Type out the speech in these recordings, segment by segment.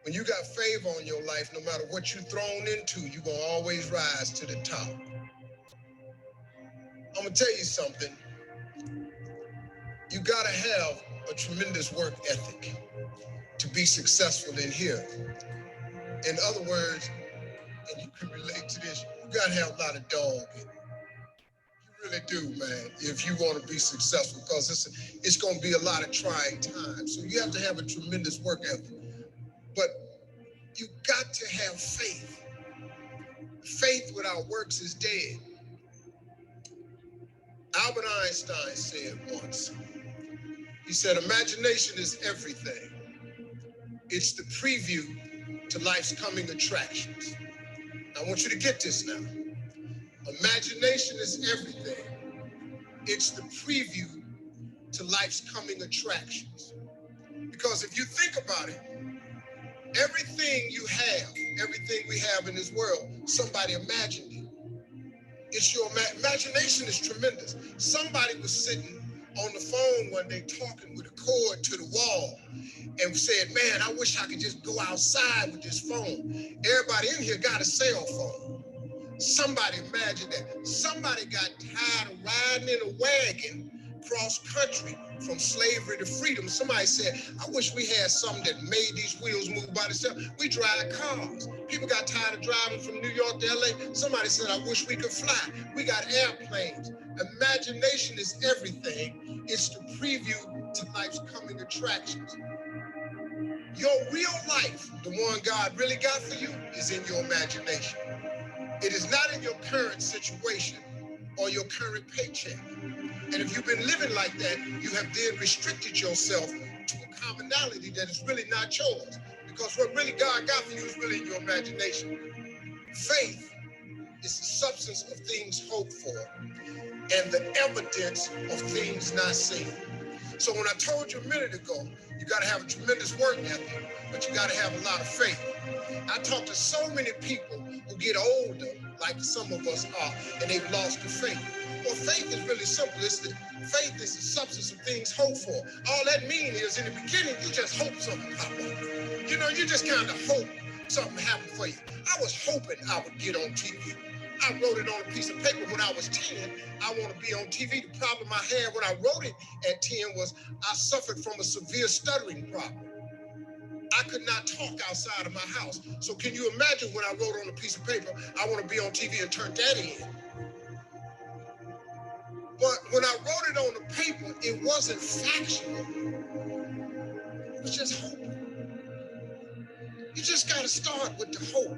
When you got favor on your life, no matter what you're thrown into, you're going to always rise to the top. I'm going to tell you something. You got to have a tremendous work ethic to be successful in here. In other words, and you can relate to this, you got to have a lot of dog in it. You really do, man, if you want to be successful, because it's going to be a lot of trying times. So you have to have a tremendous work ethic. But you got to have faith. Faith without works is dead. Albert Einstein said once, he said, imagination is everything. It's the preview to life's coming attractions. I want you to get this now. Imagination is everything. It's the preview to life's coming attractions. Because if you think about it, everything you have, everything we have in this world, somebody imagined it. It's your imagination is tremendous. Somebody was sitting on the phone one day talking with a cord to the wall and said, man, I wish I could just go outside with this phone. Everybody in here got a cell phone. Somebody imagined that. Somebody got tired of riding in a wagon cross country from slavery to freedom. Somebody said, I wish we had something that made these wheels move by themselves. We drive cars. People got tired of driving from New York to LA. Somebody said, I wish we could fly. We got airplanes. Imagination is everything. It's the preview to life's coming attractions. Your real life, the one God really got for you, is in your imagination. It is not in your current situation or your current paycheck. And if you've been living like that, you have then restricted yourself to a commonality that is really not yours. Because what really God got for you is really in your imagination. Faith is the substance of things hoped for and the evidence of things not seen. So when I told you a minute ago, you got to have a tremendous work ethic, but you got to have a lot of faith. I talk to so many people who get older, like some of us are, and they've lost the faith. Well, faith is really simple. Faith is the substance of things hoped for. All that means is in the beginning, you just hope something pop up. You know, you just kind of hope something happened for you. I was hoping I would get on TV. I wrote it on a piece of paper when I was 10. I want to be on TV. The problem I had when I wrote it at 10 was I suffered from a severe stuttering problem. I could not talk outside of my house. So can you imagine when I wrote on a piece of paper, I want to be on TV and turned that in? But when I wrote it on the paper, it wasn't factual. It was just hope. You just got to start with the hope.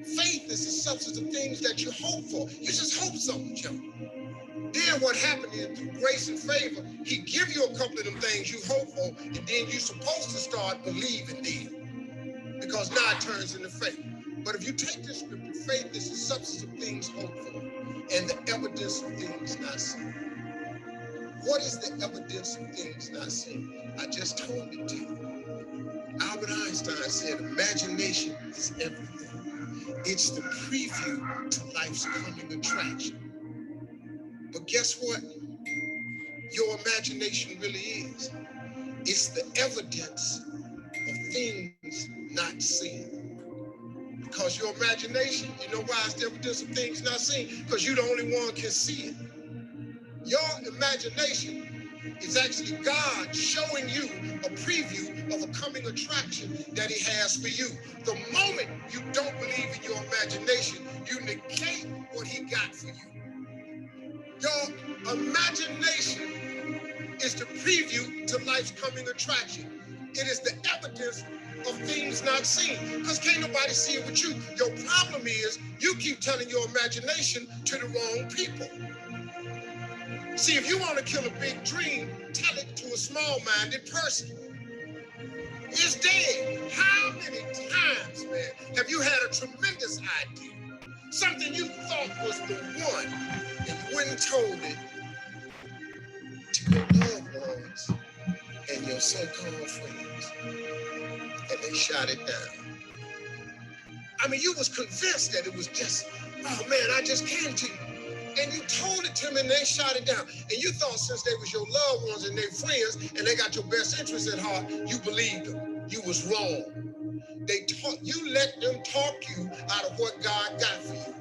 Faith is the substance of things that you hope for. You just hope something, Joe. Then what happened is, through grace and favor, he give you a couple of them things you hope for, and then you're supposed to start believing then. Because now it turns into faith. But if you take this scripture, faith is the substance of things hoped for and the evidence of things not seen. What is the evidence of things not seen? I just told it to you. Albert Einstein said, imagination is everything. It's the preview to life's coming attraction. But guess what? Your imagination really is. It's the evidence of things not seen. Because your imagination, you know why it's the evidence of things not seen? Because you're the only one can see it. Your imagination is actually God showing you a preview of a coming attraction that he has for you. The moment you don't believe in your imagination, you negate what he got for you. Your imagination is the preview to life's coming attraction. It is the evidence of things not seen. Because can't nobody see it with you. Your problem is you keep telling your imagination to the wrong people. See, if you want to kill a big dream, tell it to a small-minded person. It's dead. How many times, man, have you had a tremendous idea? Something you thought was the one, and you went and told it to your loved ones and your so-called friends, and they shot it down. I mean, you was convinced that it was just, oh man, I just came to you. And you told it to them and they shot it down. And you thought since they was your loved ones and their friends and they got your best interests at heart, you believed them. you was wrong. You let them talk you out of what God got for you.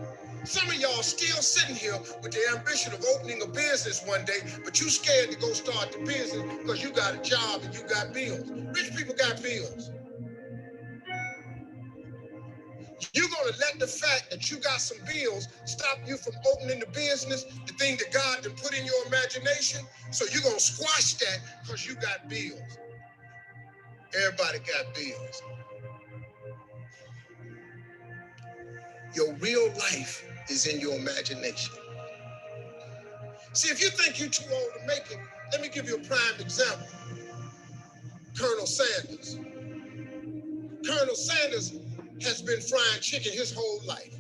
Some of y'all still sitting here with the ambition of opening a business one day, but you scared to go start the business because you got a job and you got bills. Rich people got bills. You're going to let the fact that you got some bills stop you from opening the business, the thing that God done put in your imagination. So you're going to squash that because you got bills. Everybody got bills. Your real life is in your imagination. See, if you think you're too old to make it, let me give you a prime example. Colonel Sanders. Colonel Sanders has been frying chicken his whole life.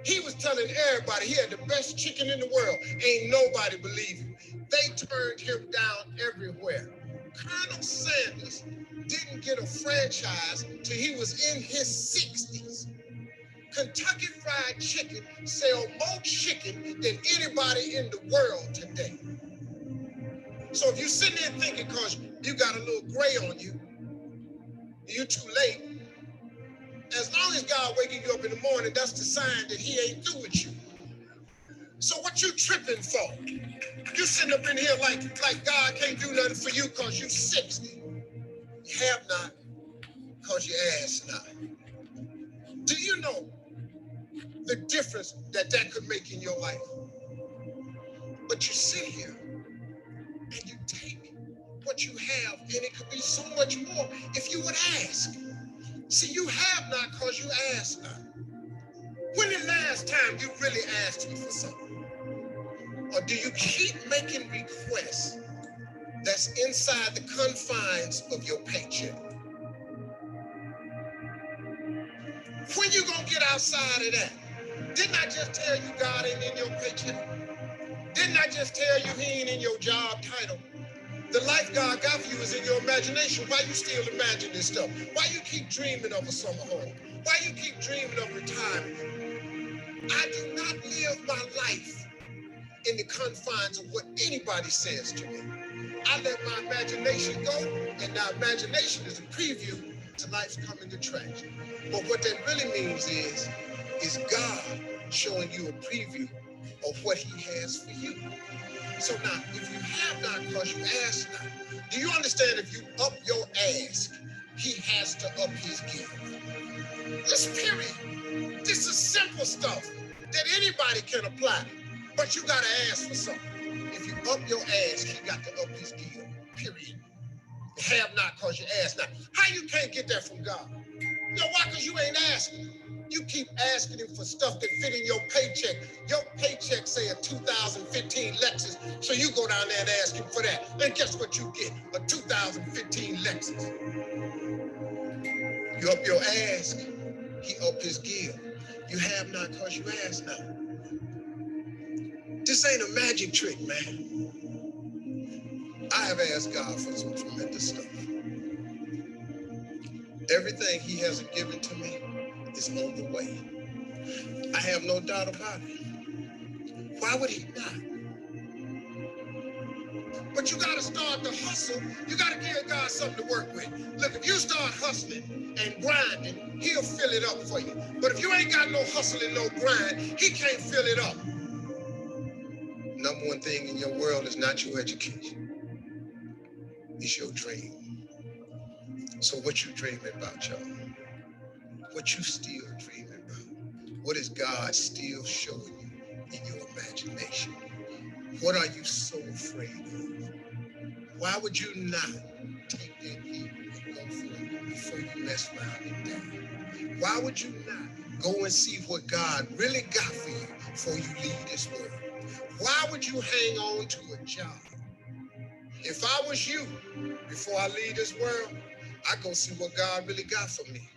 He was telling everybody he had the best chicken in the world. Ain't nobody believe him. They turned him down everywhere. Colonel Sanders didn't get a franchise till he was in his 60s. Kentucky Fried Chicken sell more chicken than anybody in the world today. So if you're sitting there thinking because you got a little gray on you, you're too late, as long as God waking you up in the morning, that's the sign that he ain't through with you. So what you tripping for? You sitting up in here like God can't do nothing for you because you 60. You have not because you ask not. Do you know the difference that could make in your life? But you sit here and you take what you have, and it could be so much more if you would ask. See, you have not because you ask not. When the last time you really asked me for something? Or do you keep making requests that's inside the confines of your paycheck? When you gonna get outside of that? Didn't I just tell you God ain't in your paycheck? Didn't I just tell you he ain't in your job title? The life God got for you is in your imagination. Why you still imagine this stuff? Why you keep dreaming of a summer home? Why you keep dreaming of retirement? I do not live my life in the confines of what anybody says to me. I let my imagination go, and now imagination is a preview to life's coming attraction. But what that really means is God showing you a preview of what he has for you. So now, if you have not because you ask not, do you understand if you up your ask, he has to up his give? This period. This is simple stuff that anybody can apply, but you got to ask for something. If you up your ask, he got to up his give, period. Have not because you ask not. How you can't get that from God? You know why? Because you ain't asking. You keep asking him for stuff that fit in your paycheck. Your paycheck say a 2015 Lexus, so you go down there and ask him for that. And guess what you get? A 2015 Lexus. You up your ask, he up his give. You have not because you ask not. This ain't a magic trick, man. I have asked God for some tremendous stuff. Everything he hasn't given to me is on the way. I have no doubt about it. Why would he not? But you got to start to hustle. You got to give God something to work with. Look, if you start hustling and grinding, he'll fill it up for you. But if you ain't got no hustle and no grind, he can't fill it up. Number one thing in your world is not your education. It's your dream. So what you dreaming about, y'all? What you still dreaming about? What is God still showing you in your imagination? What are you so afraid of? Why would you not take that leap and go for it before you mess around and die? Why would you not go and see what God really got for you before you leave this world? Why would you hang on to a job? If I was you, before I leave this world, I'd go see what God really got for me.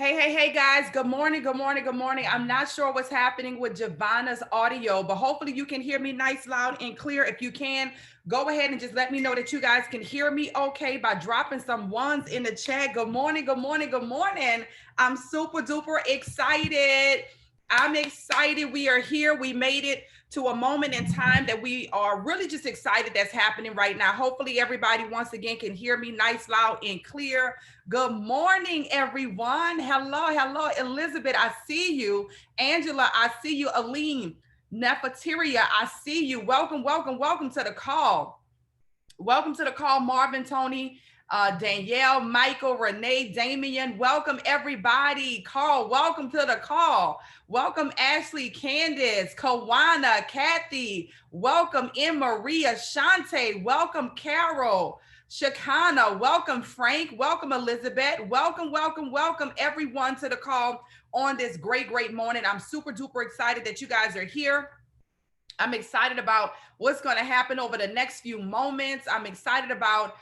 Hey, guys. Good morning. I'm not sure what's happening with Giovanna's audio, but hopefully you can hear me nice, loud, and clear. If you can, go ahead and just let me know that you guys can hear me okay by dropping some ones in the chat. Good morning. I'm super duper excited. I'm excited. We are here. We made it to a moment in time that we are really just excited that's happening right now. Hopefully everybody once again can hear me nice, loud, and clear. Good morning, everyone. Hello, Elizabeth. I see you. Angela, I see you. Aline, Nefertiria, I see you. Welcome to the call. Welcome to the call, Marvin, Tony, Danielle, Michael, Renee, Damien. Welcome, everybody. Carl, welcome to the call. Welcome, Ashley, Candace, Kawana, Kathy. Welcome, M. Maria, Shante. Welcome, Carol. Shakana, welcome, Frank. Welcome, Elizabeth. Welcome, everyone to the call on this great morning. I'm super duper excited that you guys are here. I'm excited about what's going to happen over the next few moments. I'm excited about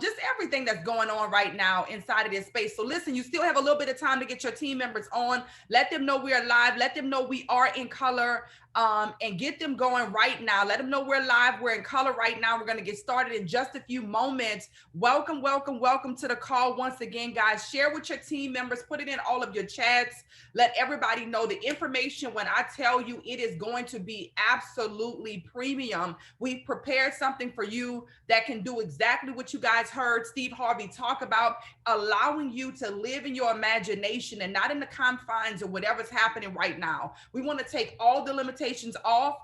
just everything that's going on right now inside of this space. So listen, you still have a little bit of time to get your team members on. Let them know we are live. Let them know we are in color, and get them going right now. Let them know we're live. We're in color right now. We're going to get started in just a few moments. Welcome to the call once again, guys. Share with your team members. Put it in all of your chats. Let everybody know the information. When I tell you it is going to be absolutely premium, we've prepared something for you that can do exactly what you guys heard Steve Harvey talk about, allowing you to live in your imagination and not in the confines of whatever's happening right now. We want to take all the limitations off.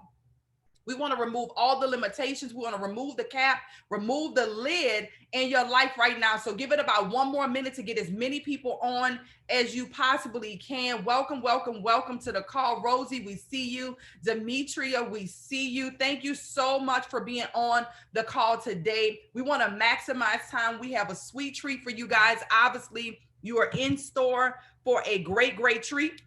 We want to remove all the limitations. We want to remove the cap, remove the lid in your life right now. So give it about one more minute to get as many people on as you possibly can. Welcome to the call. Rosie, we see you. Demetria, we see you. Thank you so much for being on the call today. We want to maximize time. We have a sweet treat for you guys. Obviously, you are in store for a great treat.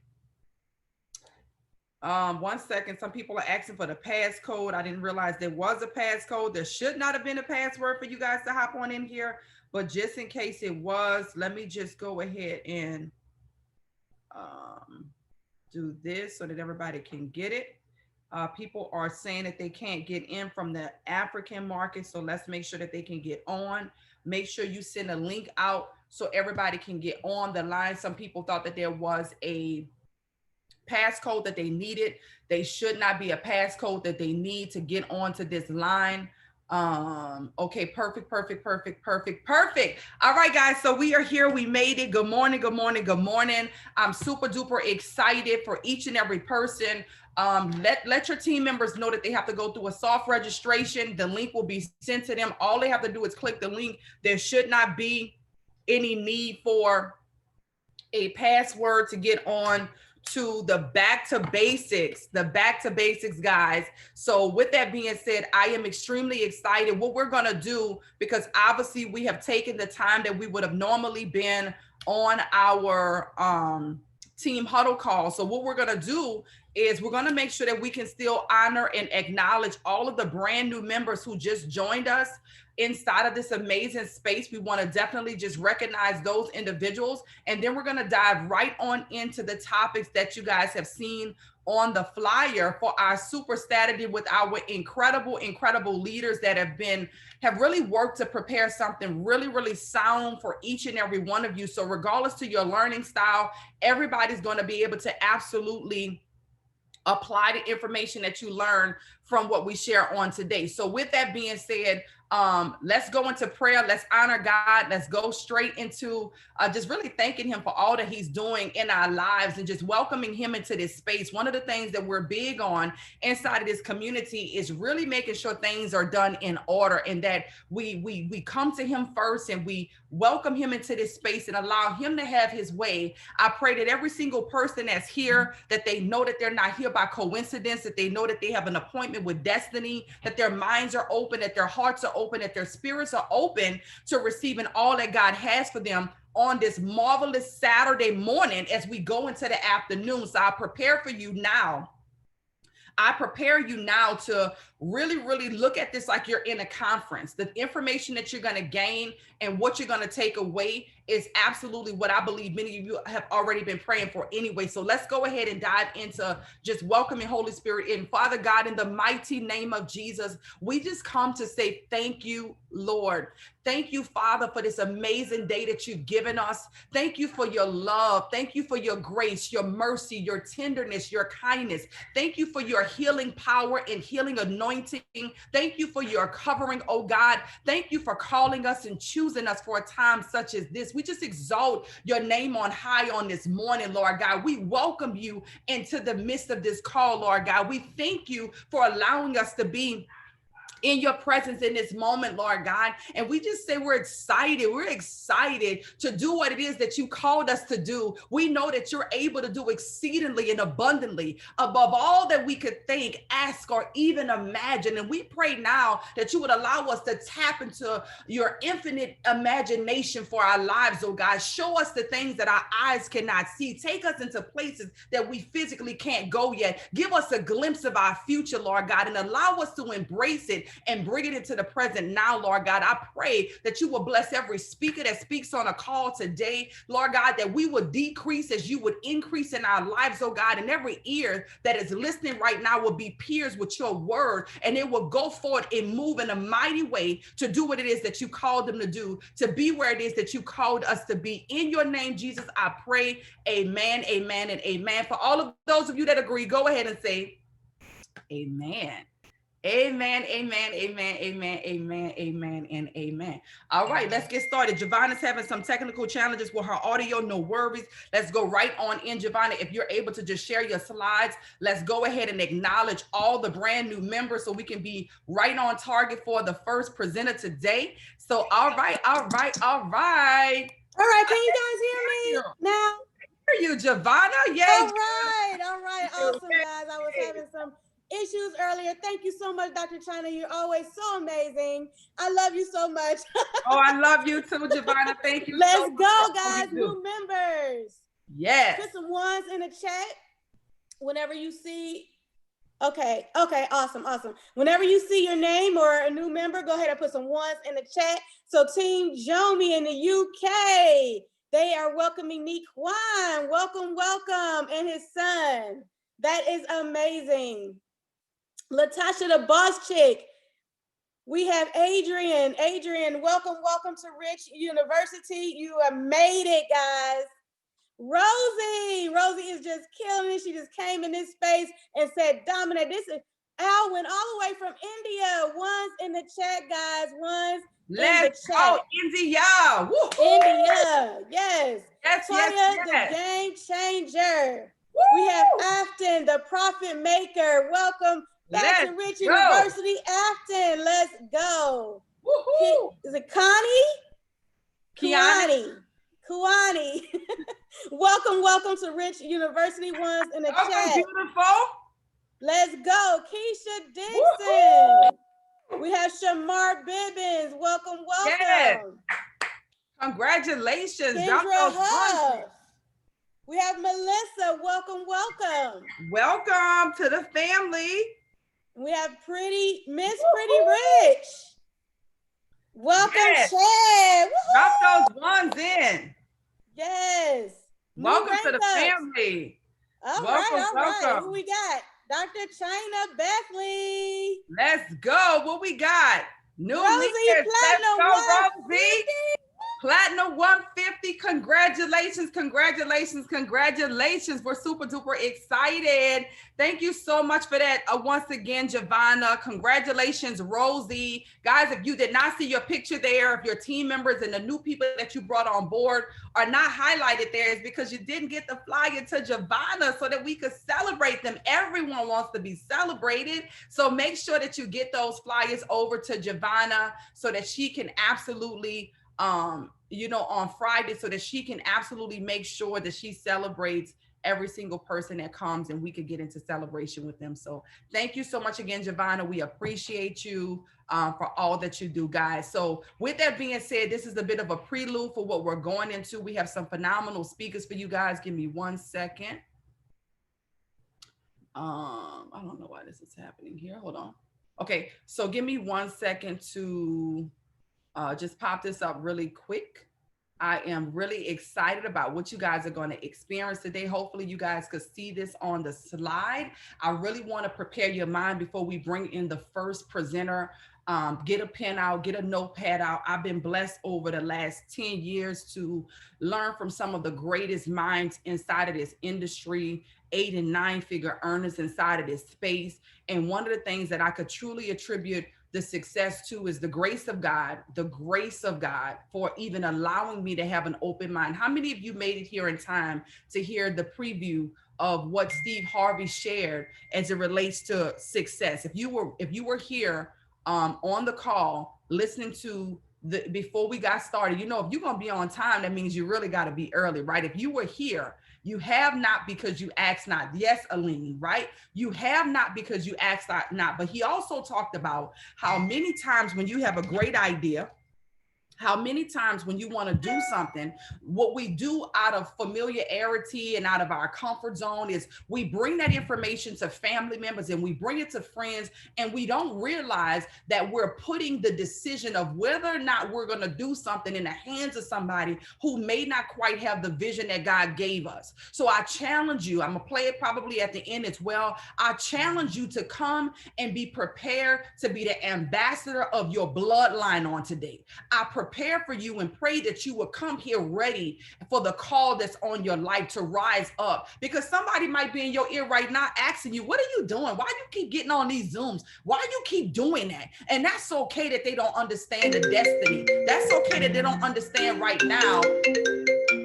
1 second. Some people are asking for the passcode. I didn't realize there was a passcode. There should not have been a password for you guys to hop on in here, but just in case it was, let me just go ahead and do this so that everybody can get it. People are saying that they can't get in from the African market, so let's make sure that they can get on. Make sure you send a link out so everybody can get on the line. Some people thought that there was a passcode that they needed. They should not be a passcode that they need to get onto this line. Okay, perfect. All right, guys, so we are here. We made it. Good morning. I'm super duper excited for each and every person. Let your team members know that they have to go through a soft registration. The link will be sent to them. All they have to do is click the link. There should not be any need for a password to get on to the back to basics, guys. So with that being said, I am extremely excited what we're going to do, because obviously we have taken the time that we would have normally been on our team huddle call. So what we're going to do is we're going to make sure that we can still honor and acknowledge all of the brand new members who just joined us inside of this amazing space. We want to definitely just recognize those individuals. And then we're going to dive right on into the topics that you guys have seen on the flyer for our super Saturday with our incredible leaders that have really worked to prepare something really sound for each and every one of you. So regardless to your learning style, everybody's going to be able to absolutely apply the information that you learn from what we share on today. So with that being said, let's go into prayer. Let's honor God. Let's go straight into just really thanking him for all that he's doing in our lives and just welcoming him into this space. One of the things that we're big on inside of this community is really making sure things are done in order, and that we come to him first and we welcome him into this space and allow him to have his way. I pray that every single person that's here, that they know that they're not here by coincidence, that they know that they have an appointment with destiny, that their minds are open, that their hearts are open, that their spirits are open to receiving all that God has for them on this marvelous Saturday morning as we go into the afternoon. So I prepare you now to really, really look at this like you're in a conference. The information that you're going to gain and what you're going to take away is absolutely what I believe many of you have already been praying for anyway. So let's go ahead and dive into just welcoming Holy Spirit in. Father God, in the mighty name of Jesus, we just come to say thank you, Lord. Thank you, Father, for this amazing day that you've given us. Thank you for your love. Thank you for your grace, your mercy, your tenderness, your kindness. Thank you for your healing power and healing anointing. Thank you for your covering, oh God. Thank you for calling us and choosing us for a time such as this. We just exalt your name on high on this morning, Lord God. We welcome you into the midst of this call, Lord God. We thank you for allowing us to be in your presence in this moment, Lord God. And we just say we're excited. We're excited to do what it is that you called us to do. We know that you're able to do exceedingly and abundantly above all that we could think, ask, or even imagine. And we pray now that you would allow us to tap into your infinite imagination for our lives, oh God. Show us the things that our eyes cannot see. Take us into places that we physically can't go yet. Give us a glimpse of our future, Lord God, and allow us to embrace it and bring it into the present now, Lord God. I pray that you will bless every speaker that speaks on a call today, Lord God, that we would decrease as you would increase in our lives, oh God, and every ear that is listening right now will be pierced with your word, and it will go forward and move in a mighty way to do what it is that you called them to do, to be where it is that you called us to be. In your name, Jesus, I pray, amen, amen, and amen. For all of those of you that agree, go ahead and say amen. Amen, amen, amen, amen, amen, amen, and amen. All right, let's get started. Javonna's having some technical challenges with her audio. No worries. Let's go right on in, Javonna. If you're able to just share your slides, let's go ahead and acknowledge all the brand new members so we can be right on target for the first presenter today. So, all right. All right, can you guys hear me now? Hear you, Javonna. Yay. All right, awesome, guys. I was having some issues earlier. Thank you so much, Dr. Chyna. You're always so amazing. I love you so much. Oh, I love you too, Javonna. Thank you. Let's go, guys. New members. Yes. Put some ones in the chat whenever you see. Okay, awesome. Whenever you see your name or a new member, go ahead and put some ones in the chat. So Team Jomi in the UK, they are welcoming Nick Juan. Welcome, and his son. That is amazing. Latasha, the boss chick. We have Adrian. Adrian, welcome to Rich University. You have made it, guys. Rosie is just killing it. She just came in this space and said, dominate. This is Alwyn, all the way from India. Ones in the chat, guys. Ones in the chat. India. Woo-hoo. India, yes. Yes, Toya, the game changer. Woo. We have Afton, the profit maker. Welcome back to Rich University, Afton. Let's go. Woo-hoo. Is it Connie? Kuani. Welcome to Rich University. Ones in the chat. Beautiful. Let's go. Keisha Dixon. Woo-hoo. We have Shamar Bibbins. Welcome. Yes. Congratulations. Kendra Huff. We have Melissa. Welcome. Welcome to the family. We have Miss Pretty Rich. Welcome, yes. Chad. Drop those ones in. Yes. Welcome to the family. All right. Who we got? Dr. Chyna Bethley. Let's go. What we got? New Rosie, leaders. Platinum Let's go, Rosie. Platinum 150. Congratulations. We're super duper excited. Thank you so much for that. Once again, Javonna, congratulations, Rosie. Guys, if you did not see your picture there, if your team members and the new people that you brought on board are not highlighted there, it's because you didn't get the flyer to Javonna so that we could celebrate them. Everyone wants to be celebrated. So make sure that you get those flyers over to Javonna so that she can absolutely on Friday, so that she can absolutely make sure that she celebrates every single person that comes and we could get into celebration with them. So thank you so much again, Javonna. We appreciate you for all that you do, guys. So with that being said, this is a bit of a prelude for what we're going into. We have some phenomenal speakers for you guys. Give me 1 second. I don't know why this is happening here. Hold on. Okay, so give me 1 second to just pop this up really quick. I am really excited about what you guys are going to experience today. Hopefully you guys could see this on the slide. I really want to prepare your mind before we bring in the first presenter. Get a pen out, get a notepad out. I've been blessed over the last 10 years to learn from some of the greatest minds inside of this industry, 8 and 9 figure earners inside of this space. And one of the things that I could truly attribute the success to is the grace of God for even allowing me to have an open mind. How many of you made it here in time to hear the preview of what Steve Harvey shared as it relates to success? If you were here on the call listening to before we got started, you know, if you're gonna be on time, that means you really got to be early, right? If you were here, you have not because you asked not. Yes, Aline, right? You have not because you asked not. But he also talked about how many times when you have a great idea, how many times when you want to do something, what we do out of familiarity and out of our comfort zone is we bring that information to family members and we bring it to friends, and we don't realize that we're putting the decision of whether or not we're going to do something in the hands of somebody who may not quite have the vision that God gave us. So I challenge you, I'm going to play it probably at the end as well. I challenge you to come and be prepared to be the ambassador of your bloodline on today. I prepare for you and pray that you will come here ready for the call that's on your life to rise up, because somebody might be in your ear right now asking you, what are you doing? Why do you keep getting on these Zooms? Why do you keep doing that? And that's okay that they don't understand the destiny. That's okay that they don't understand right now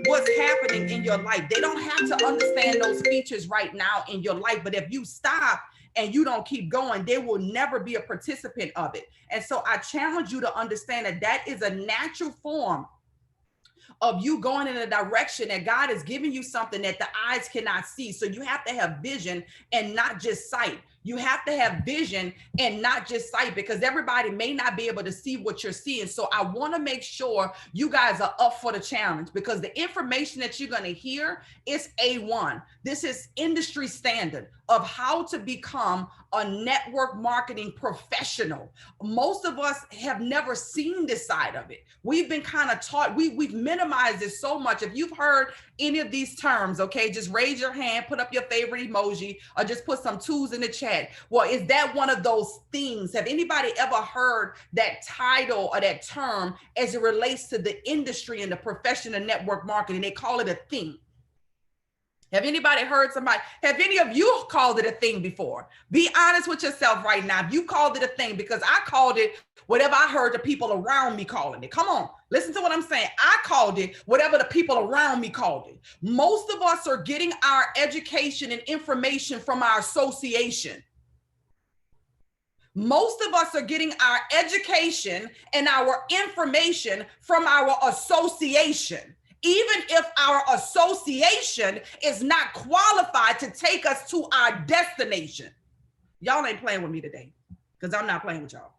what's happening in your life. They don't have to understand those features right now in your life. But if you stop and you don't keep going, they will never be a participant of it. And so I challenge you to understand that that is a natural form of you going in a direction that God is giving you something that the eyes cannot see. So you have to have vision and not just sight. You have to have vision and not just sight, because everybody may not be able to see what you're seeing. So I want to make sure you guys are up for the challenge, because the information that you're going to hear is A1. This is industry standard of how to become a network marketing professional. Most of us have never seen this side of it. We've been kind of taught, we've minimized it so much. If you've heard any of these terms, okay, just raise your hand, put up your favorite emoji, or just put some twos in the chat. Well, is that one of those things? Have anybody ever heard that title or that term as it relates to the industry and the profession of network marketing? They call it a thing. Have anybody heard somebody? Have any of you called it a thing before? Be honest with yourself right now. If you called it a thing, because I called it whatever I heard the people around me calling it. Come on, listen to what I'm saying. I called it whatever the people around me called it. Most of us are getting our education and information from our association. Most of us are getting our education and our information from our association, even if our association is not qualified to take us to our destination. Y'all ain't playing with me today, because I'm not playing with y'all.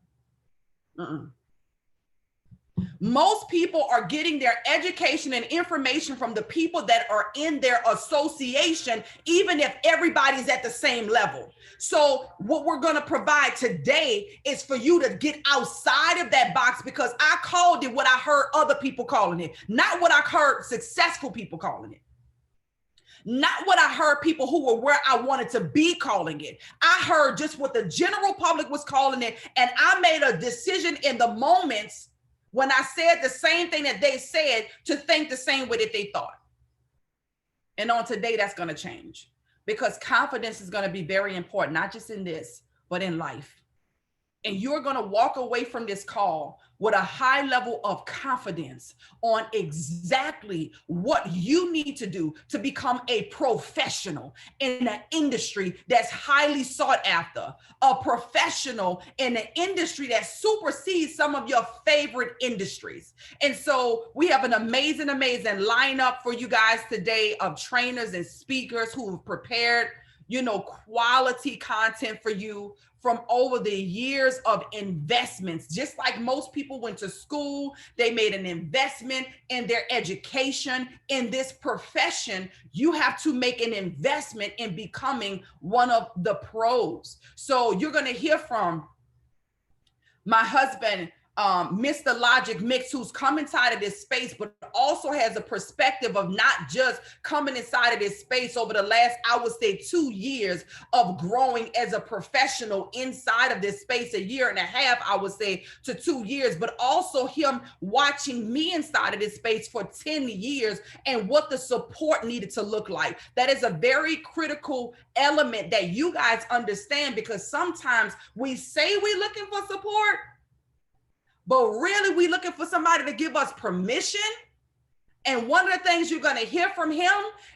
Most people are getting their education and information from the people that are in their association, even if everybody's at the same level. So what we're going to provide today is for you to get outside of that box, because I called it what I heard other people calling it, not what I heard successful people calling it. Not what I heard people who were where I wanted to be calling it. I heard just what the general public was calling it. And I made a decision in the moments when I said the same thing that they said to think the same way that they thought. And on today, that's going to change, because confidence is going to be very important, not just in this, but in life. And you're going to walk away from this call with a high level of confidence on exactly what you need to do to become a professional in an industry that's highly sought after, a professional in an industry that supersedes some of your favorite industries. And so we have an amazing lineup for you guys today of trainers and speakers who have prepared, quality content for you from over the years of investments. Just like most people went to school, they made an investment in their education. In this profession, you have to make an investment in becoming one of the pros. So you're going to hear from my husband, Mr. Logic Mix, who's come inside of this space, but also has a perspective of not just coming inside of this space over the last, I would say, 2 years of growing as a professional inside of this space, 1.5 years, I would say, to 2 years, but also him watching me inside of this space for 10 years and what the support needed to look like. That is a very critical element that you guys understand, because sometimes we say we're looking for support, but really we looking for somebody to give us permission. And one of the things you're going to hear from him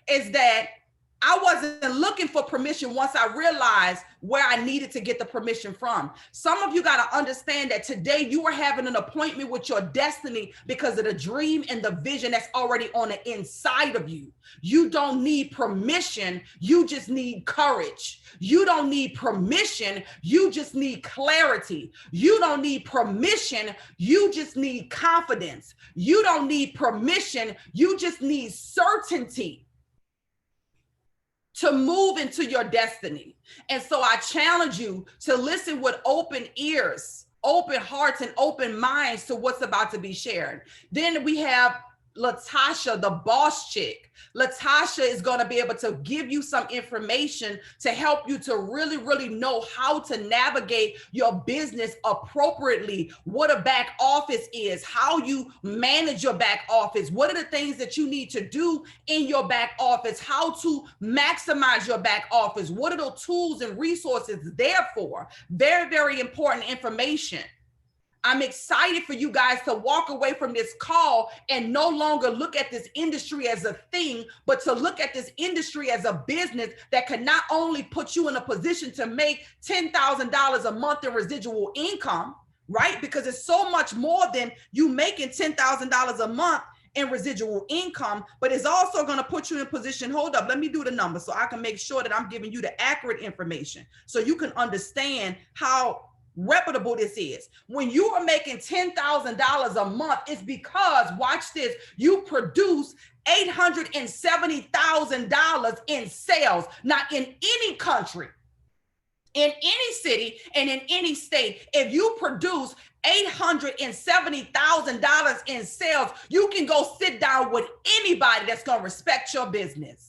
is that I wasn't looking for permission once I realized where I needed to get the permission from. Some of you got to understand that today you are having an appointment with your destiny because of the dream and the vision that's already on the inside of you. You don't need permission. You just need courage. You don't need permission. You just need clarity. You don't need permission. You just need confidence. You don't need permission. You just need certainty to move into your destiny. And so I challenge you to listen with open ears, open hearts, and open minds to what's about to be shared. Then we have Latasha, the boss chick. Latasha is going to be able to give you some information to help you to really, really know how to navigate your business appropriately, what a back office is, how you manage your back office, what are the things that you need to do in your back office, how to maximize your back office, what are the tools and resources there for. Very, very important information. I'm excited for you guys to walk away from this call and no longer look at this industry as a thing, but to look at this industry as a business that can not only put you in a position to make $10,000 a month in residual income, right? Because it's so much more than you making $10,000 a month in residual income, but it's also going to put you in position. Hold up, let me do the number so I can make sure that I'm giving you the accurate information so you can understand how reputable this is. When you are making $10,000 a month, it's because, watch this, you produce $870,000 in sales. Now, in any country, in any city, and in any state, if you produce $870,000 in sales, you can go sit down with anybody that's going to respect your business.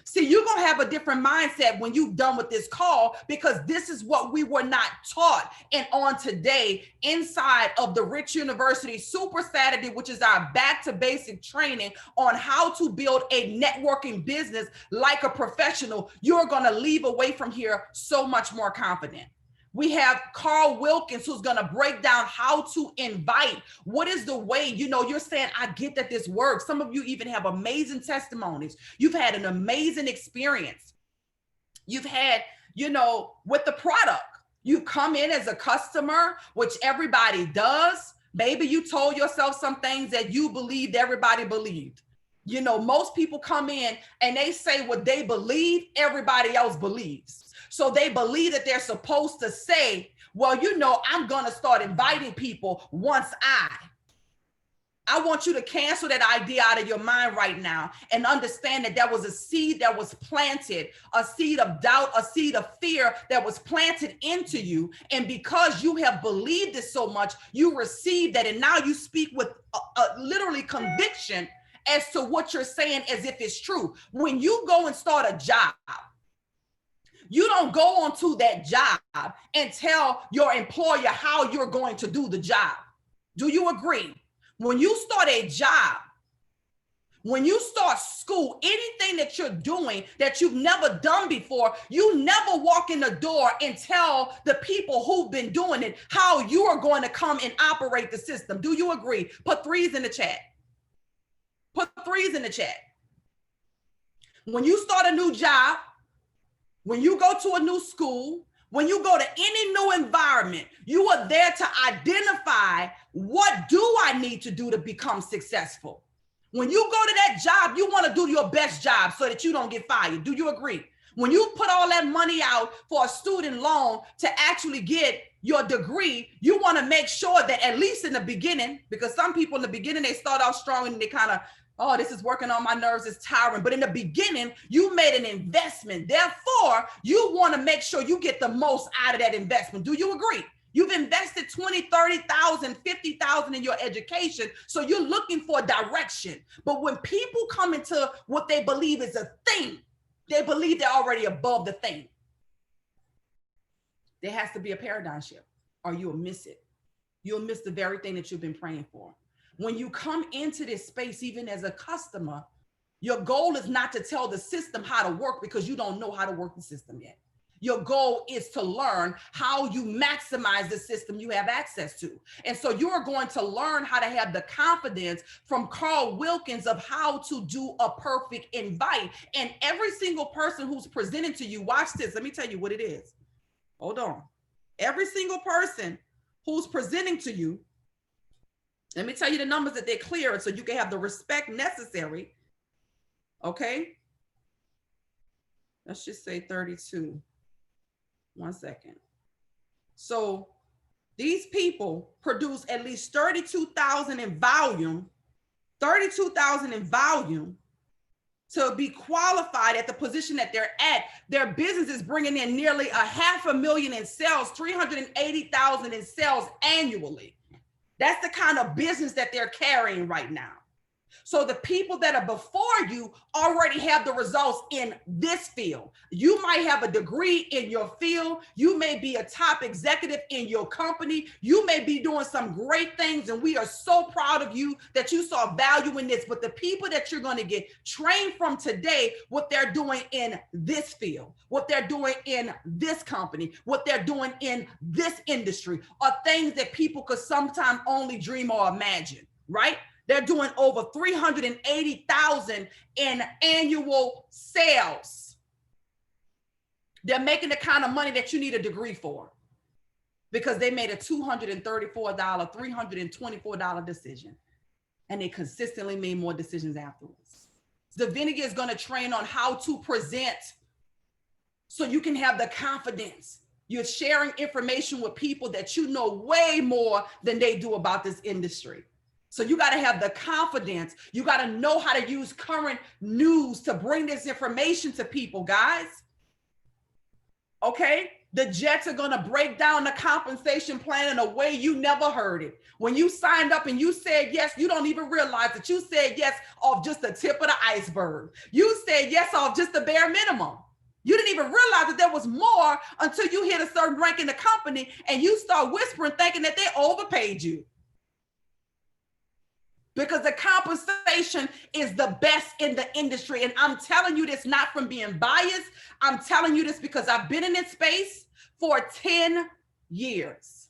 See, you're going to have a different mindset when you're done with this call, because this is what we were not taught and on today inside of the Rich University Super Saturday, which is our back to basic training on how to build a networking business like a professional. You're going to leave away from here so much more confident. We have Carl Wilkins, who's going to break down how to invite. What is the way, you're saying, I get that this works. Some of you even have amazing testimonies. You've had an amazing experience. You've had, with the product, you come in as a customer, which everybody does. Maybe you told yourself some things that you believed everybody believed. Most people come in and they say what they believe everybody else believes. So they believe that they're supposed to say, well, I'm going to start inviting people once I want you to cancel that idea out of your mind right now and understand that there was a seed that was planted, a seed of doubt, a seed of fear that was planted into you. And because you have believed it so much, you received that. And now you speak with literally conviction as to what you're saying as if it's true. When you go and start a job, you don't go onto that job and tell your employer how you're going to do the job. Do you agree? When you start a job, when you start school, anything that you're doing that you've never done before, you never walk in the door and tell the people who've been doing it how you are going to come and operate the system. Do you agree? Put 3s in the chat. Put 3s in the chat. When you start a new job, when you go to a new school, when you go to any new environment, you are there to identify what do I need to do to become successful. When you go to that job, you want to do your best job so that you don't get fired. Do you agree? When you put all that money out for a student loan to actually get your degree, you want to make sure that at least in the beginning, because some people in the beginning, they start out strong and they kind of, oh, this is working on my nerves, it's tiring. But in the beginning, you made an investment. Therefore, you want to make sure you get the most out of that investment. Do you agree? You've invested 20, 30,000, 50,000 in your education. So you're looking for direction. But when people come into what they believe is a thing, they believe they're already above the thing. There has to be a paradigm shift or you'll miss it. You'll miss the very thing that you've been praying for. When you come into this space, even as a customer, your goal is not to tell the system how to work because you don't know how to work the system yet. Your goal is to learn how you maximize the system you have access to. And so you're going to learn how to have the confidence from Carl Wilkins of how to do a perfect invite. And every single person who's presenting to you, watch this. Let me tell you what it is. Hold on. Every single person who's presenting to you, let me tell you the numbers that they're clearing so you can have the respect necessary. Okay. Let's just say 32. 1 second. So these people produce at least 32,000 in volume, 32,000 in volume to be qualified at the position that they're at. Their business is bringing in nearly $500,000 in sales, 380,000 in sales annually. That's the kind of business that they're carrying right now. So the people that are before you already have the results in this field. You might have a degree in your field. You may be a top executive in your company. You may be doing some great things, and we are so proud of you that you saw value in this. But the people that you're going to get trained from today, what they're doing in this field, what they're doing in this company, what they're doing in this industry, are things that people could sometimes only dream or imagine, right? They're doing over 380,000 in annual sales. They're making the kind of money that you need a degree for because they made a $234, $324 decision. And they consistently made more decisions afterwards. Devenia is going to train on how to present so you can have the confidence. You're sharing information with people that you know way more than they do about this industry. So you got to have the confidence. You got to know how to use current news to bring this information to people, guys. Okay? The Jetts are going to break down the compensation plan in a way you never heard it. When you signed up and you said yes, you don't even realize that you said yes off just the tip of the iceberg. You said yes off just the bare minimum. You didn't even realize that there was more until you hit a certain rank in the company and you start whispering thinking that they overpaid you. Because the compensation is the best in the industry. And I'm telling you this not from being biased. I'm telling you this because I've been in this space for 10 years.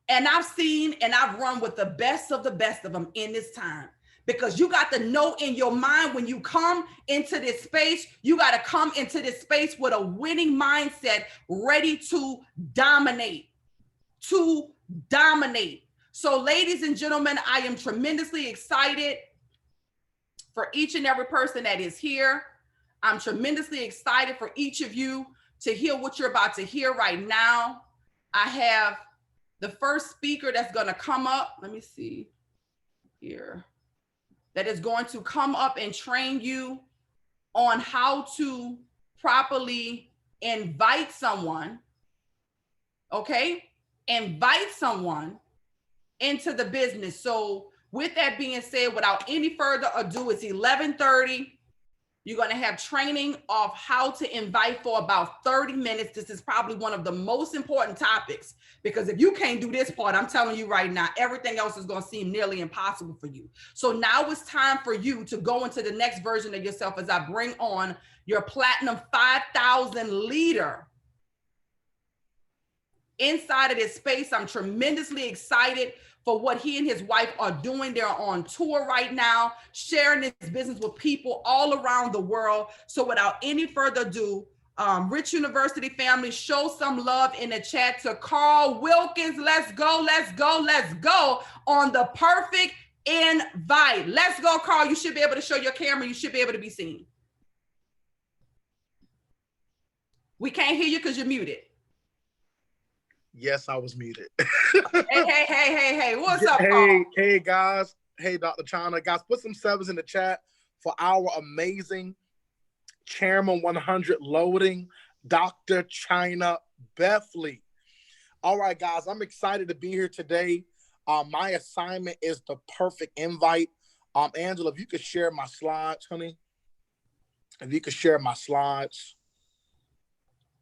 And I've seen and I've run with the best of them in this time. Because you got to know in your mind when you come into this space, you got to come into this space with a winning mindset, ready to dominate. So ladies and gentlemen, I am tremendously excited for each and every person that is here. I'm tremendously excited for each of you to hear what you're about to hear right now. I have the first speaker that's going to come up. Let me see here. That is going to come up and train you on how to properly invite someone. Okay? Invite someone into the business. So with that being said, without any further ado, it's 11:30. You're going to have training of how to invite for about 30 minutes. This is probably one of the most important topics because if you can't do this part, I'm telling you right now, everything else is going to seem nearly impossible for you. So now it's time for you to go into the next version of yourself as I bring on your Platinum 5,000 leader. Inside of this space, I'm tremendously excited for what he and his wife are doing. They're on tour right now, sharing this business with people all around the world. So without any further ado, Rich University family, show some love in the chat to Carl Wilkins. Let's go on the perfect invite. Let's go, Carl. You should be able to show your camera. You should be able to be seen. We can't hear you because you're muted. Yes, I was muted. Hey. What's up, Carl? Hey, guys. Hey, Dr. Chyna. Guys, put some sevens in the chat for our amazing Chairman 100 loading, Dr. Chyna Bethley. All right, guys, I'm excited to be here today. My assignment is the perfect invite. Angela, if you could share my slides, honey. If you could share my slides.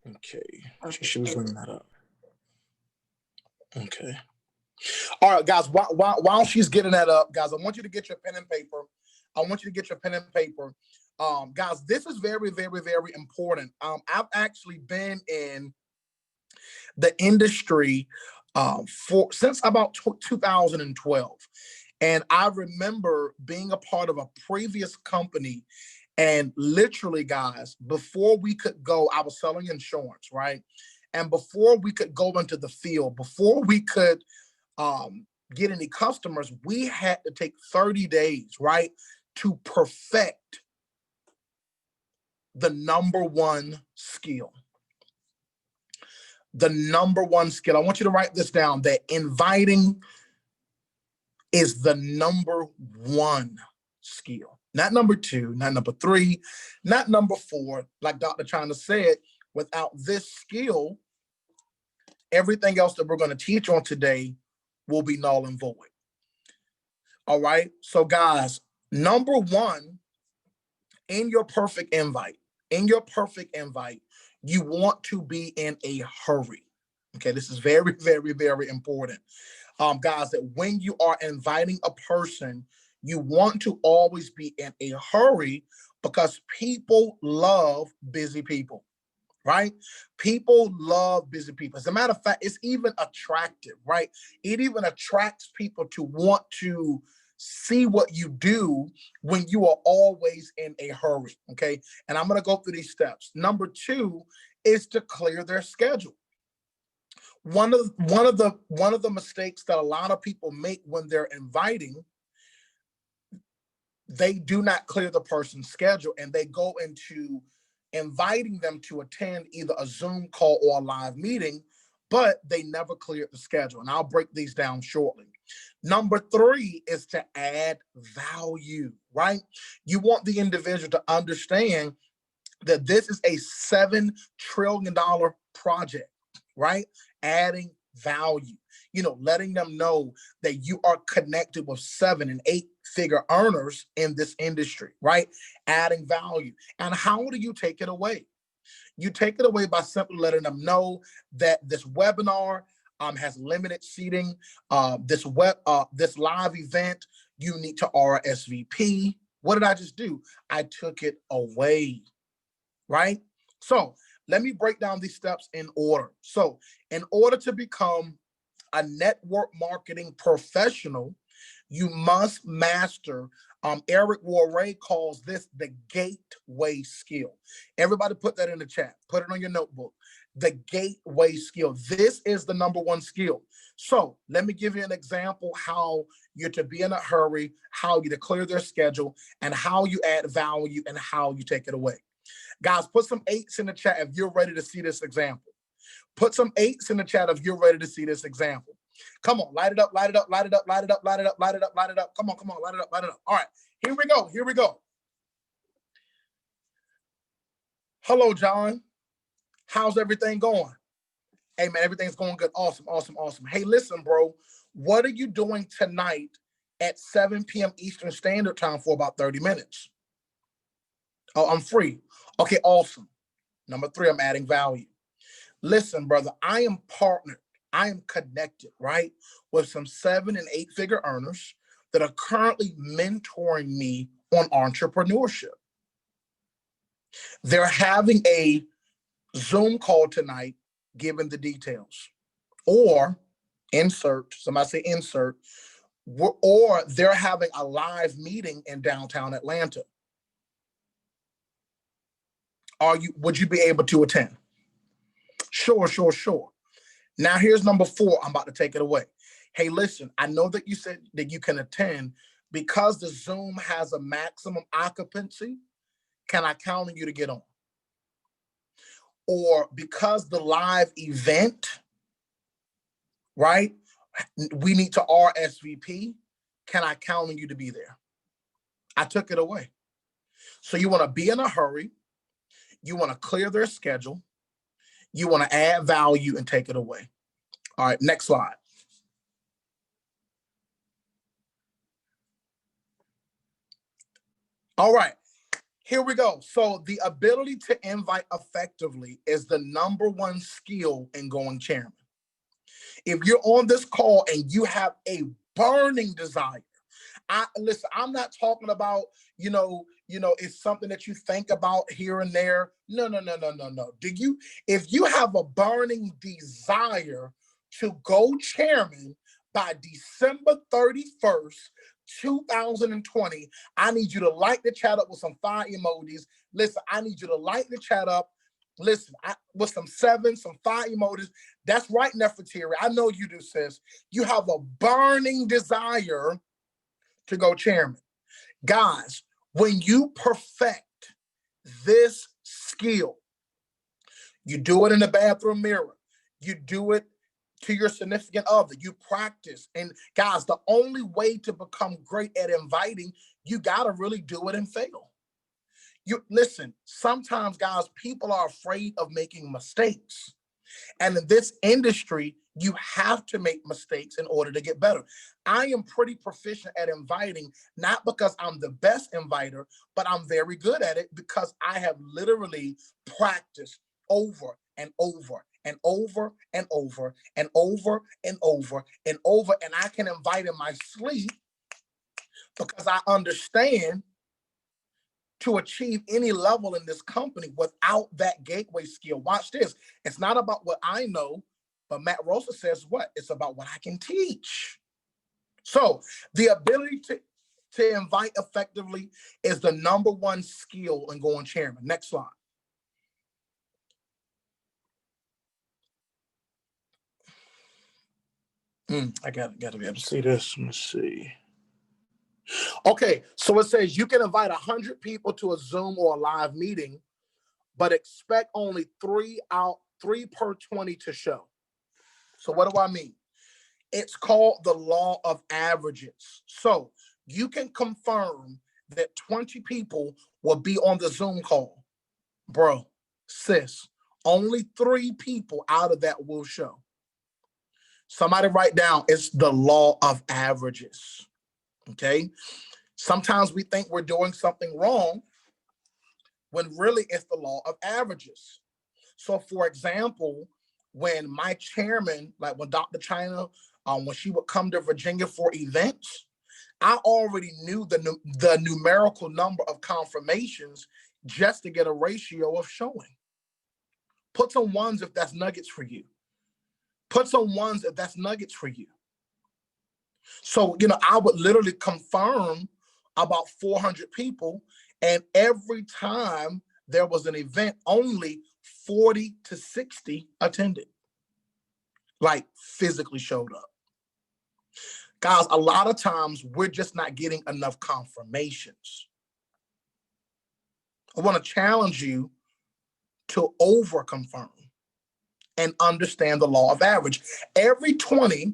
Okay. She was bringing that up. Okay. All right, guys, while she's getting that up, guys, I want you to get your pen and paper. Guys, this is very, very, very important. I've actually been in the industry since about 2012. And I remember being a part of a previous company, and literally, guys, before we could go, I was selling insurance, right? And before we could go into the field, before we could get any customers, we had to take 30 days, right, to perfect the number one skill. The number one skill. I want you to write this down, that inviting is the number one skill. Not number two, not number three, not number four. Like Dr. Chyna said, without this skill, everything else that we're going to teach on today will be null and void. All right. So guys, number one, in your perfect invite, you want to be in a hurry. Okay. This is very, very, very important. Guys, that when you are inviting a person, you want to always be in a hurry, because people love busy people. Right? People love busy people. As a matter of fact, it's even attractive, right? It even attracts people to want to see what you do when you are always in a hurry, okay? And I'm going to go through these steps. Number two is to clear their schedule. One of the mistakes that a lot of people make when they're inviting, they do not clear the person's schedule, and they go into inviting them to attend either a Zoom call or a live meeting, but they never cleared the schedule. And I'll break these down shortly. Number three is to add value, right? You want the individual to understand that this is a $7 trillion project, right? Adding value, letting them know that you are connected with 7- and 8-figure earners in this industry, right? Adding value. And how do you take it away? You take it away by simply letting them know that this webinar has limited seating. This live event, you need to RSVP. What did I just do? I took it away, right? So let me break down these steps in order. So in order to become a network marketing professional, you must master, Eric Warray calls this the gateway skill. Everybody put that in the chat. Put it on your notebook. The gateway skill. This is the number one skill. So let me give you an example how you're to be in a hurry, how you to clear their schedule, and how you add value, and how you take it away. Guys, put some 8s in the chat if you're ready to see this example. Put some 8s in the chat if you're ready to see this example. Come on, light it up, light it up, light it up, light it up, light it up, light it up, light it up. Come on, light it up, light it up. All right, here we go. Hello, John. How's everything going? Hey, man, everything's going good. Awesome. Hey, listen, bro, what are you doing tonight at 7 p.m. Eastern Standard Time for about 30 minutes? Oh, I'm free. Okay, awesome. Number 3, I'm adding value. Listen, brother, I am partnered. I am connected, right, with some 7- and 8-figure earners that are currently mentoring me on entrepreneurship. They're having a Zoom call tonight, given the details, or insert, somebody say insert, or they're having a live meeting in downtown Atlanta. Would you be able to attend? Sure. Now here's number 4. I'm about to take it away. Hey, listen, I know that you said that you can attend. Because the Zoom has a maximum occupancy, can I count on you to get on? Or because the live event, right, we need to RSVP, can I count on you to be there? I took it away. So you want to be in a hurry. You want to clear their schedule. You want to add value and take it away. All right, next slide. All right, here we go. So the ability to invite effectively is the #1 skill in going chairman. If you're on this call and you have a burning desire, listen, I'm not talking about, it's something that you think about here and there. No. If you have a burning desire to go chairman by December 31st, 2020, I need you to light the chat up with some fire emojis. Listen, I need you to light the chat up. Listen, with some 7, some fire emojis. That's right, Nefertiri. I know you do, sis. You have a burning desire to go chairman. Guys, when you perfect this skill, you do it in the bathroom mirror, you do it to your significant other, you practice. And guys, the only way to become great at inviting, you got to really do it and fail. Listen, sometimes, guys, people are afraid of making mistakes. And in this industry, you have to make mistakes in order to get better. I am pretty proficient at inviting, not because I'm the best inviter, but I'm very good at it because I have literally practiced over and over and over and over and over and over and over. And I can invite in my sleep because I understand to achieve any level in this company without that gateway skill. Watch this. It's not about what I know, but Matt Rosa says what? It's about what I can teach. So the ability to invite effectively is the #1 skill in going chairman. Next slide. I gotta be able to see this. Let me see. Okay, so it says you can invite 100 people to a Zoom or a live meeting, but expect only 3 per 20 to show. So what do I mean? It's called the law of averages. So you can confirm that 20 people will be on the Zoom call. Bro, sis, only 3 people out of that will show. Somebody write down, it's the law of averages. Okay? Sometimes we think we're doing something wrong when really it's the law of averages. So for example, when my chairman, like when Dr. Chyna, when she would come to Virginia for events, I already knew the numerical number of confirmations just to get a ratio of showing. Put some 1s if that's nuggets for you. Put some 1s if that's nuggets for you. So, I would literally confirm about 400 people, and every time there was an event, only 40 to 60 attended, like physically showed up. Guys, a lot of times we're just not getting enough confirmations. I want to challenge you to over-confirm and understand the law of average. Every 20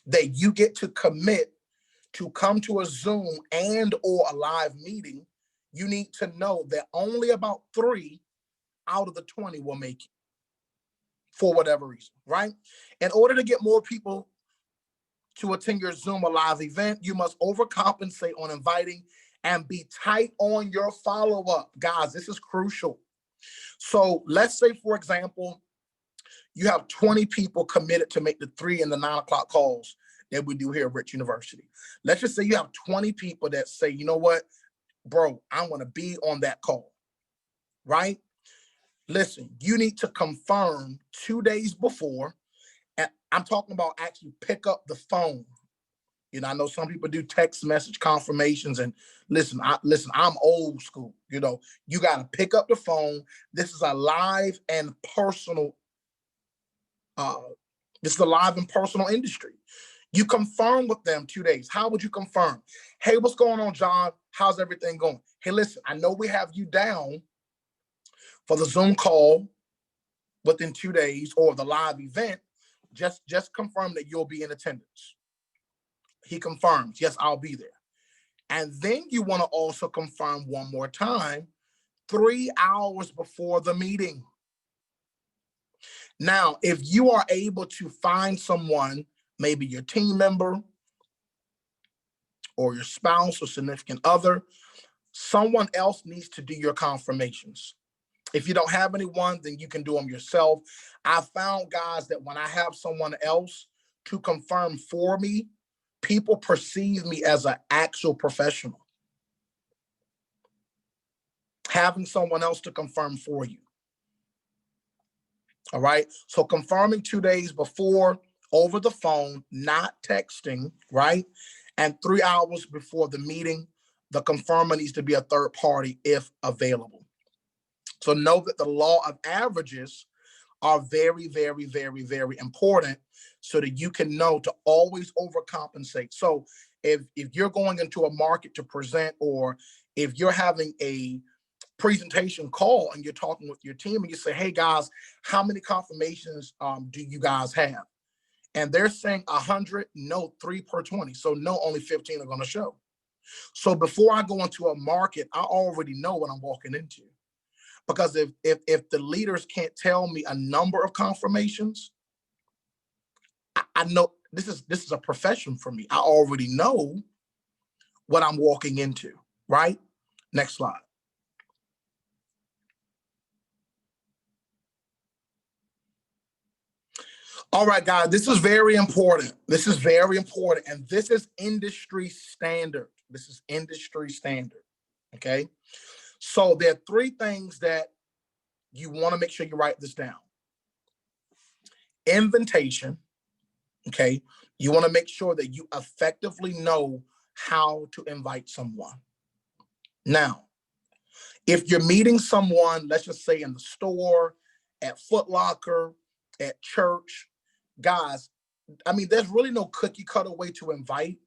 that you get to commit to come to a Zoom and or a live meeting, you need to know that only about 3 out of the 20 will make it for whatever reason, right? In order to get more people to attend your Zoom or live event, you must overcompensate on inviting and be tight on your follow-up. Guys, this is crucial. So let's say, for example, you have 20 people committed to make the 3 and the 9 o'clock calls that we do here at Rich University. Let's just say you have 20 people that say, you know what, bro, I want to be on that call, right? Listen, you need to confirm 2 days before. And I'm talking about actually pick up the phone. I know some people do text message confirmations, and listen, I'm old school. You got to pick up the phone. This is a live and personal. This is a live and personal industry. You confirm with them 2 days. How would you confirm? Hey, what's going on, John? How's everything going? Hey, listen, I know we have you down for the Zoom call within 2 days or the live event. Just confirm that you'll be in attendance. He confirms, yes, I'll be there. And then you want to also confirm one more time, 3 hours before the meeting. Now, if you are able to find someone, maybe your team member or your spouse or significant other, someone else needs to do your confirmations. If you don't have anyone, then you can do them yourself. I found, guys, that when I have someone else to confirm for me, people perceive me as an actual professional. Having someone else to confirm for you. All right. So confirming 2 days before over the phone, not texting, right? And 3 hours before the meeting, the confirmer needs to be a third party if available. So know that the law of averages are very, very, very, very important so that you can know to always overcompensate. So if you're going into a market to present, or if you're having a presentation call and you're talking with your team and you say, hey guys, how many confirmations do you guys have? And they're saying 100, no, 3 per 20. So no, only 15 are going to show. So before I go into a market, I already know what I'm walking into. Because if the leaders can't tell me a number of confirmations, I know this is a profession for me. I already know what I'm walking into, right? Next slide. All right, guys, this is very important. This is very important. And this is industry standard. This is industry standard, okay? So there are 3 things that you want to make sure you write this down. Invitation, okay? You want to make sure that you effectively know how to invite someone. Now, if you're meeting someone, let's just say in the store, at Foot Locker, at church, guys, I mean, there's really no cookie cutter way to invite.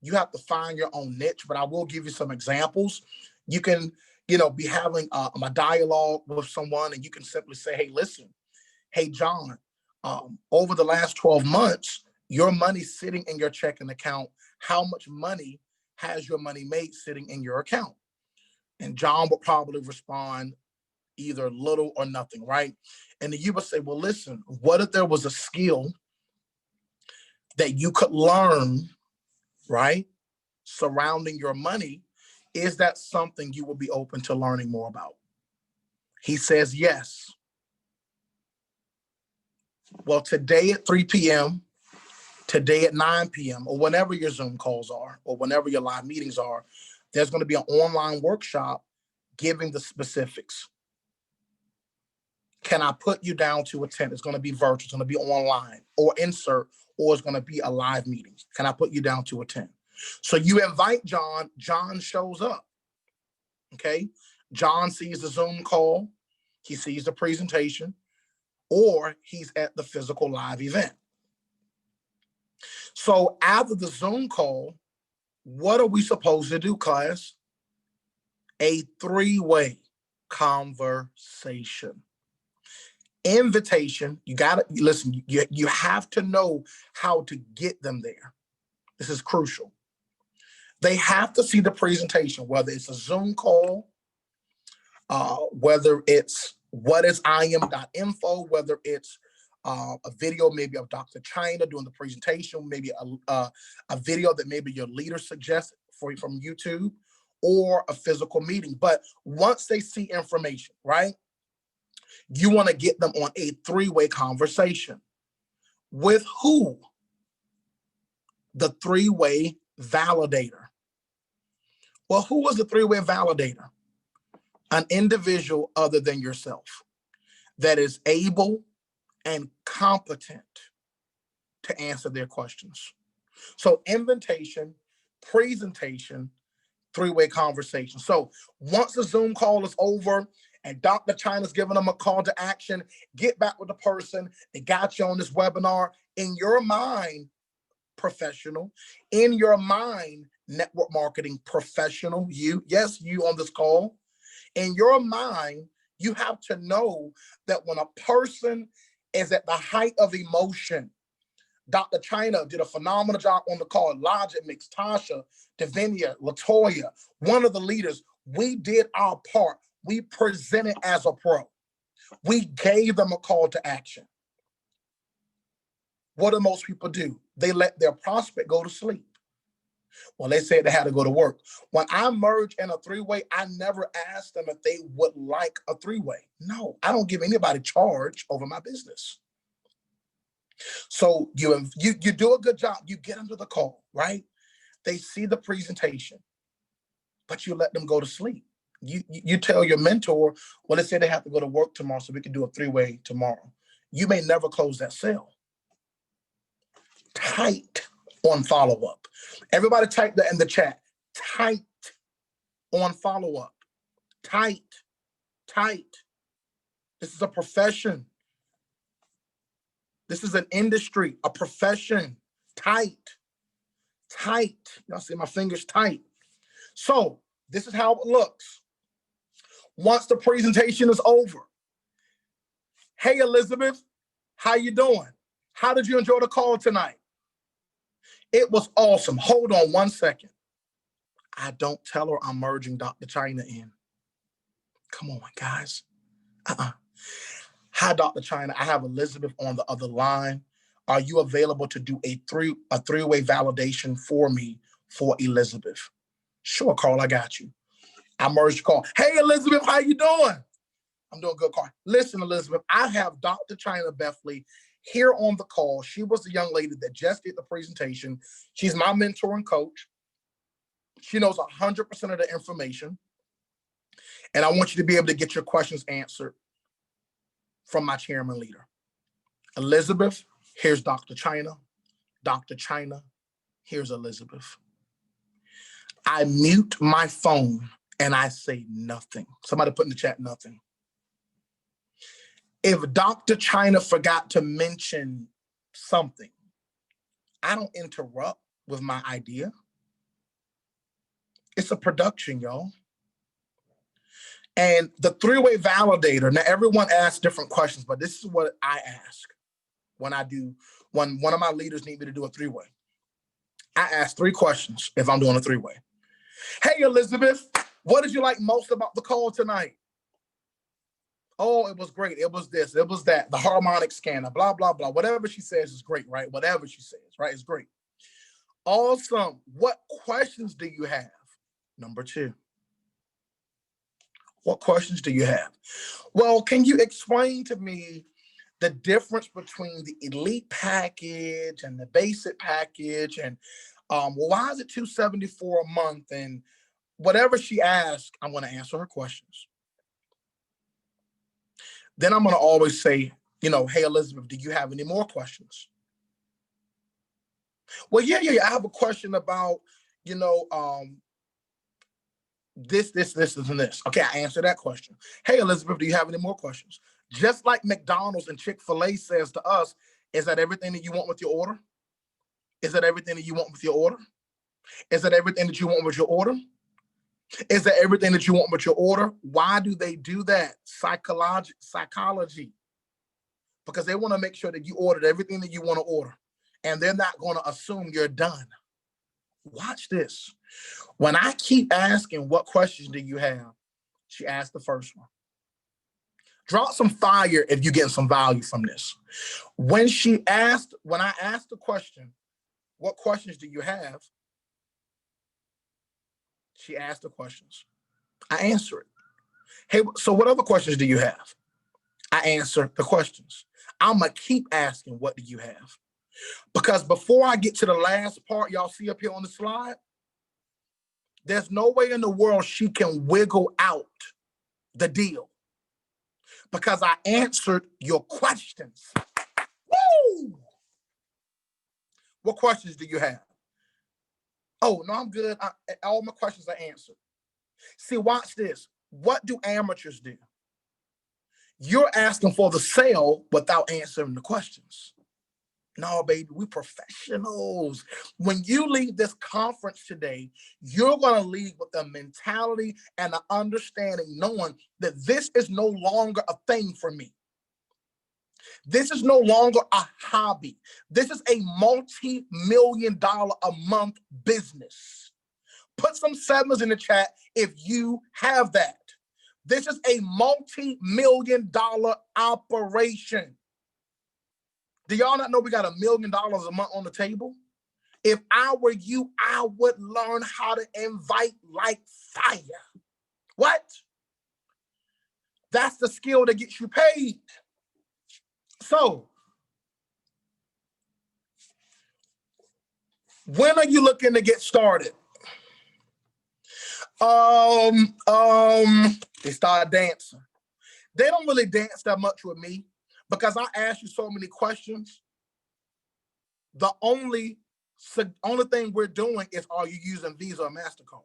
You have to find your own niche, but I will give you some examples. You can, be having a dialogue with someone, and you can simply say, hey, listen, hey, John, over the last 12 months, your money's sitting in your checking account. How much money has your money made sitting in your account? And John will probably respond either little or nothing, right? And then you would say, well, listen, what if there was a skill that you could learn, right, surrounding your money? Is that something you would be open to learning more about? He says yes. Well, today at 3 p.m., today at 9 p.m., or whenever your Zoom calls are, or whenever your live meetings are, there's going to be an online workshop giving the specifics. Can I put you down to attend? It's going to be virtual, it's going to be online, or insert, or it's going to be a live meeting. Can I put you down to attend? So you invite John, John shows up, okay? John sees the Zoom call, he sees the presentation, or he's at the physical live event. So after the Zoom call, what are we supposed to do, class? A 3-way conversation. Invitation, you gotta listen, you have to know how to get them there. This is crucial. They have to see the presentation, whether it's a Zoom call, whether it's whatisIam.info, whether it's a video maybe of Dr. Chyna doing the presentation, maybe a video that maybe your leader suggests for you from YouTube, or a physical meeting. But once they see information, right, you want to get them on a 3-way conversation. With who? The 3-way validator. Well, who is the 3-way validator? An individual other than yourself that is able and competent to answer their questions. So invitation, presentation, 3-way conversation. So once the Zoom call is over and Dr. Chyna's giving them a call to action, get back with the person that got you on this webinar. In your mind, professional. In your mind, network marketing professional. You on this call. In your mind, you have to know that when a person is at the height of emotion, Dr. Chyna did a phenomenal job on the call. Logic Mix, Tasha, Devenia, Latoya, one of the leaders. We did our part. We presented as a pro. We gave them a call to action. What do most people do? They let their prospect go to sleep. Well, they said they had to go to work. When I merge in a three-way, I never asked them if they would like a three-way. No, I don't give anybody charge over my business. So you do a good job. You get under the call, right? They see the presentation, but you let them go to sleep. You tell your mentor, well, let's say they have to go to work tomorrow, so we can do a three-way tomorrow. You may never close that sale. Tight on follow-up. Everybody type that in the chat. Tight on follow-up. Tight. This is a profession. This is an industry, a profession. Tight. Y'all see my fingers tight. So this is how it looks. Once the presentation is over. Hey, Elizabeth, how you doing? How did you enjoy the call tonight? It was awesome. Hold on one second. I don't tell her I'm merging Dr. Chyna in. Come on, guys. Hi, Dr. Chyna. I have Elizabeth on the other line. Are you available to do a three-way validation for me for Elizabeth? Sure, Carl, I got you. I merged the call. Hey, Elizabeth, how you doing? I'm doing good, Carl. Listen, Elizabeth, I have Dr. Chyna Bethley here on the call. She was the young lady that just did the presentation. She's my mentor and coach. She knows 100% of the information. And I want you to be able to get your questions answered from my chairman leader. Elizabeth, here's Dr. Chyna. Dr. Chyna, here's Elizabeth. I mute my phone and I say nothing. Somebody put in the chat nothing. If Dr. Chyna forgot to mention something, I don't interrupt with my idea. It's a production, y'all. And the three-way validator, now everyone asks different questions, but this is what I ask when one of my leaders need me to do a three-way. I ask 3 questions if I'm doing a three-way. Hey, Elizabeth, what did you like most about the call tonight? Oh, it was great. It was this, it was that, the harmonic scanner, blah, blah, blah. Whatever she says is great, right? Whatever she says, right, is great. Awesome. What questions do you have? Number 2. What questions do you have? Well, can you explain to me the difference between the elite package and the basic package? And well, why is it $274 a month? And whatever she asks, I'm going to answer her questions. Then I'm going to always say, hey, Elizabeth, do you have any more questions? Well, yeah, I have a question about, this, and this. Okay, I answer that question. Hey, Elizabeth, do you have any more questions? Just like McDonald's and Chick-fil-A says to us, is that everything that you want with your order? Is that everything that you want with your order? Is that everything that you want with your order? Is that everything that you want with your order? Why do they do that? Psychology. Because they want to make sure that you ordered everything that you want to order. And they're not going to assume you're done. Watch this. When I keep asking, what questions do you have? She asked the first one. Drop some fire if you're getting some value from this. When I asked the question, what questions do you have? She asked the questions. I answer it. Hey, so what other questions do you have? I answer the questions. I'm going to keep asking, what do you have? Because before I get to the last part, y'all see up here on the slide, there's no way in the world she can wiggle out the deal because I answered your questions. Woo! What questions do you have? Oh, no, I'm good. All my questions are answered. See, watch this. What do amateurs do? You're asking for the sale without answering the questions. No, baby, we professionals. When you leave this conference today, you're going to leave with a mentality and an understanding, knowing that this is no longer a thing for me. This is no longer a hobby. This is a multi-million-dollar a month business. Put some 7s in the chat if you have that. This is a multi-million-dollar operation. Do y'all not know we got $1 million a month on the table? If I were you, I would learn how to invite like fire. What? That's the skill that gets you paid. So, when are you looking to get started? They start dancing. They don't really dance that much with me because I ask you so many questions. The only thing we're doing is, are you using Visa or MasterCard?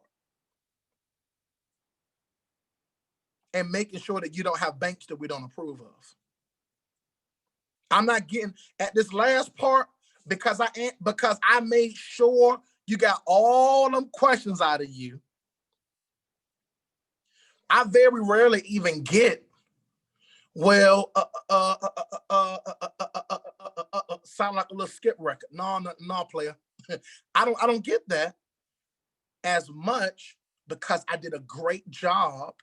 And making sure that you don't have banks that we don't approve of. I'm not getting at this last part because I made sure you got all them questions out of you. I very rarely even get, well, sound like a little skip record. No, player. I don't get that as much because I did a great job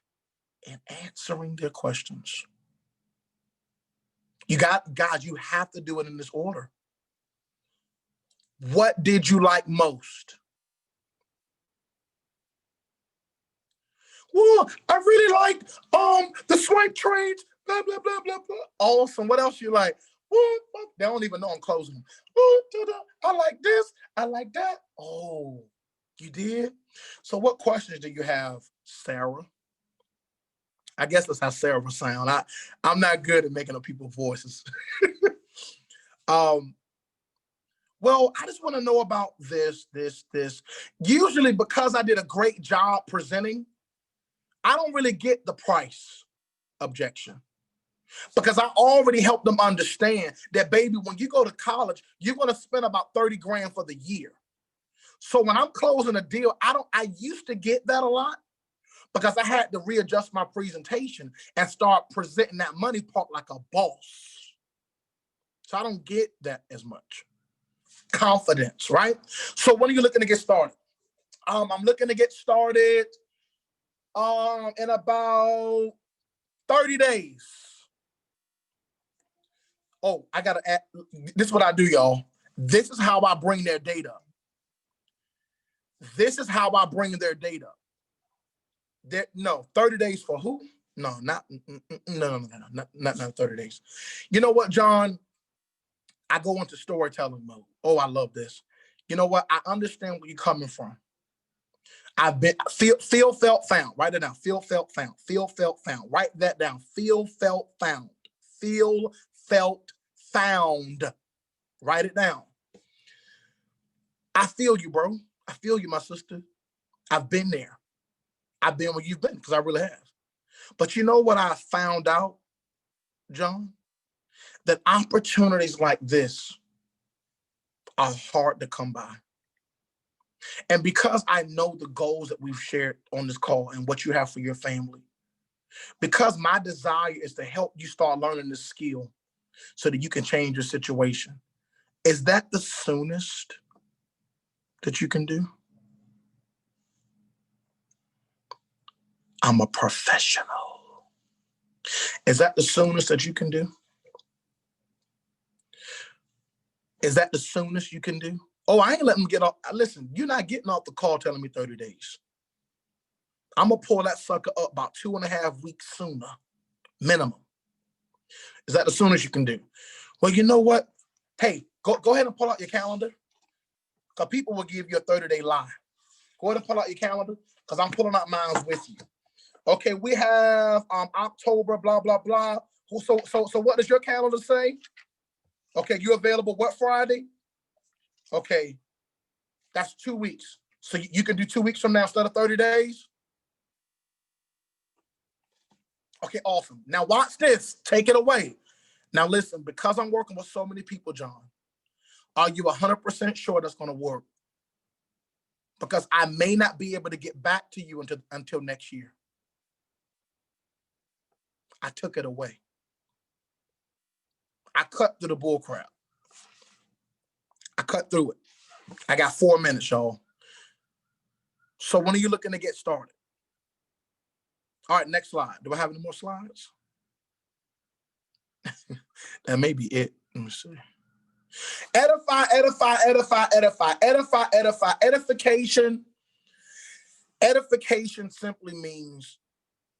in answering their questions. Guys, you have to do it in this order. What did you like most? Well, I really liked the swipe trades, blah, blah, blah, blah, blah. Awesome. What else you like? They don't even know I'm closing them. I like this. I like that. Oh, you did? So what questions do you have, Sarah? I guess that's how Sarah will sound. I'm not good at making up people's voices. Well, I just want to know about this. Usually because I did a great job presenting, I don't really get the price objection because I already helped them understand that, baby, when you go to college, you're going to spend about 30 grand for the year. So when I'm closing a deal, I used to get that a lot because I had to readjust my presentation and start presenting that money part like a boss. So I don't get that as much. Confidence, right? So when are you looking to get started? I'm looking to get started in about 30 days. Oh, I gotta add, this is what I do, y'all. This is how I bring their data. This is how I bring their data. No, 30 days for who? No, not 30 days. You know what, John? I go into storytelling mode. Oh, I love this. You know what? I understand where you're coming from. I've been feel, felt, found. Write it down. Feel, felt, found. Feel, felt, found. Write that down. Feel, felt, found. Feel, felt, found. Write it down. I feel you, bro. I feel you, my sister. I've been there. I've been where you've been because I really have. But you know what I found out, John? That opportunities like this are hard to come by. And because I know the goals that we've shared on this call and what you have for your family, because my desire is to help you start learning this skill so that you can change your situation, is that the soonest that you can do? I'm a professional. Is that the soonest that you can do? Is that the soonest you can do? Oh, I ain't letting them get off. Listen, you're not getting off the call telling me 30 days. I'm going to pull that sucker up about 2.5 weeks sooner, minimum. Is that the soonest you can do? Well, you know what? Hey, go ahead and pull out your calendar because people will give you a 30-day lie. Go ahead and pull out your calendar because I'm pulling out mine with you. Okay, we have October, blah, blah, blah. So what does your calendar say? Okay, you available what Friday? Okay, that's 2 weeks. So you can do 2 weeks from now instead of 30 days? Okay, awesome. Now watch this. Take it away. Now listen, because I'm working with so many people, John, are you 100% sure that's going to work? Because I may not be able to get back to you until next year. I took it away. I cut through the bull crap. I cut through it. I got 4 minutes, y'all. So when are you looking to get started? All right, next slide. Do I have any more slides? That may be it. Let me see. Edify, edify, edify, edify, edify, edify, edification. Edification simply means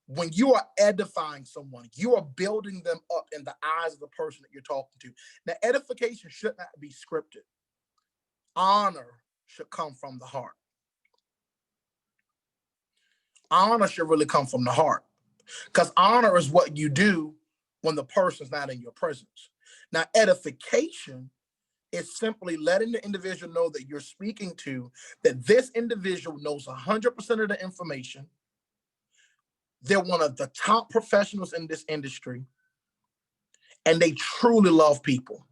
when you are edifying someone, you are building them up in the eyes of the person that you're talking to. Now, edification should not be scripted. Honor should come from the heart. Honor should really come from the heart, because honor is what you do when the person's not in your presence. Now, edification is simply letting the individual know that you're speaking to, that this individual knows 100% of the information. They're one of the top professionals in this industry, and they truly love people.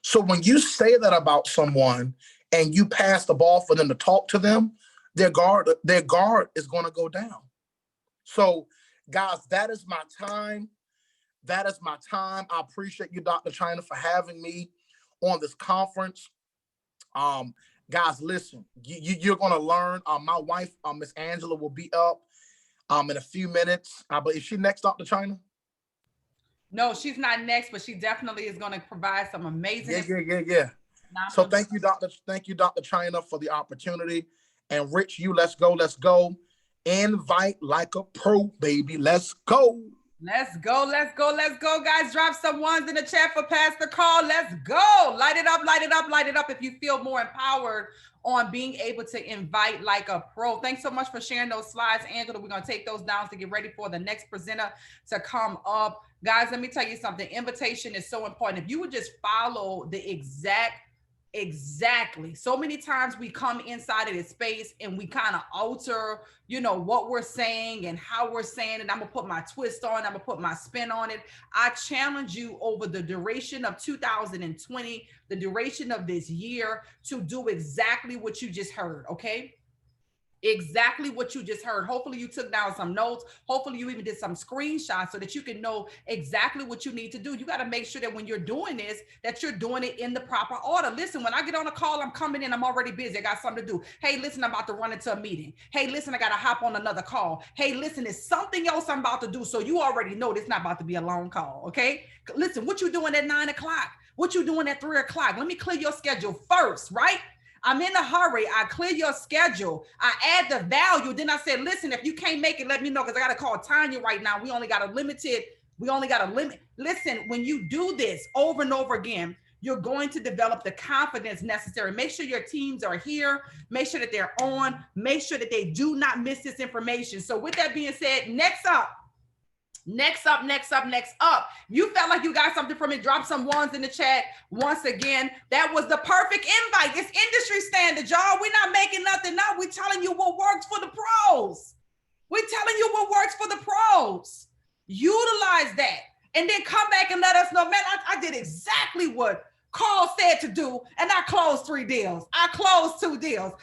So when you say that about someone and you pass the ball for them to talk to them, their guard is going to go down. So, guys, that is my time. That is my time. I appreciate you, Dr. Chyna, for having me on this conference. Guys, listen, you're going to learn. My wife, Miss Angela, will be up in a few minutes. But is she next, Dr. Chyna? No, she's not next, but she definitely is going to provide some amazing. Yeah. So thank you, Dr. Chyna, for the opportunity. And Rich, let's go. Invite like a pro, baby. Let's go. Let's go, guys. Drop some ones in the chat for Pastor Carl. Let's go. Light it up if you feel more empowered on being able to invite like a pro. Thanks so much for sharing those slides, Angela. We're going to take those down to get ready for the next presenter to come up. Guys, let me tell you something. Invitation is so important. If you would just follow the exactly. So many times we come inside of this space and we kind of alter, what we're saying and how we're saying it. I'm going to put my twist on. I'm going to put my spin on it. I challenge you over the duration of 2020, the duration of this year, to do exactly what you just heard. Okay. Exactly what you just heard. Hopefully you took down some notes. Hopefully you even did some screenshots so that you can know exactly what you need to do. You got to make sure that when you're doing this, that you're doing it in the proper order. Listen, when I get on a call, I'm coming in, I'm already busy. I got something to do. Hey, listen, I'm about to run into a meeting. Hey, listen, I got to hop on another call. Hey, listen, there's something else I'm about to do. So you already know this not about to be a long call. Okay. Listen, what you doing at 9 o'clock? What you doing at 3 o'clock? Let me clear your schedule first, right? I'm in a hurry. I clear your schedule. I add the value. Then I said, listen, if you can't make it, let me know, because I got to call Tanya right now. We only got a limit. Listen, when you do this over and over again, you're going to develop the confidence necessary. Make sure your teams are here. Make sure that they're on. Make sure that they do not miss this information. So with that being said, next up. You felt like you got something from it. Drop some ones in the chat. Once again, that was the perfect invite. It's industry standard, y'all. We're not making nothing up. We're telling you what works for the pros. Utilize that. And then come back and let us know, man, I did exactly what Carl said to do, and I closed 3 deals. I closed 2 deals.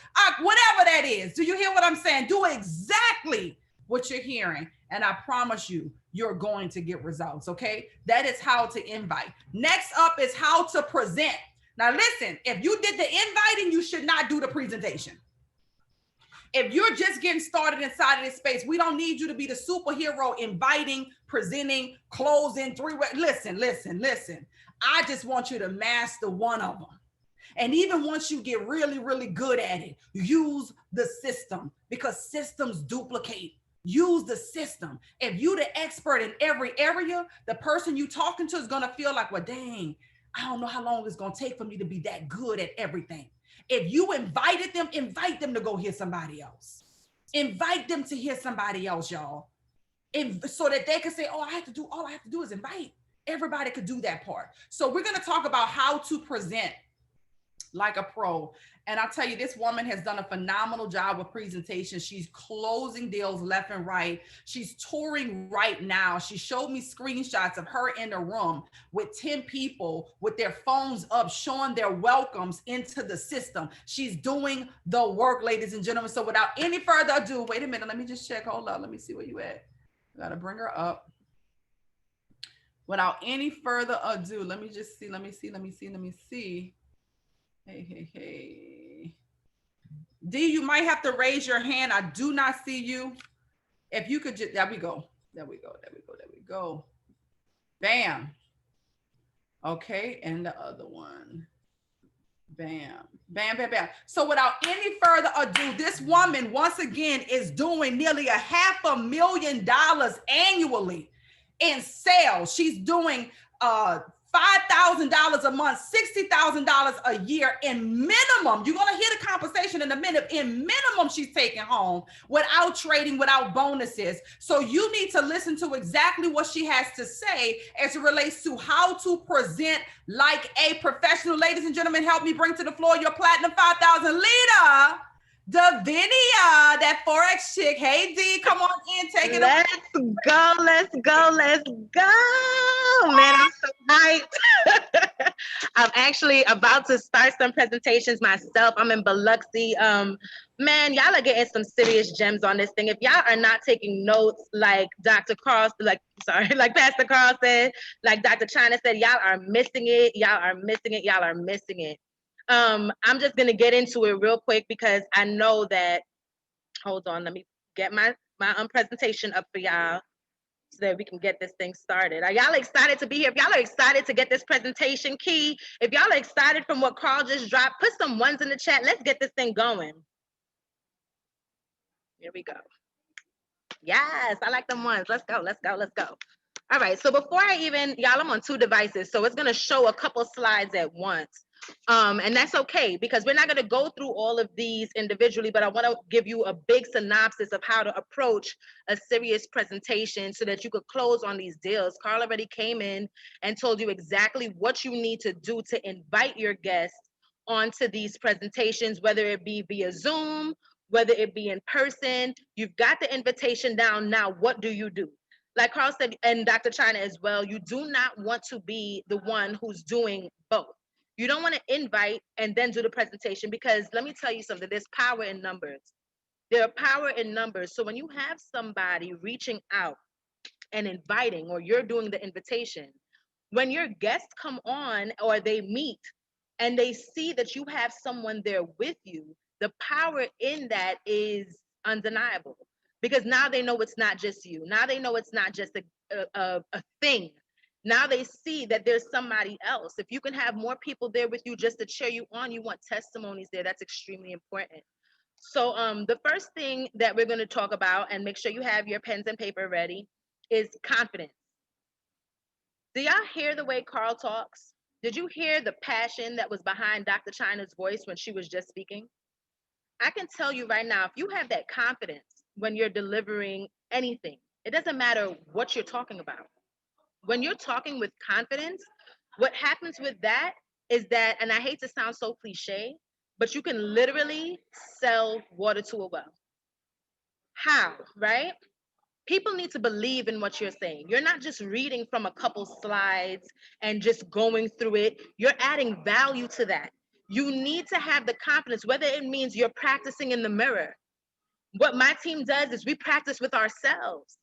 Whatever that is. Do you hear what I'm saying? Do exactly what you're hearing. And I promise you, you're going to get results, okay? That is how to invite. Next up is how to present. Now listen, if you did the inviting, you should not do the presentation. If you're just getting started inside of this space, we don't need you to be the superhero inviting, presenting, closing, 3-way. Listen. I just want you to master one of them. And even once you get really, really good at it, use the system, because systems duplicate. Use the system. If you're the expert in every area, the person you talking to is going to feel like, well, dang, I don't know how long it's going to take for me to be that good at everything. If you invited them, invite them to go hear somebody else. Invite them to hear somebody else, y'all. So that they can say, all I have to do is invite. Everybody could do that part. So we're going to talk about how to present like a pro. And I'll tell you, this woman has done a phenomenal job with presentation. She's closing deals left and right. She's touring right now. She showed me screenshots of her in a room with 10 people with their phones up, showing their welcomes into the system. She's doing the work, ladies and gentlemen. So without any further ado, wait a minute, let me just check. Hold up. Let me see where you at. I gotta bring her up. Without any further ado, let me just see. Let me see. Hey. D, you might have to raise your hand. I do not see you. If you could just, there we go. Bam. Okay, and the other one. Bam, bam, bam, bam. So without any further ado, this woman once again is doing nearly $500,000 annually in sales. She's doing $5,000 a month, $60,000 a year in minimum. You're gonna hear the compensation in a minute. In minimum, she's taking home without trading, without bonuses. So you need to listen to exactly what she has to say as it relates to how to present like a professional. Ladies and gentlemen, help me bring to the floor your Platinum 5,000 leader, Devenia, that Forex chick. Hey D, come on in, take it away. Let's go. Man, I'm so hyped. I'm actually about to start some presentations myself. I'm in Biloxi. Man, y'all are getting some serious gems on this thing. If y'all are not taking notes, like Pastor Carl said, like Dr. Chyna said, y'all are missing it. I'm just gonna get into it real quick because I know that. Hold on, let me get my presentation up for y'all so that we can get this thing started. Are y'all excited to be here? If y'all are excited to get this presentation key, if y'all are excited from what Carl just dropped, put some ones in the chat. Let's get this thing going. Here we go. Yes, I like them ones. Let's go. All right, so before y'all, I'm on 2 devices, so it's gonna show a couple slides at once. And that's okay because we're not gonna go through all of these individually, but I wanna give you a big synopsis of how to approach a serious presentation so that you could close on these deals. Carl already came in and told you exactly what you need to do to invite your guests onto these presentations, whether it be via Zoom, whether it be in person. You've got the invitation down. Now, what do you do? Like Carl said, and Dr. Chyna as well, you do not want to be the one who's doing both. You don't want to invite and then do the presentation because let me tell you something, there's power in numbers. There are power in numbers. So when you have somebody reaching out and inviting, or you're doing the invitation, when your guests come on or they meet and they see that you have someone there with you, the power in that is undeniable. Because now they know it's not just you. Now they know it's not just a thing. Now they see that there's somebody else. If you can have more people there with you just to cheer you on, you want testimonies there. That's extremely important. So the first thing that we're going to talk about, and make sure you have your pens and paper ready, is confidence. Do y'all hear the way Carl talks? Did you hear the passion that was behind Dr. Chyna's voice when she was just speaking? I can tell you right now, if you have that confidence when you're delivering anything, it doesn't matter what you're talking about. When you're talking with confidence, what happens with that is that, and I hate to sound so cliche, but you can literally sell water to a well. How, right? People need to believe in what you're saying. You're not just reading from a couple slides and just going through it. You're adding value to that. You need to have the confidence, whether it means you're practicing in the mirror. What my team does is we practice with ourselves.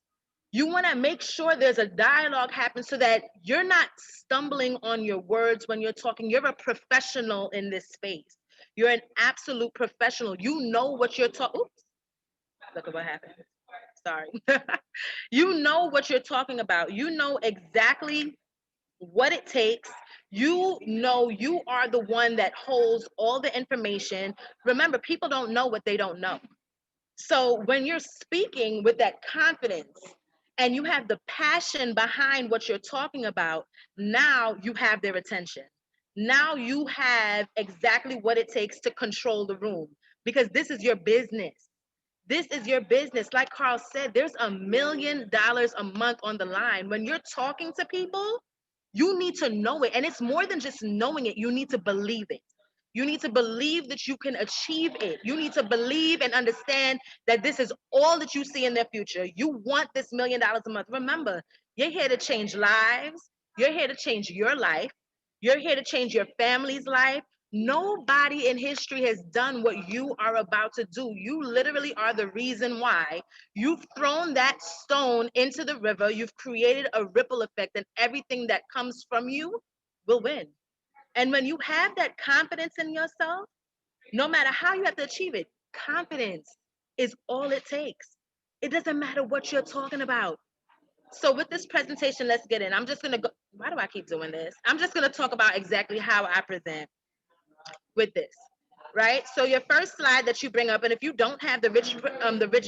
You want to make sure there's a dialogue happen so that you're not stumbling on your words when you're talking. You're a professional in this space. You're an absolute professional. You know what you're talking. Oops, look at what happened. Sorry. You know what you're talking about. You know exactly what it takes. You know you are the one that holds all the information. Remember, people don't know what they don't know. So when you're speaking with that confidence and you have the passion behind what you're talking about, now you have their attention. Now you have exactly what it takes to control the room because this is your business. This is your business. Like Carl said, there's $1 million a month on the line. When you're talking to people, you need to know it. And it's more than just knowing it. You need to believe it. You need to believe that you can achieve it. You need to believe and understand that this is all that you see in their future. You want this $1 million a month. Remember, you're here to change lives. You're here to change your life. You're here to change your family's life. Nobody in history has done what you are about to do. You literally are the reason why. You've thrown that stone into the river. You've created a ripple effect, and everything that comes from you will win. And when you have that confidence in yourself, no matter how you have to achieve it, confidence is all it takes. It doesn't matter what you're talking about. So with this presentation, let's get in. I'm just gonna go, why do I keep doing this? I'm just gonna talk about exactly how I present with this, right? So your first slide that you bring up, and if you don't have the Rich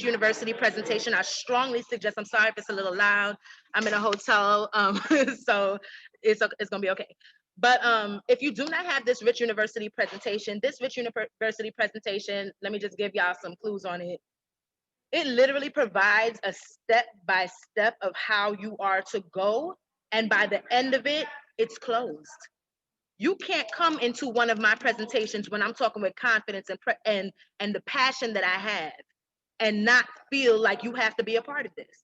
University presentation, I strongly suggest, I'm sorry if it's a little loud, I'm in a hotel, so it's gonna be okay. But if you do not have this Rich University presentation, let me just give y'all some clues on it. It literally provides a step-by-step of how you are to go, and by the end of it, it's closed. You can't come into one of my presentations when I'm talking with confidence and the passion that I have and not feel like you have to be a part of this.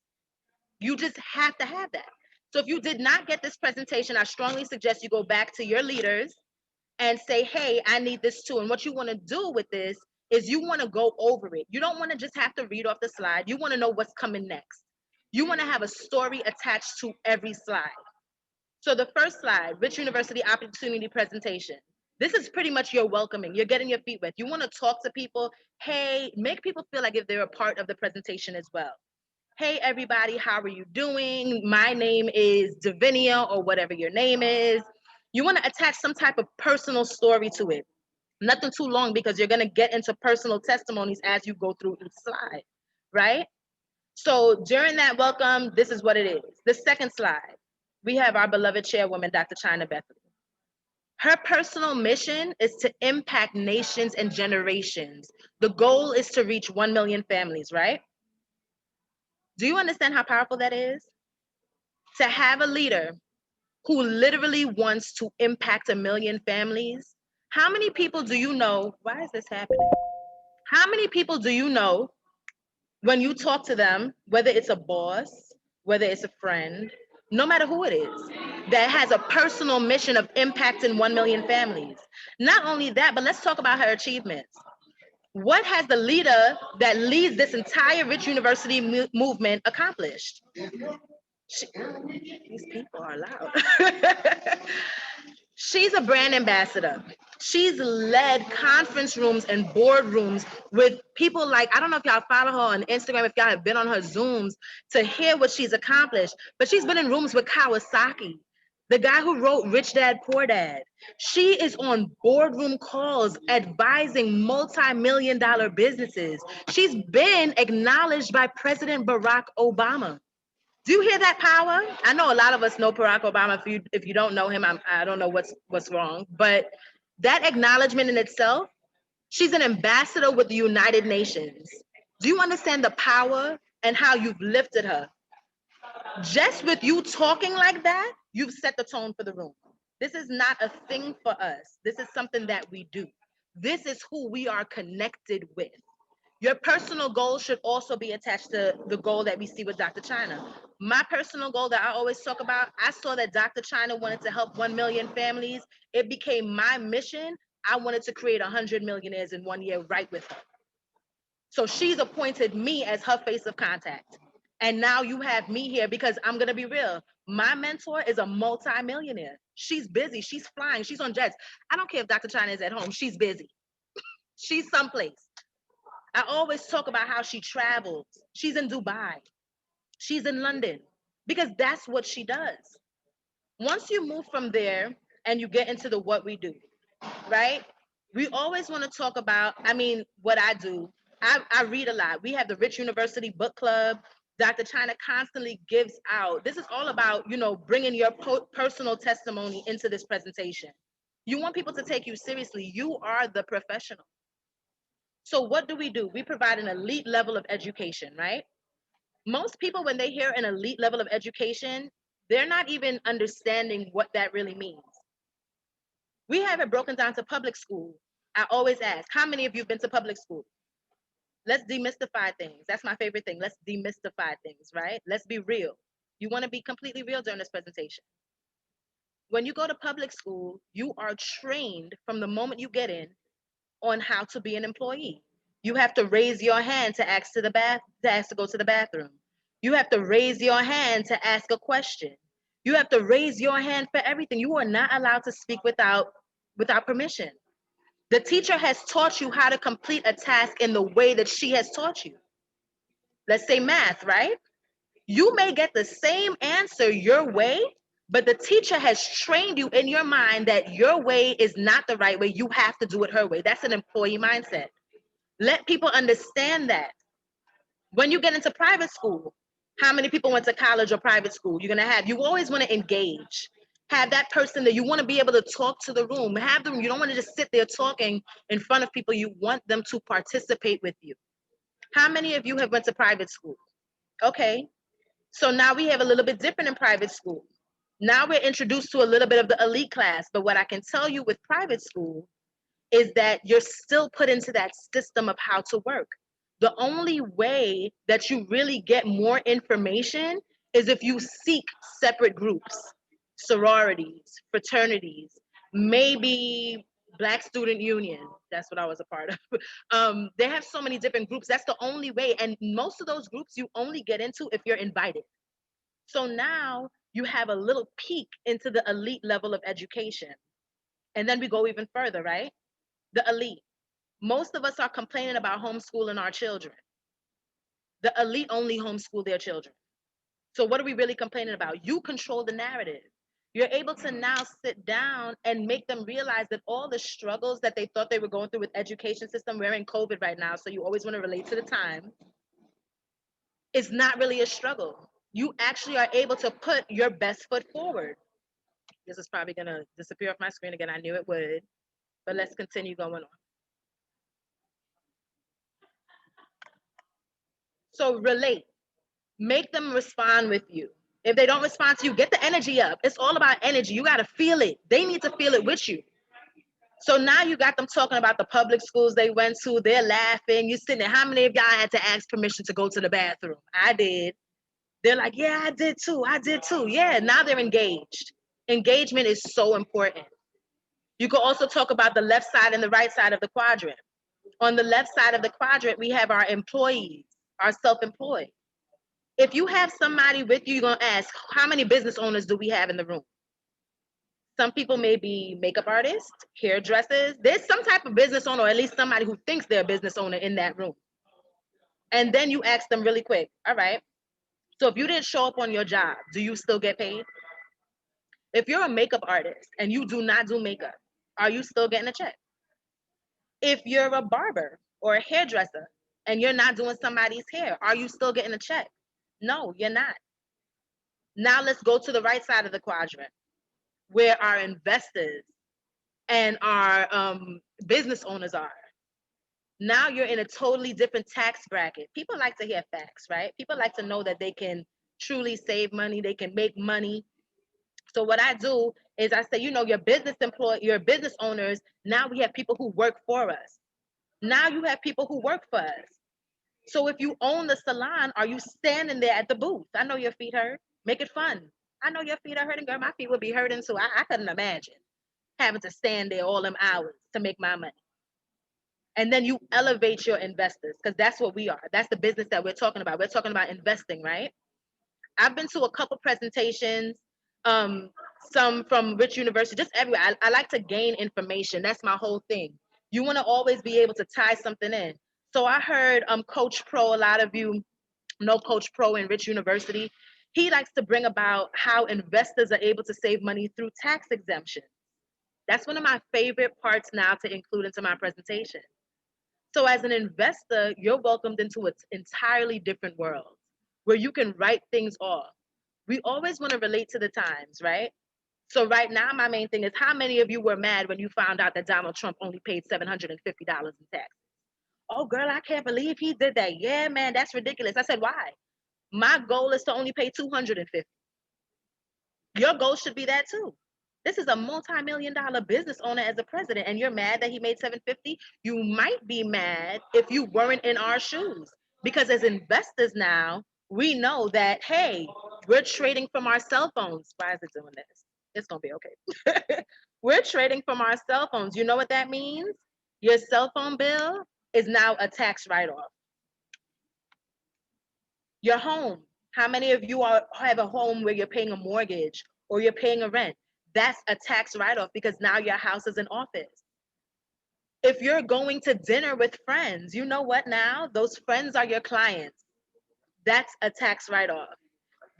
You just have to have that. So if you did not get this presentation, I strongly suggest you go back to your leaders and say, hey, I need this too. And what you want to do with this is you want to go over it. You don't want to just have to read off the slide. You want to know what's coming next. You want to have a story attached to every slide. So the first slide, Rich University Opportunity Presentation. This is pretty much your welcoming. You're getting your feet wet. You want to talk to people. Hey, make people feel like if they're a part of the presentation as well. Hey, everybody, how are you doing? My name is Devenia, or whatever your name is. You want to attach some type of personal story to it. Nothing too long, because you're going to get into personal testimonies as you go through each slide, right? So during that welcome, this is what it is. The second slide, we have our beloved chairwoman, Dr. Chyna Bethley. Her personal mission is to impact nations and generations. The goal is to reach 1 million families, right? Do you understand how powerful that is? To have a leader who literally wants to impact 1 million families. How many people do you know? Why is this happening? How many people do you know when you talk to them, whether it's a boss, whether it's a friend, no matter who it is, that has a personal mission of impacting 1 million families? Not only that, but let's talk about her achievements. What has the leader that leads this entire Rich University movement accomplished? These people are loud. She's a brand ambassador. She's led conference rooms and boardrooms with people like, I don't know if y'all follow her on Instagram, if y'all have been on her Zooms to hear what she's accomplished, but she's been in rooms with Kawasaki, the guy who wrote Rich Dad, Poor Dad. She is on boardroom calls advising multi-million-dollar businesses. She's been acknowledged by President Barack Obama. Do you hear that power? I know a lot of us know Barack Obama. If you don't know him, I don't know what's wrong. But that acknowledgement in itself, she's an ambassador with the United Nations. Do you understand the power and how you've lifted her? Just with you talking like that, you've set the tone for the room. This is not a thing for us. This is something that we do. This is who we are connected with. Your personal goal should also be attached to the goal that we see with Dr. Chyna. My personal goal that I always talk about, I saw that Dr. Chyna wanted to help 1 million families. It became my mission. I wanted to create 100 millionaires in 1 year right with her. So she's appointed me as her face of contact. And now you have me here because I'm going to be real. My mentor is a multi-millionaire. She's busy. She's flying. She's on jets. I don't care if Dr. Chyna is at home. She's busy. She's someplace. I always talk about how she travels. She's in Dubai. She's in London, because that's what she does. Once you move from there and you get into the what we do, right? We always want to talk about, what I do. I read a lot. We have the Rich University Book Club. Dr. Chyna constantly gives out. This is all about, bringing your personal testimony into this presentation. You want people to take you seriously. You are the professional. So what do? We provide an elite level of education, right? Most people, when they hear an elite level of education, they're not even understanding what that really means. We have it broken down to public school. I always ask, how many of you have been to public school? Let's demystify things. That's my favorite thing. Let's demystify things, right? Let's be real. You want to be completely real during this presentation. When you go to public school, you are trained from the moment you get in on how to be an employee. You have to raise your hand to ask to go to the bathroom. You have to raise your hand to ask a question. You have to raise your hand for everything. You are not allowed to speak without permission. The teacher has taught you how to complete a task in the way that she has taught you. Let's say math, right? You may get the same answer your way, but the teacher has trained you in your mind that your way is not the right way. You have to do it her way. That's an employee mindset. Let people understand that. When you get into private school, how many people went to college or private school? You're going to have, you always want to engage. Have that person that you want to be able to talk to the room. Have them, you don't want to just sit there talking in front of people. You want them to participate with you. How many of you have went to private school? Okay. So now we have a little bit different in private school. Now we're introduced to a little bit of the elite class. But what I can tell you with private school is that you're still put into that system of how to work. The only way that you really get more information is if you seek separate groups, sororities, fraternities, maybe Black Student Union. That's what I was a part of. They have so many different groups. That's the only way. And most of those groups you only get into if you're invited. So now you have a little peek into the elite level of education. And then we go even further, right? The elite. Most of us are complaining about homeschooling our children. The elite only homeschool their children. So what are we really complaining about? You control the narrative. You're able to now sit down and make them realize that all the struggles that they thought they were going through with education system, we're in COVID right now, so you always want to relate to the time. It's not really a struggle. You actually are able to put your best foot forward. This is probably gonna disappear off my screen again. I knew it would, but let's continue going on. So relate. Make them respond with you. If they don't respond to you, get the energy up. It's all about energy. You got to feel it. They need to feel it with you. So now you got them talking about the public schools they went to. They're laughing. You're sitting there. How many of y'all had to ask permission to go to the bathroom? I did. They're like, yeah, I did too. I did too. Yeah, now they're engaged. Engagement is so important. You can also talk about the left side and the right side of the quadrant. On the left side of the quadrant, we have our employees, our self-employed. If you have somebody with you, you're going to ask, how many business owners do we have in the room? Some people may be makeup artists, hairdressers. There's some type of business owner, or at least somebody who thinks they're a business owner in that room. And then you ask them really quick, all right, so if you didn't show up on your job, do you still get paid? If you're a makeup artist and you do not do makeup, are you still getting a check? If you're a barber or a hairdresser and you're not doing somebody's hair, are you still getting a check? No, you're not. Now let's go to the right side of the quadrant where our investors and our business owners are. Now you're in a totally different tax bracket. People like to hear facts, right? People like to know that they can truly save money, they can make money. So what I do is I say, you know, your business owners, now we have people who work for us. Now you have people who work for us. So if you own the salon, are you standing there at the booth? I know your feet hurt. Make it fun. I know your feet are hurting, girl. My feet would be hurting too. I couldn't imagine having to stand there all them hours to make my money. And then you elevate your investors, because that's what we are. That's the business that we're talking about. We're talking about investing, right? I've been to a couple presentations, some from Rich University, just everywhere. I like to gain information. That's my whole thing. You want to always be able to tie something in. So I heard Coach Pro, a lot of you know Coach Pro in Rich University. He likes to bring about how investors are able to save money through tax exemption. That's one of my favorite parts now to include into my presentation. So as an investor, you're welcomed into an entirely different world where you can write things off. We always want to relate to the times, right? So right now, my main thing is, how many of you were mad when you found out that Donald Trump only paid $750 in taxes? Oh, girl, I can't believe he did that. Yeah, man, that's ridiculous. I said, why? My goal is to only pay $250. Your goal should be that too. This is a multi-million-dollar business owner as a president, and you're mad that he made $750. You might be mad if you weren't in our shoes, because as investors now, we know that, hey, we're trading from our cell phones. Why is it doing this? It's gonna be okay. We're trading from our cell phones. You know what that means? Your cell phone bill is now a tax write-off. Your home. How many of you have a home where you're paying a mortgage or you're paying a rent? That's a tax write-off, because now your house is an office. If you're going to dinner with friends, you know what now? Those friends are your clients. That's a tax write-off.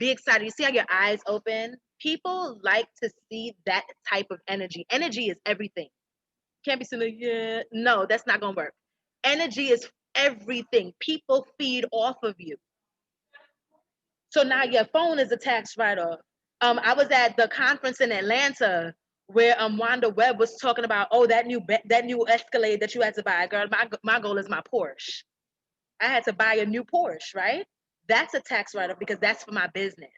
Be excited. You see how your eyes open? People like to see that type of energy. Energy is everything. Can't be sitting there, yeah. No, that's not gonna work. Energy is everything. People feed off of you. So now your phone is a tax write-off. I was at the conference in Atlanta where Wanda Webb was talking about, oh, that new Escalade that you had to buy. Girl, my goal is my Porsche. I had to buy a new Porsche, right? That's a tax write-off because that's for my business.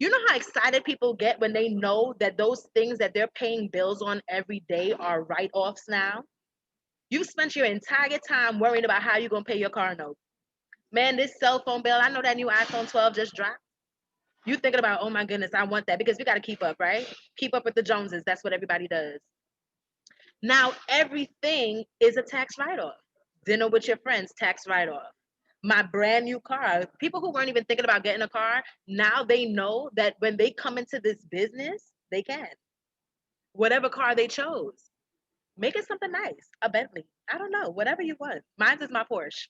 You know how excited people get when they know that those things that they're paying bills on every day are write-offs now? You spent your entire time worrying about how you're going to pay your car note. Man, this cell phone bill, I know that new iPhone 12 just dropped. You thinking about, oh my goodness, I want that because we got to keep up, right? Keep up with the Joneses. That's what everybody does. Now, everything is a tax write-off. Dinner with your friends, tax write-off. My brand new car. People who weren't even thinking about getting a car, now they know that when they come into this business, they can. Whatever car they chose. Make it something nice. A Bentley. I don't know. Whatever you want. Mine is my Porsche.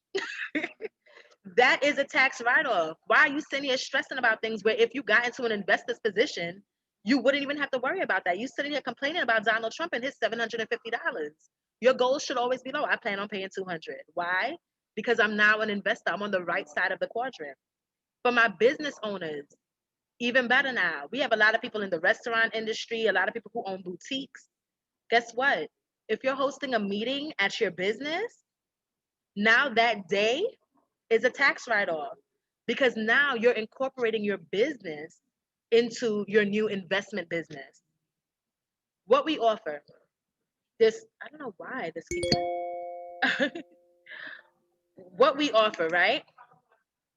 That is a tax write-off. Why are you sitting here stressing about things where if you got into an investor's position, you wouldn't even have to worry about that? You sitting here complaining about Donald Trump and his $750. Your goal should always be low. I plan on paying $200. Why? Because I'm now an investor. I'm on the right side of the quadrant. For my business owners, even better now. We have a lot of people in the restaurant industry, a lot of people who own boutiques. Guess what? If you're hosting a meeting at your business, now that day is a tax write-off because now you're incorporating your business into your new investment business. What we offer, this, I don't know why this keeps what we offer, right?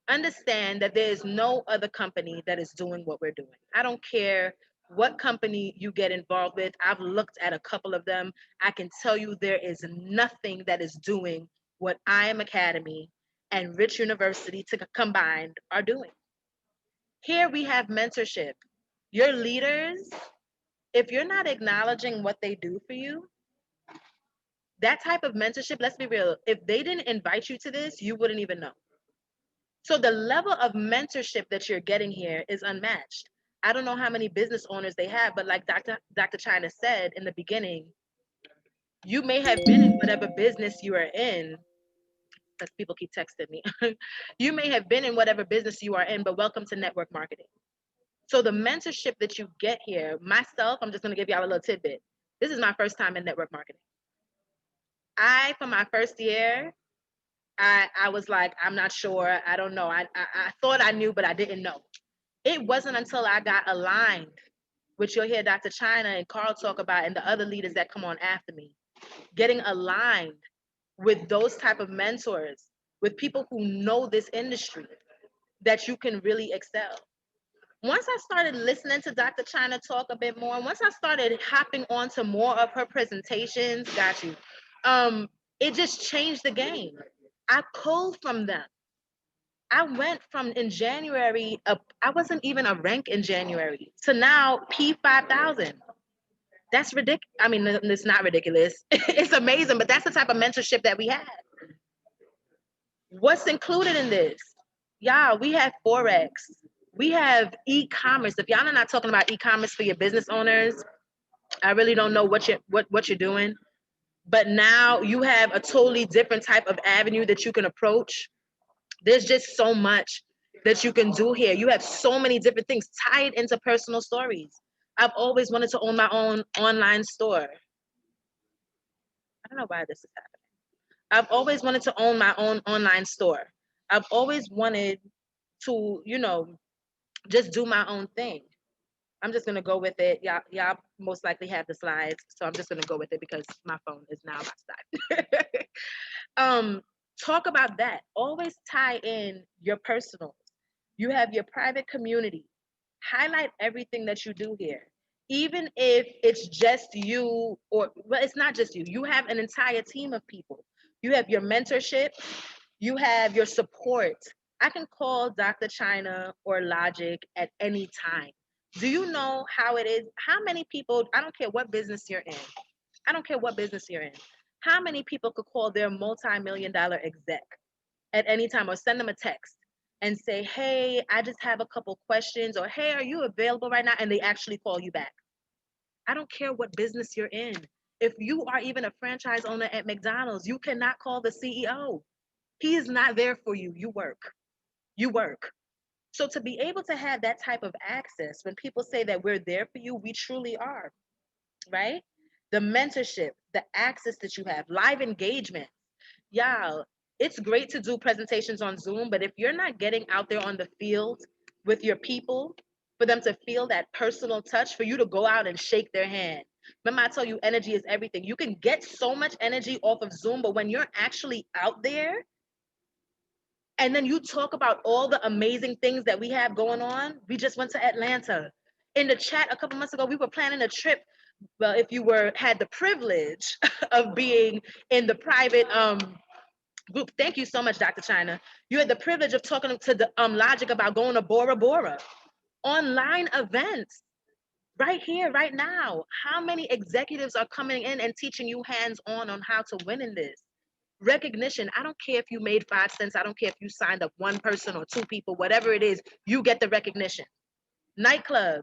Understand that there is no other company that is doing what we're doing. I don't care what company you get involved with. I've looked at a couple of them. I can tell you there is nothing that is doing what I Am Academy and Rich University combined are doing. Here we have mentorship. Your leaders, if you're not acknowledging what they do for you, that type of mentorship, let's be real, if they didn't invite you to this, you wouldn't even know. So the level of mentorship that you're getting here is unmatched. I don't know how many business owners they have, but like Dr. Chyna said in the beginning, you may have been in whatever business you are in, because people keep texting me. You may have been in whatever business you are in, but welcome to network marketing. So the mentorship that you get here, myself, I'm just going to give y'all a little tidbit. This is my first time in network marketing. For my first year, I was like, I'm not sure. I don't know. I thought I knew, but I didn't know. It wasn't until I got aligned, which you'll hear Dr. Chyna and Carl talk about and the other leaders that come on after me, getting aligned with those type of mentors, with people who know this industry, that you can really excel. Once I started listening to Dr. Chyna talk a bit more, once I started hopping on to more of her presentations, it just changed the game. I pulled from them. I went from in January, I wasn't even a rank in January, to now P5000. That's ridiculous. I mean, it's not ridiculous. It's amazing, but that's the type of mentorship that we have. What's included in this? Y'all, we have FOREX. We have e-commerce. If y'all are not talking about e-commerce for your business owners, I really don't know what you're doing. But now you have a totally different type of avenue that you can approach. There's just so much that you can do here. You have so many different things tied into personal stories. I've always wanted to own my own online store. I don't know why this is happening. I've always wanted to own my own online store. I've always wanted to, just do my own thing. I'm just gonna go with it. Y'all most likely have the slides, so I'm just gonna go with it because my phone is now my side. Talk about that. Always tie in your personal. You have your private community. Highlight everything that you do here. Even if it's just you, well, it's not just you. You have an entire team of people. You have your mentorship. You have your support. I can call Dr. Chyna or Logic at any time. Do you know how it is? How many people, I don't care what business you're in. I don't care what business you're in. How many people could call their multi-million-dollar exec at any time or send them a text and say, hey, I just have a couple questions, or hey, are you available right now? And they actually call you back. I don't care what business you're in. If you are even a franchise owner at McDonald's, you cannot call the CEO. He is not there for you. You work. You work. So to be able to have that type of access, when people say that we're there for you, we truly are, right? The mentorship, the access that you have, live engagement. Yeah, it's great to do presentations on Zoom, but if you're not getting out there on the field with your people, for them to feel that personal touch, for you to go out and shake their hand. Remember, I told you energy is everything. You can get so much energy off of Zoom, but when you're actually out there, and then you talk about all the amazing things that we have going on. We just went to Atlanta. In the chat a couple months ago, we were planning a trip. Well, if you had the privilege of being in the private group, thank you so much, Dr. Chyna. You had the privilege of talking to the Logic about going to Bora Bora. Online events right here, right now. How many executives are coming in and teaching you hands-on on how to win in this? Recognition. I don't care if you made 5 cents. I don't care if you signed up one person or 2 people, whatever it is, you get the recognition. Nightclub.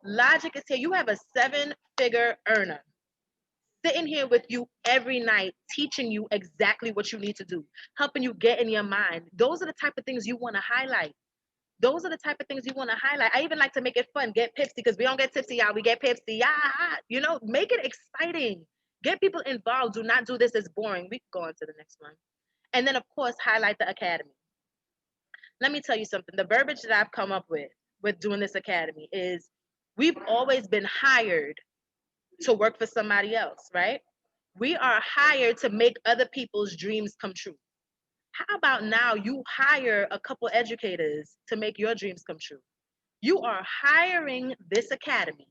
Logic is here. You have a 7-figure earner sitting here with you every night, teaching you exactly what you need to do, helping you get in your mind. Those are the type of things you want to highlight. Those are the type of things you want to highlight. I even like to make it fun. Get tipsy, because we don't get tipsy, y'all. We get pipsy. Yeah. You know, make it exciting. Get people involved. Do not do this as boring. We can go on to the next one. And then, of course, highlight the academy. Let me tell you something. The verbiage that I've come up with doing this academy is we've always been hired to work for somebody else, right? We are hired to make other people's dreams come true. How about now you hire a couple educators to make your dreams come true? You are hiring this academy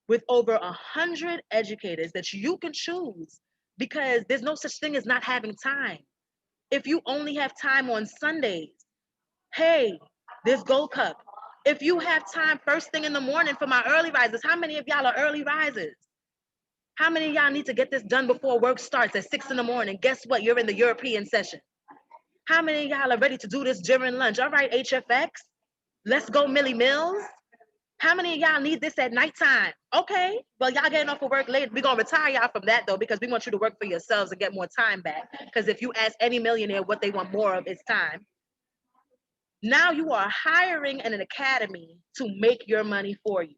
with over 100 educators that you can choose, because there's no such thing as not having time. If you only have time on Sundays, hey, there's Gold Cup. If you have time first thing in the morning for my early risers, how many of y'all are early risers? How many of y'all need to get this done before work starts at 6 in the morning? Guess what? You're in the European session. How many of y'all are ready to do this during lunch? All right, HFX, let's go Millie Mills. How many of y'all need this at nighttime? Okay, well, y'all getting off of work late. We're going to retire y'all from that, though, because we want you to work for yourselves and get more time back. Because if you ask any millionaire what they want more of, it's time. Now you are hiring an academy to make your money for you.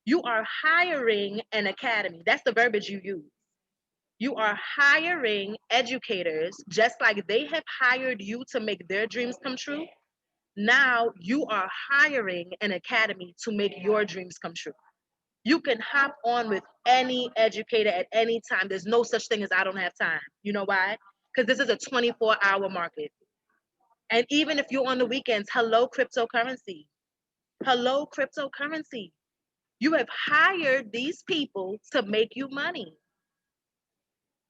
You are hiring an academy. That's the verbiage you use. You are hiring educators just like they have hired you to make their dreams come true. Now you are hiring an academy to make your dreams come true. You can hop on with any educator at any time. There's no such thing as I don't have time. You know why? Because this is a 24-hour market. And even if you're on the weekends, hello, cryptocurrency. Hello, cryptocurrency. You have hired these people to make you money.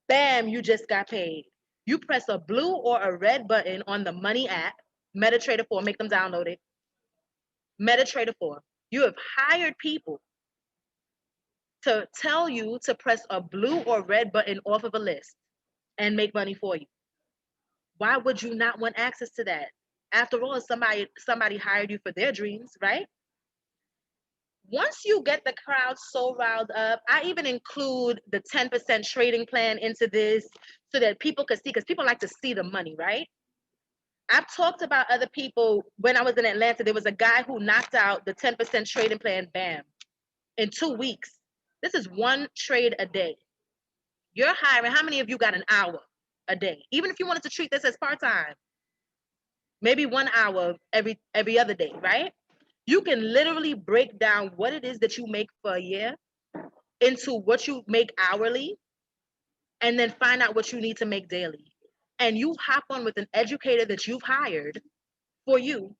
Bam, you just got paid. You press a blue or a red button on the Money app, MetaTrader 4, make them download it. MetaTrader 4. You have hired people to tell you to press a blue or red button off of a list and make money for you. Why would you not want access to that? After all, somebody hired you for their dreams, right? Once you get the crowd so riled up, I even include the 10% trading plan into this so that people can see, because people like to see the money, right? I've talked about other people. When I was in Atlanta, there was a guy who knocked out the 10% trading plan, bam, in 2 weeks. This is 1 trade a day. You're hiring, how many of you got an hour a day? Even if you wanted to treat this as part-time, maybe 1 hour every other day, right? You can literally break down what it is that you make for a year into what you make hourly, and then find out what you need to make daily. And you hop on with an educator that you've hired for you,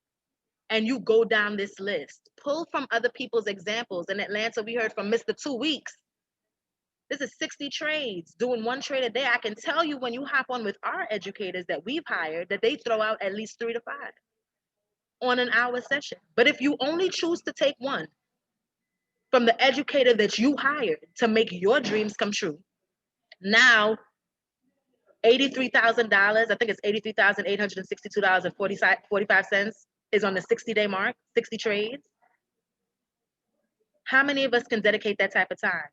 and you go down this list. Pull from other people's examples. In Atlanta, we heard from Mr. 2 Weeks. This is 60 trades, doing 1 trade a day. I can tell you when you hop on with our educators that we've hired, that they throw out at least 3 to 5 on an hour session. But if you only choose to take 1 from the educator that you hired to make your dreams come true, now $83,000, I think it's $83,862.45 is on the 60-day mark, 60 trades. How many of us can dedicate that type of time?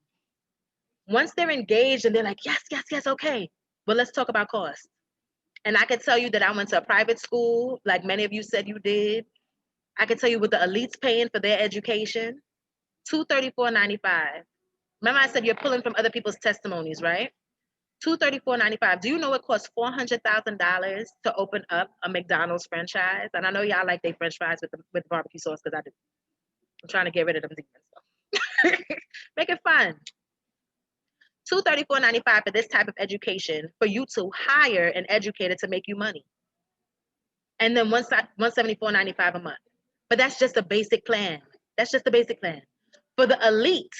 Once they're engaged and they're like, yes, yes, yes, okay. Well, let's talk about cost. And I can tell you that I went to a private school, like many of you said you did. I can tell you what the elites paying for their education, $234.95. Remember I said you're pulling from other people's testimonies, right? $234.95. Do you know it costs $400,000 to open up a McDonald's franchise? And I know y'all like their French fries with barbecue sauce because I do. I'm trying to get rid of them demons. Make it fun. $234.95 for this type of education for you to hire an educator to make you money. And then $174.95 a month. But that's just a basic plan. That's just the basic plan. For the elite,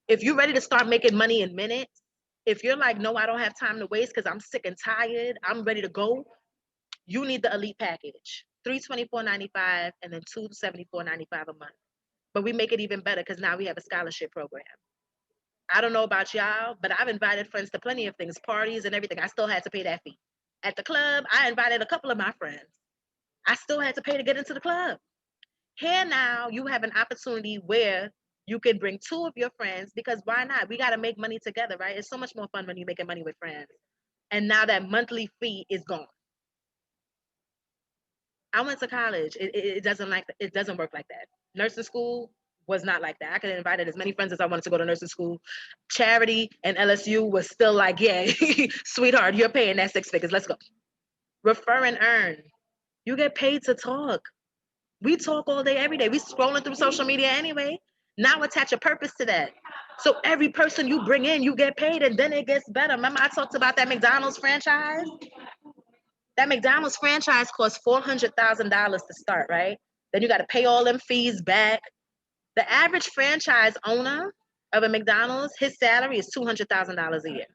if you're ready to start making money in minutes, if you're like, no, I don't have time to waste because I'm sick and tired, I'm ready to go, you need the elite package. $324.95 and then $274.95 a month. But we make it even better because now we have a scholarship program. I don't know about y'all, but I've invited friends to plenty of things, parties and everything. I still had to pay that fee. At the club, I invited a couple of my friends. I still had to pay to get into the club. Here now, you have an opportunity where you can bring 2 of your friends because why not? We got to make money together, right? It's so much more fun when you're making money with friends. And now that monthly fee is gone. I went to college. It doesn't work like that. Nursing school was not like that. I could have invited as many friends as I wanted to go to nursing school. Charity and LSU was still like, yeah, sweetheart, you're paying that 6 figures. Let's go. Refer and earn. You get paid to talk. We talk all day, every day. We scrolling through social media anyway. Now attach a purpose to that. So every person you bring in, you get paid, and then it gets better. Remember I talked about that McDonald's franchise? That McDonald's franchise costs $400,000 to start, right? Then you got to pay all them fees back. The average franchise owner of a McDonald's, his salary is $200,000 a year.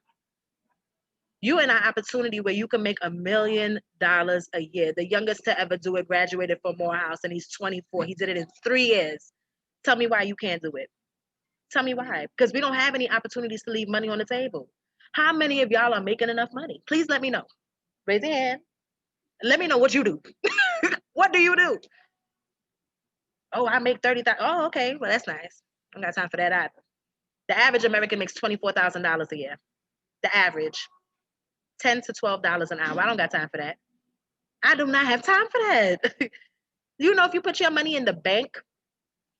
You in an opportunity where you can make $1 million a year. The youngest to ever do it graduated from Morehouse and he's 24. He did it in 3 years. Tell me why you can't do it. Tell me why. Because we don't have any opportunities to leave money on the table. How many of y'all are making enough money? Please let me know. Raise your hand. Let me know what you do. What do you do? Oh, I make $30,000. Oh, okay. Well, that's nice. I don't got time for that either. The average American makes $24,000 a year. The average. $10 to $12 an hour. I don't got time for that. I do not have time for that. You know, if you put your money in the bank,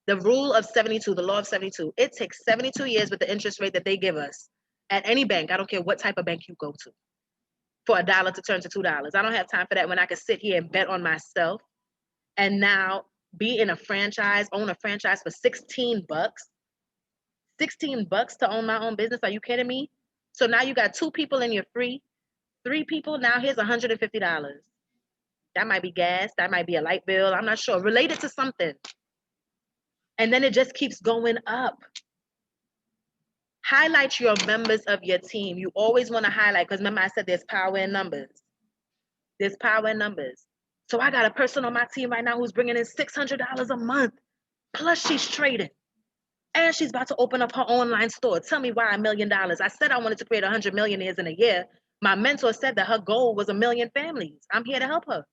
the rule of 72, the law of 72, it takes 72 years with the interest rate that they give us at any bank. I don't care what type of bank you go to for $1 to turn to $2. I don't have time for that when I can sit here and bet on myself and now be in a franchise, own a franchise for $16. $16 to own my own business. Are you kidding me? So now you got 2 people and you're free. 3 people, now here's $150. That might be gas, that might be a light bill, I'm not sure, related to something. And then it just keeps going up. Highlight your members of your team. You always want to highlight, because remember I said there's power in numbers. There's power in numbers. So I got a person on my team right now who's bringing in $600 a month, plus she's trading. And she's about to open up her online store. Tell me why $1 million. I said I wanted to create 100 millionaires in a year. My mentor said that her goal was 1 million families. I'm here to help her.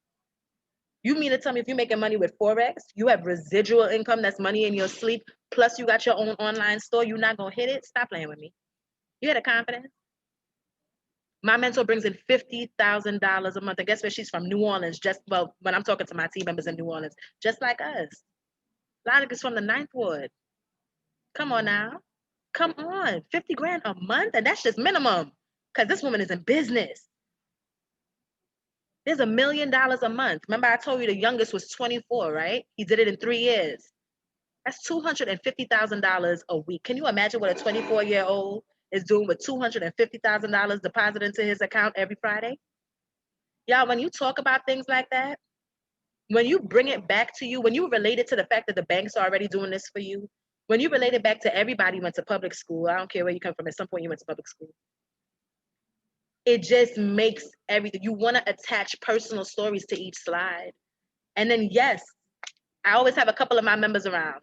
You mean to tell me if you're making money with Forex, you have residual income, that's money in your sleep, plus you got your own online store, you're not going to hit it? Stop playing with me. You had a confidence? My mentor brings in $50,000 a month. And guess where she's from? New Orleans. Well, when I'm talking to my team members in New Orleans, just like us. A lot of it's from the 9th Ward. Come on now. Come on. 50 grand a month? And that's just minimum, because this woman is in business. There's $1 million a month. Remember I told you the youngest was 24, right? He did it in 3 years. That's $250,000 a week. Can you imagine what a 24-year-old is doing with $250,000 deposited into his account every Friday? Y'all, when you talk about things like that, when you bring it back to you, when you relate it to the fact that the banks are already doing this for you, when you relate it back to everybody went to public school, I don't care where you come from, at some point you went to public school. It just makes everything. You want to attach personal stories to each slide. And then, yes, I always have a couple of my members around.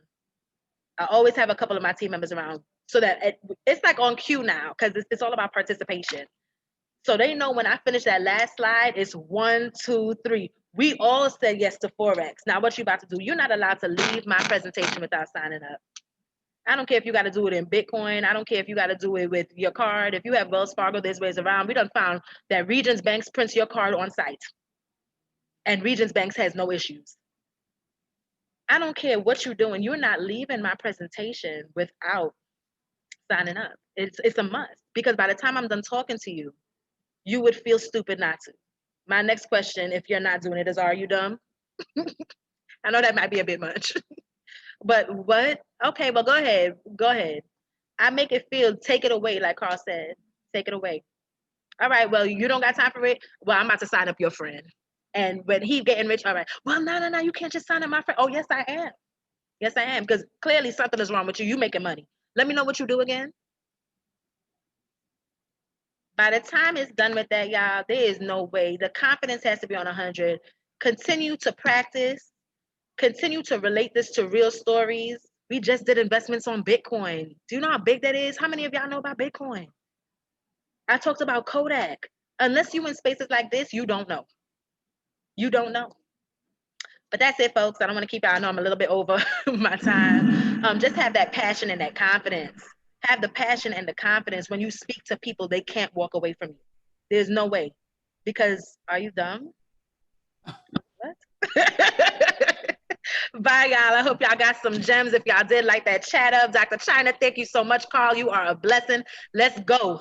I always have a couple of my team members around so that it's like on cue now, because it's all about participation. So they know when I finish that last slide, it's 1, 2, 3. We all said yes to Forex. Now what you about to do? You're not allowed to leave my presentation without signing up. I don't care if you got to do it in Bitcoin. I don't care if you got to do it with your card. If you have Wells Fargo, there's ways around. We done found that Regions Banks prints your card on site. And Regions Banks has no issues. I don't care what you're doing. You're not leaving my presentation without signing up. It's a must. Because by the time I'm done talking to you, you would feel stupid not to. My next question, if you're not doing it, is are you dumb? I know that might be a bit much. But what? Okay, well, go ahead. Go ahead. I make it feel, take it away, like Carl said. Take it away. All right, well, you don't got time for it? Well, I'm about to sign up your friend. And when he's getting rich, all right, well, no, you can't just sign up my friend. Oh, yes, I am. Yes, I am. Because clearly something is wrong with you. You making money. Let me know what you do again. By the time it's done with that, y'all, there is no way. The confidence has to be on 100. Continue to practice. Continue to relate this to real stories. We just did investments on Bitcoin. Do you know how big that is? How many of y'all know about Bitcoin? I talked about Kodak. Unless you in spaces like this, you don't know. You don't know. But that's it, folks. I don't want to keep y'all. I know I'm a little bit over my time. Just have that passion and that confidence. Have the passion and the confidence when you speak to people, they can't walk away from you. There's no way. Because are you dumb? What? Bye, y'all. I hope y'all got some gems. If y'all did like that chat up, Dr. Chyna, thank you so much, Carl. You are a blessing. Let's go.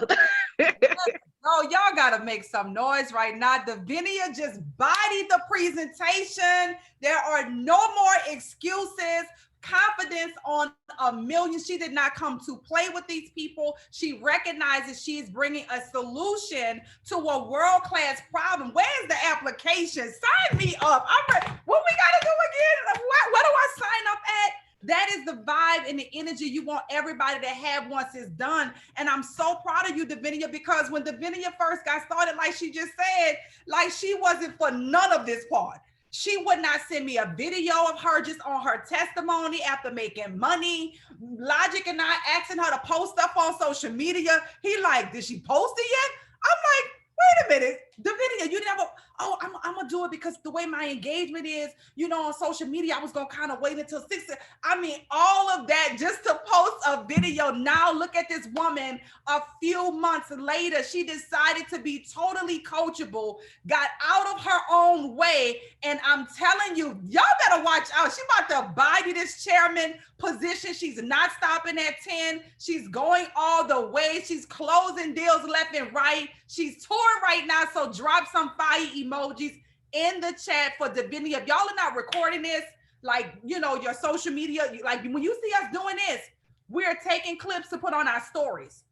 Oh, y'all gotta make some noise right now. Devenia just bodied the presentation. There are no more excuses. Confidence on a million. She did not come to play with these people. She recognizes she is bringing a solution to a world-class problem. Where's the application? Sign me up. I'm ready. What we gotta do again? What do I sign up at? That is the vibe and the energy you want everybody to have once it's done. And I'm so proud of you, Devenia, because when Devenia first got started, like she just said, like she wasn't for none of this part. She would not send me a video of her just on her testimony after making money. Logic and I asking her to post stuff on social media. He like, did she post it yet? I'm like, wait a minute, Devenia, you never, oh, I'm gonna do it because the way my engagement is, you know, on social media, I was gonna kind of wait until 6. I mean, all of that just to post a video. Now look at this woman a few months later, she decided to be totally coachable, got out of her own way. And I'm telling you, y'all better watch out. She about to buy you this chairman position. She's not stopping at 10. She's going all the way. She's closing deals left and right. She's touring right now. So drop some fire emojis in the chat for Devenia. If y'all are not recording this, like, you know, your social media, like when you see us doing this, we're taking clips to put on our stories.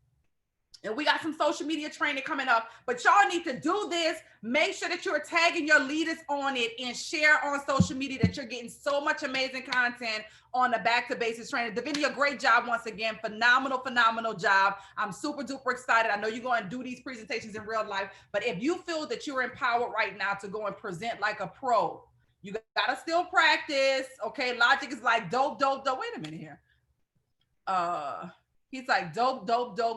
And we got some social media training coming up, but y'all need to do this. Make sure that you're tagging your leaders on it and share on social media that you're getting so much amazing content on the Back to Basics training. Devenia, great job once again. Phenomenal, phenomenal job. I'm super duper excited. I know you're going to do these presentations in real life, but if you feel that you're empowered right now to go and present like a pro, you got to still practice. Okay. Logic is like dope. Wait a minute here. He's like dope,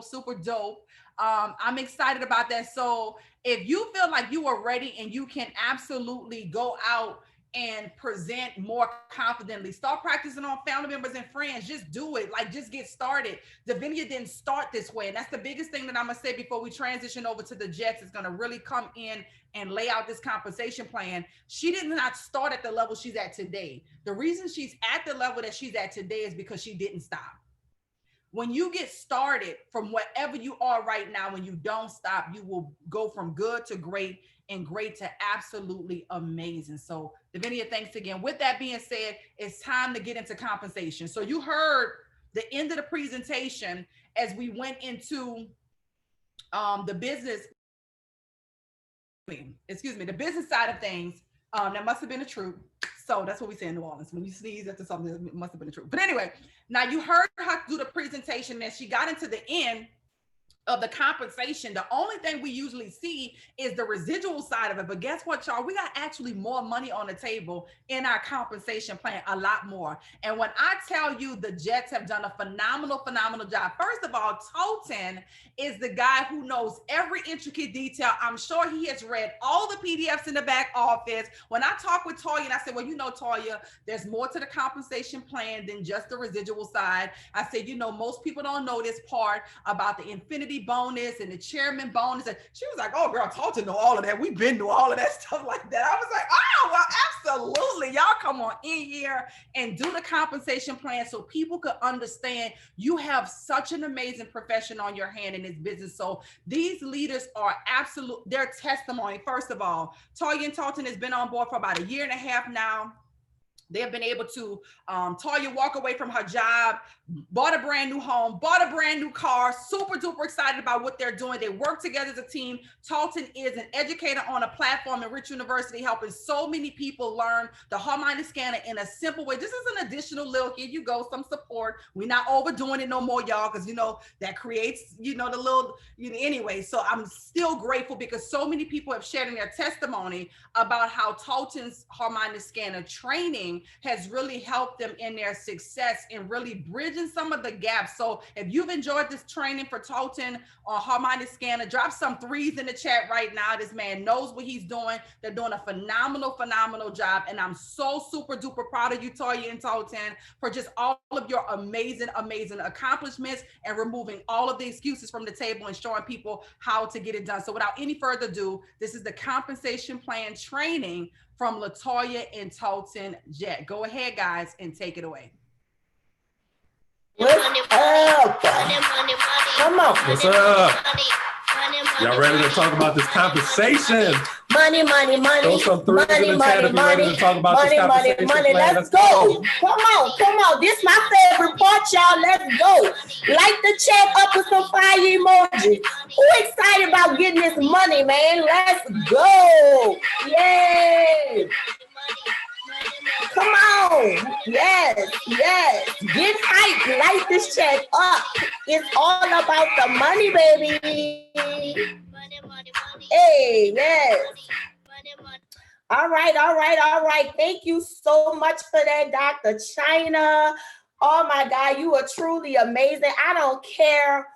super dope. I'm excited about that. So if you feel like you are ready and you can absolutely go out and present more confidently, start practicing on family members and friends. Just do it. Like, just get started. Devenia didn't start this way. And that's the biggest thing that I'm going to say before we transition over to the Jetts. Is going to really come in and lay out this compensation plan. She did not start at the level she's at today. The reason she's at the level that she's at today is because she didn't stop. When you get started from whatever you are right now, when you don't stop, you will go from good to great and great to absolutely amazing. So Devenia, thanks again. With that being said, it's time to get into compensation. So you heard the end of the presentation as we went into the business, the business side of things. That must have been the truth. So that's what we say in New Orleans. When you sneeze after something, it must have been the truth. But anyway, now you heard her do the presentation and she got into the end of the compensation, the only thing we usually see is the residual side of it. But guess what, y'all? We got actually more money on the table in our compensation plan, a lot more. And when I tell you the Jetts have done a phenomenal job, first of all, Toten is the guy who knows every intricate detail. I'm sure he has read all the PDFs in the back office. When I talked with Toya and I said, well, you know, Toya, there's more to the compensation plan than just the residual side. I said, you know, most people don't know this part about the infinity bonus and the chairman bonus. And she was like, oh girl, Toten know all of that. We've been through all of that stuff like that. I was like, oh, well, absolutely. Y'all come on in here and do the compensation plan so people could understand you have such an amazing profession on your hand in this business. So these leaders are absolute, their testimony. First of all, Toya and Toten has been on board for about 1.5 years now. They have been able to, Toya walk away from her job, bought a brand new home, bought a brand new car, super duper excited about what they're doing. They work together as a team. Toten is an educator on a platform at Rich University, helping so many people learn the Harmony Scanner in a simple way. This is an additional little, here you go, some support. We're not overdoing it no more, y'all, because, you know, that creates, you know, the little, you know, anyway. So I'm still grateful because so many people have shared in their testimony about how Toten's Harmony Scanner training has really helped them in their success and really bridging some of the gaps. So if you've enjoyed this training for Toten on Harmony Scanner, drop some 3s in the chat right now. This man knows what he's doing. They're doing a phenomenal job. And I'm so super duper proud of you, Toya and Toten, for just all of your amazing accomplishments and removing all of the excuses from the table and showing people how to get it done. So without any further ado, this is the compensation plan training from Latoya and Toten Jett. Go ahead, guys, and take it away. What's up? Come on. What's up? Y'all ready to talk about this compensation? Money. Throw some threes in the chat if you're ready to talk about this compensation plan. Let's go. Come on. This is my favorite part, y'all. Let's go. Light the chat up with some fire emojis. Who excited about getting this money, man? Let's go. Yay. Come on. Yes. Get hyped. Light this chat up. It's all about the money, baby. Hey, yes. All right. Thank you so much for that, Dr. Chyna. Oh my God, you are truly amazing. I don't care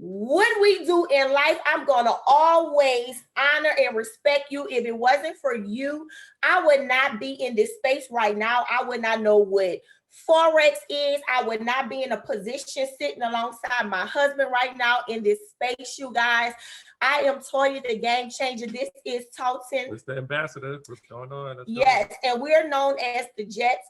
what we do in life, I'm gonna always honor and respect you. If it wasn't for you, I would not be in this space right now. I would not know what FOREX is. I would not be in a position sitting alongside my husband right now in this space, you guys. I am Toya, the game changer. This is Toten. It's the ambassador. What's going on? Yes, and we're known as the Jetts.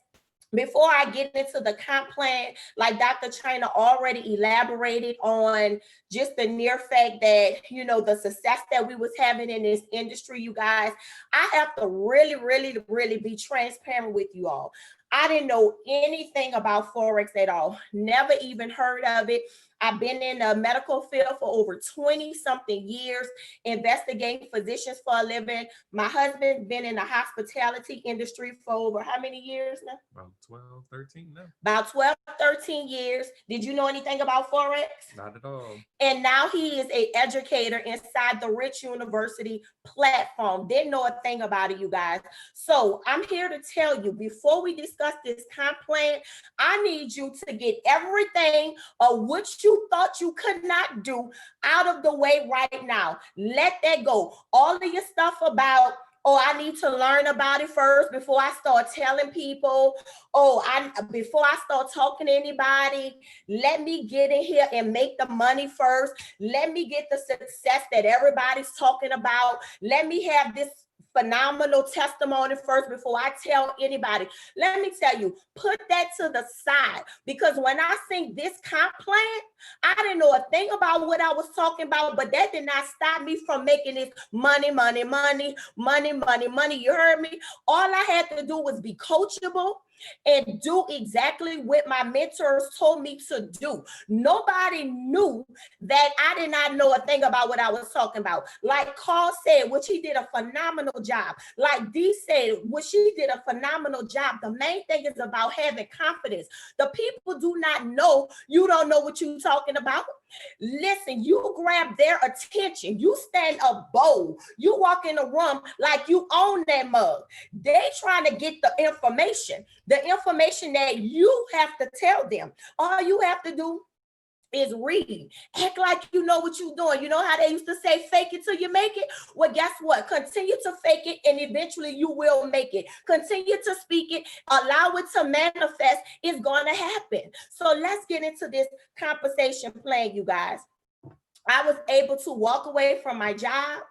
Before I get into the comp plan, like Dr. Chyna already elaborated on just the near fact that, you know, the success that we was having in this industry, you guys, I have to really be transparent with you all. I didn't know anything about FOREX at all. Never even heard of it. I've been in the medical field for over 20 something years, investigating physicians for a living. My husband's been in the hospitality industry for over how many years now? About 12, 13 now. About 12, 13 years. Did you know anything about FOREX? Not at all. And now he is an educator inside the Rich University platform. Didn't know a thing about it, you guys. So I'm here to tell you, before we discuss this comp plan, I need you to get everything of which you thought you could not do out of the way right now. Let that go. All of your stuff about, oh, I need to learn about it first before I start telling people. Before I start talking to anybody, let me get in here and make the money first. Let me get the success that everybody's talking about. Let me have this phenomenal testimony first before I tell anybody. Let me tell you, put that to the side, because when I sing this comp plan, I didn't know a thing about what I was talking about, but that did not stop me from making this money. You heard me? All I had to do was be coachable. and do exactly what my mentors told me to do. Nobody knew that I did not know a thing about what I was talking about. Like Carl said, which he did a phenomenal job. Like Dee said, which she did a phenomenal job. The main thing is about having confidence. The people do not know you don't know what you're talking about. Listen, you grab their attention. You stand up bold. You walk in the room like you own that mug. They trying to get the information that you have to tell them. All you have to do is read. Act like you know what you're doing. You know how they used to say, fake it till you make it? Well, guess what? Continue to fake it and eventually you will make it. Continue to speak it. Allow it to manifest. It's going to happen. So let's get into this compensation plan, you guys. I was able to walk away from my job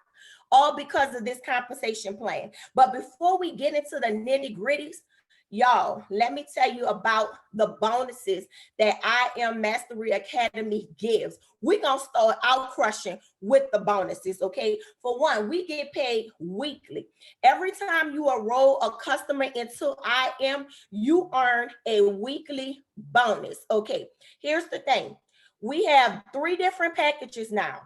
all because of this compensation plan. But before we get into the nitty-gritties, y'all, let me tell you about the bonuses that I Am Mastery Academy gives. We're going to start out crushing with the bonuses, okay? For one, we get paid weekly. Every time you enroll a customer into I Am, you earn a weekly bonus, okay? Here's the thing. We have 3 different packages now.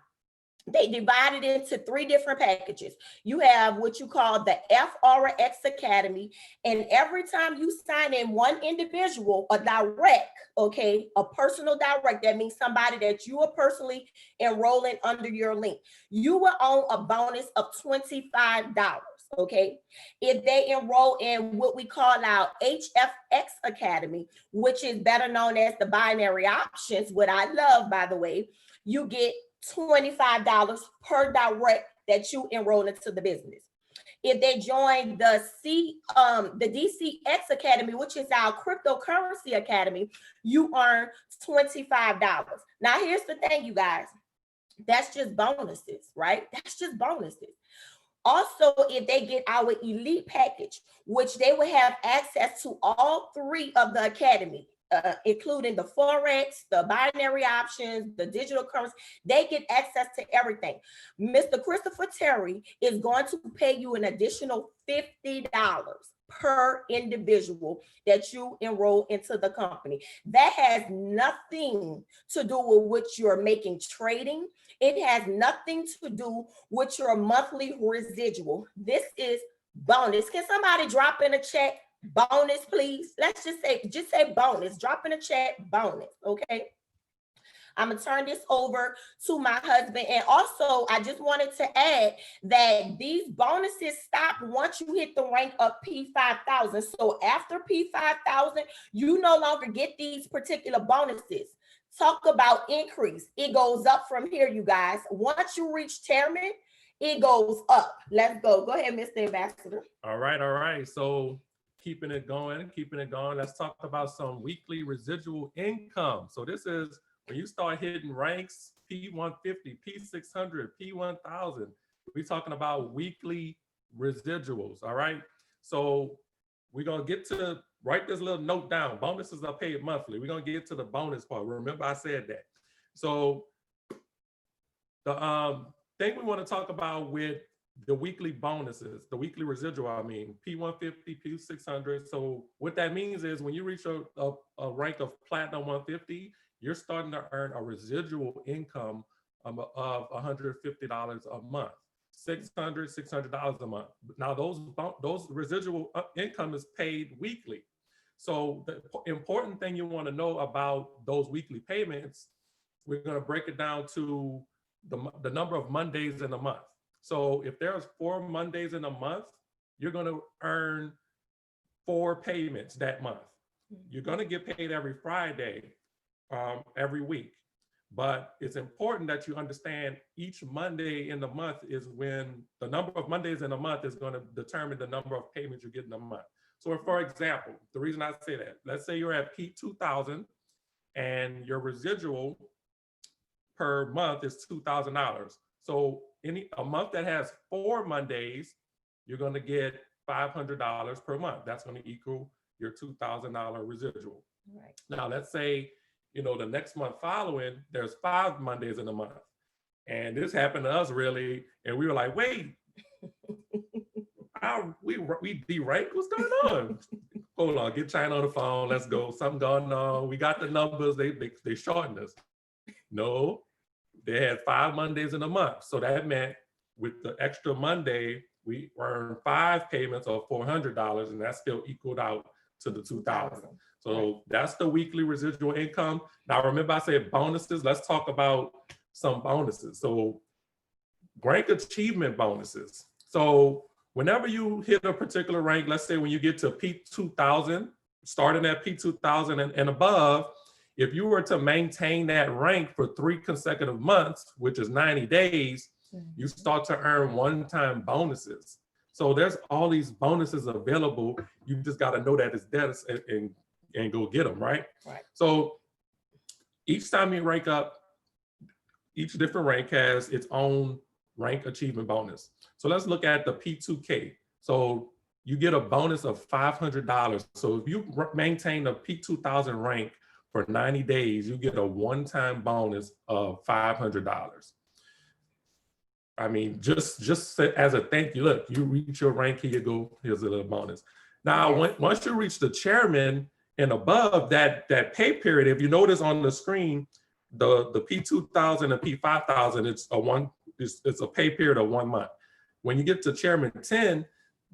They divided into 3 different packages. You have what you call the FOREX Academy, and every time you sign in one individual, a direct, okay, a personal direct, that means somebody that you are personally enrolling under your link, you will own a bonus of $25. Okay, if they enroll in what we call our HFX Academy, which is better known as the binary options, what I love, by the way, you get $25 per direct that you enroll into the business. If they join the DCX Academy, which is our cryptocurrency academy, you earn $25. Now, here's the thing, you guys. That's just bonuses, right? That's just bonuses. Also, if they get our elite package, which they will have access to all 3 of the academy, including the Forex, the binary options, the digital currency, they get access to everything. Mr. Christopher Terry is going to pay you an additional $50 per individual that you enroll into the company. That has nothing to do with what you're making trading. It has nothing to do with your monthly residual. This is bonus. Can somebody drop in a chat bonus, please? Let's just say bonus. Drop in a chat bonus, okay? I'm gonna turn this over to my husband. And also, I just wanted to add that these bonuses stop once you hit the rank of P5000. So after P5000, you no longer get these particular bonuses. Talk about increase. It goes up from here, you guys. Once you reach chairman, it goes up. Let's go. Go ahead, Mr. Ambassador. All right. So keeping it going. Let's talk about some weekly residual income. So this is when you start hitting ranks, P150, P600, P1000, we're talking about weekly residuals, all right? So we're gonna get to, write this little note down. Bonuses are paid monthly. We're gonna get to the bonus part. Remember I said that. So the thing we wanna talk about with the weekly bonuses, the weekly residual, I mean, P150, P600. So what that means is when you reach a rank of Platinum 150, you're starting to earn a residual income of $150 a month, $600 a month. Now those residual income is paid weekly. So the important thing you want to know about those weekly payments, we're going to break it down to the number of Mondays in a month. So if there's 4 Mondays in a month, you're going to earn 4 payments that month. You're going to get paid every Friday, every week. But it's important that you understand each Monday in the month is when the number of Mondays in a month is going to determine the number of payments you get in a month. So for example, the reason I say that, let's say you're at P2000 and your residual per month is $2,000. So a month that has 4 Mondays, you're going to get $500 per month. That's going to equal your $2,000 residual. Right. Now, let's say, the next month following, there's 5 Mondays in a month. And this happened to us really. And we were like, wait, we deranked? What's going on? hold on, get Chyna on the phone. Let's go. Something going on. We got the numbers. They shortened us. No, they had 5 Mondays in a month. So that meant with the extra Monday, we earned 5 payments of $400, and that still equaled out to the $2,000. So that's the weekly residual income. Now, remember I said bonuses. Let's talk about some bonuses. So rank achievement bonuses. So whenever you hit a particular rank, let's say when you get to P2000, starting at P2000 and above, if you were to maintain that rank for 3 consecutive months, which is 90 days, you start to earn one-time bonuses. So there's all these bonuses available. You just got to know that it's there and go get them, right? So each time you rank up, each different rank has its own rank achievement bonus. So let's look at the P2K. So you get a bonus of $500. So if you maintain a P2000 rank for 90 days, you get a one-time bonus of $500. I mean, just as a thank you, look, you reach your rank, here you go, here's a little bonus. Now, once you reach the chairman and above that pay period, if you notice on the screen, the P2000 and P5000, it's a pay period of 1 month. When you get to chairman 10,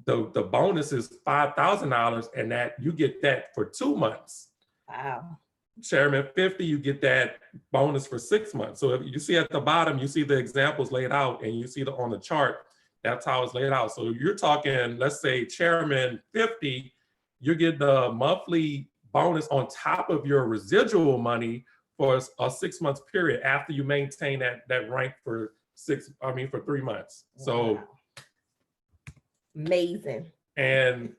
the bonus is $5,000, and that you get that for 2 months. Wow. Chairman 50, you get that bonus for 6 months. So if you see at the bottom, you see the examples laid out, and you see on the chart, that's how it's laid out. So you're talking, let's say chairman 50, you get the monthly bonus on top of your residual money for a 6 month period after you maintain that rank for 3 months. Wow. So amazing. And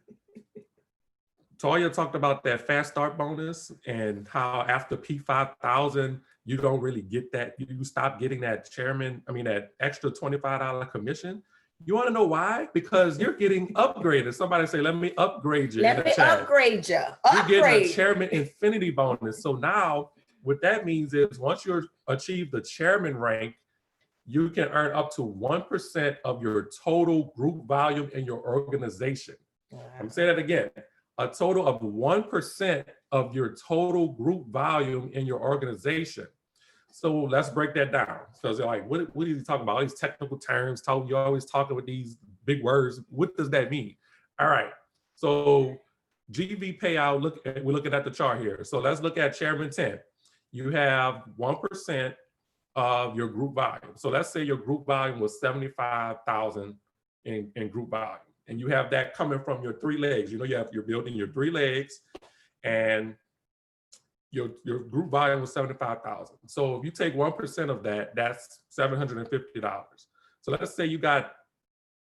Toya talked about that fast start bonus and how after P5000, you don't really get that. You stop getting that that extra $25 commission. You want to know why? Because you're getting upgraded. Somebody say, let me upgrade you. Let me upgrade you. You're getting a chairman infinity bonus. So now what that means is once you achieve the chairman rank, you can earn up to 1% of your total group volume in your organization. Wow. I'm going to say that again. A total of 1% of your total group volume in your organization. So let's break that down. So they're like, what are you talking about? All these technical terms, you're always talking with these big words. What does that mean? All right. So GV payout, we're looking at the chart here. So let's look at chairman 10. You have 1% of your group volume. So let's say your group volume was 75,000 in group volume. And you have that coming from your 3 legs. You know, you're building your 3 legs, and your group volume was 75,000. So if you take 1% of that, that's $750. So let's say you got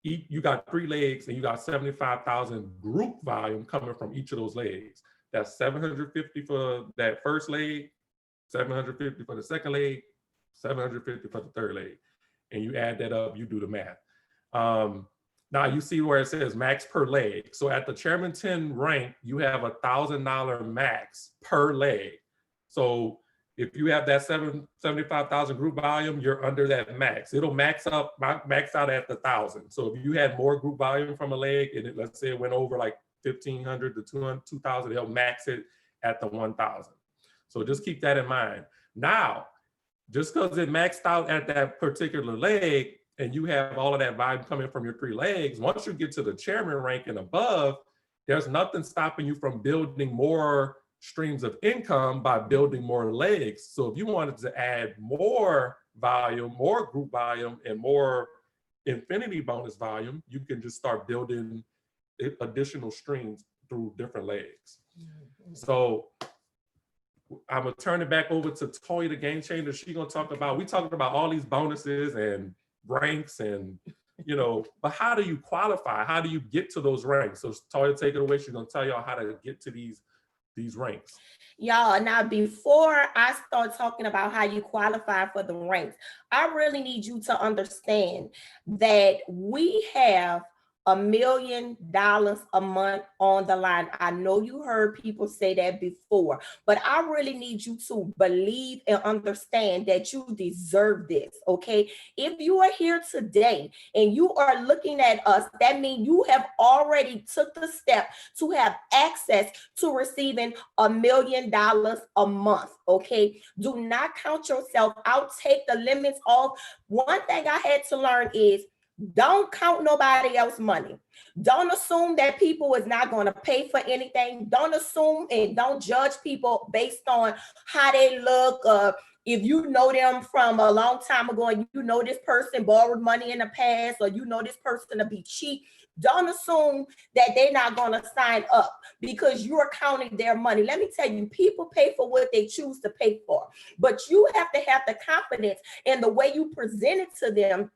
3 legs and you got 75,000 group volume coming from each of those legs. That's 750 for that first leg, 750 for the second leg, 750 for the third leg. And you add that up, you do the math. Now you see where it says max per leg. So at the chairman 10 rank, you have $1,000 max per leg. So if you have that 75,000 group volume, you're under that max. It'll max out at 1,000. So if you had more group volume from a leg, and let's say it went over like 1,500 to 2,000, they'll max it at the 1,000. So just keep that in mind. Now, just because it maxed out at that particular leg, and you have all of that volume coming from your 3 legs, once you get to the chairman rank and above, there's nothing stopping you from building more streams of income by building more legs. So if you wanted to add more volume, more group volume, and more infinity bonus volume, you can just start building additional streams through different legs. So I'm gonna turn it back over to Toya, the game changer. She's gonna talk about, we talked about all these bonuses and ranks and, but how do you qualify? How do you get to those ranks? So Toya, take it away. She's gonna tell y'all how to get to these ranks. Y'all, now before I start talking about how you qualify for the ranks, I really need you to understand that we have $1 million a month on the line. I know you heard people say that before, but I really need you to believe and understand that you deserve this, okay? If you are here today and you are looking at us, that means you have already took the step to have access to receiving $1 million a month, okay? Do not count yourself out. Take the limits off. One thing I had to learn is don't count nobody else's money. Don't assume that people is not going to pay for anything. Don't assume and don't judge people based on how they look. If you know them from a long time ago and you know this person borrowed money in the past, or you know this person to be cheap, don't assume that they're not going to sign up because you're counting their money. Let me tell you, people pay for what they choose to pay for, but you have to have the confidence in the way you present it to them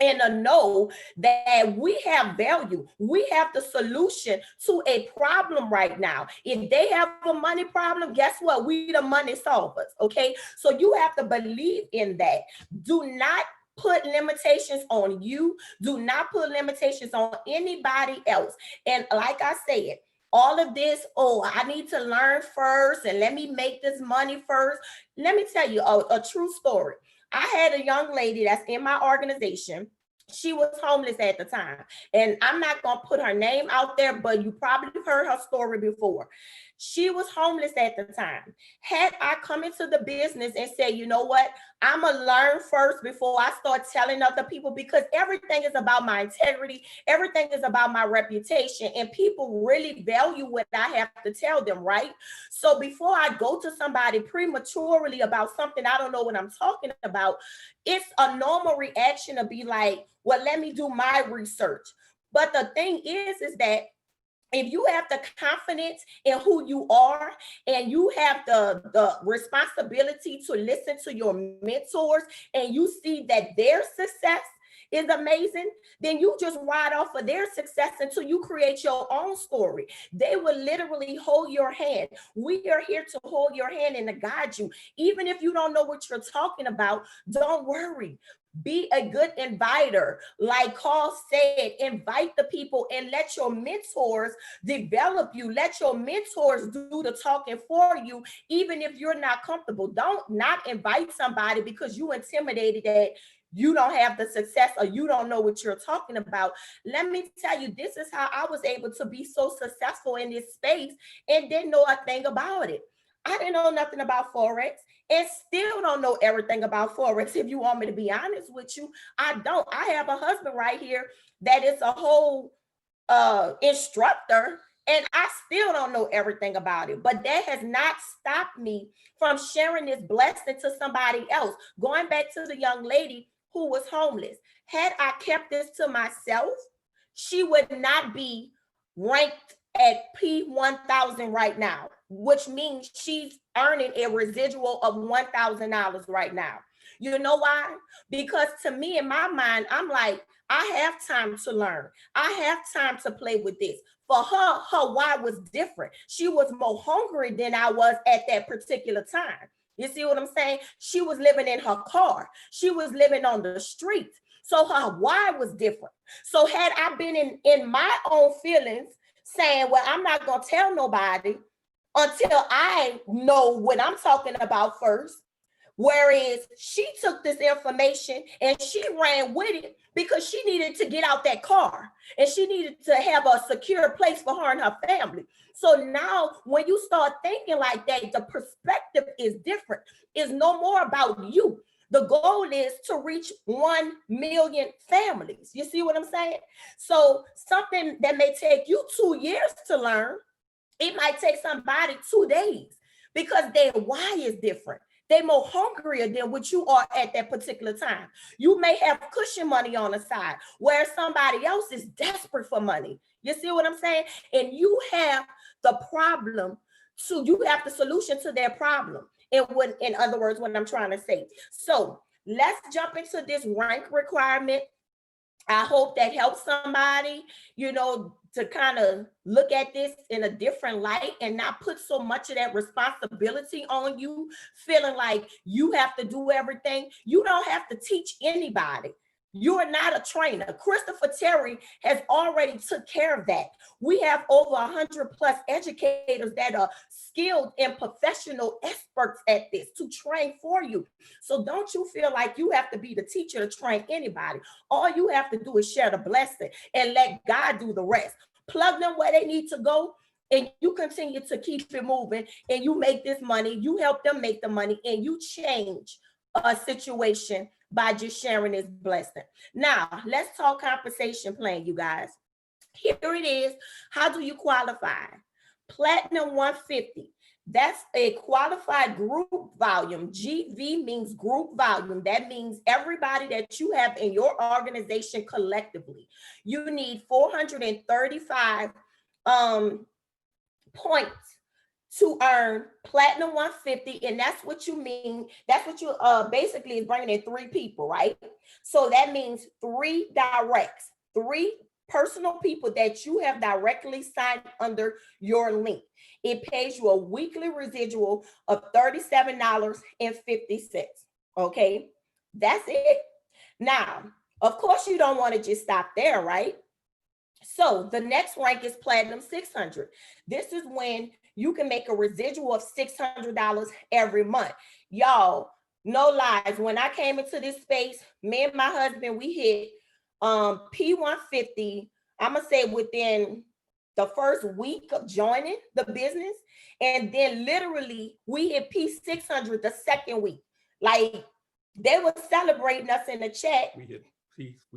and to know that we have value. We have the solution to a problem right now. If they have a money problem, guess what? We the money solvers, okay? So you have to believe in that. Do not put limitations on you. Do not put limitations on anybody else. And like I said, all of this, oh, I need to learn first and let me make this money first. Let me tell you a true story. I had a young lady that's in my organization. She was homeless at the time. And I'm not going to put her name out there, but you probably heard her story before. She was homeless at the time. Had I come into the business and said, you know what, I'm going to learn first before I start telling other people, because everything is about my integrity. Everything is about my reputation, and people really value what I have to tell them, right? So before I go to somebody prematurely about something I don't know what I'm talking about, it's a normal reaction to be like, well, let me do my research. But the thing is that if you have the confidence in who you are and you have the responsibility to listen to your mentors and you see that their success is amazing, then you just ride off of their success until you create your own story. They will literally hold your hand. We are here to hold your hand and to guide you. Even if you don't know what you're talking about, don't worry. Be a good inviter. Like Carl said, invite the people and let your mentors develop you. Let your mentors do the talking for you, even if you're not comfortable. Don't not invite somebody because you intimidated that you don't have the success or you don't know what you're talking about. Let me tell you, this is how I was able to be so successful in this space and didn't know a thing about it. I didn't know nothing about Forex and still don't know everything about Forex. If you want me to be honest with you, I don't. I have a husband right here that is a whole instructor, and I still don't know everything about it. But that has not stopped me from sharing this blessing to somebody else. Going back to the young lady who was homeless. Had I kept this to myself, she would not be ranked at P1000 right now, which means she's earning a residual of $1,000 right now. You know why? Because to me, in my mind, I'm like, I have time to learn. I have time to play with this. For her why was different. She was more hungry than I was at that particular time. You see what I'm saying? She was living in her car. She was living on the street. So her why was different. So had I been in my own feelings saying, well, I'm not going to tell nobody until I know what I'm talking about first. Whereas she took this information and she ran with it because she needed to get out that car and she needed to have a secure place for her and her family. So now when you start thinking like that, the perspective is different. It's no more about you. The goal is to reach 1 million families. You see what I'm saying? So something that may take you 2 years to learn, it might take somebody 2 days because their why is different. They're more hungrier than what you are at that particular time. You may have cushion money on the side where somebody else is desperate for money. You see what I'm saying? And you have the problem, so you have the solution to their problem. And what, in other words, what I'm trying to say. So let's jump into this rank requirement. I hope that helps somebody, you know, to kind of look at this in a different light and not put so much of that responsibility on you, feeling like you have to do everything. You don't have to teach anybody. You are not a trainer. Christopher Terry has already took care of that. We have over 100 plus educators that are skilled and professional experts at this to train for you. So don't you feel like you have to be the teacher to train anybody. All you have to do is share the blessing and let God do the rest. Plug them where they need to go, and you continue to keep it moving, and you make this money, you help them make the money, and you change a situation by just sharing this blessing. Now, let's talk compensation plan, you guys. Here it is. How do you qualify? Platinum 150. That's a qualified group volume. GV means group volume. That means everybody that you have in your organization collectively. You need 435 points to earn platinum 150, and that's what you mean. That's what you basically is bringing in 3 people, right? So that means 3 directs, 3 personal people that you have directly signed under your link. It pays you a weekly residual of $37.50. Okay, that's it. Now, of course, you don't want to just stop there, right? So the next rank is platinum 600. This is when you can make a residual of $600 every month. Y'all, no lies. When I came into this space, me and my husband, we hit P150, I'm gonna say within the first week of joining the business. And then literally we hit P600 the second week. Like, they were celebrating us in the chat. We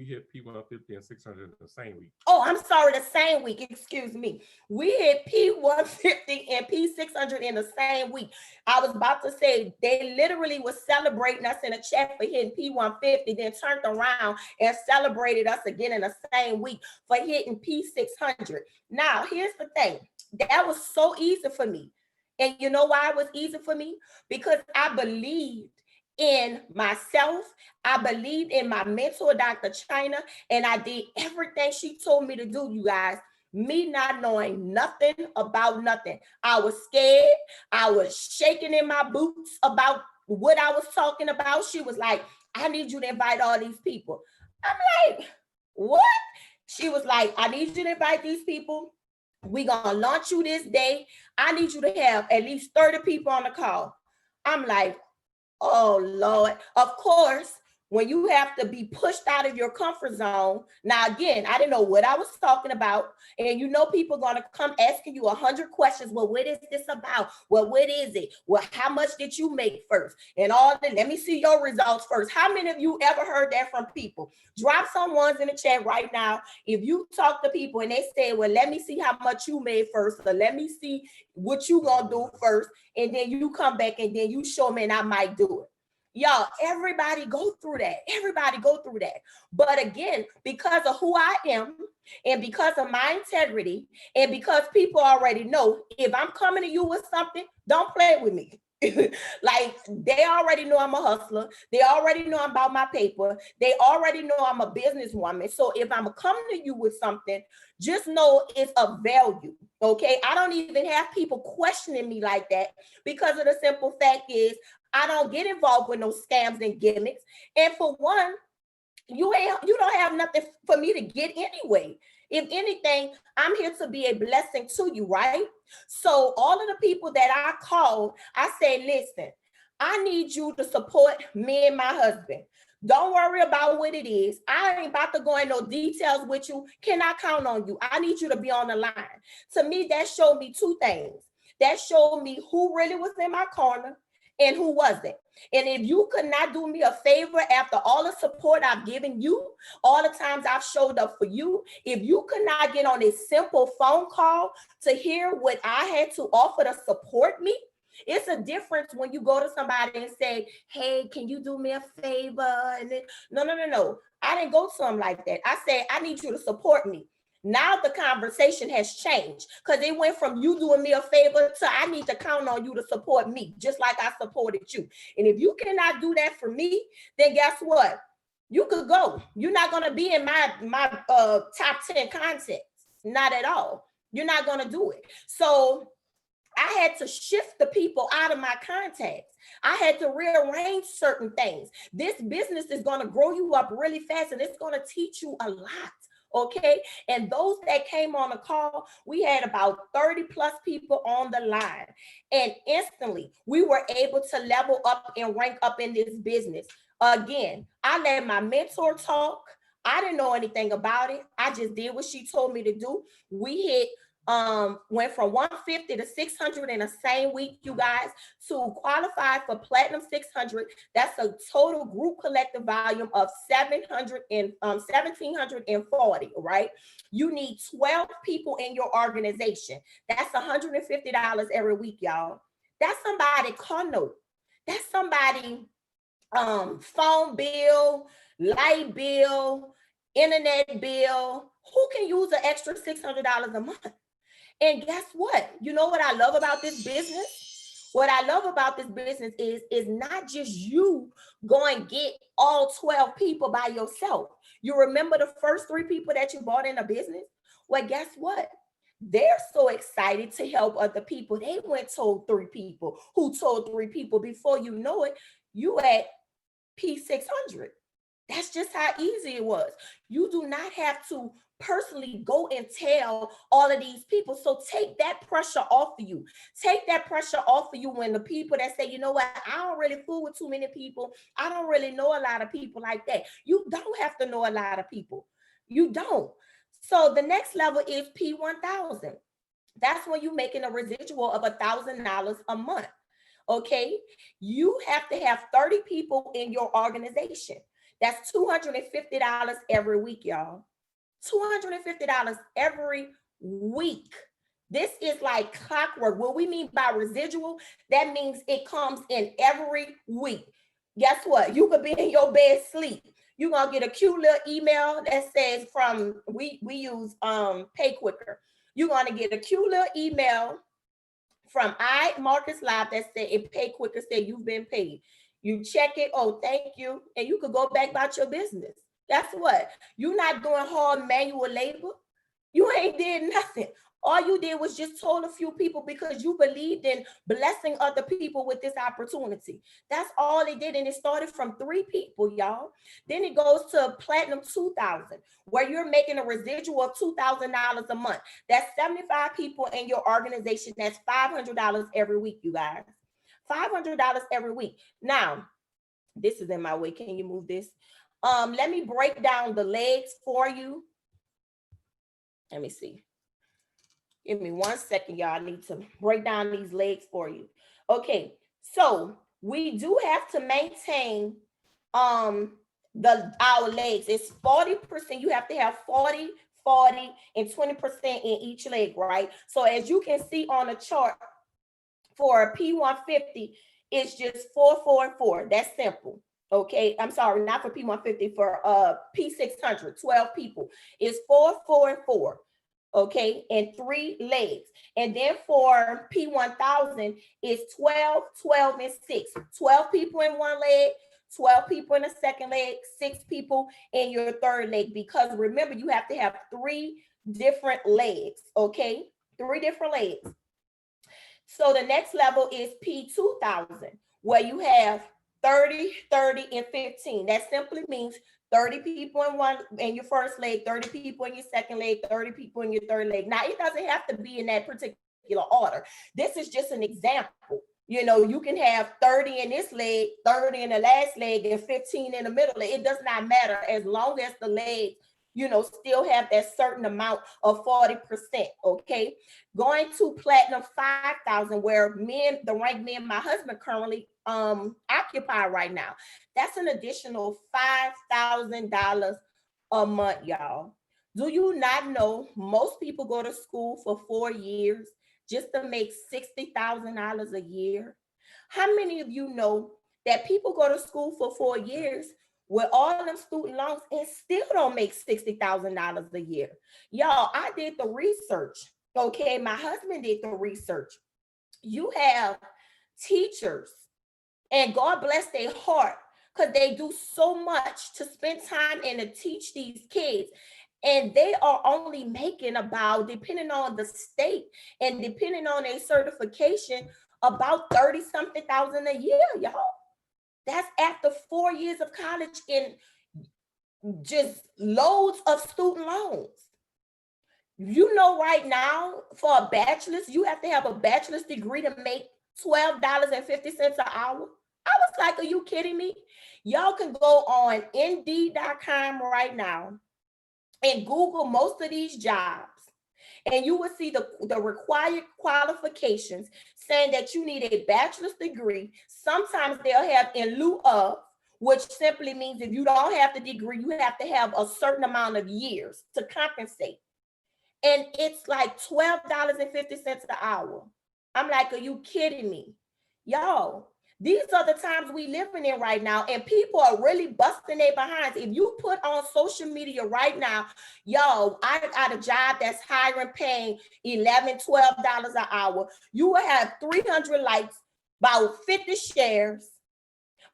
hit P150 and 600 the same week. Oh, I'm sorry, the same week, excuse me. We hit P150 and P600 in the same week. I was about to say, they literally was celebrating us in a chat for hitting P150, then turned around and celebrated us again in the same week for hitting P600. Now, here's the thing. That was so easy for me. And you know why it was easy for me? Because I believed in myself. I believed in my mentor, Dr. Chyna, and I did everything she told me to do, you guys. Me not knowing nothing about nothing. I was scared. I was shaking in my boots about what I was talking about. She was like, I need you to invite all these people. I'm like, what? She was like, I need you to invite these people. We're going to launch you this day. I need you to have at least 30 people on the call. I'm like, oh, Lord. Of course, when you have to be pushed out of your comfort zone. Now, again, I didn't know what I was talking about. And you know, people are going to come asking you 100 questions. Well, what is this about? Well, what is it? Well, how much did you make first? And all that. Let me see your results first. How many of you ever heard that from people? Drop some ones in the chat right now. If you talk to people and they say, well, let me see how much you made first, or let me see what you going to do first. And then you come back and then you show me and I might do it. Y'all, everybody go through that. Everybody go through that. But again, because of who I am and because of my integrity and because people already know, if I'm coming to you with something, don't play with me. Like, they already know I'm a hustler. They already know I'm about my paper. They already know I'm a businesswoman. So if I'm coming to you with something, just know it's of value. Okay. I don't even have people questioning me like that, because of the simple fact is, I don't get involved with no scams and gimmicks. And for one, you don't have nothing for me to get anyway. If anything, I'm here to be a blessing to you, right? So all of the people that I called, I say, listen, I need you to support me and my husband. Don't worry about what it is. I ain't about to go in no details with you. Can I count on you? I need you to be on the line. To me, that showed me 2 things. That showed me who really was in my corner and who wasn't. And if you could not do me a favor after all the support I've given you, all the times I've showed up for you, if you could not get on a simple phone call to hear what I had to offer to support me, it's a difference when you go to somebody and say, hey, can you do me a favor? And then, no. I didn't go to them like that. I said, I need you to support me. Now the conversation has changed, because it went from you doing me a favor to I need to count on you to support me, just like I supported you. And if you cannot do that for me, then guess what? You could go. You're not going to be in my top 10 contacts. Not at all. You're not going to do it. So I had to shift the people out of my contacts. I had to rearrange certain things. This business is going to grow you up really fast, and it's going to teach you a lot. Okay. And those that came on the call, we had about 30 plus people on the line. And instantly we were able to level up and rank up in this business. Again, I let my mentor talk. I didn't know anything about it. I just did what she told me to do. We hit went from 150 to 600 in the same week, you guys. To qualify for platinum 600, that's a total group collective volume of 1740, right? You need 12 people in your organization. That's $150 every week, y'all. That's somebody car note. That's somebody phone bill, light bill, internet bill. Who can use an extra $600 a month? And guess what? You know what I love about this business? What I love about this business is not just you going get all 12 people by yourself. You remember the first 3 people that you bought in a business? Well, guess what? They're so excited to help other people. They went told 3 people who told 3 people. Before you know it, you at P600. That's just how easy it was. You do not have to personally go and tell all of these people. So take that pressure off of you. Take that pressure off of you when the people that say, you know what, I don't really fool with too many people. I don't really know a lot of people like that. You don't have to know a lot of people. You don't. So the next level is P1000. That's when you're making a residual of $1,000 a month. Okay. You have to have 30 people in your organization. That's $250 every week, y'all. $250 every week. This is like clockwork. What we mean by residual, that means it comes in every week. Guess what? You could be in your bed sleep. You're gonna get a cute little email that says from we use Pay Quicker. You're gonna get a cute little email from Marcus Live that said it Pay Quicker said you've been paid. You check it, oh, thank you, and you could go back about your business. That's what. You're not doing hard manual labor. You ain't did nothing. All you did was just told a few people because you believed in blessing other people with this opportunity. That's all it did. And it started from 3 people, y'all. Then it goes to platinum 2000, where you're making a residual of $2,000 a month. That's 75 people in your organization. That's $500 every week, you guys. $500 every week. Now, this is in my way. Can you move this? Let me break down the legs for you. Let me see. Give me 1 second, y'all. I need to break down these legs for you. Okay, so we do have to maintain our legs. It's 40%. You have to have 40, 40, and 20% in each leg, right? So as you can see on the chart, for a P150, it's just 4, 4, and 4. That's simple. Okay, I'm sorry, not for P150, for P600, 12 people. It's 4, 4, and 4. Okay, and 3 legs. And then for P1000, it's 12, 12, and 6. 12 people in 1 leg, 12 people in the second leg, 6 people in your third leg. Because remember, you have to have 3 different legs. Okay, 3 different legs. So the next level is P2000, where you have 30, 30, and 15. That simply means 30 people in your first leg, 30 people in your second leg, 30 people in your third leg. Now, it doesn't have to be in that particular order. This is just an example. You know, you can have 30 in this leg, 30 in the last leg, and 15 in the middle leg. It does not matter as long as the legs, you know, still have that certain amount of 40%, okay? Going to platinum 5,000, where the rank me and my husband currently occupy right now. That's an additional $5,000 a month, y'all. Do you not know most people go to school for 4 years just to make $60,000 a year? How many of you know that people go to school for 4 years with all them student loans and still don't make $60,000 a year? Y'all, I did the research. Okay, my husband did the research. You have teachers, and God bless their heart, because they do so much to spend time and to teach these kids. And they are only making about, depending on the state and depending on a certification, about 30-something thousand a year, y'all. That's after 4 years of college and just loads of student loans. You know, right now, for a bachelor's, you have to have a bachelor's degree to make $12.50 an hour. I was like, are you kidding me? Y'all can go on Indeed.com right now and Google most of these jobs, and you will see the required qualifications saying that you need a bachelor's degree. Sometimes they'll have in lieu of, which simply means if you don't have the degree, you have to have a certain amount of years to compensate. And it's like $12.50 an hour. I'm like, are you kidding me? Y'all, these are the times we living in right now, and people are really busting their behinds. If you put on social media right now, yo, I got a job that's hiring, paying $11, $12 an hour. You will have 300 likes, about 50 shares.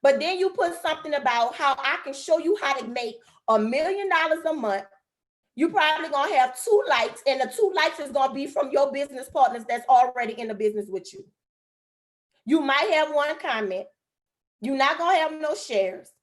But then you put something about how I can show you how to make $1 million a month. You probably gonna have 2 likes, and the 2 likes is gonna be from your business partners that's already in the business with you. You might have 1 comment. You're not gonna have no shares.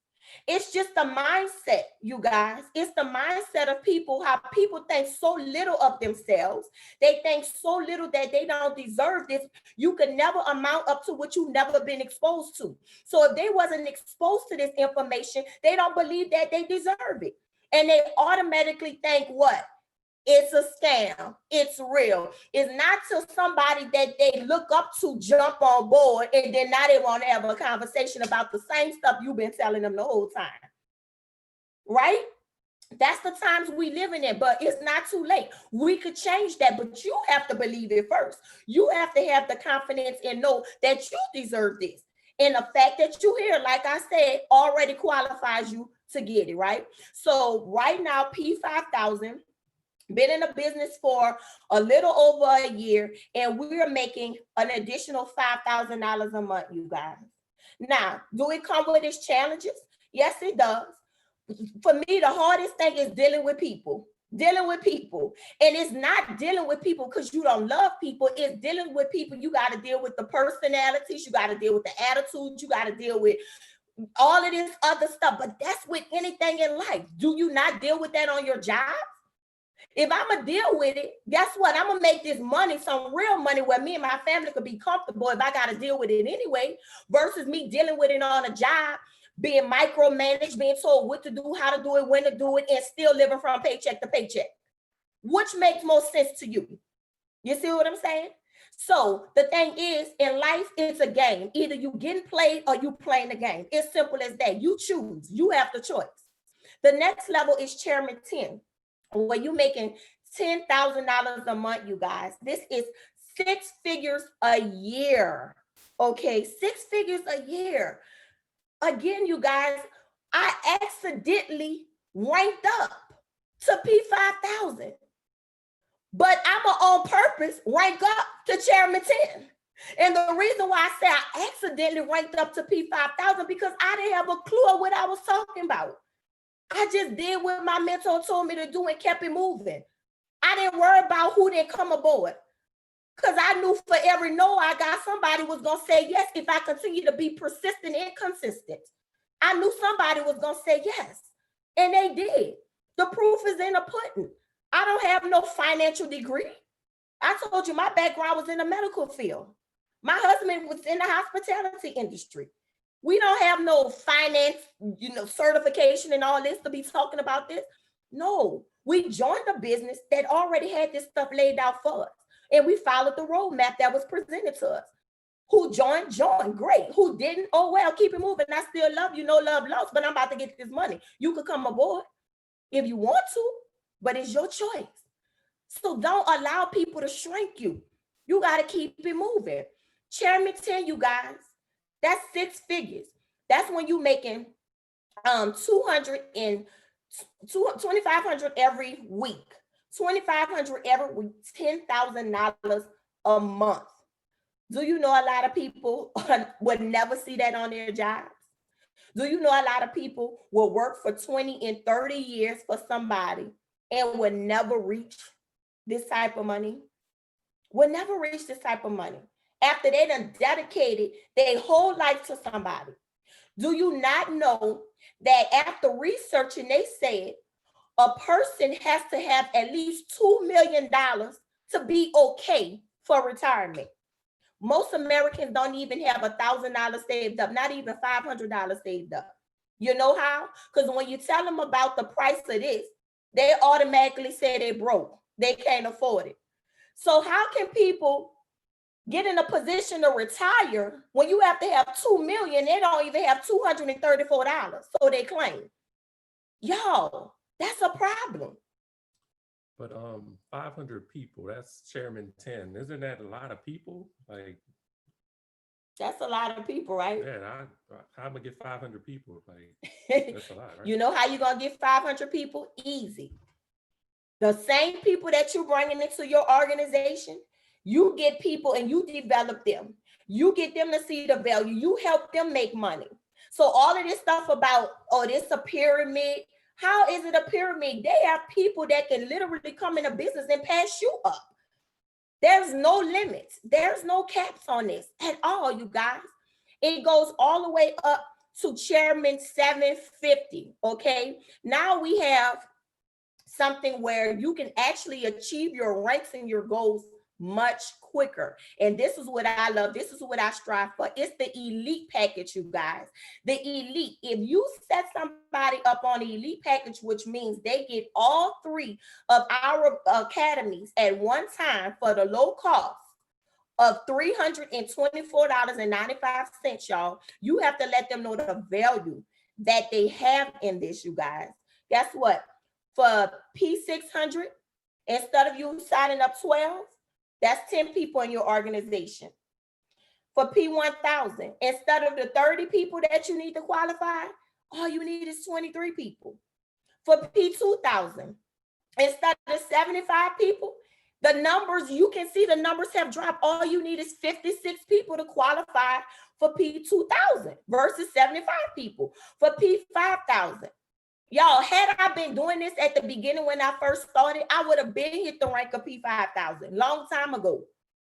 It's just the mindset, you guys. It's the mindset of people, how people think so little of themselves. They think so little that they don't deserve this. You could never amount up to what you've never been exposed to. So if they wasn't exposed to this information, they don't believe that they deserve it. And they automatically think what? It's a scam. It's real. It's not till somebody that they look up to jump on board, and then now they want to have a conversation about the same stuff you've been telling them the whole time. Right? That's the times we living in, but it's not too late. We could change that, but you have to believe it first. You have to have the confidence and know that you deserve this. And the fact that you're here, like I said, already qualifies you to get it, right? So right now, P5000, been in the business for a little over a year, and we're making an additional $5,000 a month, you guys. Now, do it come with its challenges? Yes, it does. For me, the hardest thing is dealing with people. Dealing with people. And it's not dealing with people because you don't love people. It's dealing with people. You got to deal with the personalities. You got to deal with the attitudes. You got to deal with all of this other stuff. But that's with anything in life. Do you not deal with that on your job? If I'm going to deal with it, guess what? I'm going to make this money, some real money, where me and my family could be comfortable if I got to deal with it anyway, versus me dealing with it on a job, being micromanaged, being told what to do, how to do it, when to do it, and still living from paycheck to paycheck. Which makes more sense to you? You see what I'm saying? So the thing is, in life, it's a game. Either you getting played or you playing the game. It's simple as that. You choose. You have the choice. The next level is Chairman 10, where you making $10,000 a month, you guys. This is 6 figures a year. Okay, 6 figures a year. Again, you guys, I accidentally ranked up to P5000, but I'm on purpose rank up to Chairman 10. And the reason why I say I accidentally ranked up to P5000 because I didn't have a clue of what I was talking about. I just did what my mentor told me to do and kept it moving. I didn't worry about who didn't come aboard, because I knew for every no I got, somebody was going to say yes if I continue to be persistent and consistent. I knew somebody was going to say yes, and they did. The proof is in the pudding. I don't have no financial degree. I told you my background was in the medical field. My husband was in the hospitality industry. We don't have no finance, certification and all this to be talking about this. No, we joined a business that already had this stuff laid out for us. And we followed the roadmap that was presented to us. Who joined, great. Who didn't, oh well, keep it moving. I still love you, no love lost, but I'm about to get this money. You could come aboard if you want to, but it's your choice. So don't allow people to shrink you. You got to keep it moving. Chairman 10, you guys, that's 6 figures. That's when you making $2,500 every week. $2,500 every week, $10,000 a month. Do you know a lot of people would never see that on their jobs? Do you know a lot of people will work for 20 and 30 years for somebody and will never reach this type of money? Will never reach this type of money after they done dedicated their whole life to somebody. Do you not know that after researching, they said a person has to have at least $2 million to be okay for retirement? Most Americans don't even have $1,000 saved up, not even $500 saved up. You know how? Because when you tell them about the price of this, they automatically say they broke. They can't afford it. So how can people get in a position to retire when you have to have $2 million? They don't even have $234, so they claim. Y'all, that's a problem. But 500 people, that's Chairman 10. Isn't that a lot of people? Like, that's a lot of people, right? Yeah, how am I gonna get 500 people? Like, that's a lot, right? You know how you gonna get 500 people? Easy. The same people that you're bringing into your organization, you get people and you develop them. You get them to see the value. You help them make money. So all of this stuff about, oh, this a pyramid. How is it a pyramid? They have people that can literally come in a business and pass you up. There's no limits. There's no caps on this at all, you guys. It goes all the way up to Chairman 750, okay? Now we have something where you can actually achieve your ranks and your goals much quicker. And this is what I love. This is what I strive for. It's the elite package, you guys. The elite. If you set somebody up on the elite package, which means they get all 3 of our academies at one time for the low cost of $324.95, y'all, you have to let them know the value that they have in this, you guys. Guess what? For P600, instead of you signing up 12, that's 10 people in your organization. For P1000, instead of the 30 people that you need to qualify, all you need is 23 people. For P2000, instead of 75 people, the numbers, you can see the numbers have dropped. All you need is 56 people to qualify for P2000 versus 75 people. For P5000, y'all, had I been doing this at the beginning when I first started, I would have been hit the rank of P5000 long time ago.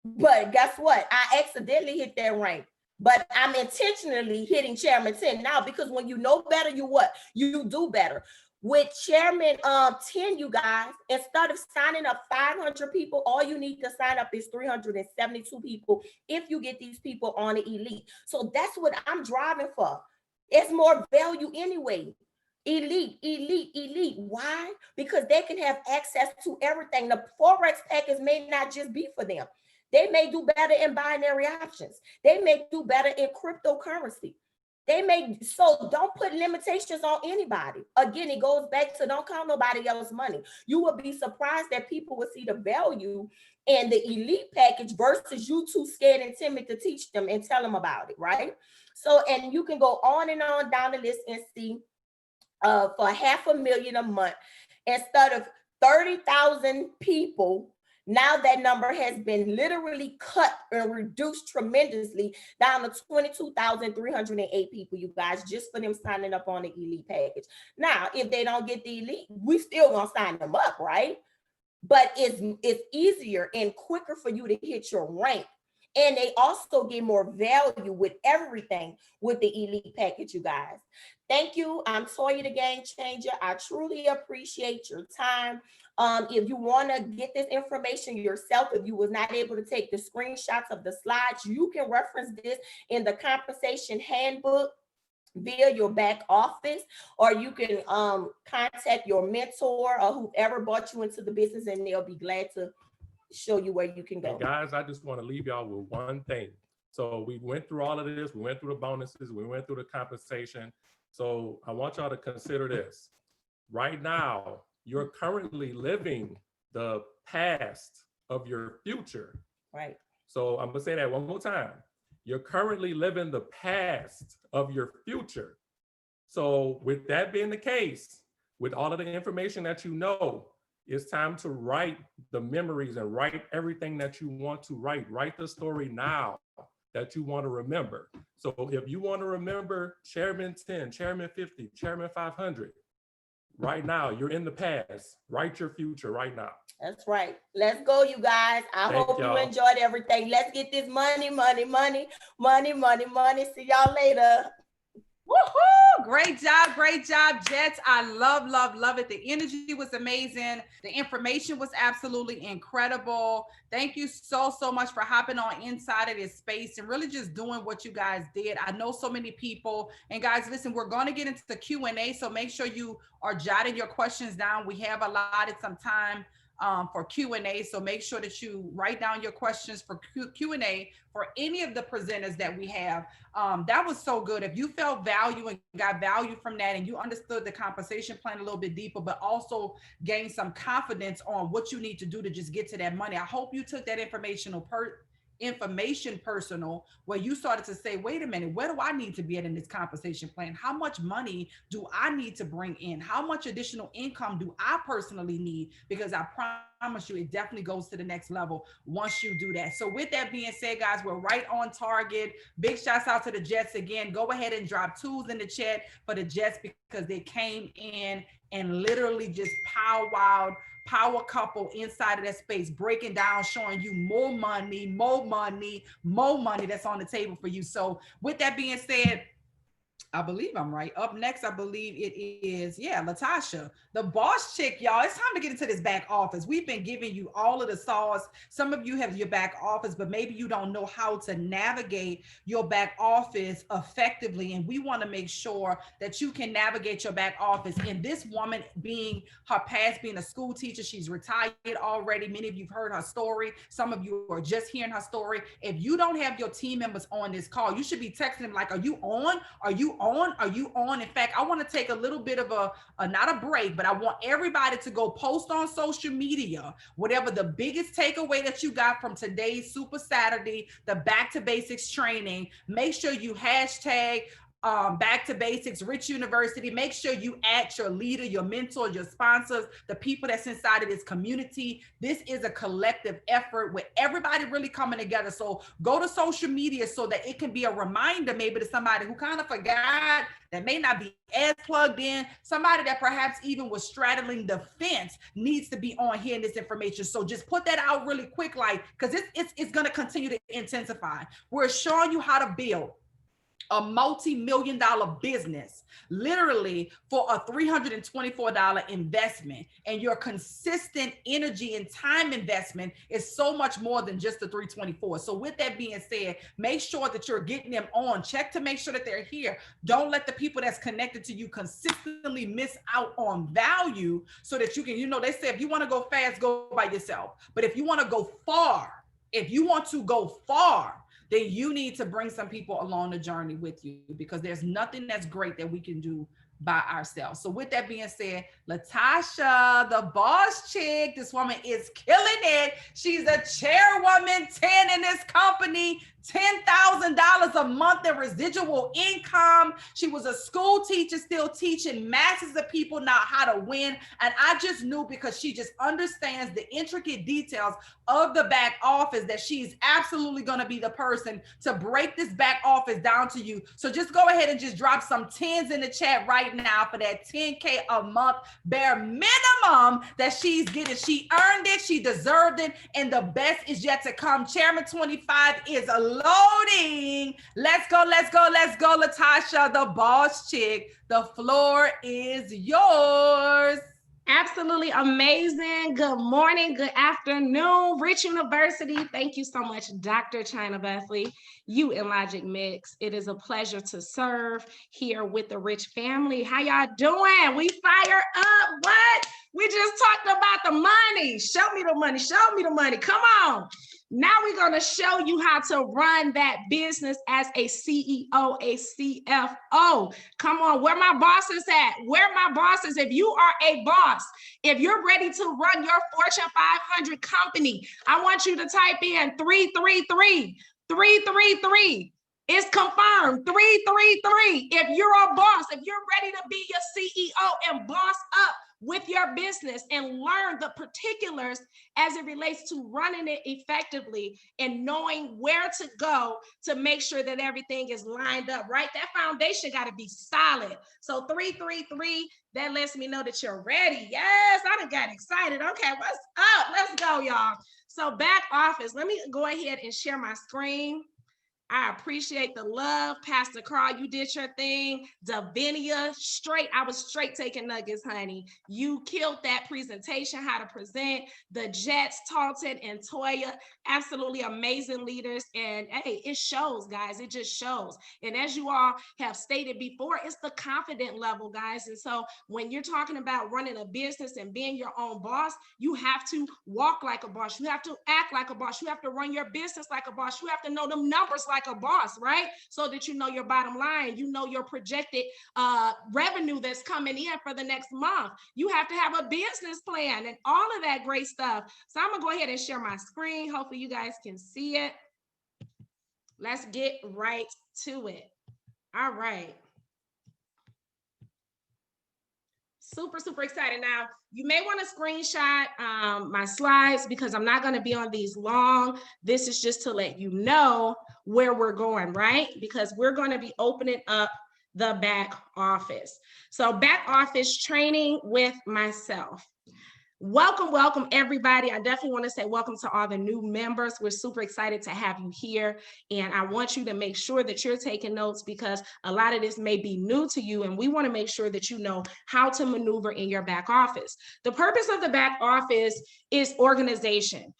But guess what? I accidentally hit that rank. But I'm intentionally hitting Chairman 10 now, because when you know better, you what? You do better. With Chairman 10, you guys, instead of signing up 500 people, all you need to sign up is 372 people if you get these people on the elite. So that's what I'm driving for. It's more value anyway. Elite, elite, elite. Why? Because they can have access to everything. The Forex package may not just be for them. They may do better in binary options. They may do better in cryptocurrency. They may, so don't put limitations on anybody. Again, it goes back to don't count nobody else's money. You will be surprised that people will see the value in the elite package versus you too scared and timid to teach them and tell them about it, right? So, and you can go on and on down the list and see for $500,000 a month, instead of 30,000 people, now that number has been literally cut and reduced tremendously down to 22,308 people, you guys, just for them signing up on the elite package. Now, if they don't get the elite, we still gonna sign them up, right? But it's easier and quicker for you to hit your rank. And they also get more value with everything with the elite package, you guys. Thank you. I'm Toya, the Game Changer. I truly appreciate your time. If you want to get this information yourself, if you was not able to take the screenshots of the slides, you can reference this in the compensation handbook via your back office, or you can contact your mentor or whoever brought you into the business, and they'll be glad to show you where you can go. And guys, I just want to leave y'all with one thing. So we went through all of this. We went through the bonuses. We went through the compensation. So I want y'all to consider this. Right now, you're currently living the past of your future. Right. So I'm gonna say that one more time. You're currently living the past of your future. So with that being the case, with all of the information that you know, it's time to write the memories and write everything that you want to write. Write the story now that you want to remember. So if you want to remember Chairman 10, Chairman 50, Chairman 500, right now. You're in the past. Write your future right now. That's right. Let's go, you guys. I Thank hope you y'all. enjoyed everything. Let's get this money, money, money, money, money, money. See y'all later. Woohoo! Great job, Jets. I love it. The energy was amazing. The information was absolutely incredible. Thank you so much for hopping on inside of this space and really just doing what you guys did. I know so many people. And guys, listen, we're going to get into the Q&A, so make sure you are jotting your questions down. We have allotted some time for Q&A, so make sure that you write down your questions for Q&A for any of the presenters that we have. That was so good. If you felt value and got value from that, and you understood the compensation plan a little bit deeper, but also gained some confidence on what you need to do to just get to that money, I hope you took that information personal, where you started to say, wait a minute, where do I need to be at in this compensation plan? How much money do I need to bring in? How much additional income do I personally need? Because I promise you, it definitely goes to the next level once you do that. So with that being said, guys, we're right on target. Big shouts out to the Jets again. Go ahead and drop 2s in the chat for the Jets, because they came in and literally just powwowed, power couple inside of that space, breaking down, showing you more money that's on the table for you. So with that being said, I believe I'm right. Up next, I believe it is, Latasha, the boss chick, y'all. It's time to get into this back office. We've been giving you all of the sauce. Some of you have your back office, but maybe you don't know how to navigate your back office effectively. And we want to make sure that you can navigate your back office. And this woman, being her past, being a school teacher, she's retired already. Many of you have heard her story. Some of you are just hearing her story. If you don't have your team members on this call, you should be texting them like, are you on? Are you on? Are you on? In fact, I want to take a little bit of a not a break, but I want everybody to go post on social media whatever the biggest takeaway that you got from today's Super Saturday, the Back to Basics training. Make sure you hashtag Back to Basics, Rich University. Make sure you add your leader, your mentor, your sponsors, the people that's inside of this community. This is a collective effort with everybody really coming together. So go to social media so that it can be a reminder maybe to somebody who kind of forgot, that may not be as plugged in, somebody that perhaps even was straddling the fence needs to be on hearing this information. So just put that out really quick, like, because it's going to continue to intensify. We're showing you how to build a multi-million-dollar business, literally for a $324 investment, and your consistent energy and time investment is so much more than just the $324. So with that being said, make sure that you're getting them on. Check to make sure that they're here. Don't let the people that's connected to you consistently miss out on value, so that you can, they say if you want to go fast, go by yourself. But if you want to go far, then you need to bring some people along the journey with you, because there's nothing that's great that we can do by ourselves. So with that being said, Latasha, the boss chick, this woman is killing it. She's a chairwoman, 10 in this company, $10,000 a month in residual income. She was a school teacher, still teaching masses of people now how to win. And I just knew, because she just understands the intricate details of the back office, that she's absolutely going to be the person to break this back office down to you. So just go ahead and just drop some 10s in the chat right now for that 10K a month bare minimum that she's getting. She earned it. She deserved it. And the best is yet to come. Chairman 25 is loading. Let's go, Latasha, the boss chick. The floor is yours. Absolutely amazing. Good morning, good afternoon, Rich University. Thank you so much, Dr. Chyna Bethley, you and Logic Mix. It is a pleasure to serve here with the Rich family. How y'all doing? We fire up. What? We just talked about the money. Show me the money. Show me the money. Come on. Now we're going to show you how to run that business as a CEO, a CFO. Come on, where my bosses at? Where my bosses? If you are a boss, if you're ready to run your Fortune 500 company, I want you to type in 333. 333. It's confirmed. 333. If you're a boss, if you're ready to be your CEO and boss up with your business and learn the particulars as it relates to running it effectively and knowing where to go to make sure that everything is lined up, right? That foundation got to be solid. So 333, that lets me know that you're ready. Yes, I done got excited. Okay, what's up? Let's go, y'all. So back office, let me go ahead and share my screen. I appreciate the love. Pastor Carl, you did your thing. Devenia, I was straight taking nuggets, honey. You killed that presentation, how to present. The Jetts, Talton and Toya, absolutely amazing leaders. And hey, it shows, guys. It just shows. And as you all have stated before, it's the confident level, guys. And so when you're talking about running a business and being your own boss, you have to walk like a boss. You have to act like a boss. You have to run your business like a boss. You have to know them numbers like a boss, right? So that you know your bottom line, you know your projected revenue that's coming in for the next month. You have to have a business plan and all of that great stuff. So I'm gonna go ahead and share my screen. Hopefully you guys can see it. Let's get right to it. All right. Super, super excited. Now, you may want to screenshot my slides because I'm not going to be on these long. This is just to let you know where we're going, right? Because we're going to be opening up the back office. So back office training with myself. Welcome, welcome everybody. I definitely want to say welcome to all the new members. We're super excited to have you here. And I want you to make sure that you're taking notes because a lot of this may be new to you. And we want to make sure that you know how to maneuver in your back office. The purpose of the back office is organization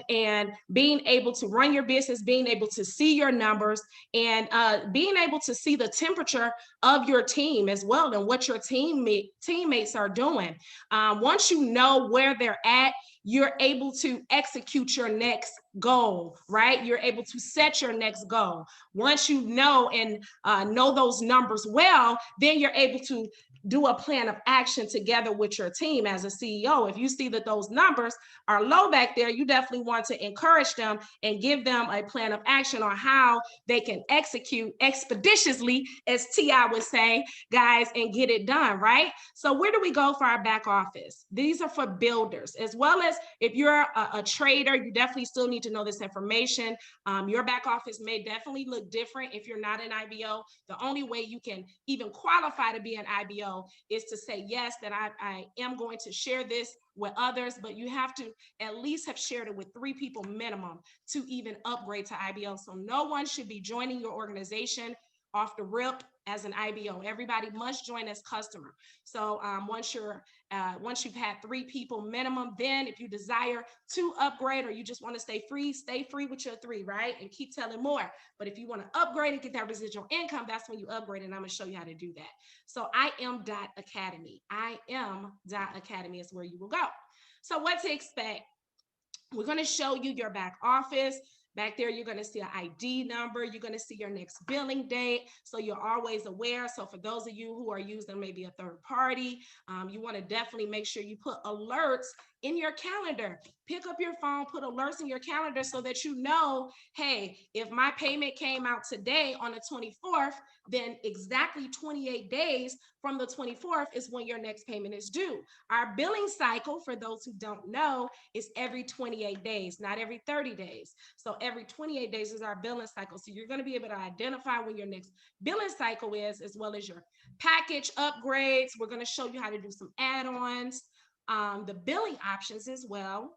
and being able to run your business, being able to see your numbers and being able to see the temperature of your team as well and what your teammates are doing. Once you know where they're at, you're able to execute your next goal, right? You're able to set your next goal. Once you know and know those numbers well, then you're able to do a plan of action together with your team as a CEO. If you see that those numbers are low back there, you definitely want to encourage them and give them a plan of action on how they can execute expeditiously, as T.I. would say, guys, and get it done, right? So where do we go for our back office? These are for builders, as well as if you're a trader, you definitely still need to know this information. Your back office may definitely look different if you're not an IBO. The only way you can even qualify to be an IBO is to say, yes, that I am going to share this with others, but you have to at least have shared it with 3 people minimum to even upgrade to IBO. So no one should be joining your organization off the rip as an IBO. Everybody must join as customer. So once you've had 3 people minimum, then if you desire to upgrade or you just want to stay free with your 3, right? And keep telling more. But if you want to upgrade and get that residual income, that's when you upgrade, and I'm going to show you how to do that. So IM.Academy. IM.Academy is where you will go. So what to expect? We're going to show you your back office. Back there, you're going to see an ID number. You're going to see your next billing date. So you're always aware. So for those of you who are using maybe a third party, you want to definitely make sure you put alerts in your calendar. Pick up your phone, put alerts in your calendar so that you know, hey, if my payment came out today on the 24th, then exactly 28 days from the 24th is when your next payment is due. Our billing cycle, for those who don't know, is every 28 days, not every 30 days. So every 28 days is our billing cycle. So you're going to be able to identify when your next billing cycle is, as well as your package upgrades. We're going to show you how to do some add-ons, the billing options as well.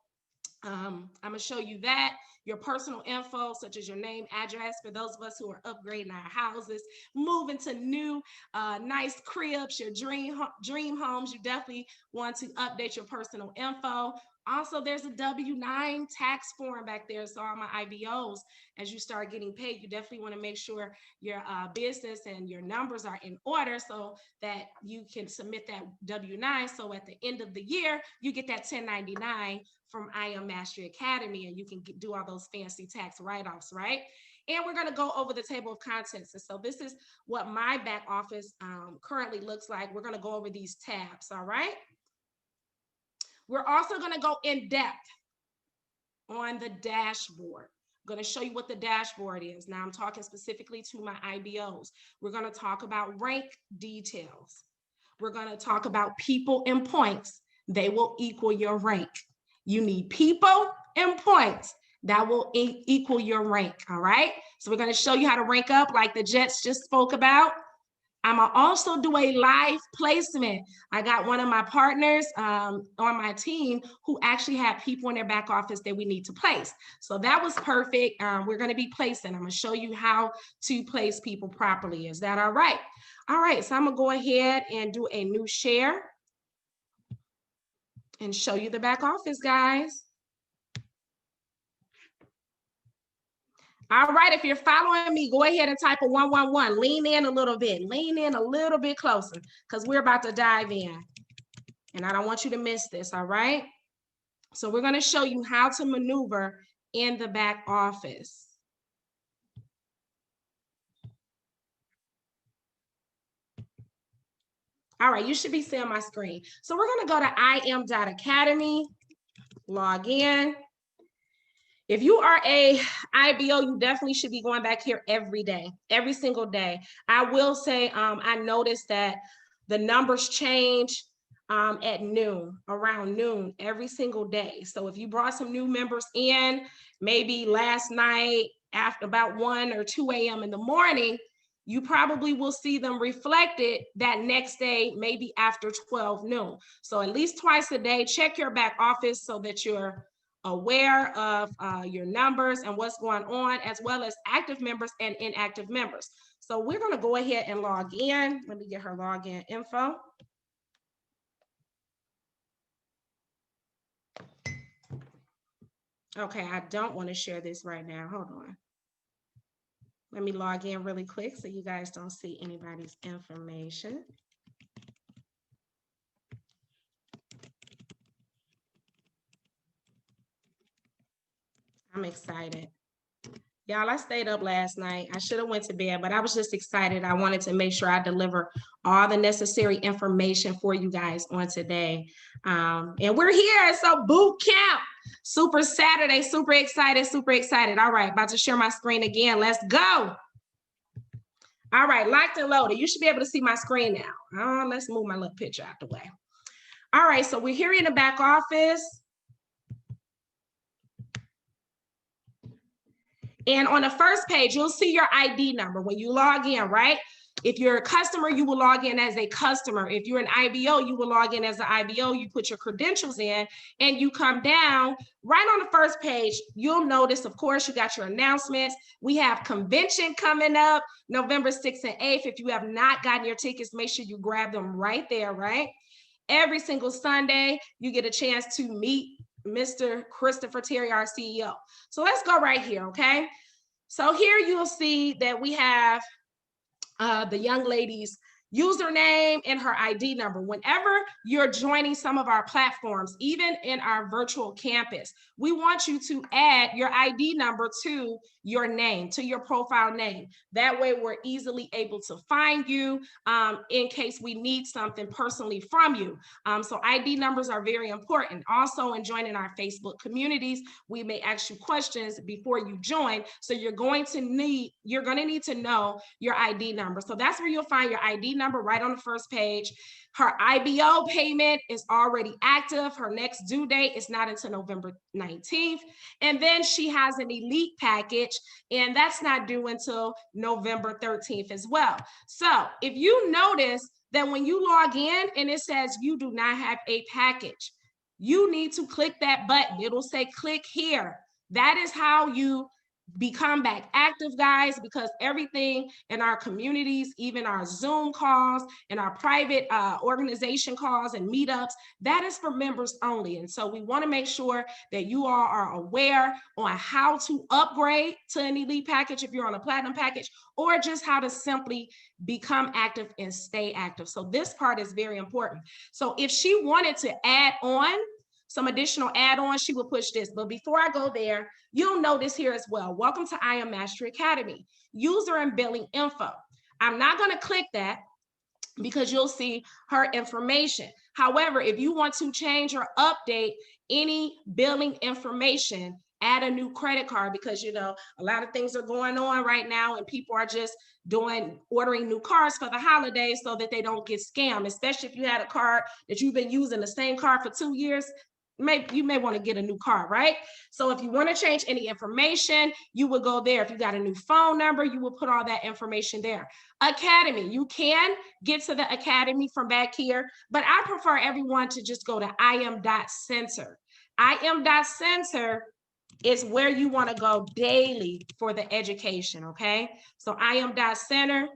I'm going to show you that, your personal info, such as your name, address, for those of us who are upgrading our houses, moving to new, nice cribs, your dream homes. You definitely want to update your personal info. Also, there's a W-9 tax form back there. So all my IBOs, as you start getting paid, you definitely want to make sure your business and your numbers are in order so that you can submit that W-9. So at the end of the year, you get that 1099 from IM Mastery Academy, and you can do all those fancy tax write-offs, right? And we're going to go over the table of contents. And so this is what my back office currently looks like. We're going to go over these tabs, all right? We're also going to go in depth on the dashboard. I'm going to show you what the dashboard is. Now I'm talking specifically to my IBOs. We're going to talk about rank details. we're going to talk about people and points. They will equal your rank. You need people and points that will equal your rank, all right? So we're going to show you how to rank up like the Jetts just spoke about. I'm going to also do a live placement. I got one of my partners on my team who actually had people in their back office that we need to place. So that was perfect. We're going to be placing. I'm going to show you how to place people properly. Is that all right? All right, so I'm going to go ahead and do a new share and show you the back office, guys. All right, if you're following me, go ahead and type a 111. Lean in a little bit. Lean in a little bit closer because we're about to dive in. And I don't want you to miss this, all right? So we're going to show you how to maneuver in the back office. All right, you should be seeing my screen. So we're going to go to im.academy, log in. If you are a IBO, you definitely should be going back here every day, every single day. I will say I noticed that the numbers change at noon, around noon, every single day. So if you brought some new members in, maybe last night after about 1 or 2 a.m. in the morning, you probably will see them reflected that next day, maybe after 12 noon. So at least twice a day, check your back office so that you're aware of your numbers and what's going on, as well as active members and inactive members. So we're going to go ahead and log in. Let me get her login info. Okay, I don't want to share this right now. Hold on. Let me log in really quick so you guys don't see anybody's information. I'm excited. Y'all, I stayed up last night. I should have went to bed, but I was just excited. I wanted to make sure I deliver all the necessary information for you guys on today. And we're here, so boot camp. Super Saturday, super excited, super excited. All right, about to share my screen again. Let's go. All right, locked and loaded. You should be able to see my screen now. Let's move my little picture out the way. All right, so we're here in the back office. And on the first page, you'll see your ID number when you log in, right? If you're a customer, you will log in as a customer. If you're an IBO, you will log in as an IBO. You put your credentials in and you come down right on the first page. You'll notice, of course, you got your announcements. We have convention coming up November 6th and 8th. If you have not gotten your tickets, make sure you grab them right there, right? Every single Sunday, you get a chance to meet Mr. Christopher Terry, our CEO. So let's go right here, okay? So here you'll see that we have the young lady's username and her ID number. Whenever you're joining some of our platforms, even in our virtual campus, we want you to add your ID number to your name, to your profile name. That way we're easily able to find you in case we need something personally from you. So ID numbers are very important. Also, in joining our Facebook communities, we may ask you questions before you join. So you're going to need to know your ID number. So that's where you'll find your ID number right on the first page. Her IBO payment is already active. Her next due date is not until November 19th. And then she has an elite package, and that's not due until November 13th as well. So if you notice that when you log in and it says you do not have a package, you need to click that button. It'll say click here. That is how you become back active, guys, because everything in our communities, even our Zoom calls and our private organization calls and meetups, that is for members only. And so we want to make sure that you all are aware on how to upgrade to an elite package if you're on a platinum package, or just how to simply become active and stay active. So this part is very important. So if she wanted to add on some additional add-ons, she will push this. But before I go there, you'll notice here as well, welcome to I Am Mastery Academy, user and billing info. I'm not going to click that because you'll see her information. However, if you want to change or update any billing information add a new credit card, because you know a lot of things are going on right now and people are just ordering new cards for the holidays so that they don't get scammed, especially if you had a card that you've been using the same card for 2 years. You may want to get a new card, right? So if you want to change any information, you would go there. If you got a new phone number, you will put all that information there. Academy, you can get to the Academy from back here, but I prefer everyone to just go to IM.Center. IM.Center is where you want to go daily for the education, okay? So IM.Center,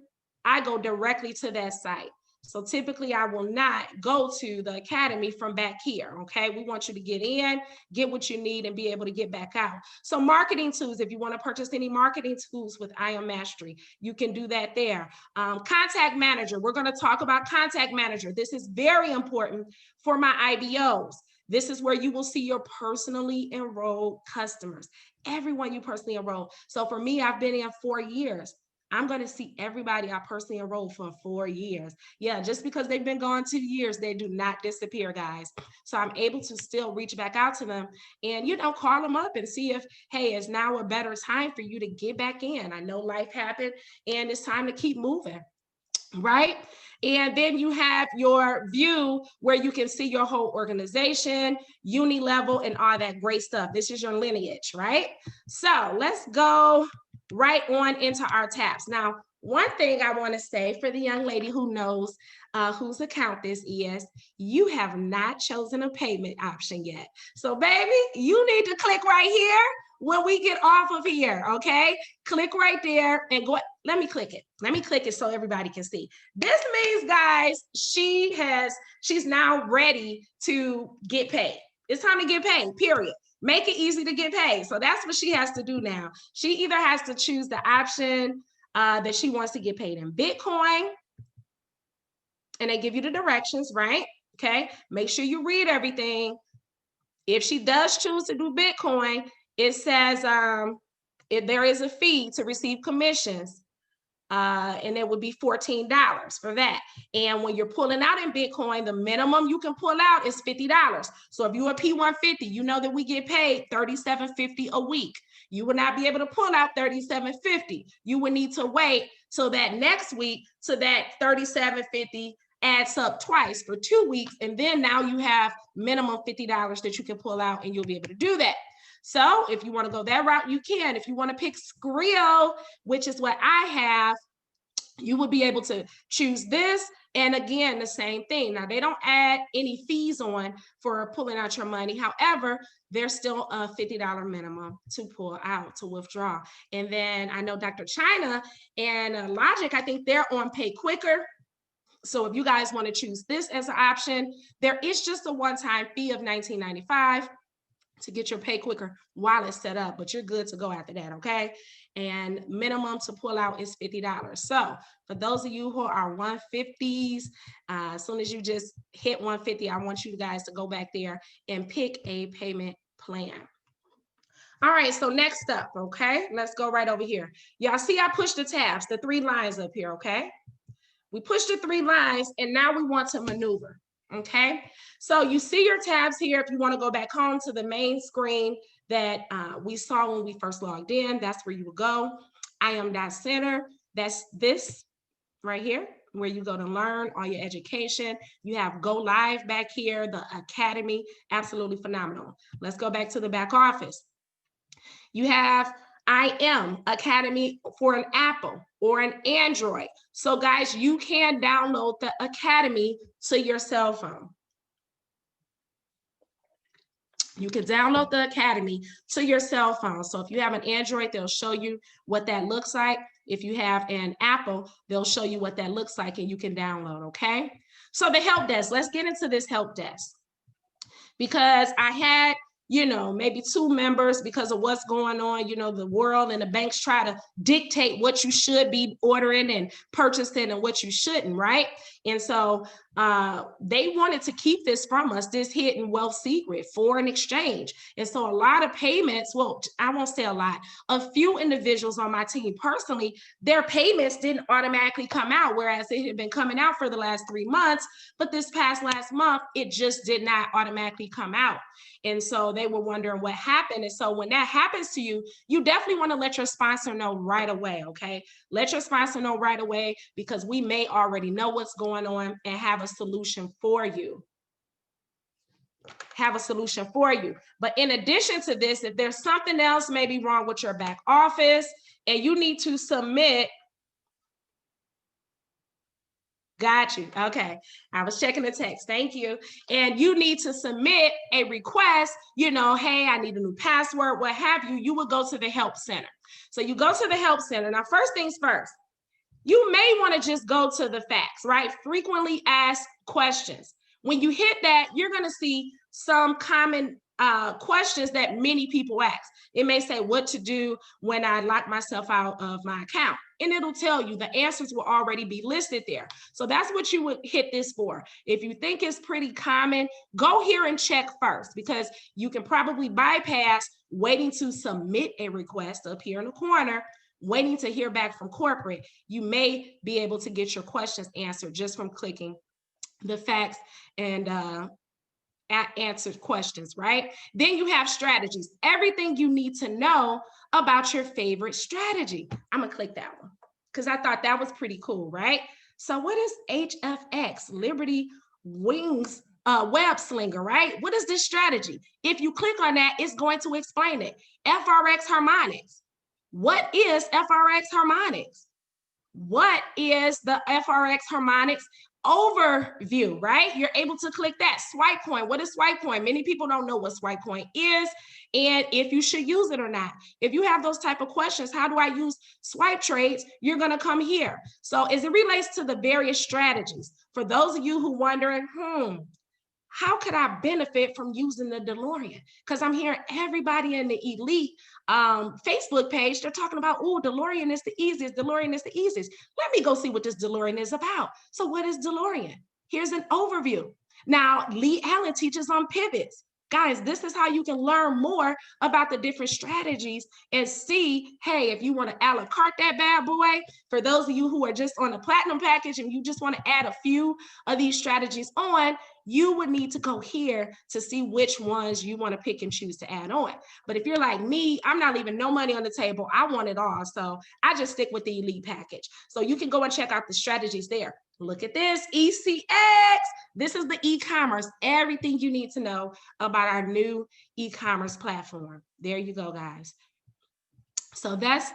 I go directly to that site. So typically I will not go to the Academy from back here, okay? We want you to get in, get what you need, and be able to get back out. So marketing tools, if you want to purchase any marketing tools with IM Mastery, you can do that there. Contact Manager, we're going to talk about Contact Manager. This is very important for my IBOs. This is where you will see your personally enrolled customers, everyone you personally enroll. So for me, I've been in 4 years. I'm going to see everybody I personally enrolled for 4 years. Yeah, just because they've been gone 2 years, they do not disappear, guys. So I'm able to still reach back out to them and, you know, call them up and see if, hey, it's now a better time for you to get back in. I know life happened and it's time to keep moving, right? And then you have your view where you can see your whole organization, uni level, and all that great stuff. This is your lineage, right? So let's go right on into our tabs. Now, one thing I want to say for the young lady who knows whose account this is, you have not chosen a payment option yet. So baby, you need to click right here when we get off of here, okay? Click right there and go. Let me click it. Let me click it so everybody can see. This means, guys, she's now ready to get paid. It's time to get paid, period. Make it easy to get paid. So that's what she has to do now. She either has to choose the option that she wants to get paid in Bitcoin, and they give you the directions, right? Okay, make sure you read everything. If she does choose to do Bitcoin, it says if there is a fee to receive commissions, and it would be $14 for that. And when you're pulling out in Bitcoin, the minimum you can pull out is $50. So if you're a P150, you know that we get paid $37.50 a week. You will not be able to pull out $37.50. You would need to wait till that next week, so that $37.50 adds up twice for 2 weeks. And then now you have minimum $50 that you can pull out, and you'll be able to do that. So if you want to go that route, you can. If you want to pick Skrill, which is what I have, you would be able to choose this. And again, the same thing. Now, they don't add any fees on for pulling out your money. However, there's still a $50 minimum to pull out, to withdraw. And then I know Dr. Chyna and Logic, I think they're on Pay Quicker. So if you guys want to choose this as an option, there is just a one-time fee of $19.95 to get your Pay Quicker wallet set up, but you're good to go after that, okay? And minimum to pull out is $50. So for those of you who are 150s, as soon as you just hit 150, I want you guys to go back there and pick a payment plan. All right, so next up, okay? Let's go right over here. Y'all see I pushed the tabs, the 3 lines up here, okay? We pushed the 3 lines, and now we want to maneuver. Okay, so you see your tabs here. If you want to go back home to the main screen that we saw when we first logged in, that's where you will go. IM.Center, that's this right here, where you go to learn all your education. You have Go Live back here, the Academy, absolutely phenomenal. Let's go back to the back office. You have IM Academy for an Apple or an Android. So guys, you can download the Academy to your cell phone. You can download the Academy to your cell phone. So if you have an Android, they'll show you what that looks like. If you have an Apple, they'll show you what that looks like, and you can download, okay? So the help desk, let's get into this help desk. Because I had, you know, maybe 2 members, because of what's going on, you know, the world and the banks try to dictate what you should be ordering and purchasing and what you shouldn't, right? And so they wanted to keep this from us, this hidden wealth secret, foreign exchange. And so a lot of payments, well, I won't say a lot, a few individuals on my team personally, their payments didn't automatically come out, whereas it had been coming out for the last 3 months, but this past last month, it just did not automatically come out. And so they were wondering what happened. And so when that happens to you, you definitely want to let your sponsor know right away, okay? Let your sponsor know right away, because we may already know what's going on and have a solution for you. Have a solution for you. But in addition to this, if there's something else maybe wrong with your back office and you need to submit. Got you. Okay. I was checking the text. Thank you. And you need to submit a request, you know, hey, I need a new password, what have you. You would go to the help center. So you go to the help center. Now, first things first, you may want to just go to the facts, right? Frequently asked questions. When you hit that, you're going to see some common questions that many people ask. It may say what to do when I lock myself out of my account. And it'll tell you the answers will already be listed there. So that's what you would hit this for. If you think it's pretty common, go here and check first, because you can probably bypass waiting to submit a request up here in the corner, waiting to hear back from corporate. You may be able to get your questions answered just from clicking the facts and answered questions, right? Then you have strategies, everything you need to know about your favorite strategy. I'm gonna click that one because I thought that was pretty cool, right? So what is HFX, Liberty Wings Web Slinger, right? What is this strategy? If you click on that, it's going to explain it. FOREX harmonics. What is FOREX harmonics? What is the FOREX harmonics overview, right? You're able to click that. Swipe coin. What is swipe coin? Many people don't know what swipe coin is and if you should use it or not. If you have those type of questions, how do I use swipe trades? You're going to come here. So as it relates to the various strategies, for those of you who wondering, how could I benefit from using the DeLorean? Because I'm hearing everybody in the elite Facebook page, they're talking about, oh, DeLorean is the easiest. DeLorean is the easiest. Let me go see what this DeLorean is about. So what is DeLorean? Here's an overview. Now, Lee Allen teaches on pivots. Guys, this is how you can learn more about the different strategies and see, hey, if you want to a la carte that bad boy, for those of you who are just on the platinum package and you just want to add a few of these strategies on, you would need to go here to see which ones you want to pick and choose to add on. But if you're like me, I'm not leaving no money on the table. I want it all. So I just stick with the elite package. So you can go and check out the strategies there. Look at this, ECX. This is the e-commerce, everything you need to know about our new e-commerce platform. There you go, guys. So that's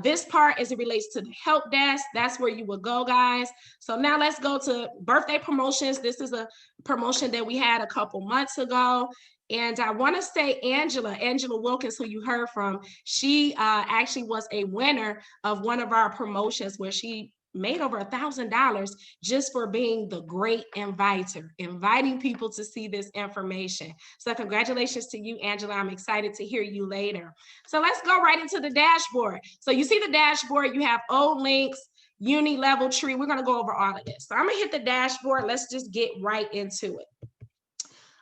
this part as it relates to the help desk. That's where you would go, guys. So now let's go to birthday promotions. This is a promotion that we had a couple months ago. And I want to say Angela Wilkins, who you heard from, she actually was a winner of one of our promotions where she made over $1,000 just for being the great inviter, inviting people to see this information. So congratulations to you, Angela. I'm excited to hear you later. So let's go right into the dashboard. So you see the dashboard, you have old links, uni level tree. We're going to go over all of this. So I'm going to hit the dashboard. Let's just get right into it.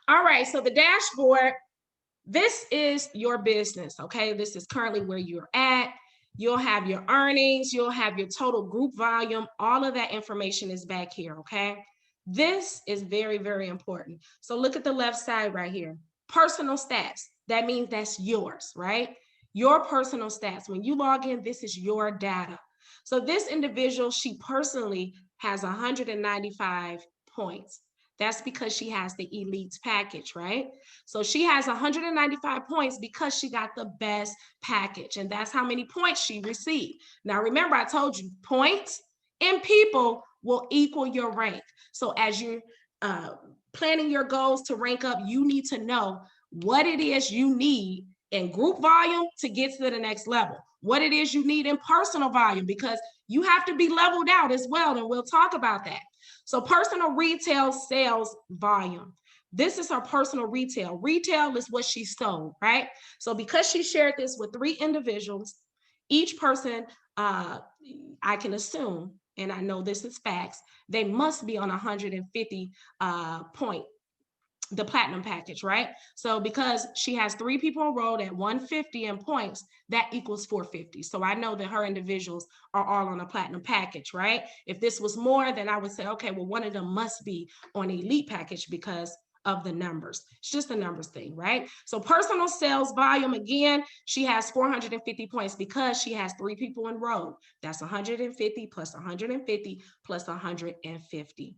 All right. So the dashboard, this is your business. Okay. This is currently where you're at. You'll have your earnings, you'll have your total group volume. All of that information is back here, okay? This is very, very important. So look at the left side right here. Personal stats. That means that's yours, right? Your personal stats. When you log in, this is your data. So this individual, she personally has 195 points. That's because she has the elites package, right? So she has 195 points because she got the best package, and that's how many points she received. Now, remember, I told you points and people will equal your rank. So as you're planning your goals to rank up, you need to know what it is you need in group volume to get to the next level, what it is you need in personal volume, because you have to be leveled out as well, and we'll talk about that. So personal retail sales volume. This is her personal retail. Retail is what she sold, right? So because she shared this with 3 individuals, each person, I can assume, and I know this is facts, they must be on 150 point, the platinum package, right? So because she has 3 people enrolled at 150 in points, that equals 450. So I know that her individuals are all on a platinum package, right? If this was more, then I would say, okay, well, one of them must be on elite package because of the numbers. It's just a numbers thing, right? So personal sales volume, again, she has 450 points because she has 3 people enrolled. That's 150 plus 150 plus 150.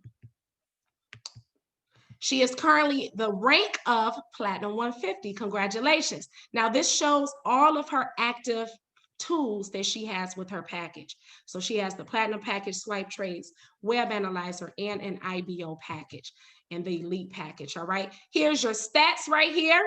She is currently the rank of Platinum 150. Congratulations. Now this shows all of her active tools that she has with her package. So she has the Platinum package, Swipe Trades, Web Analyzer, and an IBO package, and the Elite package, all right? Here's your stats right here.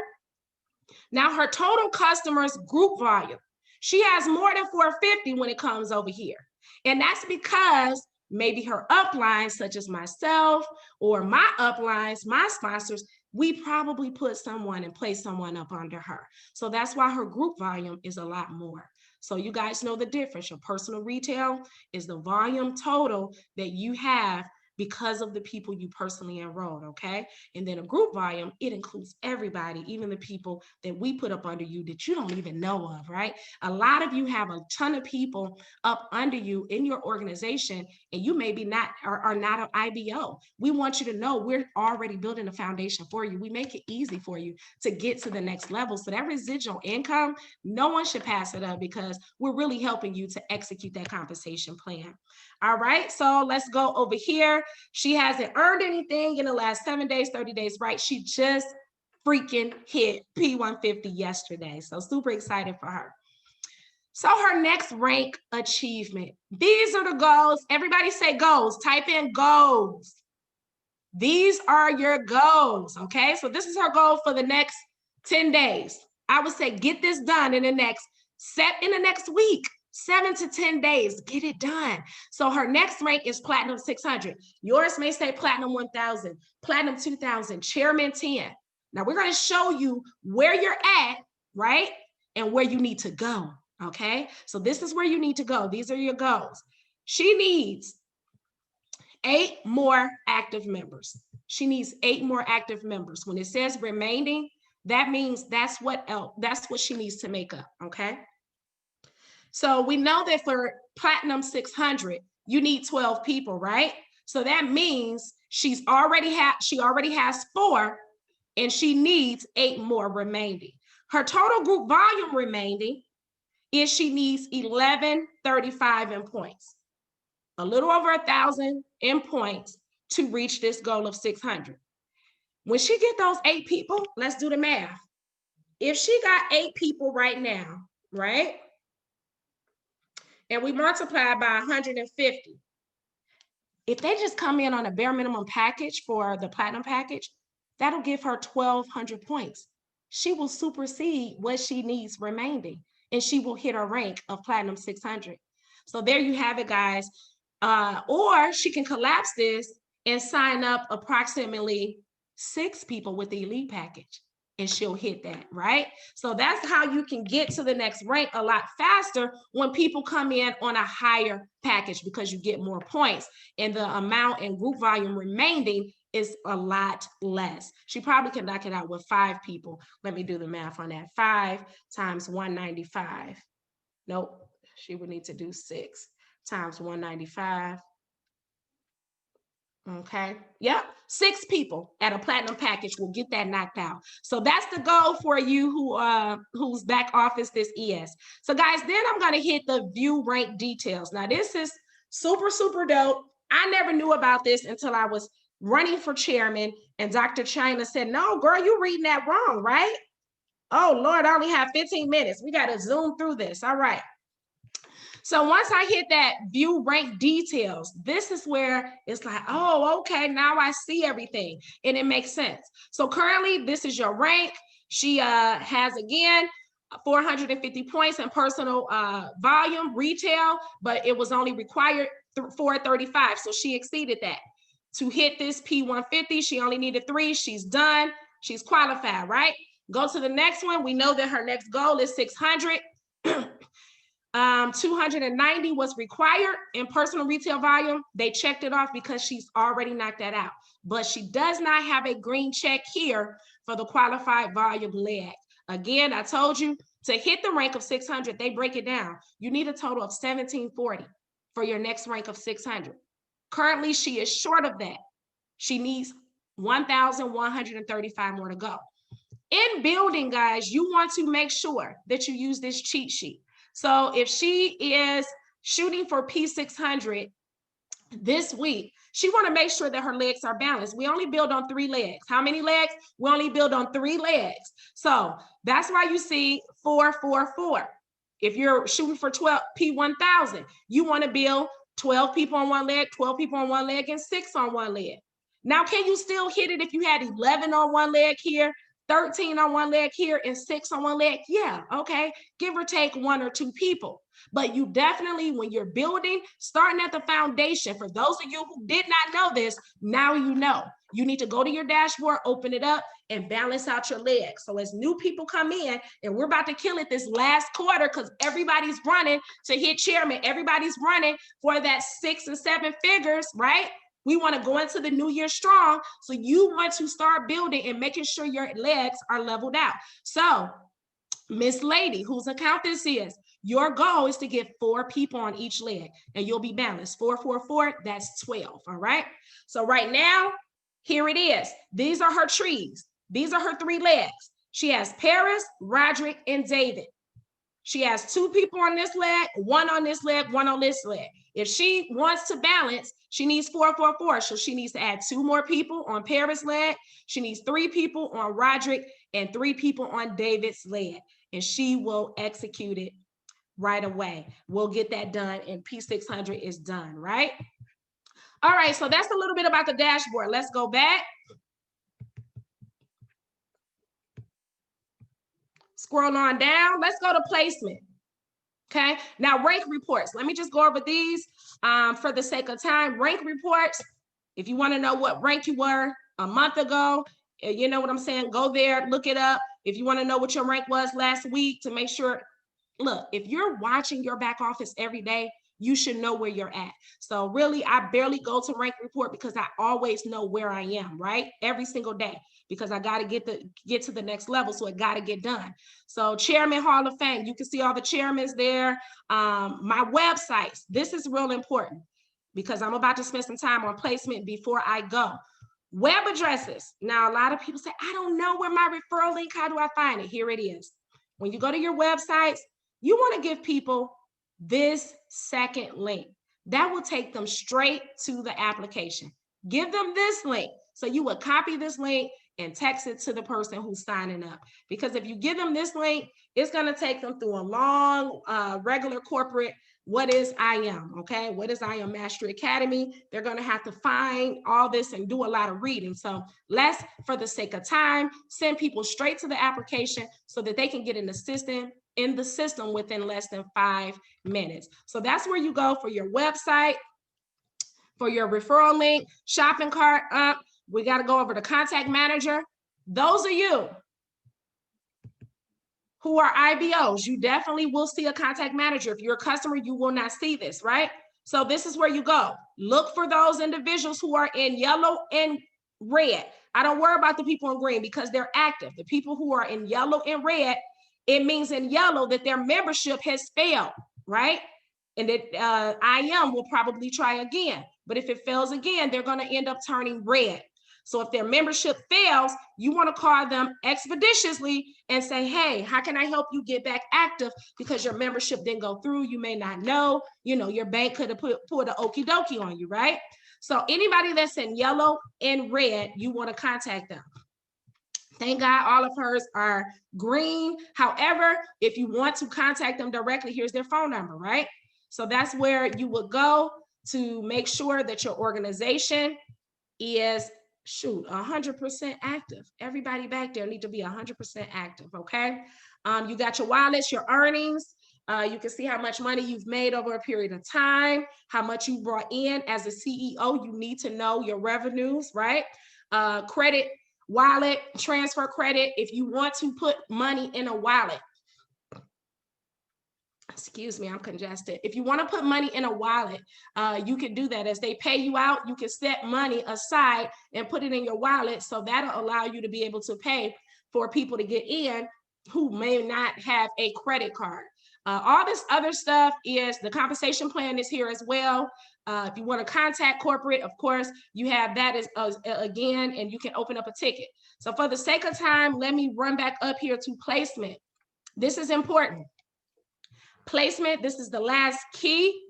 Now her total customers group volume. She has more than 450 when it comes over here. And that's because maybe her uplines, such as myself or my uplines, my sponsors, we probably put someone and place someone up under her. So that's why her group volume is a lot more. So you guys know the difference. Your personal retail is the volume total that you have because of the people you personally enrolled, okay? And then a group volume, it includes everybody, even the people that we put up under you that you don't even know of, right? A lot of you have a ton of people up under you in your organization, and you maybe not are not an IBO. We want you to know we're already building a foundation for you. We make it easy for you to get to the next level. So that residual income, no one should pass it up because we're really helping you to execute that compensation plan. All right, so let's go over here. She hasn't earned anything in the last 7 days, 30 days, right? She just freaking hit P150 yesterday. So super excited for her. So her next rank achievement. These are the goals. Everybody say goals. Type in goals. These are your goals, okay? So this is her goal for the next 10 days. I would say get this done in the next week. 7 to 10 days, get it done. So her next rank is Platinum 600. Yours may say Platinum 1000, Platinum 2000, Chairman 10. Now we're going to show you where you're at, right? And where you need to go, okay? So this is where you need to go. These are your goals. She needs 8 more active members. She needs 8 more active members. When it says remaining, that means that's what she needs to make up, okay? So we know that for Platinum 600, you need 12 people, right? So that means she already has 4, and she needs 8 more remaining. Her total group volume remaining is she needs 1135 in points, a little over 1,000 in points to reach this goal of 600. When she get those 8 people, let's do the math. If she got 8 people right now, right? And we multiply by 150. If they just come in on a bare minimum package for the Platinum package, that'll give her 1,200 points. She will supersede what she needs remaining, and she will hit her rank of Platinum 600. So there you have it, guys. Or she can collapse this and sign up approximately 6 people with the Elite package, and she'll hit that, right? So that's how you can get to the next rank a lot faster when people come in on a higher package, because you get more points and the amount and group volume remaining is a lot less. She probably can knock it out with 5 people. Let me do the math on that. 5 times 195. Nope, she would need to do 6 times 195. Okay, yep, 6 people at a Platinum package will get that knocked out. So that's the goal for you who's back office this ES. So guys, then I'm gonna hit the view rank details. Now this is super, super dope. I never knew about this until I was running for chairman, and Dr. Chyna said, no, girl, you're reading that wrong, right? Oh Lord, I only have 15 minutes. We gotta zoom through this, all right. So once I hit that view rank details, this is where it's like, oh, okay, now I see everything and it makes sense. So currently this is your rank. She has, again, 450 points in personal volume retail, but it was only required 435. So she exceeded that. To hit this P150, she only needed 3. She's done. She's qualified, right? Go to the next one. We know that her next goal is 600. 290 was required in personal retail volume. They checked it off because she's already knocked that out. But she does not have a green check here for the qualified volume leg. Again, I told you to hit the rank of 600, they break it down. You need a total of 1740 for your next rank of 600. Currently, she is short of that. She needs 1,135 more to go. In building, guys, you want to make sure that you use this cheat sheet. So if she is shooting for P600 this week, she want to make sure that her legs are balanced. We only build on 3 legs. How many legs? We only build on 3 legs. So that's why you see 4, 4, 4. If you're shooting for 12 P1000, you want to build 12 people on one leg, 12 people on one leg, and 6 on one leg. Now, can you still hit it if you had 11 on one leg here, 13 on one leg here, and 6 on one leg? Yeah, okay, give or take 1 or 2 people. But you definitely, when you're building, starting at the foundation, for those of you who did not know this, now you know. You need to go to your dashboard, open it up, and balance out your legs. So as new people come in, and we're about to kill it this last quarter because everybody's running to hit chairman, everybody's running for that 6 and 7 figures, right? We want to go into the new year strong. So you want to start building and making sure your legs are leveled out. So Miss Lady, whose account this is, your goal is to get 4 people on each leg, and you'll be balanced. 4, 4, 4, that's 12, all right? So right now, here it is. These are her trees. These are her 3 legs. She has Paris, Roderick, and David. She has 2 people on this leg, 1 on this leg, 1 on this leg. If she wants to balance, she needs 4, 4, 4. So she needs to add 2 more people on Paris' leg. She needs 3 people on Roderick and 3 people on David's leg. And she will execute it right away. We'll get that done, and P600 is done, right? All right, so that's a little bit about the dashboard. Let's go back. Scroll on down. Let's go to placement. Okay, now rank reports. Let me just go over these for the sake of time. Rank reports, if you want to know what rank you were a month ago, you know what I'm saying, go there, look it up. If you want to know what your rank was last week, to make sure, look, if you're watching your back office every day, you should know where you're at. So really, I barely go to rank report because I always know where I am, right? Every single day, because I got to get to the next level. So it got to get done. So Chairman Hall of Fame, you can see all the chairmen there. My websites, this is real important because I'm about to spend some time on placement before I go. Web addresses. Now, a lot of people say, I don't know where my referral link, how do I find it? Here it is. When you go to your websites, you want to give people this second link. That will take them straight to the application. Give them this link. So you would copy this link and text it to the person who's signing up. Because if you give them this link, it's going to take them through a long, regular corporate, what is IM, okay? What is IM Mastery Academy? They're going to have to find all this and do a lot of reading. So let's, for the sake of time, send people straight to the application so that they can get an assistant in the system within less than 5 minutes. So that's where you go for your website, for your referral link, shopping cart up. We got to go over to contact manager. Those are you who are IBOs. You definitely will see a contact manager. If you're a customer, you will not see this, right? So this is where you go. Look for those individuals who are in yellow and red. I don't worry about the people in green because they're active. The people who are in yellow and red, it means in yellow that their membership has failed, right? And that IM will probably try again. But if it fails again, they're going to end up turning red. So if their membership fails, you want to call them expeditiously and say, hey, how can I help you get back active? Because your membership didn't go through. You may not know, you know, your bank could have pulled an okie dokie on you, right? So anybody that's in yellow and red, you want to contact them. Thank God all of hers are green. However, if you want to contact them directly, here's their phone number, right? So that's where you would go to make sure that your organization is 100% active. Everybody back there need to be 100% active, okay? You got your wallets, your earnings. You can see how much money you've made over a period of time, how much you brought in. As a CEO, you need to know your revenues, right? Credit, wallet, transfer credit. If you want to put money in a wallet, excuse me, I'm congested. If you want to put money in a wallet, you can do that. As they pay you out, you can set money aside and put it in your wallet. So that'll allow you to be able to pay for people to get in who may not have a credit card. All this other stuff is the compensation plan is here as well. If you want to contact corporate, of course, you have that as again, and you can open up a ticket. So for the sake of time, let me run back up here to placement. This is important. Placement, this is the last key.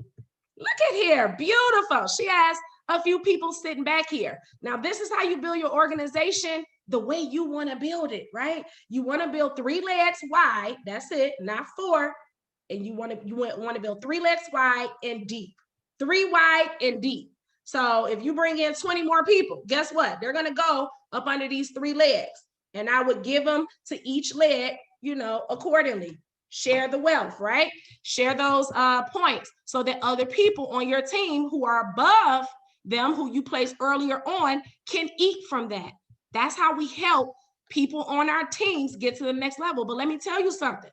Look at here, beautiful. She has a few people sitting back here. Now, this is how you build your organization the way you want to build it, right? You want to build 3 legs wide, that's it, not 4. And you want to build 3 legs wide and deep. 3 wide and deep. So if you bring in 20 more people, guess what? They're going to go up under these 3 legs. And I would give them to each leg, you know, accordingly. Share the wealth, right? Share those points so that other people on your team who are above them, who you placed earlier on, can eat from that. That's how we help people on our teams get to the next level. But let me tell you something.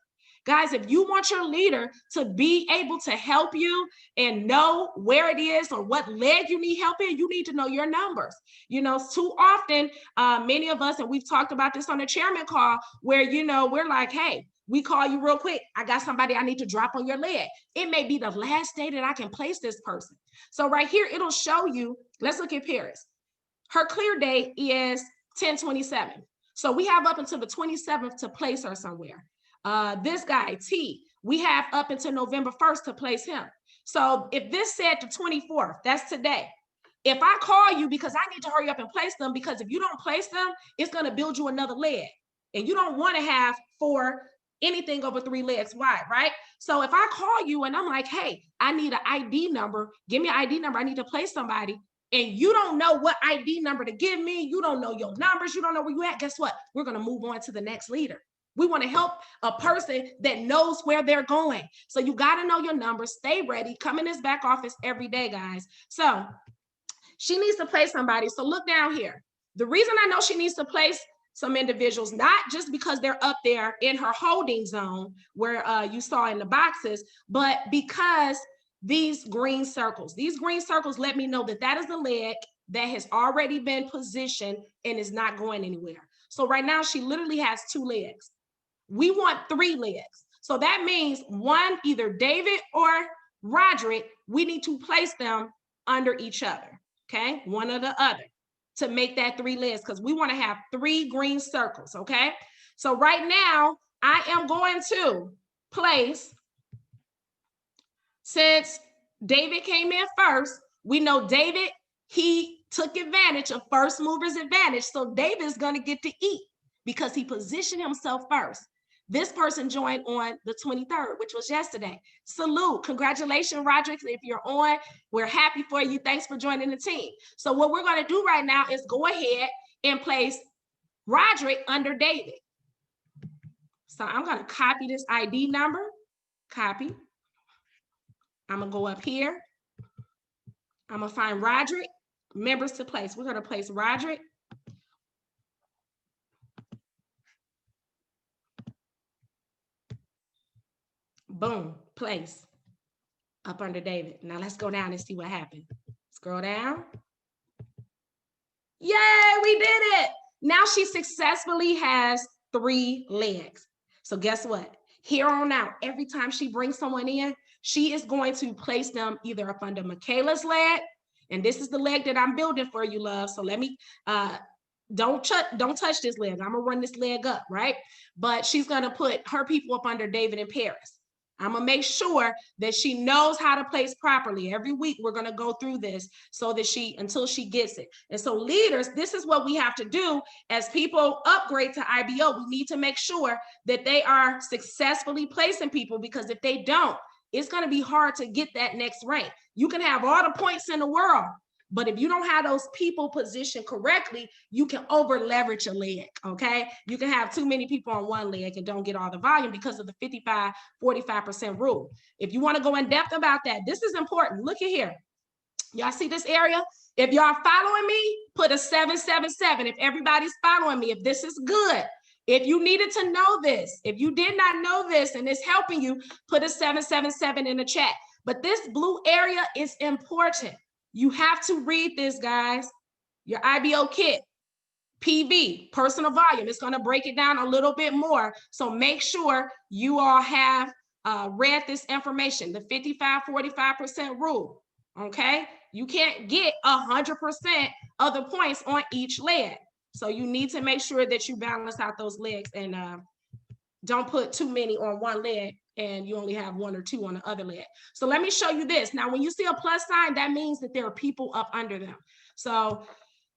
Guys, if you want your leader to be able to help you and know where it is or what leg you need help in, you need to know your numbers. You know, too often, many of us, and we've talked about this on the chairman call, where, you know, we're like, hey, we call you real quick. I got somebody I need to drop on your leg. It may be the last day that I can place this person. So right here, it'll show you, let's look at Paris. Her clear date is 10/27. So we have up until the 27th to place her somewhere. This guy, T, we have up until November 1st to place him. So if this said the 24th, that's today. If I call you because I need to hurry up and place them, because if you don't place them, it's going to build you another leg. And you don't want to have 4 anything over 3 legs wide, right? So if I call you and I'm like, hey, I need an ID number, give me an ID number, I need to place somebody, and you don't know what ID number to give me, you don't know your numbers, you don't know where you at, guess what? We're going to move on to the next leader. We want to help a person that knows where they're going. So you got to know your numbers, stay ready, come in this back office every day, guys. So she needs to place somebody. So look down here. The reason I know she needs to place some individuals, not just because they're up there in her holding zone where you saw in the boxes, but because these green circles let me know that that is the leg that has already been positioned and is not going anywhere. So right now she literally has 2 legs. We want 3 legs. So that means one, either David or Roderick, we need to place them under each other, okay? One or the other to make that 3 legs, because we want to have 3 green circles, okay? So right now, I am going to place, since David came in first, we know David, he took advantage of first mover's advantage. So David's going to get to eat because he positioned himself first. This person joined on the 23rd, which was yesterday. Salute. Congratulations, Roderick. If you're on, we're happy for you. Thanks for joining the team. So what we're going to do right now is go ahead and place Roderick under David. So I'm going to copy this ID number. Copy. I'm going to go up here. I'm going to find Roderick. Members to place. We're going to place Roderick. Boom, place up under David. Now let's go down and see what happened. Scroll down. Yay, we did it. Now she successfully has 3 legs. So guess what? Here on out, every time she brings someone in, she is going to place them either up under Michaela's leg, and this is the leg that I'm building for you, love. So let me, don't touch this leg. I'm gonna run this leg up, right? But she's gonna put her people up under David and Paris. I'm gonna make sure that she knows how to place properly. Every week we're gonna go through this so that until she gets it. And so leaders, this is what we have to do as people upgrade to IBO. We need to make sure that they are successfully placing people, because if they don't, it's gonna be hard to get that next rank. You can have all the points in the world, but if you don't have those people positioned correctly, you can over leverage a leg, okay? You can have too many people on one leg and don't get all the volume because of the 55-45% rule. If you wanna go in depth about that, this is important. Look at here. Y'all see this area? If y'all following me, put a 777. If everybody's following me, if this is good. If you needed to know this, if you did not know this and it's helping you, put a 777 in the chat. But this blue area is important. You have to read this, guys. Your IBO kit, PV, personal volume. It's going to break it down a little bit more. So make sure you all have read this information, the 55-45% rule, okay? You can't get 100% of the points on each leg. So you need to make sure that you balance out those legs and don't put too many on one leg and you only have 1 or 2 on the other leg. So let me show you this. Now, when you see a plus sign, that means that there are people up under them. So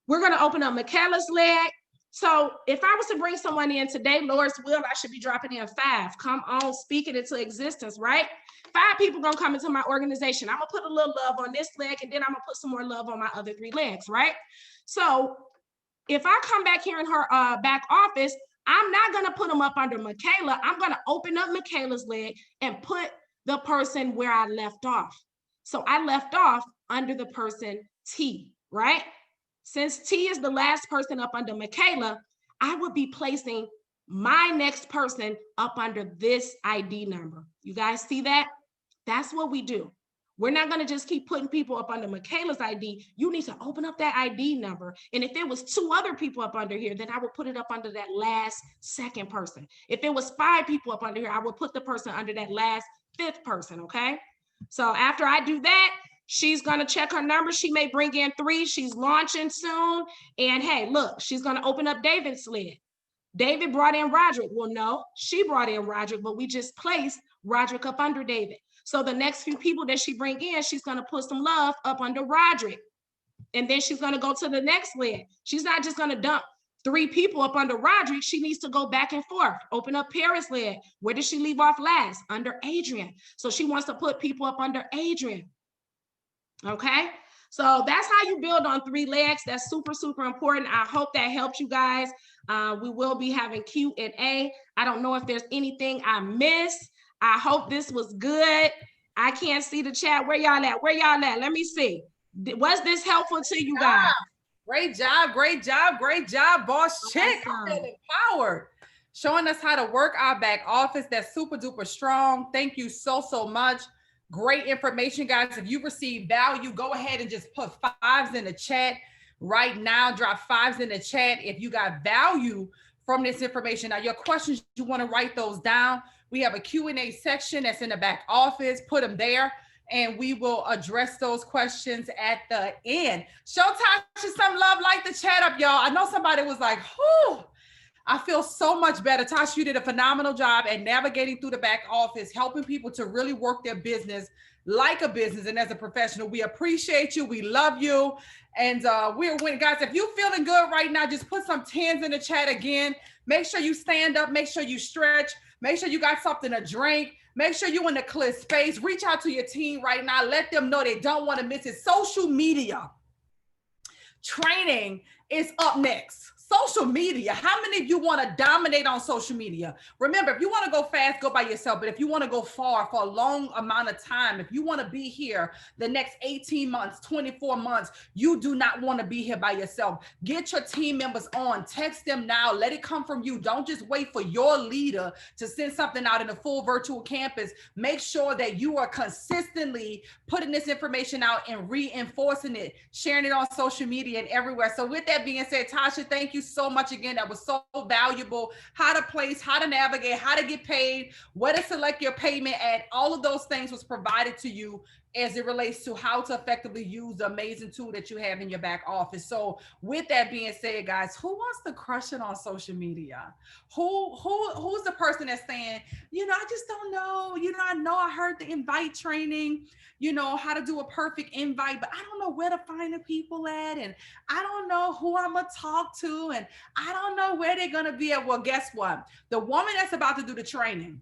we're gonna open up Michaela's leg. So if I was to bring someone in today, Lord's will, I should be dropping in 5. Come on, speak it into existence, right? 5 people gonna come into my organization. I'm gonna put a little love on this leg and then I'm gonna put some more love on my other 3 legs, right? So if I come back here in her back office, I'm not gonna put them up under Michaela. I'm gonna open up Michaela's leg and put the person where I left off. So I left off under the person T, right? Since T is the last person up under Michaela, I would be placing my next person up under this ID number. You guys see that? That's what we do. We're not going to just keep putting people up under Michaela's ID. You need to open up that ID number. And if there was 2 other people up under here, then I would put it up under that last 2nd person. If there was 5 people up under here, I would put the person under that last 5th person, okay? So after I do that, she's going to check her numbers. She may bring in 3. She's launching soon. And hey, look, she's going to open up David's lid. David brought in Roderick. Well, no, she brought in Roderick, but we just placed Roderick up under David. So the next few people that she bring in, she's going to put some love up under Roderick. And then she's going to go to the next lid. She's not just going to dump 3 people up under Roderick. She needs to go back and forth. Open up Paris' lid. Where did she leave off last? Under Adrian. So she wants to put people up under Adrian. Okay? So that's how you build on 3 legs. That's super, super important. I hope that helped you guys. We will be having Q&A. I don't know if there's anything I missed. I hope this was good. I can't see the chat. Where y'all at? Where y'all at? Let me see. Was this helpful to you guys? Great job, great job, great job, boss Chick. I'm feeling empowered. Showing us how to work our back office. That's super duper strong. Thank you so, so much. Great information, guys. If you receive value, go ahead and just put 5s in the chat right now. Drop 5s in the chat if you got value from this information. Now, your questions, you want to write those down. We have a Q&A section that's in the back office. Put them there, and we will address those questions at the end. Show Tasha some love, light the chat up, y'all. I know somebody was like, whew, I feel so much better. Tasha, you did a phenomenal job at navigating through the back office, helping people to really work their business like a business and as a professional. We appreciate you. We love you. And we're winning. Guys, if you're feeling good right now, just put some 10s in the chat again. Make sure you stand up. Make sure you stretch. Make sure you got something to drink. Make sure you're in a clear space. Reach out to your team right now. Let them know they don't want to miss it. Social media training is up next. Social media. How many of you want to dominate on social media? Remember, if you want to go fast, go by yourself. But if you want to go far for a long amount of time, if you want to be here the next 18 months, 24 months, you do not want to be here by yourself. Get your team members on. Text them now. Let it come from you. Don't just wait for your leader to send something out in a full virtual campus. Make sure that you are consistently putting this information out and reinforcing it, sharing it on social media and everywhere. So with that being said, Tasha, thank you so much again. That was so valuable. How to place, how to navigate, how to get paid, where to select your payment at. All of those things was provided to you as it relates to how to effectively use the amazing tool that you have in your back office. So with that being said, guys, who wants to crush it on social media? Who's the person that's saying, you know, I just don't know, you know I heard the invite training, you know, how to do a perfect invite, but I don't know where to find the people at, and I don't know who I'm gonna talk to, and I don't know where they're gonna be at. Well, guess what? The woman that's about to do the training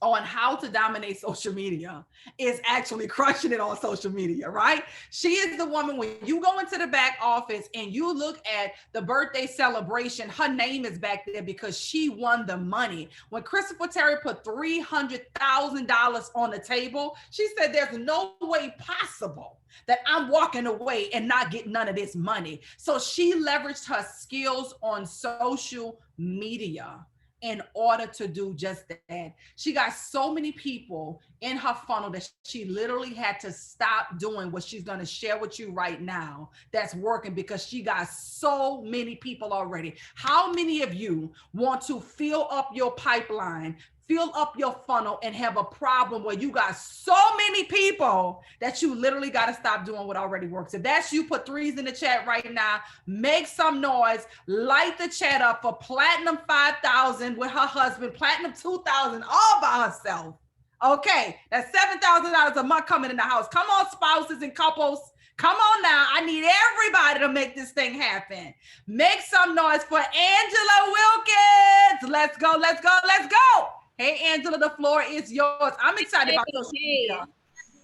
on how to dominate social media is actually crushing it on social media, right? She is the woman, when you go into the back office and you look at the birthday celebration, her name is back there because she won the money. When Christopher Terry put $300,000 on the table, she said, there's no way possible that I'm walking away and not get none of this money. So she leveraged her skills on social media in order to do just that. She got so many people in her funnel that she literally had to stop doing what she's gonna share with you right now that's working, because she got so many people already. How many of you want to fill up your pipeline, fill up your funnel and have a problem where you got so many people that you literally got to stop doing what already works. If that's you, put 3s in the chat right now. Make some noise. Light the chat up for Platinum 5,000 with her husband, Platinum 2,000 all by herself. Okay, that's $7,000 a month coming in the house. Come on, spouses and couples. Come on now. I need everybody to make this thing happen. Make some noise for Angela Wilkins. Let's go, let's go, let's go. Hey, Angela, the floor is yours. I'm excited about this.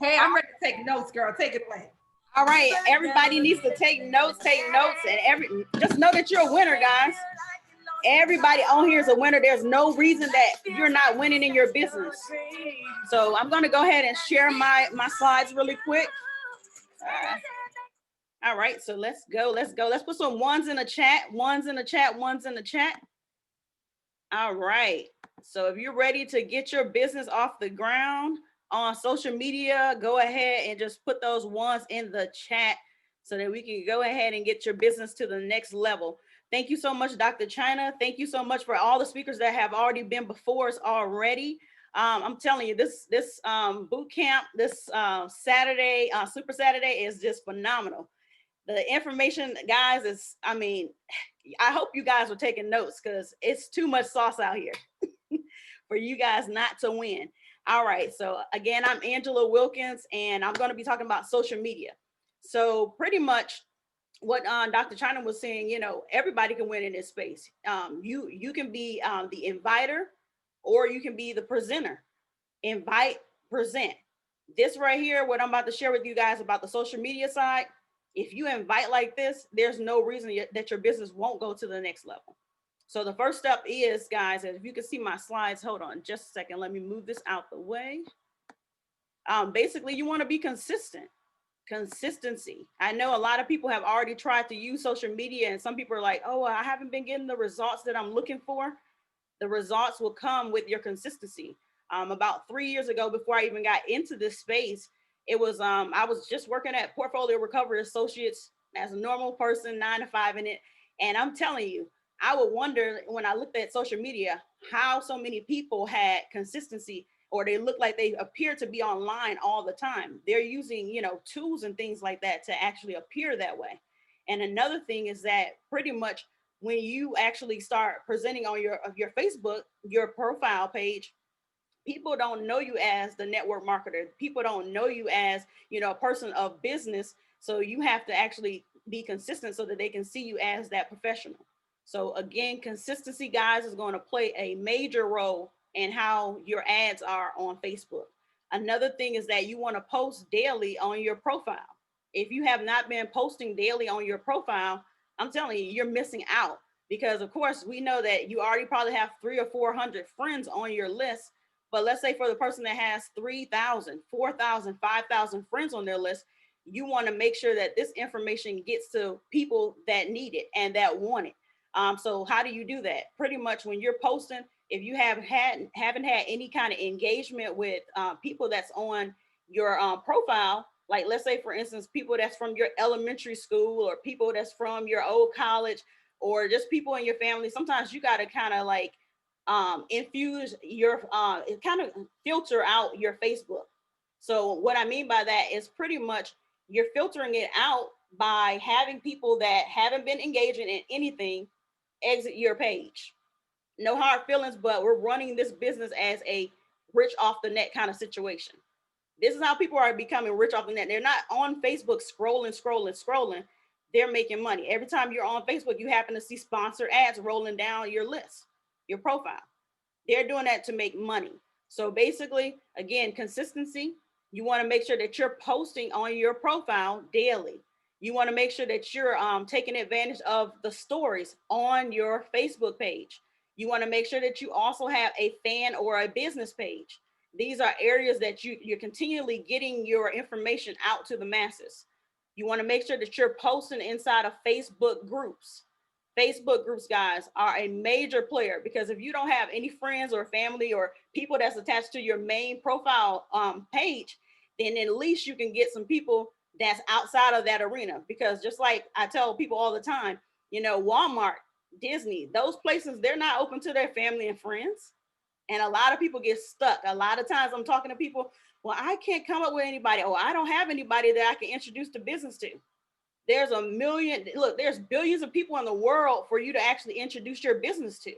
Hey, I'm ready to take notes, girl. Take it away. All right, everybody needs to take notes, and just know that you're a winner, guys. Everybody on here is a winner. There's no reason that you're not winning in your business. So I'm going to go ahead and share my slides really quick. All right, so let's go. Let's put some ones in the chat. Ones in the chat. All right. So if you're ready to get your business off the ground on social media, go ahead and just put those ones in the chat so that we can go ahead and get your business to the next level. Thank you so much, Dr. Chyna. Thank you so much for all the speakers that have already been before us already. I'm telling you, this boot camp, this Saturday, Super Saturday is just phenomenal. The information, guys, is, I mean, I hope you guys are taking notes because it's too much sauce out here for you guys not to win. All right, so again, I'm Angela Wilkins, and I'm going to be talking about social media. So pretty much what Dr. Chyna was saying, you know, everybody can win in this space. You can be the inviter, or you can be the presenter. Invite, present. This right here, what I'm about to share with you guys about the social media side, if you invite like this, there's no reason that your business won't go to the next level. So the first step is, guys, and if you can see my slides, hold on just a second. Let me move this out the way. Basically, you want to be consistent. Consistency. I know a lot of people have already tried to use social media, and some people are like, oh, I haven't been getting the results that I'm looking for. The results will come with your consistency. About 3 years ago, before I even got into this space, it was I was just working at Portfolio Recovery Associates as a normal person, 9 to 5 in it. And I'm telling you, I would wonder when I looked at social media, how so many people had consistency, or they look like they appear to be online all the time. They're using, you know, tools and things like that to actually appear that way. And another thing is that pretty much when you actually start presenting on your Facebook, your profile page, people don't know you as the network marketer. People don't know you as, you know, a person of business. So you have to actually be consistent so that they can see you as that professional. So again, consistency, guys, is going to play a major role in how your ads are on Facebook. Another thing is that you want to post daily on your profile. If you have not been posting daily on your profile, I'm telling you, you're missing out, because of course we know that you already probably have 300 or 400 friends on your list. But let's say for the person that has 3,000, 4,000, 5,000 friends on their list, you want to make sure that this information gets to people that need it and that want it. So how do you do that? Pretty much when you're posting, if you haven't had any kind of engagement with people that's on your profile, like let's say for instance, people that's from your elementary school, or people that's from your old college, or just people in your family, sometimes you got to kind of like infuse your kind of filter out your Facebook. So what I mean by that is pretty much you're filtering it out by having people that haven't been engaging in anything exit your page. No hard feelings, but we're running this business as a rich off the net kind of situation. This is how people are becoming rich off the net. They're not on Facebook scrolling. They're making money. Every time you're on Facebook, you happen to see sponsored ads rolling down your list, your profile. They're doing that to make money. So basically, again, consistency. You want to make sure that you're posting on your profile daily. You want to make sure that you're taking advantage of the stories on your Facebook page. You want to make sure that you also have a fan or a business page. These are areas that you're continually getting your information out to the masses. You want to make sure that you're posting inside of Facebook groups. Facebook groups, guys, are a major player, because if you don't have any friends or family or people that's attached to your main profile page, then at least you can get some people that's outside of that arena. Because just like I tell people all the time, you know, Walmart, Disney, those places, they're not open to their family and friends. And a lot of people get stuck. A lot of times I'm talking to people, well, I can't come up with anybody, or I don't have anybody that I can introduce the business to. There's a million, look, there's billions of people in the world for you to actually introduce your business to.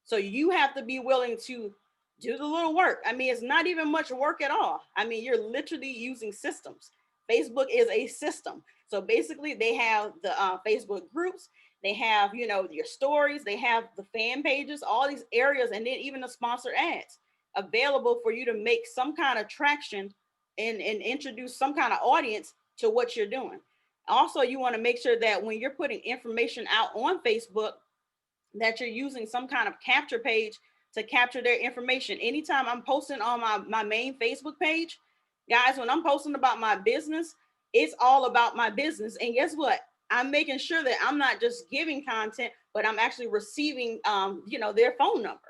So you have to be willing to do the little work. I mean, it's not even much work at all. I mean, you're literally using systems. Facebook is a system. So basically they have the Facebook groups, they have, you know, your stories, they have the fan pages, all these areas, and then even the sponsored ads available for you to make some kind of traction and introduce some kind of audience to what you're doing. Also, you want to make sure that when you're putting information out on Facebook, that you're using some kind of capture page to capture their information. Anytime I'm posting on my main Facebook page, guys, when I'm posting about my business, it's all about my business. And guess what? I'm making sure that I'm not just giving content, but I'm actually receiving, you know, their phone number.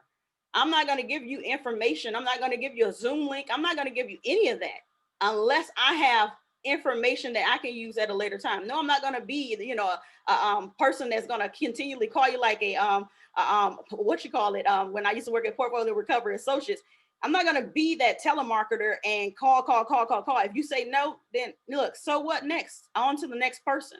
I'm not going to give you information. I'm not going to give you a Zoom link. I'm not going to give you any of that unless I have information that I can use at a later time. No, I'm not going to be, you know, a person that's going to continually call you like a, what you call it, when I used to work at Portfolio Recovery Associates. I'm not going to be that telemarketer and call. If you say no, then look, so what next? On to the next person.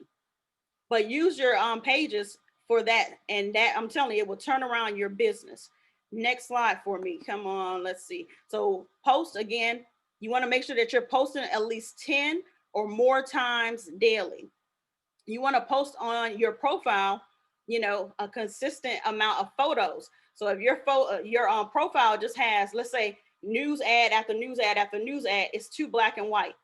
But use your pages for that. And that, I'm telling you, it will turn around your business. Next slide for me. Come on, let's see. So post again. You want to make sure that you're posting at least 10 or more times daily. You want to post on your profile, you know, a consistent amount of photos. So if your profile just has, let's say, news ad after news ad after news ad, it's too black and white.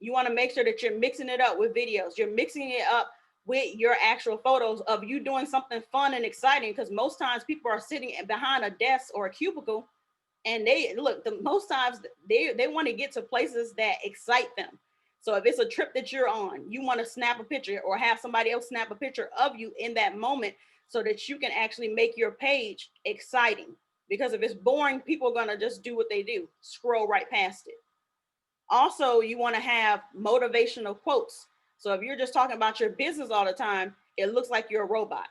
You want to make sure that you're mixing it up with videos. You're mixing it up with your actual photos of you doing something fun and exciting, because most times people are sitting behind a desk or a cubicle, and they look, most times they want to get to places that excite them. So if it's a trip that you're on, you want to snap a picture or have somebody else snap a picture of you in that moment so that you can actually make your page exciting. Because if it's boring, people are going to just do what they do, scroll right past it. Also, you want to have motivational quotes. So if you're just talking about your business all the time, it looks like you're a robot.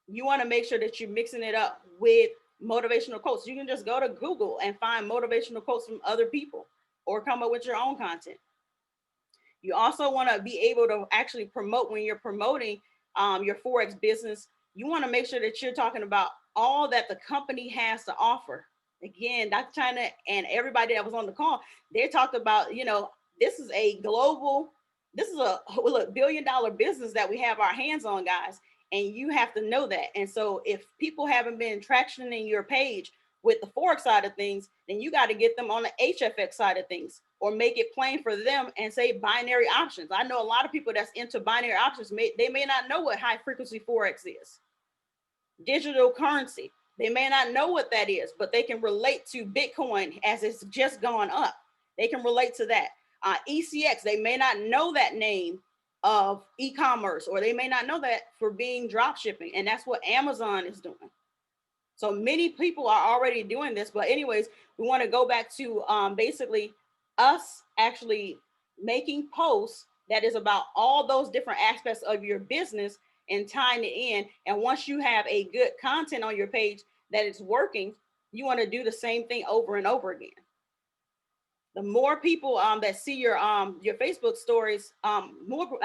You want to make sure that you're mixing it up with motivational quotes. You can just go to Google and find motivational quotes from other people or come up with your own content. You also want to be able to actually promote when you're promoting your Forex business. You want to make sure that you're talking about all that the company has to offer. Again, Dr. Chyna and everybody that was on the call, they talked about, you know, this is a global, this is a $1 billion business that we have our hands on, guys. And you have to know that. And so if people haven't been tractioning your page with the Forex side of things, then you got to get them on the HFX side of things, or make it plain for them and say binary options. I know a lot of people that's into binary options, they may not know what high frequency Forex is. Digital currency, they may not know what that is, but they can relate to Bitcoin as it's just gone up. They can relate to that. ECX, they may not know that name of e-commerce, or they may not know that for being drop shipping, and that's what Amazon is doing. So many people are already doing this, but anyways, we want to go back to basically us actually making posts that is about all those different aspects of your business and tying it in. And once you have a good content on your page that is working, you want to do the same thing over and over again. The more people that see your Facebook stories, more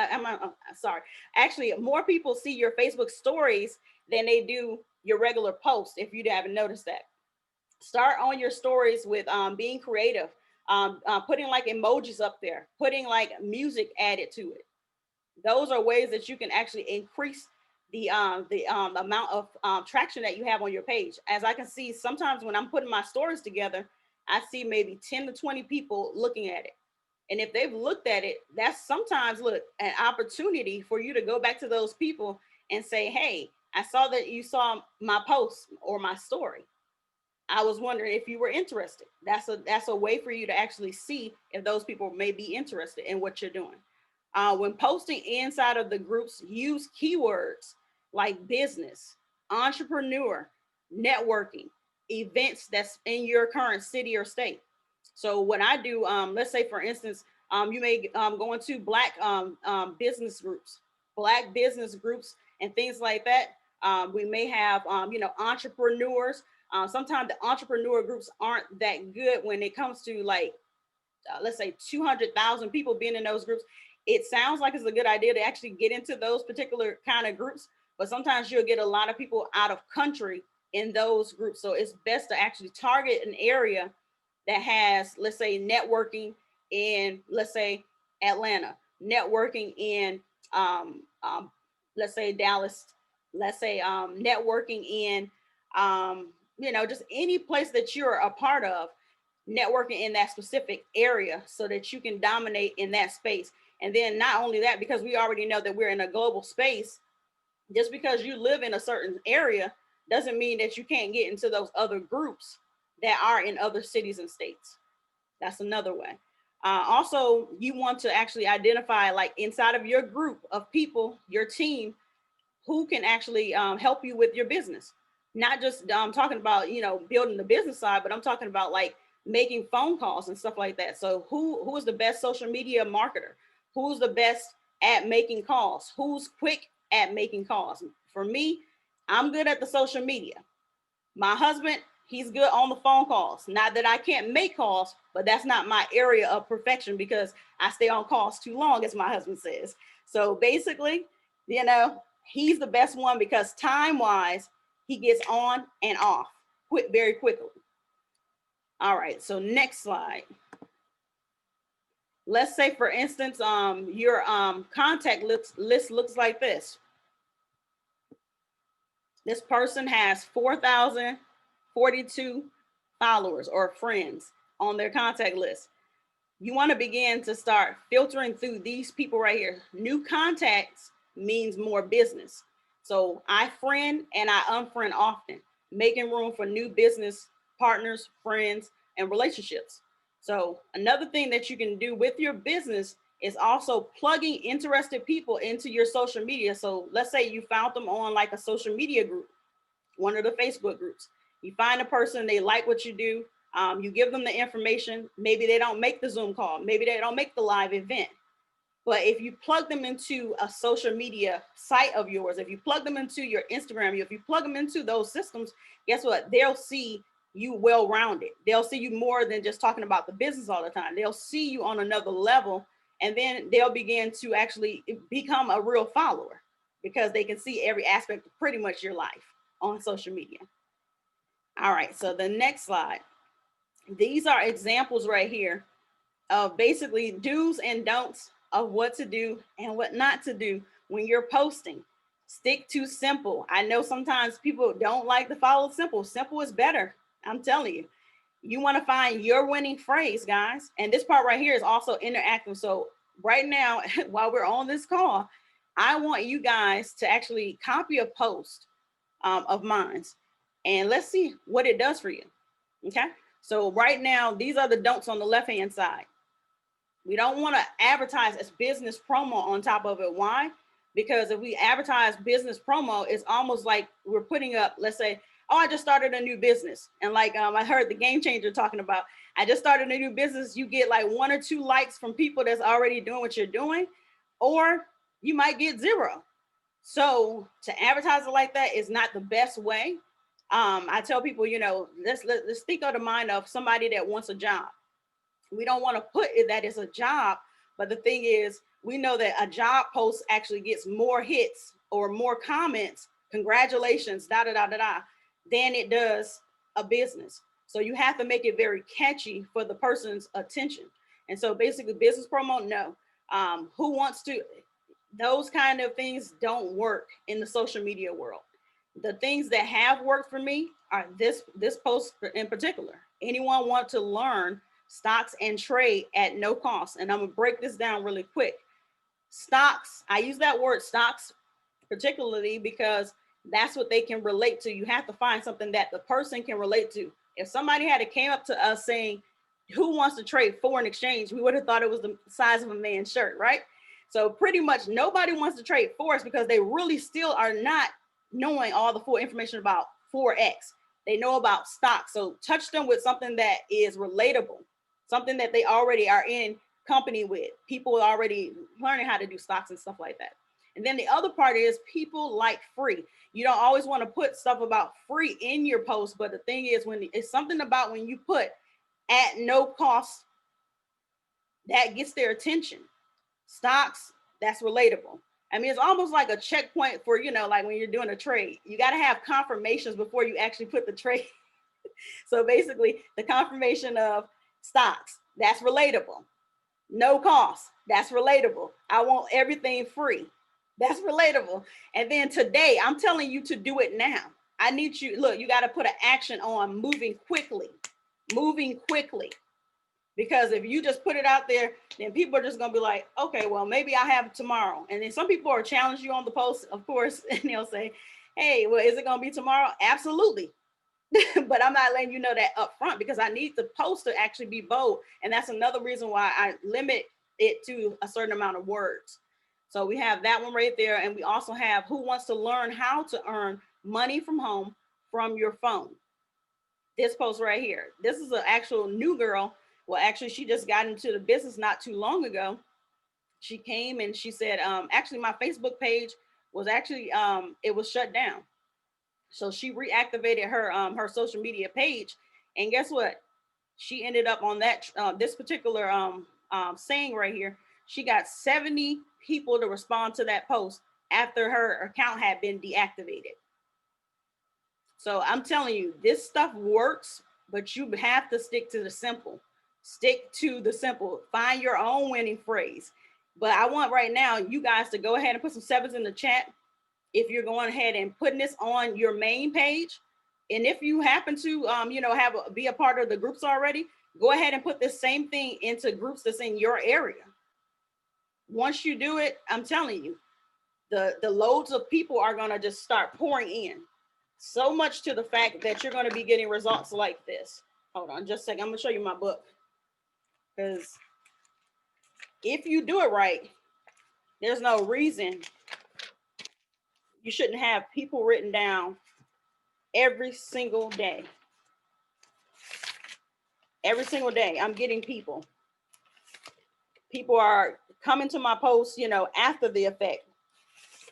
people see your Facebook stories than they do your regular posts, if you haven't noticed that. Start on your stories with being creative, putting like emojis up there, putting like music added to it. Those are ways that you can actually increase the amount of traction that you have on your page. As I can see, sometimes when I'm putting my stories together, I see maybe 10 to 20 people looking at it. And if they've looked at it, that's sometimes, look, an opportunity for you to go back to those people and say, hey, I saw that you saw my post or my story. I was wondering if you were interested. That's a way for you to actually see if those people may be interested in what you're doing. When posting inside of the groups, use keywords like business, entrepreneur, networking, events that's in your current city or state. So what I do, let's say for instance, you may go into Black business groups, and things like that. We may have, entrepreneurs. Sometimes the entrepreneur groups aren't that good when it comes to like, let's say 200,000 people being in those groups. It sounds like it's a good idea to actually get into those particular kind of groups, but sometimes you'll get a lot of people out of country in those groups. So it's best to actually target an area that has, let's say, networking in, let's say, Atlanta, networking in, let's say, Dallas, let's say, networking in, just any place that you're a part of, networking in that specific area so that you can dominate in that space. And then not only that, because we already know that we're in a global space, just because you live in a certain area doesn't mean that you can't get into those other groups that are in other cities and states. That's another way. Also, you want to actually identify, like inside of your group of people, your team, who can actually help you with your business. Not just talking about, building the business side, but I'm talking about like making phone calls and stuff like that. So who is the best social media marketer? Who's the best at making calls? Who's quick at making calls? For me, I'm good at the social media. My husband, he's good on the phone calls. Not that I can't make calls, but that's not my area of perfection because I stay on calls too long, as my husband says. So basically, he's the best one because time-wise, he gets on and off very quickly. All right, so next slide. Let's say, for instance, your contact list looks like this. This person has 4,042 followers or friends on their contact list. You want to begin to start filtering through these people right here. New contacts means more business. So I friend and I unfriend often, making room for new business partners, friends, and relationships. So another thing that you can do with your business is also plugging interested people into your social media. So let's say you found them on like a social media group, one of the Facebook groups. You find a person, they like what you do. You give them the information. Maybe they don't make the Zoom call. Maybe they don't make the live event. But if you plug them into a social media site of yours, if you plug them into your Instagram, if you plug them into those systems, guess what? They'll see you well-rounded. They'll see you more than just talking about the business all the time. They'll see you on another level, and then they'll begin to actually become a real follower because they can see every aspect of pretty much your life on social media. All right, so the next slide. These are examples right here of basically do's and don'ts of what to do and what not to do when you're posting. Stick to simple. I know sometimes people don't like to follow simple. Simple is better. I'm telling you. You want to find your winning phrase, guys. And this part right here is also interactive. So right now, while we're on this call, I want you guys to actually copy a post of mine. And let's see what it does for you. Okay. So right now, these are the don'ts on the left-hand side. We don't want to advertise as business promo on top of it. Why? Because if we advertise business promo, it's almost like we're putting up, let's say, oh, I just started a new business. And like I heard the Game Changer talking about, I just started a new business. You get like 1 or 2 likes from people that's already doing what you're doing, or you might get 0. So to advertise it like that is not the best way. I tell people, let's think of the mind of somebody that wants a job. We don't want to put it that it's a job, but the thing is, we know that a job post actually gets more hits or more comments, congratulations, than it does a business. So you have to make it very catchy for the person's attention. And so basically business promo, no. Who wants to, those kind of things don't work in the social media world. The things that have worked for me are this post in particular. Anyone want to learn stocks and trade at no cost? And I'm gonna break this down really quick. Stocks, I use that word stocks particularly because that's what they can relate to. You have to find something that the person can relate to. If somebody had came up to us saying, who wants to trade foreign exchange? We would have thought it was the size of a man's shirt, right? So pretty much nobody wants to trade Forex because they really still are not knowing all the full information about FOREX. They know about stocks. So touch them with something that is relatable, something that they already are in company with. People already learning how to do stocks and stuff like that. And then the other part is people like free. You don't always want to put stuff about free in your post, but the thing is, when it's something about when you put at no cost, that gets their attention. Stocks, that's relatable. I mean, it's almost like a checkpoint for, you know, like when you're doing a trade, you got to have confirmations before you actually put the trade. So basically the confirmation of stocks, that's relatable. No cost, that's relatable. I want everything free. That's relatable. And then today, I'm telling you to do it now. I need you, look, you got to put an action on moving quickly. Because if you just put it out there, then people are just going to be like, okay, well, maybe I have it tomorrow. And then some people are challenge you on the post, of course, and they'll say, hey, well, is it going to be tomorrow? Absolutely. But I'm not letting you know that up front because I need the post to actually be bold. And that's another reason why I limit it to a certain amount of words. So we have that one right there. And we also have who wants to learn how to earn money from home from your phone. This post right here. This is an actual new girl. Well, actually, she just got into the business not too long ago. She came and she said, actually, my Facebook page was actually, it was shut down. So she reactivated her her social media page. And guess what? She ended up on that, this particular saying right here. She got 70 people to respond to that post after her account had been deactivated. So I'm telling you, this stuff works, but you have to stick to the simple. Stick to the simple. Find your own winning phrase. But I want right now you guys to go ahead and put some sevens in the chat if you're going ahead and putting this on your main page. And if you happen to, you know, be a part of the groups already, go ahead and put this same thing into groups that's in your area. Once you do it, I'm telling you, the loads of people are going to just start pouring in. So much to the fact that you're going to be getting results like this. Hold on just a second. I'm going to show you my book. Because if you do it right, there's no reason you shouldn't have people written down every single day. Every single day, I'm getting people. People are coming to my posts, you know, after the effect,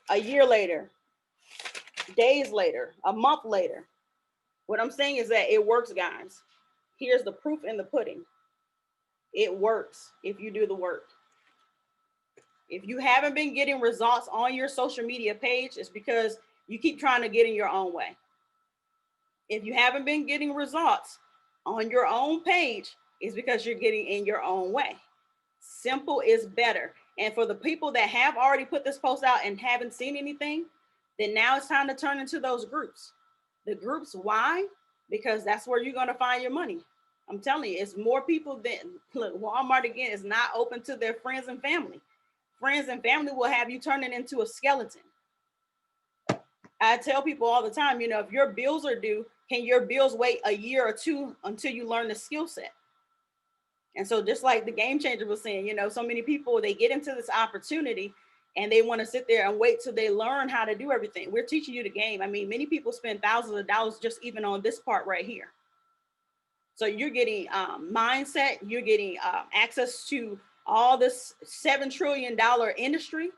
a year later, days later, a month later. What I'm saying is that it works, guys. Here's the proof in the pudding. It works if you do the work. If you haven't been getting results on your social media page, it's because you keep trying to get in your own way. If you haven't been getting results on your own page, it's because you're getting in your own way. Simple is better. And for the people that have already put this post out and haven't seen anything, then now it's time to turn into those groups. The groups, why? Because that's where you're going to find your money. I'm telling you, it's more people than, look, Walmart again is not open to their friends and family. Friends and family will have you turning into a skeleton. I tell people all the time, you know, if your bills are due, can your bills wait a year or two until you learn the skill set? And so just like the game changer was saying, you know, so many people, they get into this opportunity and they want to sit there and wait till they learn how to do everything. We're teaching you the game. I mean, many people spend thousands of dollars just even on this part right here. So you're getting mindset, you're getting access to all this $7 trillion industry.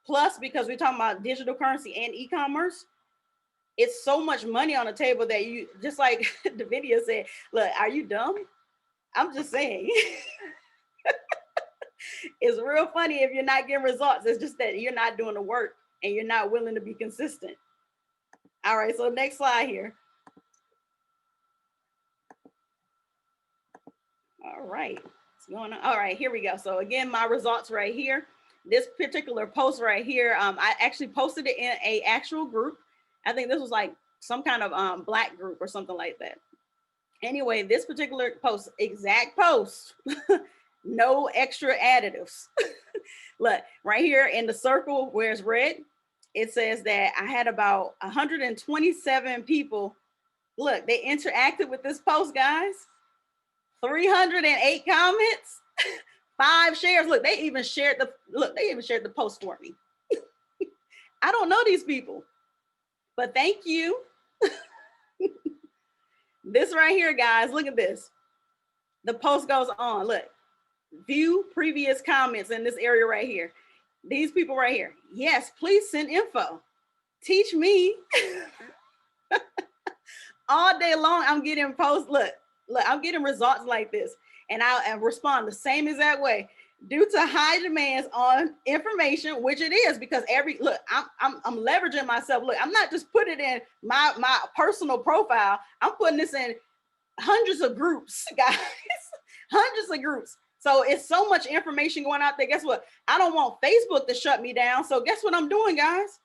Plus, because we're talking about digital currency and e-commerce, it's so much money on the table that you, just like Devenia said, look, are you dumb? I'm just saying. It's real funny if you're not getting results. It's just that you're not doing the work and you're not willing to be consistent. All right, so next slide here. All right, what's going on? All right, here we go. So again, my results right here. This particular post right here, I actually posted it in a actual group. I think this was like some kind of Black group or something like that. Anyway, this particular post, exact post, no extra additives. Look, right here in the circle where it's red, it says that I had about 127 people. Look, they interacted with this post, guys. 308 comments, 5 shares. Look, they even shared the post for me. I don't know these people, but thank you. This right here, guys, look at this. The post goes on. Look, view previous comments in this area right here. These people right here. Yes, please send info. Teach me. All day long, I'm getting posts. Look, I'm getting results like this. And I respond the same exact way. Due to high demands on information, which it is, because I'm leveraging myself. Look, I'm not just putting it in my personal profile. I'm putting this in hundreds of groups, guys. Hundreds of groups. So it's so much information going out there. Guess what? I don't want Facebook to shut me down. So guess what I'm doing, guys?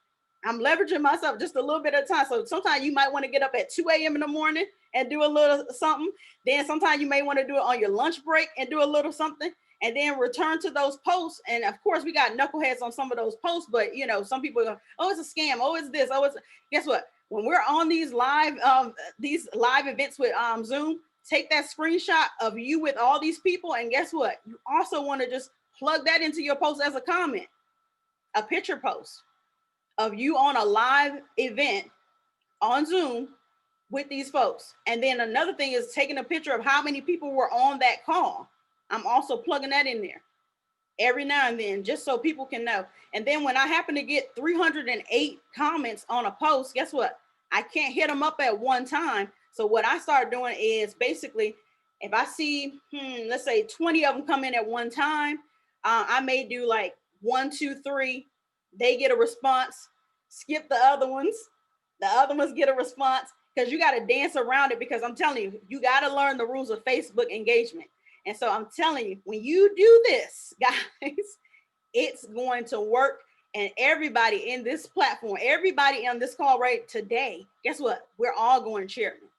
I'm leveraging myself just a little bit at a time. So sometimes you might want to get up at 2 a.m. in the morning and do a little something. Then sometimes you may want to do it on your lunch break and do a little something, and then return to those posts. And of course, we got knuckleheads on some of those posts, but you know, some people go, oh, it's a scam. Oh, it's this. Oh, it's guess what? When we're on these live events with Zoom, take that screenshot of you with all these people. And guess what? You also want to just plug that into your post as a comment, a picture post of you on a live event on Zoom with these folks. And then another thing is taking a picture of how many people were on that call. I'm also plugging that in there every now and then, just so people can know. And then when I happen to get 308 comments on a post, guess what? I can't hit them up at one time. So what I start doing is basically, if I see, let's say 20 of them come in at one time, I may do like 1, 2, 3. They get a response, skip the other ones get a response, because you got to dance around it, because I'm telling you, you got to learn the rules of Facebook engagement. And so I'm telling you, when you do this, guys, it's going to work. And everybody in this platform, everybody on this call right today, guess what? We're all going chairman.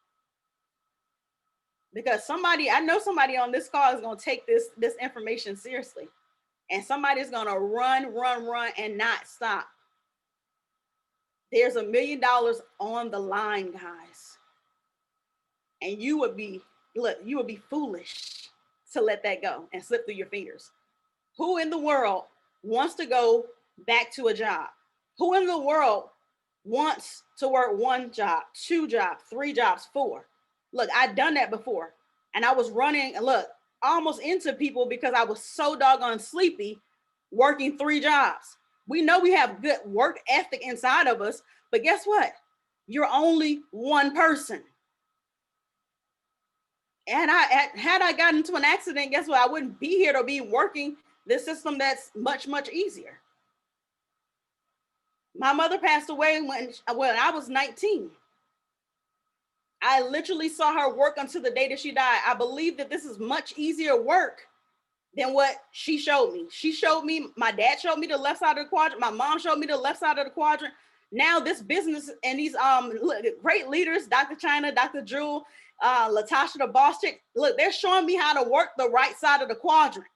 Because I know somebody on this call is going to take this information seriously. And somebody's going to run and not stop. There's $1 million on the line, guys. And you would be foolish to let that go and slip through your fingers. Who in the world wants to go back to a job? Who in the world wants to work 1 job, 2 jobs, 3 jobs, 4? Look, I've done that before. And I was running, almost into people because I was so doggone sleepy working 3 jobs. We know we have good work ethic inside of us, but guess what? You're only one person. And had I gotten into an accident, guess what? I wouldn't be here to be working this system that's much, much easier. My mother passed away when I was 19. I literally saw her work until the day that she died. I believe that this is much easier work than what she showed me. She showed me, my dad showed me the left side of the quadrant. My mom showed me the left side of the quadrant. Now this business and these great leaders, Dr. Chyna, Dr. Jewel, Latasha, the boss chick, look, they're showing me how to work the right side of the quadrant.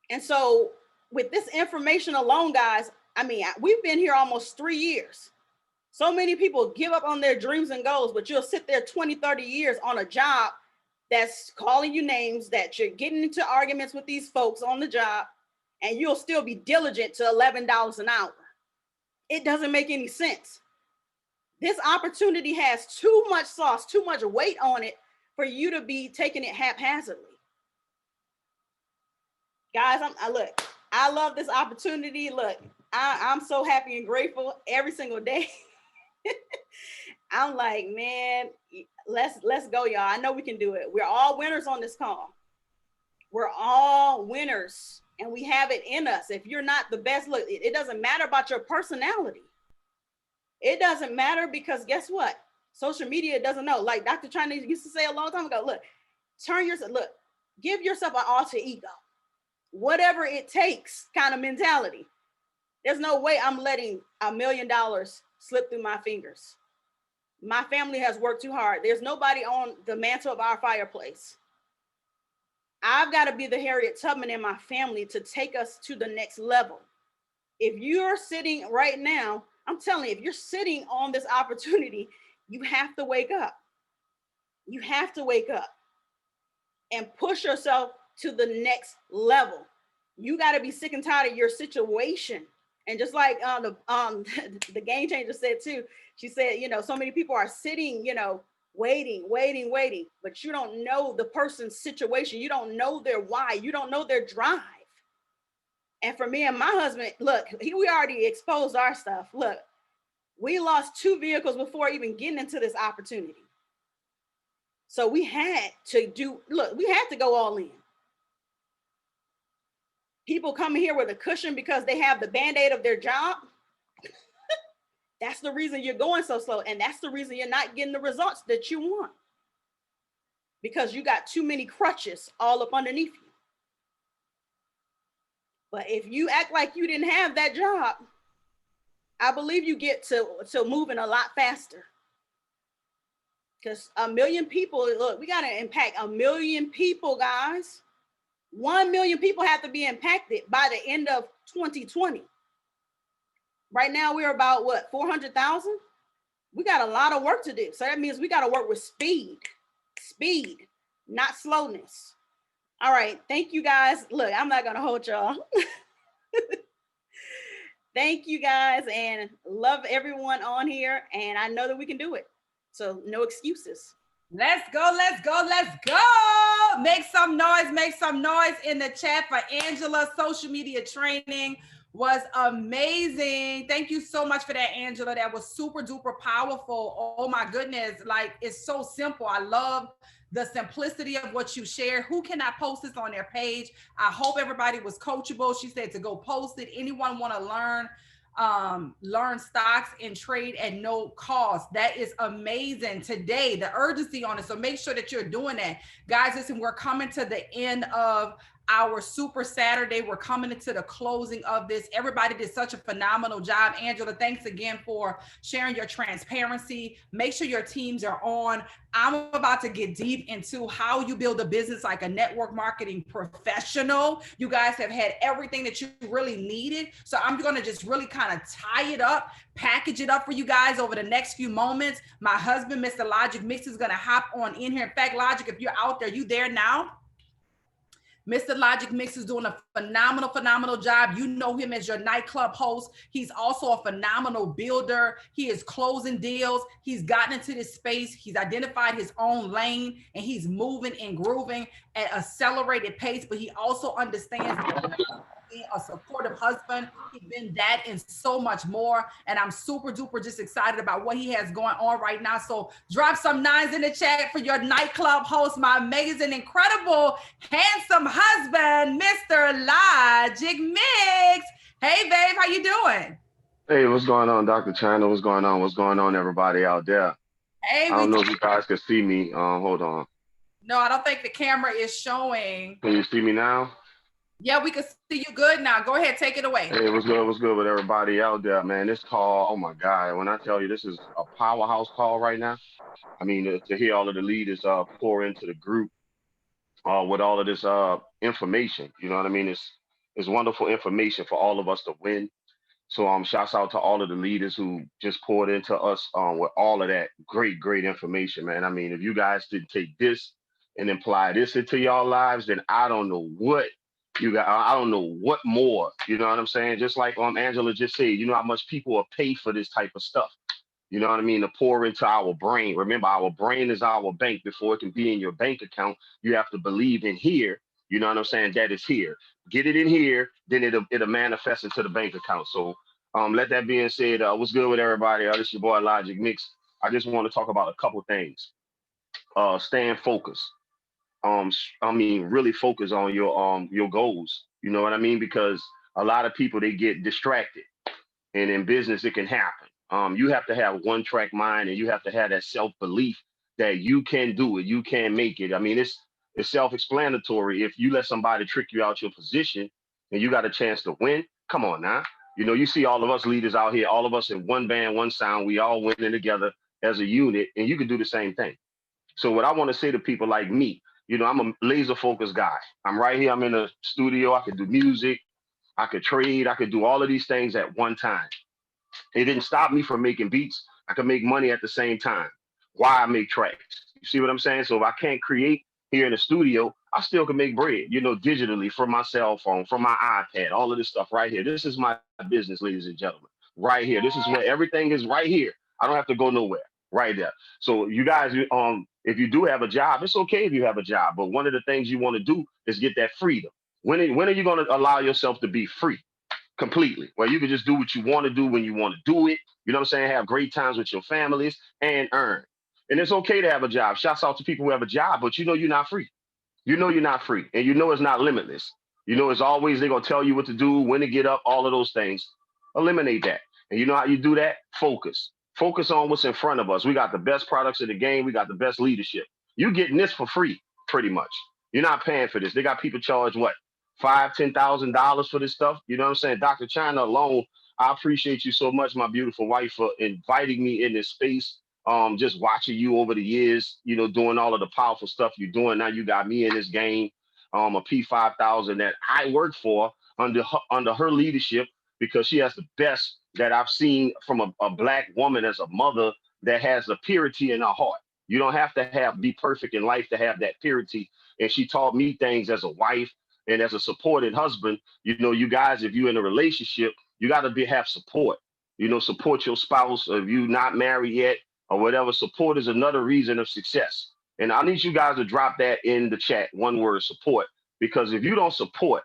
And so with this information alone, guys, I mean, we've been here almost 3 years. So many people give up on their dreams and goals, but you'll sit there 20, 30 years on a job that's calling you names, that you're getting into arguments with these folks on the job, and you'll still be diligent to $11 an hour. It doesn't make any sense. This opportunity has too much sauce, too much weight on it for you to be taking it haphazardly. Guys, look, I love this opportunity. Look, I'm so happy and grateful every single day. I'm like, man, let's go, y'all. I know we can do it. We're all winners on this call. We're all winners, and we have it in us. If you're not the best, look, it doesn't matter about your personality. It doesn't matter, because guess what? Social media doesn't know. Like Dr. Chyna used to say a long time ago, look, give yourself an alter ego. Whatever it takes kind of mentality. There's no way I'm letting $1 million slip through my fingers. My family has worked too hard. There's nobody on the mantle of our fireplace. I've got to be the Harriet Tubman in my family to take us to the next level. If you're sitting right now, I'm telling you, if you're sitting on this opportunity, you have to wake up. You have to wake up and push yourself to the next level. You got to be sick and tired of your situation. And just like the game changer said too, she said, so many people are sitting, waiting, but you don't know the person's situation. You don't know their why. You don't know their drive. And for me and my husband, look, we already exposed our stuff. Look, we lost 2 vehicles before even getting into this opportunity. So we had to we had to go all in. People coming here with a cushion because they have the Band-Aid of their job. That's the reason you're going so slow. And that's the reason you're not getting the results that you want. Because you got too many crutches all up underneath you. But if you act like you didn't have that job, I believe you get to moving a lot faster. Because 1 million people, look, we got to impact 1 million people, guys. 1 million people have to be impacted by the end of 2020. Right now, we're about, what, 400,000? We got a lot of work to do. So that means we got to work with speed, not slowness. All right. Thank you, guys. Look, I'm not going to hold y'all. Thank you, guys, and love everyone on here. And I know that we can do it. So no excuses. Let's go, let's go, let's go. Make some noise in the chat for Angela. Social media training was amazing. Thank you so much for that, Angela. That was super duper powerful. Oh my goodness. Like, it's so simple. I love the simplicity of what you share. Who cannot post this on their page? I hope everybody was coachable. She said to go post it. Anyone want to learn stocks and trade at no cost? That is amazing. Today, the urgency on it. So make sure that you're doing that. Guys, listen, we're coming to the end of our Super Saturday. We're coming into the closing of this. Everybody did such a phenomenal job. Angela, thanks again for sharing your transparency. Make sure your teams are on. I'm about to get deep into how you build a business like a network marketing professional. You guys have had everything that you really needed. So I'm going to just really kind of tie it up, package it up for you guys over the next few moments. My husband, Mr. Logic Mix, is going to hop on in here. In fact, Logic, if you're out there, you there now? Mr. Logic Mix is doing a phenomenal job. You know him as your nightclub host. He's also a phenomenal builder. He is closing deals. He's gotten into this space. He's identified his own lane, and he's moving and grooving at accelerated pace, but he also understands a supportive husband. He's been that and so much more. And I'm super duper just excited about what he has going on right now. So drop some 9s in the chat for your nightclub host, my amazing, incredible, handsome husband, Mr. Logic Mix. Hey, babe, how you doing? Hey, what's going on, Dr. Chyna? What's going on? What's going on, everybody out there? Hey, I don't know if you guys can see me. Hold on. No, I don't think the camera is showing. Can you see me now? Yeah, we can see you good now. Go ahead, take it away. Hey, what's good with everybody out there, man? This call, oh my God, when I tell you this is a powerhouse call right now. I mean, to hear all of the leaders pour into the group with all of this information, you know what I mean? It's wonderful information for all of us to win. So shouts out to all of the leaders who just poured into us with all of that great information, man. I mean, if you guys didn't take this and apply this into y'all lives, then I don't know what you got. I don't know what more, you know what I'm saying? Just like Angela just said, you know how much people will pay for this type of stuff. You know what I mean? To pour into our brain. Remember, our brain is our bank. Before it can be in your bank account, you have to believe in here. You know what I'm saying? That is here. Get it in here, then it'll manifest into the bank account. So let that being said, what's good with everybody? This is your boy Logic Mix. I just want to talk about a couple things. Staying focused. I mean, really focus on your goals. You know what I mean? Because a lot of people, they get distracted, and in business it can happen. You have to have one-track mind, and you have to have that self-belief that you can do it, you can make it. I mean, it's self-explanatory. If you let somebody trick you out your position and you got a chance to win, come on now. You know, you see all of us leaders out here, all of us in one band, one sound, we all winning together as a unit, and you can do the same thing. So what I want to say to people like me, you know, I'm a laser focused guy. I'm right here. I'm in a studio. I could do music. I could trade. I could do all of these things at one time. It didn't stop me from making beats. I could make money at the same time. Why I make tracks? You see what I'm saying? So if I can't create here in the studio, I still can make bread, you know, digitally from my cell phone, from my iPad, all of this stuff right here. This is my business, ladies and gentlemen, right here. This is where everything is right here. I don't have to go nowhere, right there. So you guys, if you do have a job, it's okay if you have a job, but one of the things you want to do is get that freedom. When are you going to allow yourself to be free completely, where you can just do what you want to do when you want to do it? You know what I'm saying? Have great times with your families and earn. And it's okay to have a job. Shouts out to people who have a job, but you know you're not free. You know you're not free, and you know it's not limitless. You know it's always they're gonna tell you what to do, when to get up, all of those things. Eliminate that. And you know how you do that? Focus. Focus on what's in front of us. We got the best products in the game. We got the best leadership. You're getting this for free, pretty much. You're not paying for this. They got people charge what, $5,000-$10,000 for this stuff. You know what I'm saying? Dr. Chyna alone, I appreciate you so much, my beautiful wife, for inviting me in this space. Just watching you over the years, you know, doing all of the powerful stuff you're doing. Now you got me in this game, a P5000 that I work for under her leadership, because she has the best that I've seen from a Black woman as a mother that has the purity in her heart. You don't have to be perfect in life to have that purity. And she taught me things as a wife and as a supported husband. You know, you guys, if you're in a relationship, you got to have support. You know, support your spouse. If you're not married yet or whatever, support is another reason of success. And I need you guys to drop that in the chat, one word, support. Because if you don't support,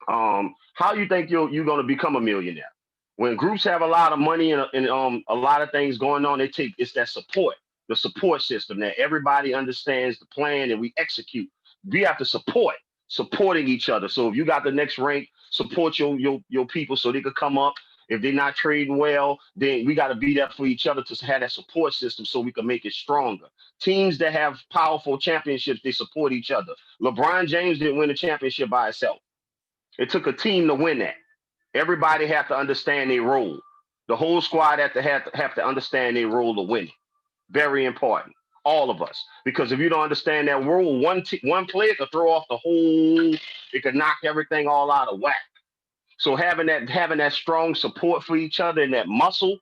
how you think you're going to become a millionaire? When groups have a lot of money and a lot of things going on, it's that support, the support system that everybody understands the plan and we execute. We have to supporting each other. So if you got the next rank, support your people so they could come up. If they're not trading well, then we got to be there for each other to have that support system so we can make it stronger. Teams that have powerful championships, they support each other. LeBron James didn't win a championship by himself. It took a team to win that. Everybody have to understand their role. The whole squad have to understand their role to win. Very important. All of us. Because if you don't understand that role, one player could throw off the whole, it could knock everything all out of whack. So having that strong support for each other and that muscle,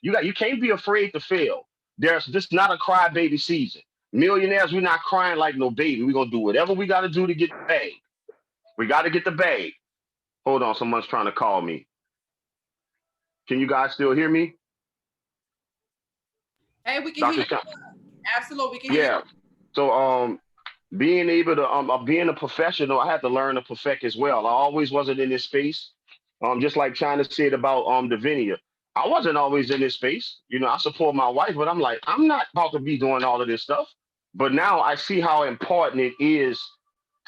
you can't be afraid to fail. This not a crybaby season. Millionaires, we're not crying like no baby. We're gonna do whatever we gotta do to get the bag. We gotta get the bag. Hold on, someone's trying to call me. Can you guys still hear me? Hey, we can hear you. Absolutely, we can hear you. So being able to being a professional, I had to learn to perfect as well. I always wasn't in this space. Just like Chyna said about Devenia. I wasn't always in this space. You know, I support my wife, but I'm like, I'm not about to be doing all of this stuff. But now I see how important it is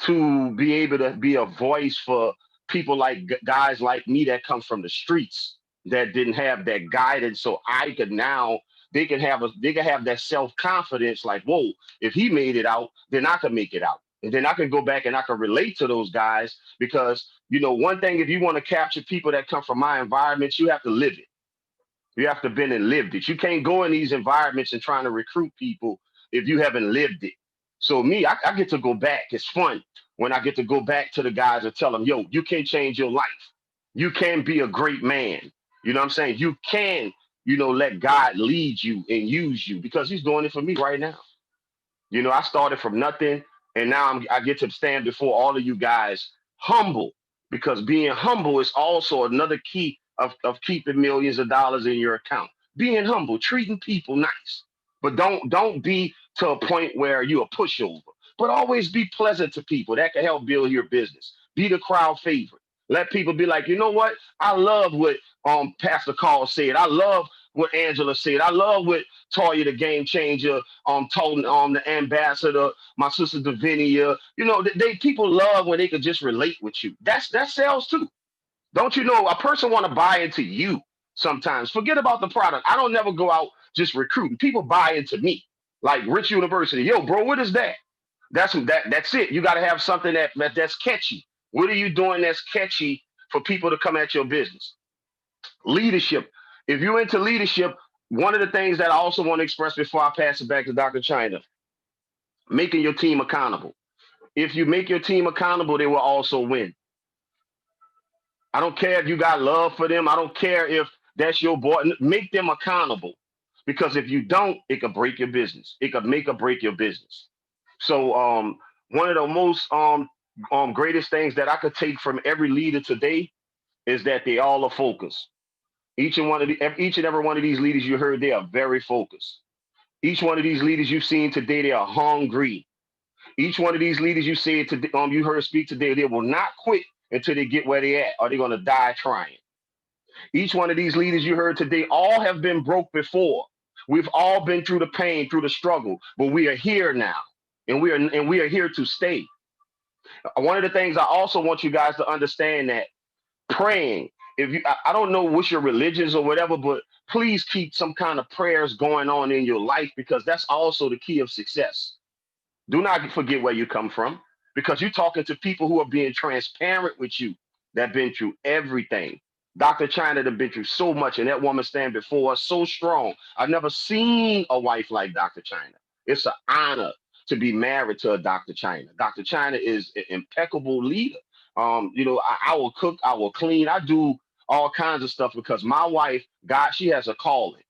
to be able to be a voice for people like guys like me that come from the streets that didn't have that guidance. So I could now, they can have that self-confidence, like, whoa, if he made it out, then I can make it out. And then I can go back and I can relate to those guys because, you know, one thing, if you want to capture people that come from my environment, you have to live it. You have to been and lived it. You can't go in these environments and trying to recruit people if you haven't lived it. So me, I get to go back. It's fun when I get to go back to the guys and tell them, yo, you can change your life. You can be a great man. You know what I'm saying? You can, you know, let God lead you and use you because he's doing it for me right now. You know, I started from nothing and now I get to stand before all of you guys humble, because being humble is also another key of keeping millions of dollars in your account. Being humble, treating people nice, but don't be to a point where you're a pushover, but always be pleasant to people. That can help build your business. Be the crowd favorite. Let people be like, you know what? I love what Pastor Carl said. I love what Angela said. I love what Toya, the game changer, told the ambassador, my sister Devenia. You know, people love when they can just relate with you. That sells too. Don't you know, a person want to buy into you sometimes. Forget about the product. I don't never go out just recruiting. People buy into me. Like Rich University. Yo, bro, what is that? That's it. You got to have something that's catchy. What are you doing that's catchy for people to come at your business? Leadership. If you're into leadership, one of the things that I also want to express before I pass it back to Dr. Chyna, making your team accountable. If you make your team accountable, they will also win. I don't care if you got love for them. I don't care if that's your boy. Make them accountable. Because if you don't, it could break your business. It could make or break your business. So one of the most greatest things that I could take from every leader today is that they all are focused. Each and every one of these leaders you heard, they are very focused. Each one of these leaders you've seen today, they are hungry. Each one of these leaders you said today, you heard speak today, they will not quit until they get where they at, or they're gonna die trying. Each one of these leaders you heard today, all have been broke before. We've all been through the pain, through the struggle, but we are here now, and we are here to stay. One of the things I also want you guys to understand that praying, if you, I don't know what's your religions or whatever, but please keep some kind of prayers going on in your life, because that's also the key of success. Do not forget where you come from, because you're talking to people who are being transparent with you, that been through everything. Dr. Chyna have been through so much, and that woman stand before us so strong. I've never seen a wife like Dr. Chyna. It's an honor to be married to a Dr. Chyna. Dr. Chyna is an impeccable leader. You know, I will cook, I will clean, I do all kinds of stuff, because my wife, God, she has a calling.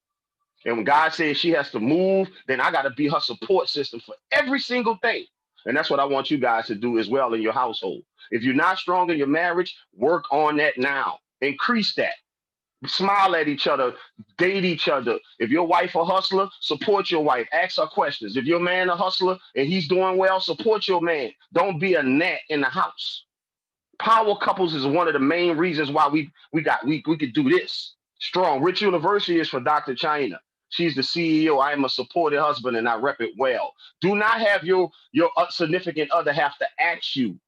And when God says she has to move, then I got to be her support system for every single thing. And that's what I want you guys to do as well in your household. If you're not strong in your marriage, work on that now. Increase that. Smile at each other, date each other. If your wife a hustler, support your wife. Ask her questions. If your man a hustler and he's doing well, support your man. Don't be a gnat in the house. Power couples is one of the main reasons why we could do this. Strong. Rich University is for Dr. Chyna. She's the CEO. I am a supportive husband and I rep it well. Do not have your significant other have to ask you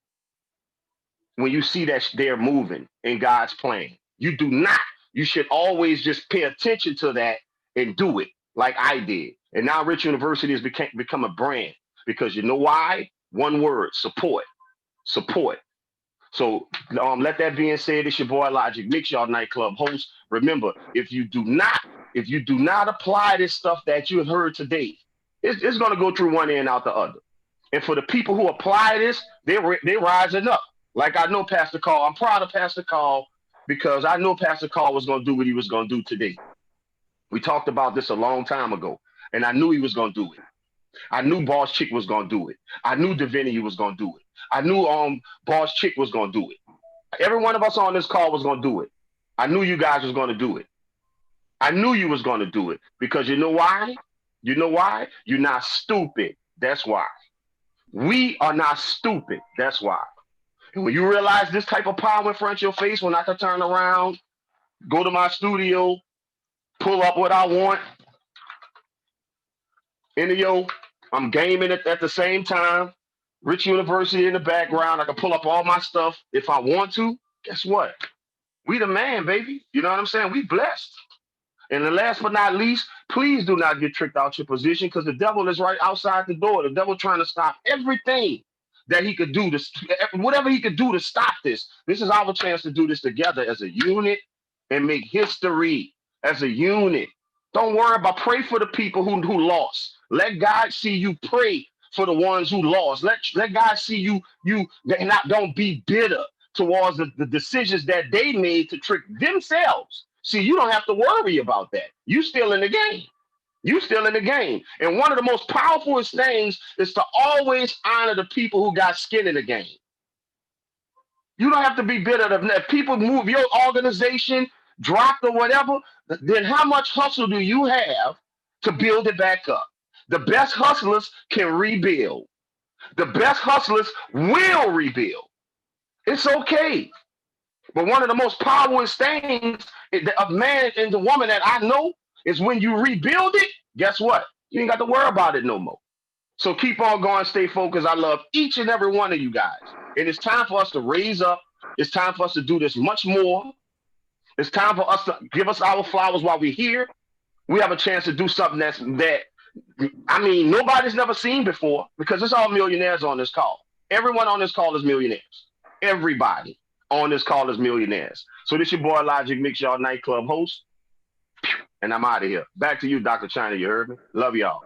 when you see that they're moving in God's plan. You do not. You should always just pay attention to that and do it like I did. And now Rich University has become a brand, because you know why? One word: support. Support. So let that being said, it's your boy Logic Mix, y'all nightclub host. Remember, if you do not apply this stuff that you heard today, it's going to go through one end out the other. And for the people who apply this, they're rising up. Like I know Pastor Carl. I'm proud of Pastor Carl, because I know Pastor Carl was going to do what he was going to do today. We talked about this a long time ago, and I knew he was going to do it. I knew Boss Chick was going to do it. I knew Devenia was going to do it. I knew Boss Chick was going to do it. Every one of us on this call was going to do it. I knew you guys was going to do it. I knew you was going to do it, because you know why? You know why? You're not stupid. That's why. We are not stupid. That's why. And when you realize this type of power in front of your face, when I can turn around, go to my studio, pull up what I want, I'm gaming it at the same time. Rich University in the background. I can pull up all my stuff if I want to. Guess what? We the man, baby. You know what I'm saying? We blessed. And the last but not least, please do not get tricked out your position, because the devil is right outside the door. The devil trying to stop everything that he could do, whatever he could do to stop this. This is our chance to do this together as a unit and make history as a unit. Don't worry about, pray for the people who lost. Let God see you pray for the ones who lost. Let God see you don't be bitter towards the decisions that they made to trick themselves. See, you don't have to worry about that. You still in the game. You still in the game. And one of the most powerful things is to always honor the people who got skin in the game. You don't have to be bitter. If people move your organization, dropped or whatever, then how much hustle do you have to build it back up? The best hustlers can rebuild. The best hustlers will rebuild. It's okay. But one of the most powerful things of man and the woman that I know is when you rebuild it, guess what? You ain't got to worry about it no more. So keep on going, stay focused. I love each and every one of you guys. And it's time for us to raise up. It's time for us to do this much more. It's time for us to give us our flowers while we're here. We have a chance to do something that nobody's never seen before, because it's all millionaires on this call. Everyone on this call is millionaires. Everybody on this call is millionaires. So this your boy Logic Mix, y'all nightclub host. And I'm out of here. Back to you, Dr. Chyna. You heard me? Love y'all.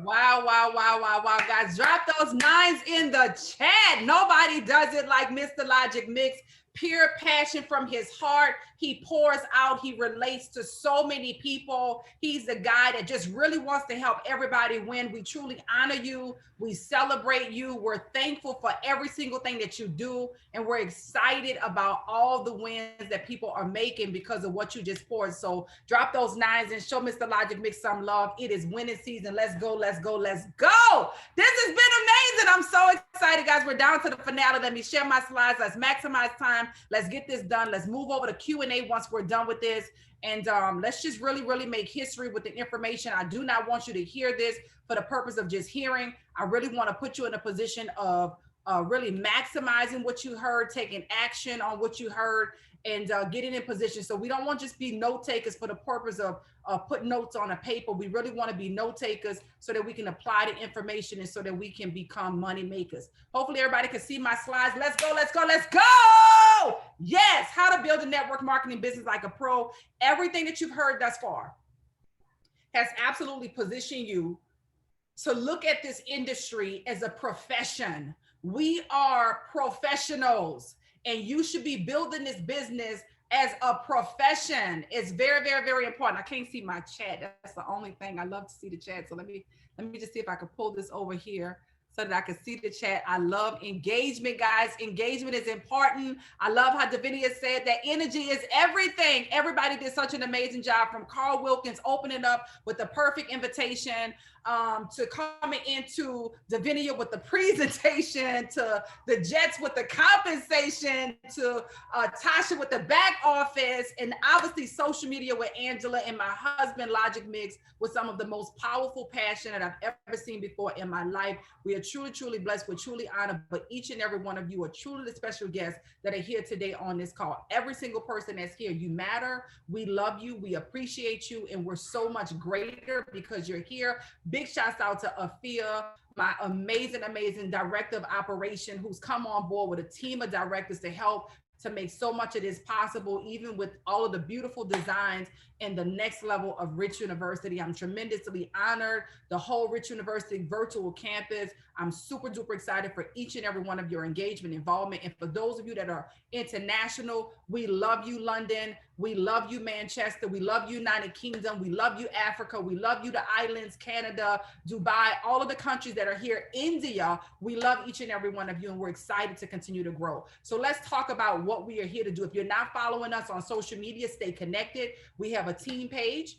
Wow, guys, drop those 9s in the chat. Nobody does it like Mr. Logic Mix. pure passion from his heart. He pours out, he relates to so many people. He's the guy that just really wants to help everybody win. We truly honor you. We celebrate you. We're thankful for every single thing that you do. And we're excited about all the wins that people are making because of what you just poured. So drop those nines and show Mr. Logic Mix some love. It is winning season. Let's go, let's go, let's go. This has been amazing. I'm so excited, guys. We're down to the finale. Let me share my slides. Let's maximize time. Let's get this done. Let's move over to Q&A once we're done with this. And let's just really make history with the information. I do not want you to hear this for the purpose of just hearing. I really want to put you in a position of really maximizing what you heard, taking action on what you heard, and getting in position. So we don't want to just be note takers for the purpose of put notes on a paper. We really want to be note takers so that we can apply the information and so that we can become money makers. Hopefully everybody can see my slides. Let's go, let's go, let's go. Yes, how to build a network marketing business like a pro. Everything that you've heard thus far has absolutely positioned you to look at this industry as a profession. We are professionals, and you should be building this business as a profession. It's very important. I can't see my chat. That's the only thing. I love to see the chat. So let me just see if I can pull this over here so that I can see the chat. I love engagement, guys. Engagement is important. I love how Devenia said that energy is everything. Everybody did such an amazing job, from Carl Wilkins opening up with the perfect invitation, to coming into Devenia with the presentation, to the Jetts with the compensation, to Tasha with the back office, and obviously social media with Angela, and my husband Logic Mix with some of the most powerful passion that I've ever seen before in my life. We are truly blessed. We're truly honored, but each and every one of you are truly the special guests that are here today on this call. Every single person that's here, you matter. We love you. We appreciate you. And we're so much greater because you're here. Big shouts out to Afia, my amazing director of operation, who's come on board with a team of directors to help to make so much of this possible, even with all of the beautiful designs and the next level of Rich University. I'm tremendously honored. The whole Rich University virtual campus. I'm super duper excited for each and every one of your engagement, involvement. And for those of you that are international, we love you, London. We love you, Manchester. We love you, United Kingdom. We love you, Africa. We love you, the islands, Canada, Dubai, all of the countries that are here, India. We love each and every one of you, and we're excited to continue to grow. So let's talk about what we are here to do. If you're not following us on social media, stay connected. We have a team page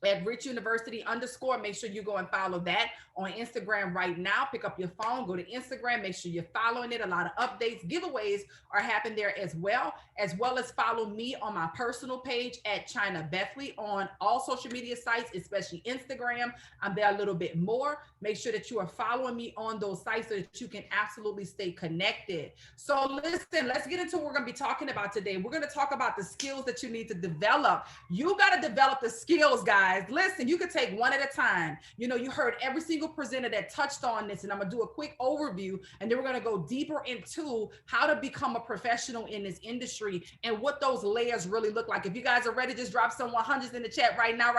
at Rich University _. Make sure you go and follow that on Instagram right now. Pick up your phone, go to Instagram, make sure you're following it. A lot of updates, giveaways are happening there as well as follow me on my personal page at Chyna Bethley on all social media sites, especially Instagram. I'm there a little bit more. Make sure that you are following me on those sites so that you can absolutely stay connected. So listen, let's get into what we're going to be talking about today. We're going to talk about the skills that you need to develop. You got to develop the skills, guys. Listen, you could take one at a time. You know, you heard every single presenter that touched on this, and I'm gonna do a quick overview, and then we're gonna go deeper into how to become a professional in this industry and what those layers really look like. If you guys are ready, just drop some 100s in the chat right now.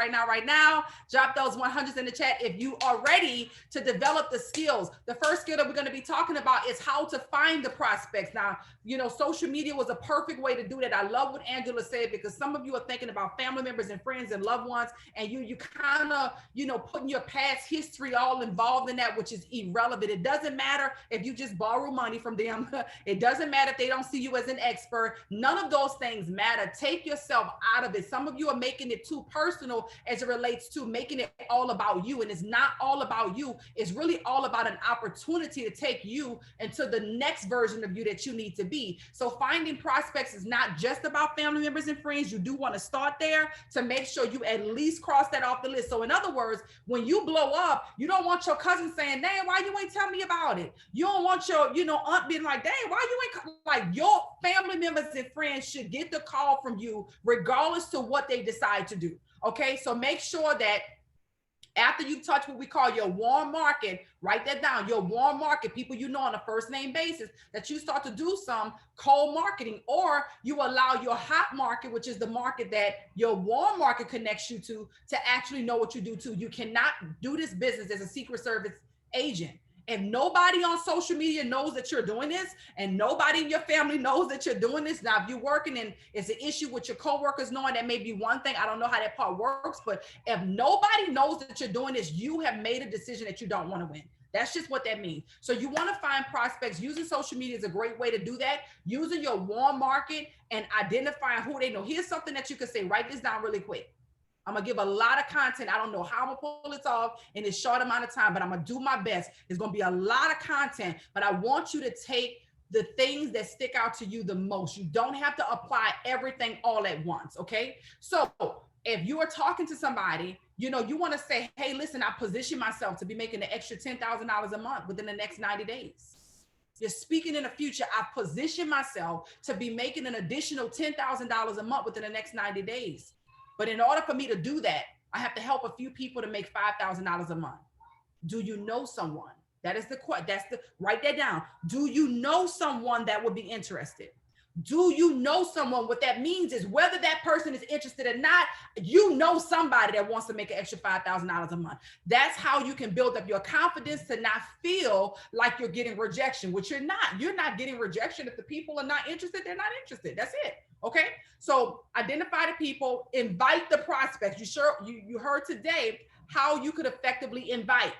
Drop those 100s in the chat if you are ready to develop the skills. The first skill that we're gonna be talking about is how to find the prospects. Now, you know, social media was a perfect way to do that. I love what Angela said, because some of you are thinking about family members and friends and loved ones, and you kind of, you know, putting your past history all involved in that, which is irrelevant. It doesn't matter if you just borrow money from them. It doesn't matter if they don't see you as an expert. None of those things matter. Take yourself out of it. Some of you are making it too personal as it relates to making it all about you. And it's not all about you. It's really all about an opportunity to take you into the next version of you that you need to be. So finding prospects is not just about family members and friends. You do want to start there to make sure you at least cross that off the list. So in other words, when you blow up, you don't want your cousin saying, "Dang, why you ain't tell me about it?" You don't want your, you know, aunt being like, "Dang, why you ain't," like, your family members and friends should get the call from you regardless to what they decide to do. Okay, so make sure that after you touch what we call your warm market, write that down, your warm market, people you know on a first name basis, that you start to do some cold marketing, or you allow your hot market, which is the market that your warm market connects you to actually know what you do too. You cannot do this business as a Secret Service agent. If nobody on social media knows that you're doing this, and nobody in your family knows that you're doing this, now if you're working and it's an issue with your coworkers knowing, that may be one thing. I don't know how that part works, but if nobody knows that you're doing this, you have made a decision that you don't want to win. That's just what that means. So you want to find prospects. Using social media is a great way to do that. Using your warm market and identifying who they know. Here's something that you can say. Write this down really quick. I'm gonna give a lot of content. I don't know how I'm gonna pull this off in this short amount of time, but I'm gonna do my best. It's gonna be a lot of content, but I want you to take the things that stick out to you the most. You don't have to apply everything all at once, okay? So if you are talking to somebody, you know, you wanna say, hey, listen, I position myself to be making an extra $10,000 a month within the next 90 days. You're speaking in the future. I've positioned myself to be making an additional $10,000 a month within the next 90 days. But in order for me to do that, I have to help a few people to make $5,000 a month. Do you know someone? That is the question. Write that down. Do you know someone that would be interested? Do you know someone? What that means is whether that person is interested or not, you know somebody that wants to make an extra $5,000 a month. That's how you can build up your confidence to not feel like you're getting rejection, which you're not. You're not getting rejection. If the people are not interested, they're not interested. That's it. Okay. So identify the people, invite the prospects. You heard today how you could effectively invite.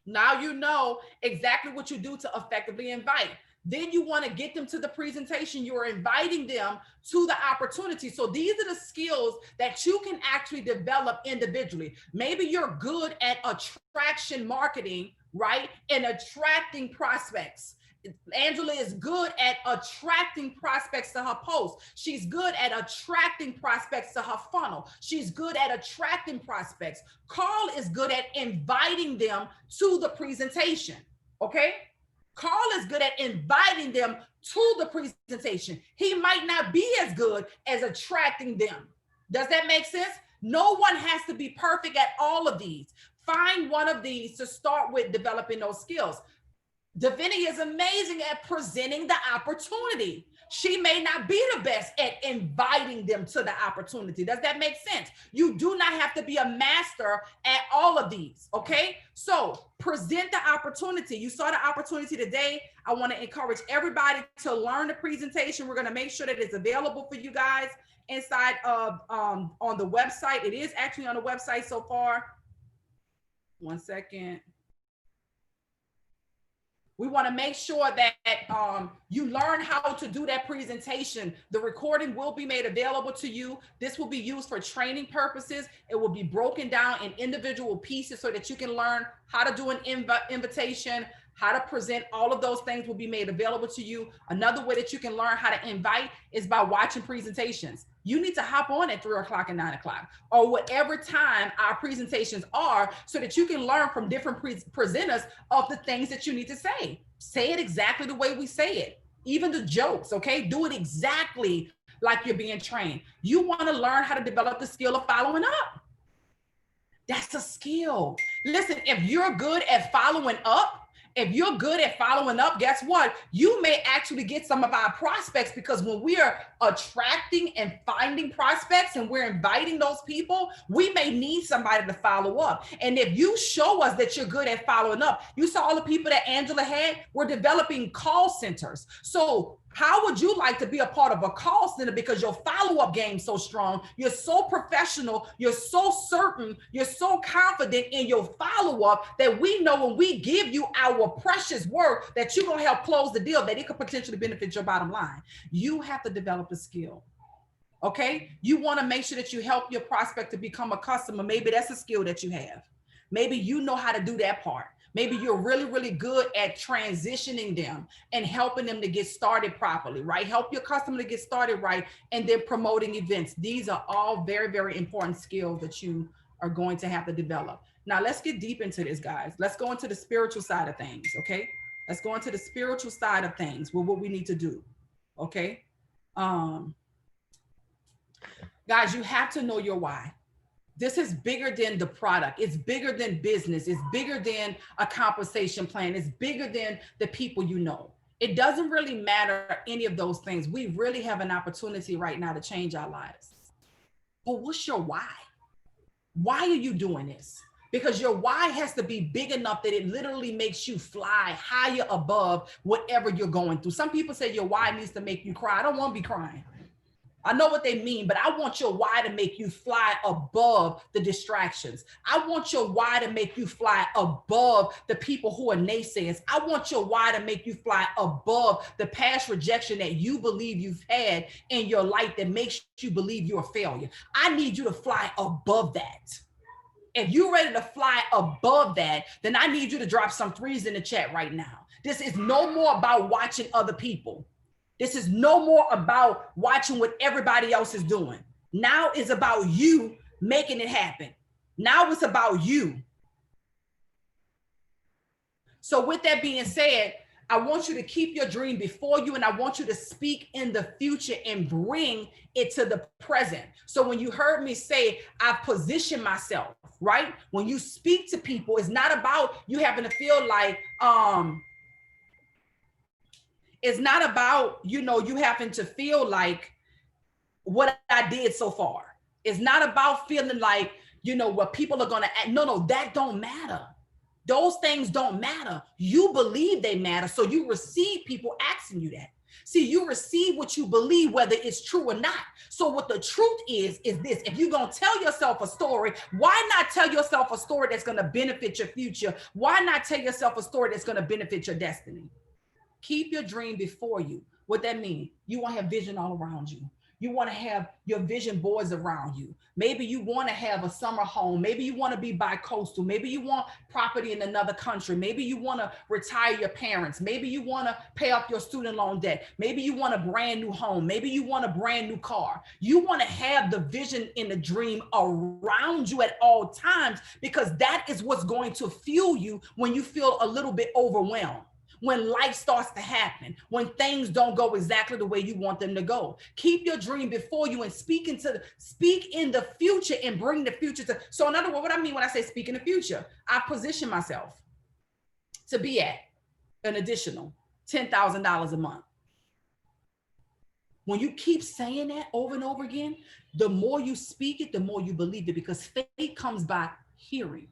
Now you know exactly what you do to effectively invite. Then you want to get them to the presentation. You're inviting them to the opportunity. So these are the skills that you can actually develop individually. Maybe you're good at attraction marketing, right? And attracting prospects. Angela is good at attracting prospects to her post. She's good at attracting prospects to her funnel. She's good at attracting prospects. Carl is good at inviting them to the presentation, okay? Carl is good at inviting them to the presentation. He might not be as good as attracting them. Does that make sense? No one has to be perfect at all of these. Find one of these to start with developing those skills. Devenia is amazing at presenting the opportunity. She may not be the best at inviting them to the opportunity. Does that make sense? You do not have to be a master at all of these, okay? So present the opportunity. You saw the opportunity today. I want to encourage everybody to learn the presentation. We're going to make sure that it's available for you guys inside of on the website. It is actually on the website so far. One second. We want to make sure that you learn how to do that presentation. The recording will be made available to you. This will be used for training purposes. It will be broken down in individual pieces so that you can learn how to do an invitation, how to present. All of those things will be made available to you. Another way that you can learn how to invite is by watching presentations. You need to hop on at 3 o'clock and 9 o'clock or whatever time our presentations are so that you can learn from different presenters of the things that you need to say. Say it exactly the way we say it. Even the jokes, okay? Do it exactly like you're being trained. You want to learn how to develop the skill of following up. That's a skill. Listen, if you're good at following up, guess what? You may actually get some of our prospects, because when we are attracting and finding prospects and we're inviting those people, we may need somebody to follow up. And if you show us that you're good at following up, you saw all the people that Angela had, we're developing call centers. So how would you like to be a part of a call center because your follow-up game is so strong, you're so professional, you're so certain, you're so confident in your follow-up that we know when we give you our precious work that you're going to help close the deal, that it could potentially benefit your bottom line. You have to develop a skill, okay? You want to make sure that you help your prospect to become a customer. Maybe that's a skill that you have. Maybe you know how to do that part. Maybe you're really, really good at transitioning them and helping them to get started properly, right? Help your customer to get started right, and then promoting events. These are all very, very important skills that you are going to have to develop. Now, let's get deep into this, guys. Let's go into the spiritual side of things, okay? Let's go into the spiritual side of things with what we need to do, okay? Guys, you have to know your why. This is bigger than the product. It's bigger than business. It's bigger than a compensation plan. It's bigger than the people you know. It doesn't really matter any of those things. We really have an opportunity right now to change our lives. But what's your why? Why are you doing this? because your why has to be big enough that it literally makes you fly higher above whatever you're going through. Some people say your why needs to make you cry. I don't want to be crying. I know what they mean, but I want your why to make you fly above the distractions. I want your why to make you fly above the people who are naysayers. I want your why to make you fly above the past rejection that you believe you've had in your life that makes you believe you're a failure. I need you to fly above that. If you're ready to fly above that, then I need you to drop some threes in the chat right now. This is no more about watching other people. This is no more about watching what everybody else is doing. Now it's about you making it happen. Now it's about you. So with that being said, I want you to keep your dream before you, and I want you to speak in the future and bring it to the present. So when you heard me say, I've positioned myself, right? When you speak to people, it's not about you having to feel like, it's not about, you having to feel like what I did so far. It's not about feeling like, what people are going to act. No, that don't matter. Those things don't matter. You believe they matter. So you receive people asking you that. See, you receive what you believe, whether it's true or not. So what the truth is this: if you're going to tell yourself a story, why not tell yourself a story that's going to benefit your future? Why not tell yourself a story that's going to benefit your destiny? Keep your dream before you. What that means? You want to have vision all around you. You want to have your vision boards around you. Maybe you want to have a summer home. Maybe you want to be bi-coastal. Maybe you want property in another country. Maybe you want to retire your parents. Maybe you want to pay off your student loan debt. Maybe you want a brand new home. Maybe you want a brand new car. You want to have the vision and the dream around you at all times, because that is what's going to fuel you when you feel a little bit overwhelmed. When life starts to happen, when things don't go exactly the way you want them to go. Keep your dream before you and speak in the future and bring the future to. So in other words, what I mean when I say speak in the future, I position myself to be at an additional $10,000 a month. When you keep saying that over and over again, the more you speak it, the more you believe it, because faith comes by hearing.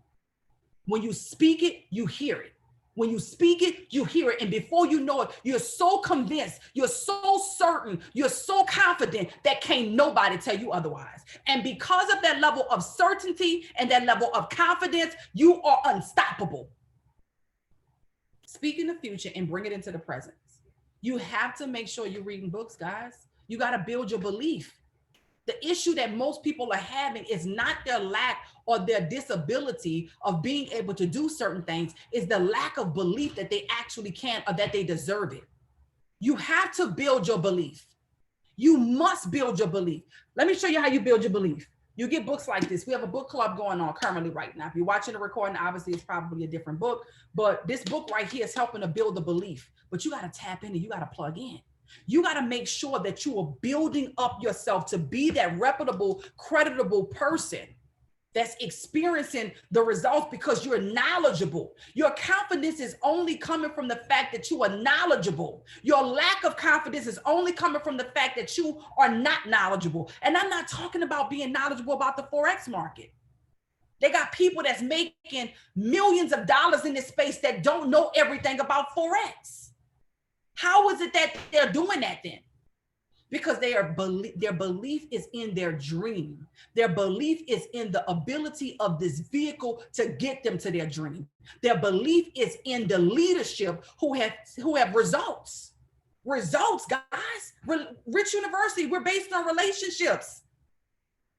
When you speak it, you hear it. When you speak it, you hear it. And before you know it, you're so convinced, you're so certain, you're so confident that can't nobody tell you otherwise. And because of that level of certainty and that level of confidence, you are unstoppable. Speak in the future and bring it into the present. You have to make sure you're reading books, guys. You got to build your belief. The issue that most people are having is not their lack or their disability of being able to do certain things, is the lack of belief that they actually can or that they deserve it. You have to build your belief. You must build your belief. Let me show you how you build your belief. You get books like this. We have a book club going on currently right now. If you're watching the recording, obviously it's probably a different book, but this book right here is helping to build the belief. But you got to tap in and you got to plug in. You got to make sure that you are building up yourself to be that reputable, creditable person that's experiencing the results because you're knowledgeable. Your confidence is only coming from the fact that you are knowledgeable. Your lack of confidence is only coming from the fact that you are not knowledgeable. And I'm not talking about being knowledgeable about the FOREX market. They got people that's making millions of dollars in this space that don't know everything about FOREX. How is it that they're doing that then? Because their belief is in their dream. Their belief is in the ability of this vehicle to get them to their dream. Their belief is in the leadership who have results. Results, guys. Rich University, we're based on relationships.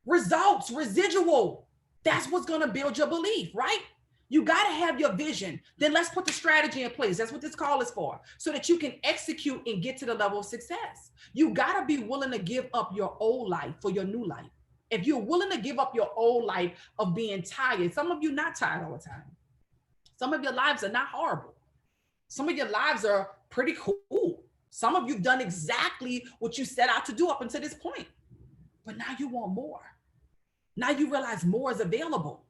Results, residual. That's what's going to build your belief, right? You got to have your vision. Then let's put the strategy in place. That's what this call is for, so that you can execute and get to the level of success. You got to be willing to give up your old life for your new life. If you're willing to give up your old life of being tired, some of you not tired all the time. Some of your lives are not horrible. Some of your lives are pretty cool. Some of you've done exactly what you set out to do up until this point. But now you want more. Now you realize more is available.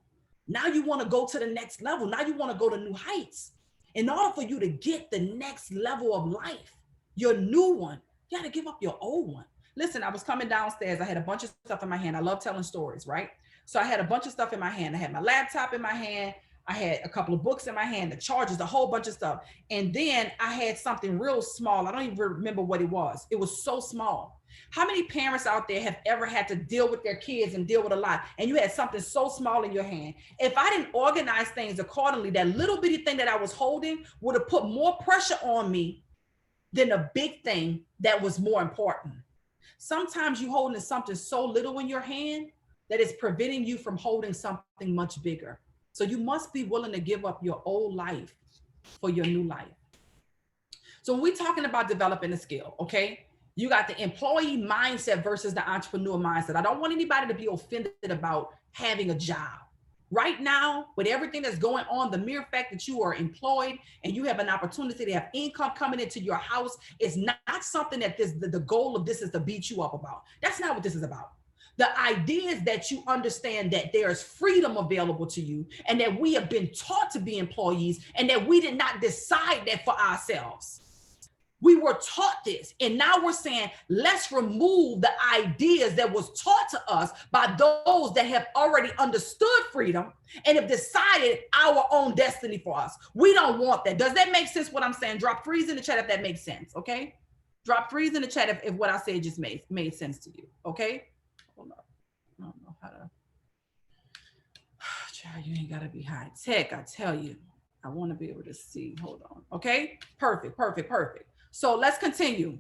Now you want to go to the next level. Now you want to go to new heights. In order for you to get the next level of life, your new one, you got to give up your old one. Listen, I was coming downstairs. I had a bunch of stuff in my hand. I love telling stories, right? So I had a bunch of stuff in my hand. I had my laptop in my hand. I had a couple of books in my hand, the chargers, a whole bunch of stuff. And then I had something real small. I don't even remember what it was. It was so small. How many parents out there have ever had to deal with their kids and deal with a lot, and you had something so small in your hand? If I didn't organize things accordingly, that little bitty thing that I was holding would have put more pressure on me than a big thing that was more important. Sometimes you holding something so little in your hand that it's preventing you from holding something much bigger. So you must be willing to give up your old life for your new life. So when we're talking about developing a skill, okay, you got the employee mindset versus the entrepreneur mindset. I don't want anybody to be offended about having a job. Right now, with everything that's going on, the mere fact that you are employed and you have an opportunity to have income coming into your house is not something that the goal of this is to beat you up about. That's not what this is about. The idea is that you understand that there's freedom available to you and that we have been taught to be employees and that we did not decide that for ourselves. We were taught this, and now we're saying, let's remove the ideas that was taught to us by those that have already understood freedom and have decided our own destiny for us. We don't want that. Does that make sense what I'm saying? Drop threes in the chat if that makes sense, okay? Drop threes in the chat if what I said just made sense to you, okay? Hold up. I don't know how to. Child, you ain't got to be high tech, I tell you. I want to be able to see. Hold on, okay? Perfect. So let's continue.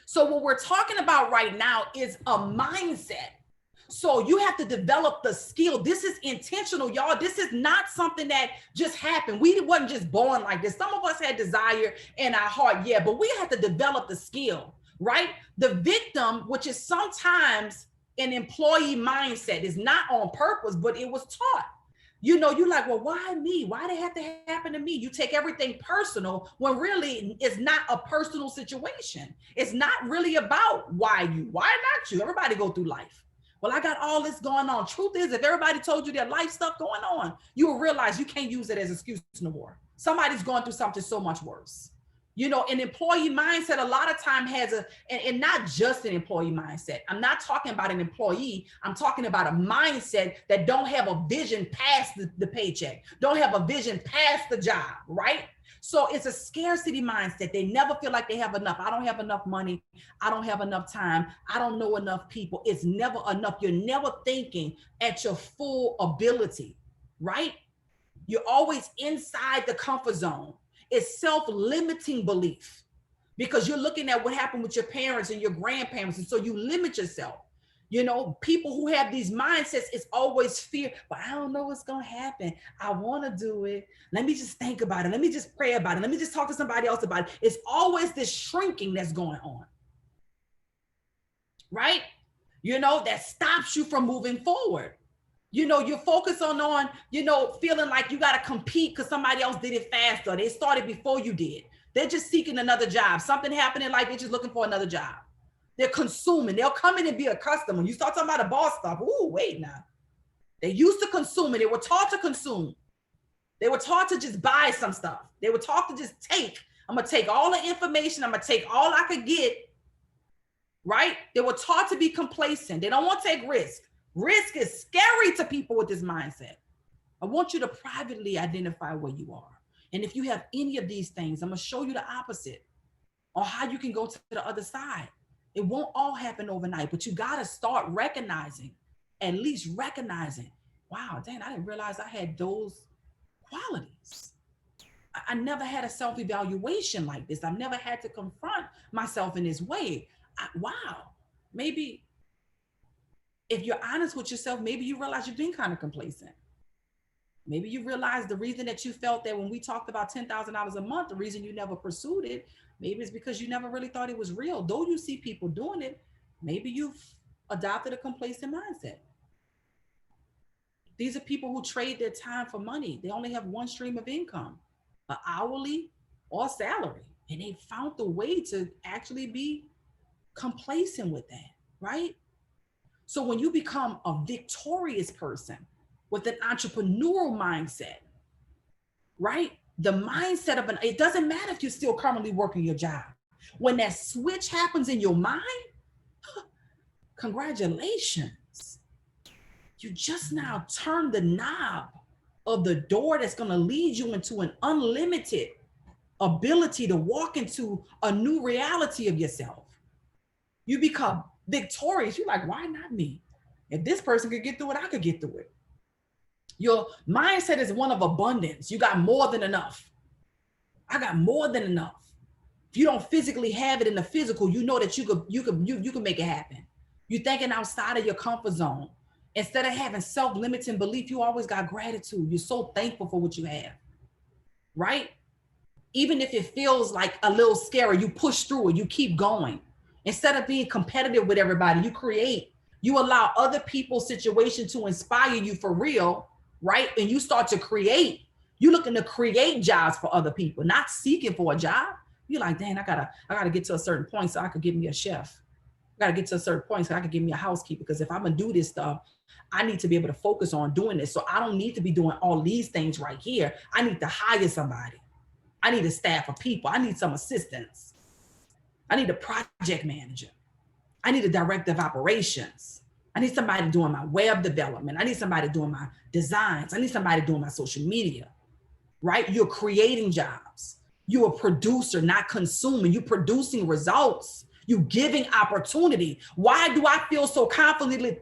So what we're talking about right now is a mindset. So you have to develop the skill. This is intentional, y'all. This is not something that just happened. We wasn't just born like this. Some of us had desire in our heart, yeah, but we have to develop the skill, right? The victim, which is sometimes an employee mindset, is not on purpose, but it was taught. You know, you're like, well, why me? Why did it have to happen to me? You take everything personal when really it's not a personal situation. It's not really about why not you? Everybody go through life. Well, I got all this going on. Truth is, if everybody told you their life stuff going on, you will realize you can't use it as an excuse no more. Somebody's going through something so much worse. You know, an employee mindset a lot of time has and not just an employee mindset. I'm not talking about an employee. I'm talking about a mindset that don't have a vision past the paycheck, don't have a vision past the job, right? So it's a scarcity mindset. They never feel like they have enough. I don't have enough money. I don't have enough time. I don't know enough people. It's never enough. You're never thinking at your full ability, right? You're always inside the comfort zone. It's self-limiting belief because you're looking at what happened with your parents and your grandparents. And so you limit yourself. You know, people who have these mindsets, it's always fear, but I don't know what's going to happen. I want to do it. Let me just think about it. Let me just pray about it. Let me just talk to somebody else about it. It's always this shrinking that's going on. Right? You know, that stops you from moving forward. You know, you're focused on, you know, feeling like you got to compete because somebody else did it faster. They started before you did. They're just seeking another job. Something happened in life. They're just looking for another job. They're consuming. They'll come in and be a customer. You start talking about the boss stuff. Ooh, wait now. They used to consume it. They were taught to consume. They were taught to just buy some stuff. They were taught to just take. I'm going to take all the information. I'm going to take all I could get. Right? They were taught to be complacent. They don't want to take risk. Risk is scary to people with this mindset. I want you to privately identify where you are. And if you have any of these things, I'm going to show you the opposite on how you can go to the other side. It won't all happen overnight, but you got to start recognizing, at least recognizing, wow, dang, I didn't realize I had those qualities. I never had a self-evaluation like this. I've never had to confront myself in this way. Wow, maybe if you're honest with yourself, maybe you realize you've been kind of complacent. Maybe you realize the reason that you felt that when we talked about $10,000 a month, the reason you never pursued it, maybe it's because you never really thought it was real. Though you see people doing it, maybe you've adopted a complacent mindset. These are people who trade their time for money. They only have one stream of income, an hourly or salary. And they found the way to actually be complacent with that, right? So when you become a victorious person with an entrepreneurial mindset, right? The mindset of it doesn't matter if you're still currently working your job. When that switch happens in your mind, congratulations. You just now turn the knob of the door that's going to lead you into an unlimited ability to walk into a new reality of yourself. You become victorious. You're like, why not me? If this person could get through it, I could get through it. Your mindset is one of abundance. You got more than enough. I got more than enough. If you don't physically have it in the physical, you know that you could make it happen. You're thinking outside of your comfort zone. Instead of having self-limiting belief, you always got gratitude. You're so thankful for what you have, right? Even if it feels like a little scary, you push through it, you keep going. Instead of being competitive with everybody, you create. You allow other people's situation to inspire you for real, right? And you start to create. You're looking to create jobs for other people, not seeking for a job. You're like, dang, I gotta get to a certain point so I could get me a chef. I gotta get to a certain point so I could get me a housekeeper. Because if I'm gonna do this stuff, I need to be able to focus on doing this. So I don't need to be doing all these things right here. I need to hire somebody. I need a staff of people. I need some assistants. I need a project manager. I need a director of operations. I need somebody doing my web development. I need somebody doing my designs. I need somebody doing my social media, right? You're creating jobs. You're a producer, not consuming. You're producing results. You're giving opportunity. Why do I feel so confidently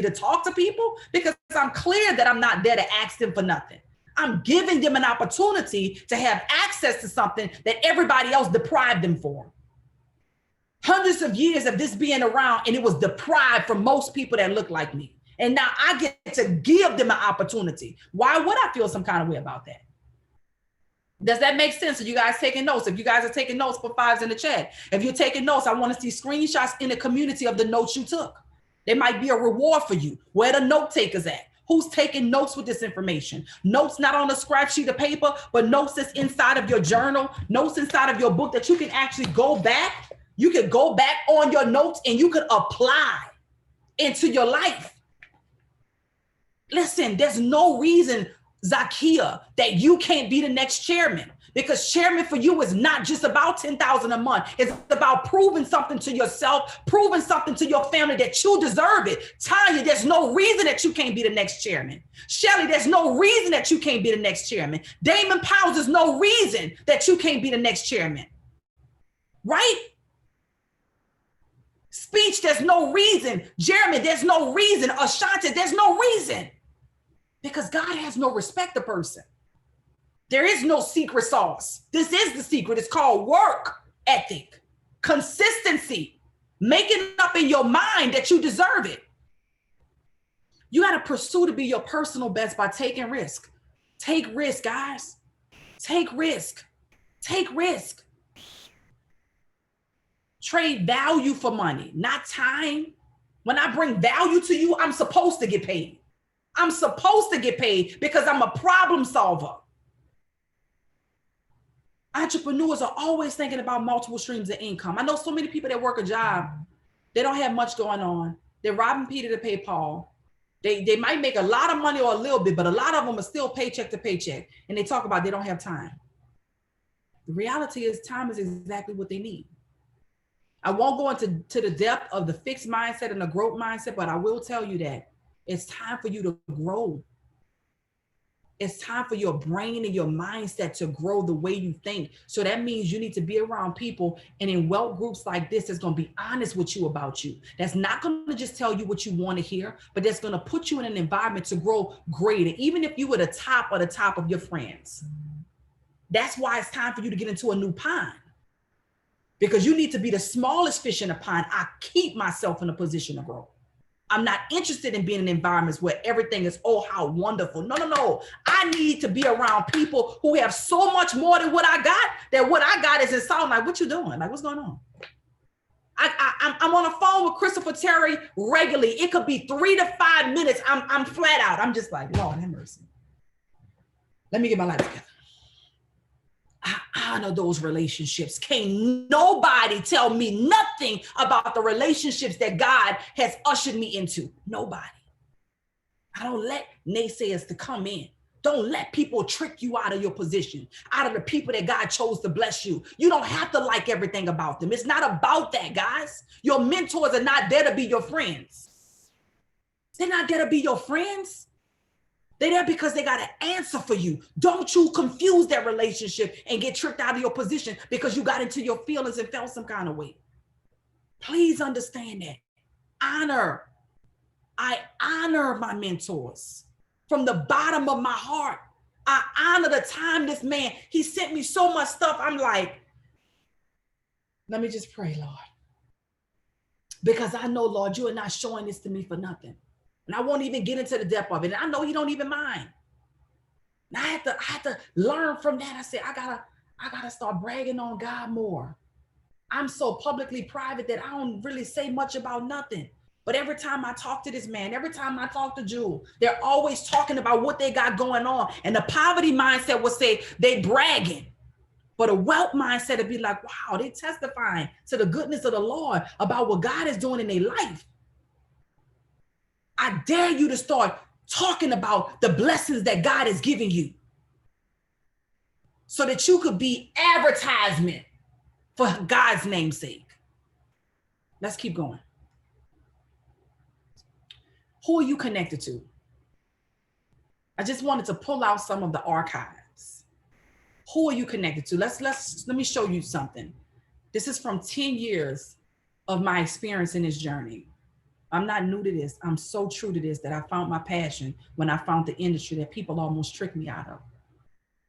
to talk to people? Because I'm clear that I'm not there to ask them for nothing. I'm giving them an opportunity to have access to something that everybody else deprived them for. Hundreds of years of this being around, and it was deprived from most people that look like me. And now I get to give them an opportunity. Why would I feel some kind of way about that? Does that make sense? Are you guys taking notes? If you guys are taking notes, put fives in the chat. If you're taking notes, I want to see screenshots in the community of the notes you took. There might be a reward for you. Where the note takers at? Who's taking notes with this information? Notes not on a scratch sheet of paper, but notes that's inside of your journal, notes inside of your book that you can actually go back. You can go back on your notes and you can apply into your life. Listen, there's no reason, Zakia, that you can't be the next chairman, because chairman for you is not just about 10,000 a month. It's about proving something to yourself, proving something to your family that you deserve it. Tanya, there's no reason that you can't be the next chairman. Shelly, there's no reason that you can't be the next chairman. Damon Powell, there's no reason that you can't be the next chairman, right? Speech, there's no reason. Jeremy, there's no reason. Ashanti, there's no reason. Because God has no respect to person. There is no secret sauce. This is the secret. It's called work ethic, consistency, making up in your mind that you deserve it. You got to pursue to be your personal best by taking risk. Take risk, guys. Take risk. Take risk. Trade value for money, not time. When I bring value to you, I'm supposed to get paid. I'm supposed to get paid because I'm a problem solver. Entrepreneurs are always thinking about multiple streams of income. I know so many people that work a job, they don't have much going on. They're robbing Peter to pay Paul. They might make a lot of money or a little bit, but a lot of them are still paycheck to paycheck. And they talk about they don't have time. The reality is time is exactly what they need. I won't go into the depth of the fixed mindset and the growth mindset, but I will tell you that it's time for you to grow. It's time for your brain and your mindset to grow the way you think. So that means you need to be around people and in wealth groups like this that's going to be honest with you about you. That's not going to just tell you what you want to hear, but that's going to put you in an environment to grow greater, even if you were the top of your friends. That's why it's time for you to get into a new pond, because you need to be the smallest fish in the pond. I keep myself in a position to grow. I'm not interested in being in environments where everything is, oh, how wonderful. No. I need to be around people who have so much more than what I got, that what I got is inside. Like, what you doing? Like, what's going on? I'm on the phone with Christopher Terry regularly. It could be 3 to 5 minutes. I'm flat out. I'm just like, Lord have mercy. Let me get my life together. I honor those relationships. Can't nobody tell me nothing about the relationships that God has ushered me into. Nobody. I don't let naysayers to come in. Don't let people trick you out of your position, out of the people that God chose to bless you. You don't have to like everything about them. It's not about that, guys. Your mentors are not there to be your friends. They're not there to be your friends. They're there because they got an answer for you. Don't you confuse that relationship and get tricked out of your position because you got into your feelings and felt some kind of way. Please understand that. Honor. I honor my mentors from the bottom of my heart. I honor the time this man, he sent me so much stuff. I'm like, let me just pray, Lord. Because I know, Lord, you are not showing this to me for nothing. And I won't even get into the depth of it. And I know he don't even mind. And I had to learn from that. I said, I gotta start bragging on God more. I'm so publicly private that I don't really say much about nothing. But every time I talk to this man, every time I talk to Jewel, they're always talking about what they got going on. And the poverty mindset would say they bragging. But a wealth mindset would be like, wow, they testifying to the goodness of the Lord about what God is doing in their life. I dare you to start talking about the blessings that God is giving you so that you could be advertisement for God's name's sake. Let's keep going. Who are you connected to? I just wanted to pull out some of the archives. Who are you connected to? Let me show you something. This is from 10 years of my experience in this journey. I'm not new to this. I'm so true to this that I found my passion when I found the industry that people almost tricked me out of.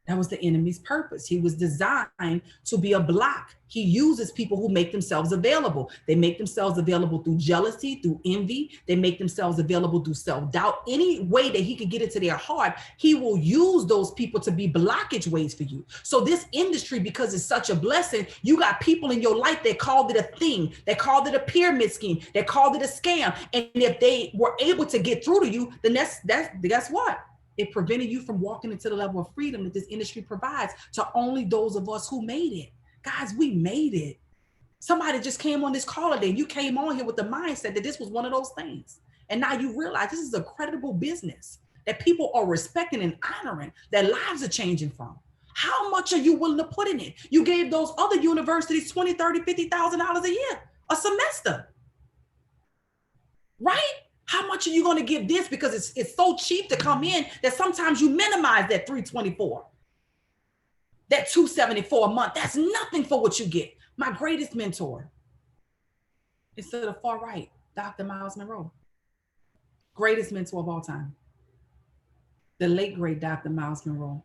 That was the enemy's purpose. He was designed to be a block. He uses people who make themselves available. They make themselves available through jealousy, through envy. They make themselves available through self-doubt. Any way that he can get into their heart, he will use those people to be blockage ways for you. So this industry, because it's such a blessing, you got people in your life that called it a thing. They called it a pyramid scheme. They called it a scam. And if they were able to get through to you, then guess what? It prevented you from walking into the level of freedom that this industry provides to only those of us who made it. Guys, we made it. Somebody just came on this call today. You came on here with the mindset that this was one of those things. And now you realize this is a credible business that people are respecting and honoring, that lives are changing from. How much are you willing to put in it? You gave those other universities $20,000, $30,000, $50,000 a year, a semester, right? How much are you going to give this? Because it's so cheap to come in that sometimes you minimize that $324, that $274 a month. That's nothing for what you get. My greatest mentor is to the far right, Dr. Miles Monroe. Greatest mentor of all time. The late, great Dr. Miles Monroe.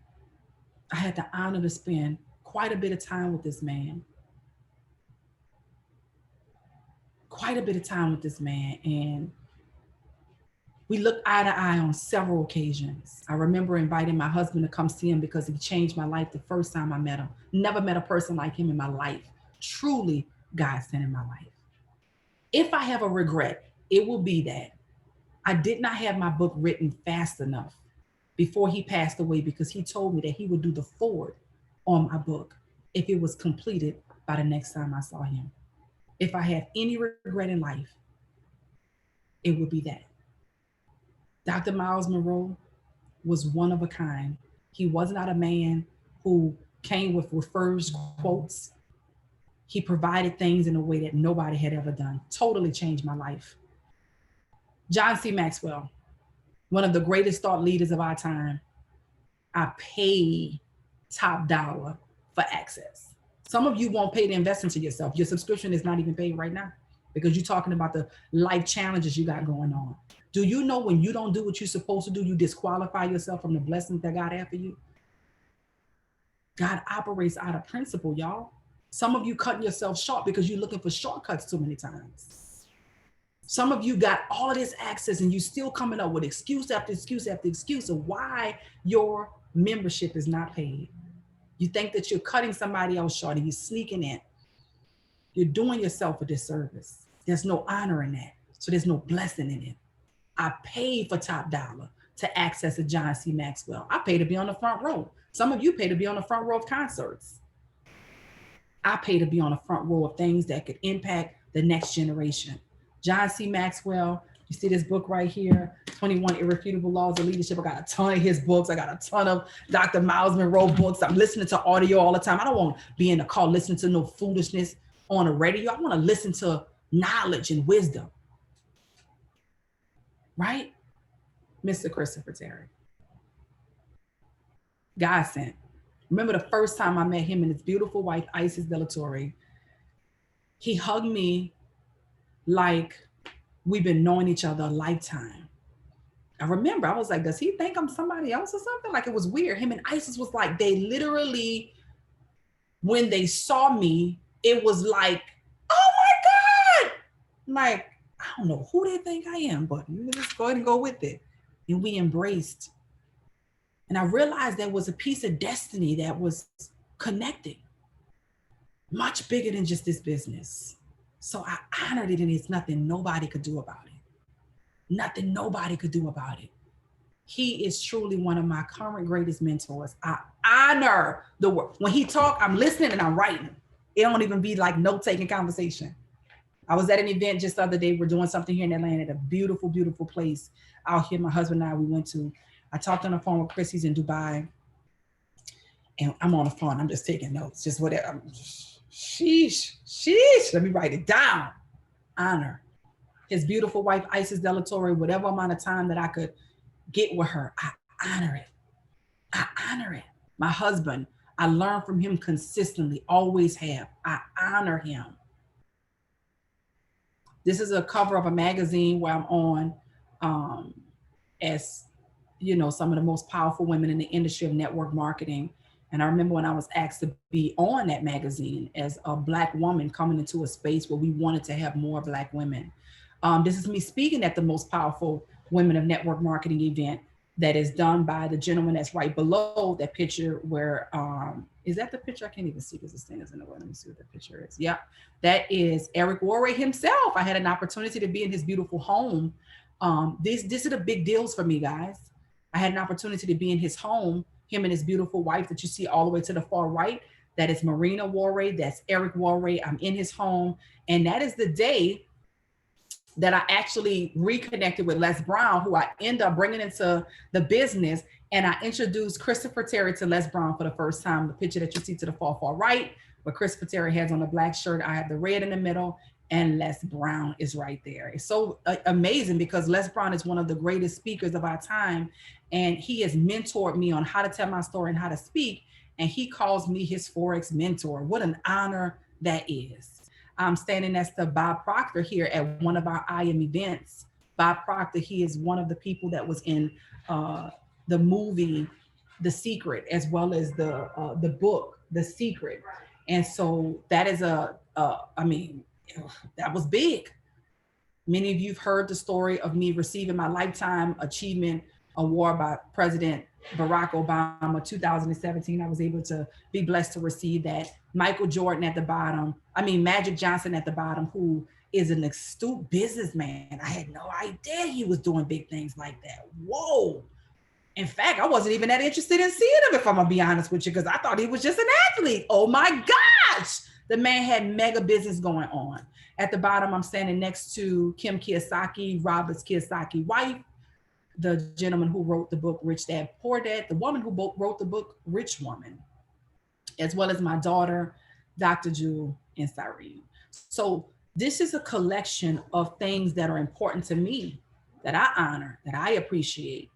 I had the honor to spend quite a bit of time with this man. And we looked eye to eye on several occasions. I remember inviting my husband to come see him because he changed my life the first time I met him. Never met a person like him in my life. Truly God sent in my life. If I have a regret, it will be that I did not have my book written fast enough before he passed away, because he told me that he would do the forward on my book if it was completed by the next time I saw him. If I have any regret in life, it would be that. Dr. Miles Monroe was one of a kind. He was not a man who came with refers quotes. He provided things in a way that nobody had ever done. Totally changed my life. John C. Maxwell, one of the greatest thought leaders of our time. I pay top dollar for access. Some of you won't pay to invest into yourself. Your subscription is not even paid right now because you're talking about the life challenges you got going on. Do you know when you don't do what you're supposed to do, you disqualify yourself from the blessings that God had for you? God operates out of principle, y'all. Some of you cutting yourself short because you're looking for shortcuts too many times. Some of you got all of this access and you still coming up with excuse after excuse after excuse of why your membership is not paid. You think that you're cutting somebody else short and you're sneaking in. You're doing yourself a disservice. There's no honor in that. So there's no blessing in it. I paid for top dollar to access a John C. Maxwell. I pay to be on the front row. Some of you pay to be on the front row of concerts. I pay to be on the front row of things that could impact the next generation. John C. Maxwell, you see this book right here, 21 Irrefutable Laws of Leadership. I got a ton of his books. I got a ton of Dr. Miles Monroe books. I'm listening to audio all the time. I don't want to be in the car listening to no foolishness on the radio. I want to listen to knowledge and wisdom. Right? Mr. Christopher Terry. God sent. Remember the first time I met him and his beautiful wife, Isis Delatorre. He hugged me like we've been knowing each other a lifetime. I remember, I was like, does he think I'm somebody else or something? Like, it was weird. Him and Isis was like, they literally, when they saw me, it was like, oh my God. Like, I don't know who they think I am, but let's go ahead and go with it. And we embraced. And I realized there was a piece of destiny that was connecting, much bigger than just this business. So I honored it, and it's nothing nobody could do about it. Nothing nobody could do about it. He is truly one of my current greatest mentors. I honor the work. When he talk, I'm listening and I'm writing. It don't even be like note-taking conversation. I was at an event just the other day. We're doing something here in Atlanta at a beautiful, beautiful place out here. My husband and I, we went to. I talked on the phone with Chris. He's in Dubai. And I'm on the phone. I'm just taking notes. Just whatever. Sheesh. Let me write it down. Honor. His beautiful wife, Isis Delatorre, whatever amount of time that I could get with her, I honor it. I honor it. My husband, I learn from him consistently, always have. I honor him. This is a cover of a magazine where I'm on as, you know, some of the most powerful women in the industry of network marketing. And I remember when I was asked to be on that magazine as a Black woman coming into a space where we wanted to have more Black women. This is me speaking at the most powerful women of network marketing event that is done by the gentleman that's right below that picture where, is that the picture? I can't even see because the stand is in the way. Let me see what the picture is. Yeah, that is Eric Worre himself. I had an opportunity to be in his beautiful home. These are the big deals for me, guys. I had an opportunity to be in his home, him and his beautiful wife that you see all the way to the far right. That is Marina Worre, that's Eric Worre. I'm in his home. And that is the day that I actually reconnected with Les Brown, who I end up bringing into the business. And I introduced Christopher Terry to Les Brown for the first time. The picture that you see to the far right, where Christopher Terry has on the black shirt, I have the red in the middle, and Les Brown is right there. It's so amazing because Les Brown is one of the greatest speakers of our time. And he has mentored me on how to tell my story and how to speak. And he calls me his FOREX mentor. What an honor that is. I'm standing next to Bob Proctor here at one of our IM events. Bob Proctor, he is one of the people that was in the movie, The Secret, as well as the book, The Secret. And so that is I mean, that was big. Many of you've heard the story of me receiving my Lifetime Achievement Award by President Barack Obama, 2017. I was able to be blessed to receive that. Michael Jordan at the bottom. I mean, Magic Johnson at the bottom, who is an astute businessman. I had no idea he was doing big things like that. Whoa. In fact, I wasn't even that interested in seeing him, if I'm gonna be honest with you, because I thought he was just an athlete. Oh my gosh. The man had mega business going on. At the bottom, I'm standing next to Kim Kiyosaki, Robert Kiyosaki's wife, the gentleman who wrote the book, Rich Dad, Poor Dad, the woman who wrote the book, Rich Woman, as well as my daughter, Dr. Jewel and Cyrene. So this is a collection of things that are important to me, that I honor, that I appreciate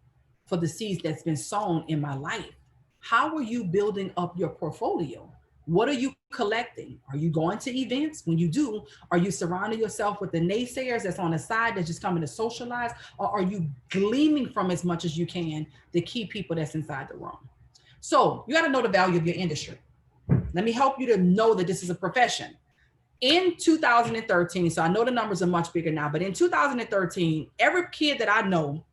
for the seeds that's been sown in my life. How are you building up your portfolio? What are you collecting? Are you going to events? When you do, are you surrounding yourself with the naysayers that's on the side that's just coming to socialize? Or are you gleaming from as much as you can the key people that's inside the room? So you got to know the value of your industry. Let me help you to know that this is a profession. In 2013, so I know the numbers are much bigger now, but in 2013, every kid that I know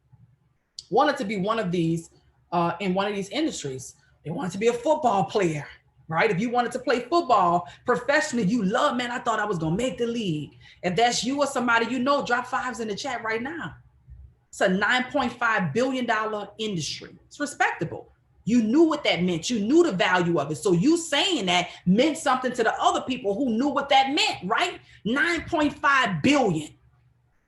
wanted to be one of these in one of these industries. They wanted to be a football player. Right? If you wanted to play football professionally, you love, man, I thought I was going to make the league. If that's you or somebody you know, drop fives in the chat right now. It's a $9.5 billion industry. It's respectable. You knew what that meant. You knew the value of it. So you saying that meant something to the other people who knew what that meant, right? 9.5 billion.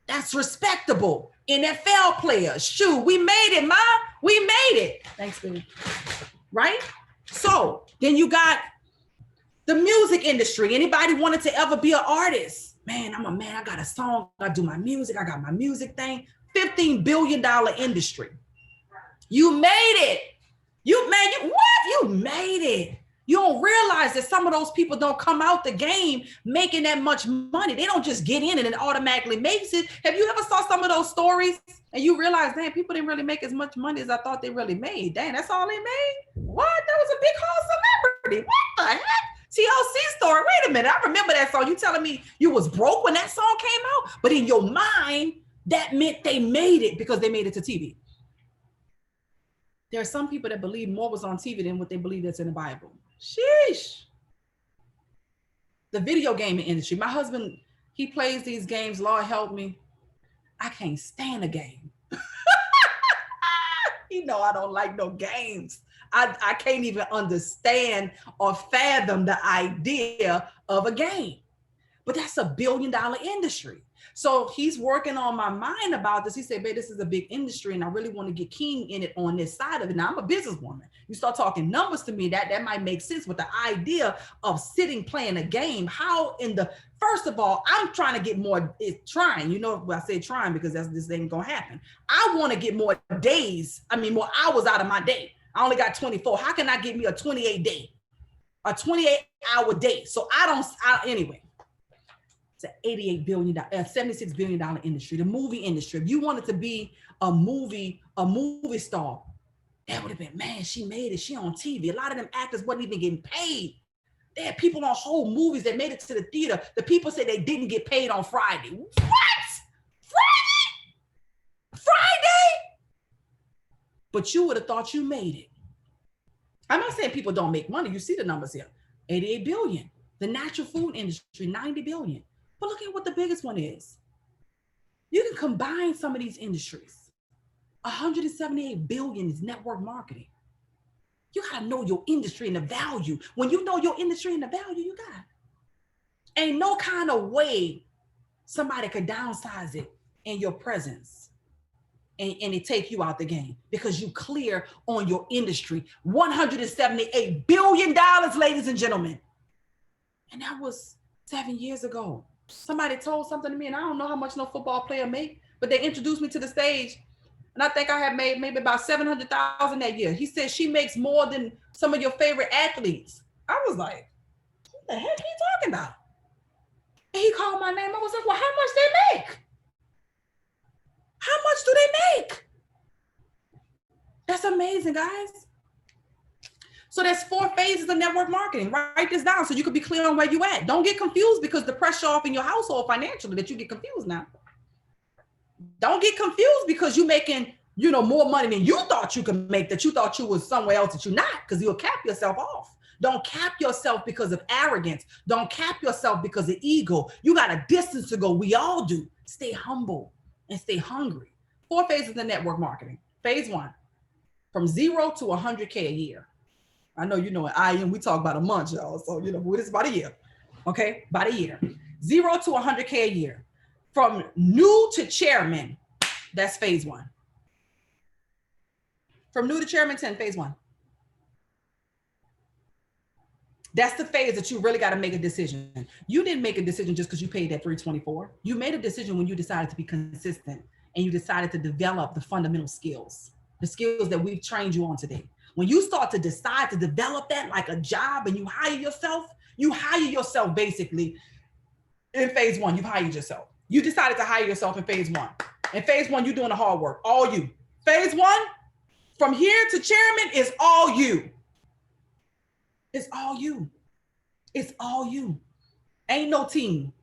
That's respectable. NFL players. Shoot, we made it, Mom. We made it. Thanks, baby. Right? So then you got the music industry. Anybody wanted to ever be an artist? Man, I'm a man. I got a song. I do my music. I got my music thing. $15 billion industry. You made it. You made it. You don't realize that some of those people don't come out the game making that much money. They don't just get in and it automatically makes it. Have you ever saw some of those stories and you realize, damn, people didn't really make as much money as I thought they really made. Dang, that's all they made? What? That was a big whole celebrity. What the heck? TLC story. Wait a minute. I remember that song. You telling me you was broke when that song came out? But in your mind, that meant they made it because they made it to TV. There are some people that believe more was on TV than what they believe that's in the Bible. Sheesh. The video gaming industry. My husband, he plays these games. Lord help me. I can't stand a game. You know I don't like no games. I can't even understand or fathom the idea of a game. But that's $1 billion industry. So he's working on my mind about this. He said, babe, this is a big industry and I really want to get keen in it on this side of it. Now I'm a businesswoman. You start talking numbers to me, that might make sense. But the idea of sitting, playing a game, first of all, I'm trying to get more, trying, you know, I say trying because this ain't gonna happen. I want to get more more hours out of my day. I only got 24. How can I get me a 28 hour day? So anyway. It's an $88 billion, $76 billion industry, the movie industry. If you wanted to be a movie star, that would have been, man, she made it. She on TV. A lot of them actors wasn't even getting paid. They had people on whole movies that made it to the theater. The people said they didn't get paid on Friday. What? Friday? But you would have thought you made it. I'm not saying people don't make money. You see the numbers here. 88 billion. The natural food industry, 90 billion. But look at what the biggest one is. You can combine some of these industries. 178 billion is network marketing. You gotta know your industry and the value. When you know your industry and the value, you got it. Ain't no kind of way somebody could downsize it in your presence and it take you out the game because you clear on your industry. $178 billion, ladies and gentlemen. And that was 7 years ago. Somebody told something to me, and I don't know how much no football player make, but they introduced me to the stage, and I think I have made maybe about 700,000 that year. He said she makes more than some of your favorite athletes. I was like, what the heck are you talking about? And he called my name. I was like, well, how much they make? How much do they make? That's amazing, guys. So there's 4 phases of network marketing. Write this down so you can be clear on where you at. Don't get confused because the pressure off in your household financially that you get confused now. Don't get confused because you're making, more money than you thought you could make, that you thought you was somewhere else that you're not, because you'll cap yourself off. Don't cap yourself because of arrogance. Don't cap yourself because of ego. You got a distance to go. We all do. Stay humble and stay hungry. 4 phases of network marketing. Phase 1, from 0 to 100K a year. I know you know what I am. We talk about a month, y'all. So, this is about a year. Okay, about a year. 0 to 100K a year. From new to chairman, that's phase 1. From new to chairman 10, phase 1. That's the phase that you really got to make a decision. You didn't make a decision just because you paid that $324. You made a decision when you decided to be consistent and you decided to develop the fundamental skills, the skills that we've trained you on today. When you start to decide to develop that like a job and you hire yourself basically in phase 1, you've hired yourself. You decided to hire yourself in phase 1. In phase 1, you're doing the hard work, all you. Phase 1, from here to chairman is all you. It's all you. It's all you. Ain't no team.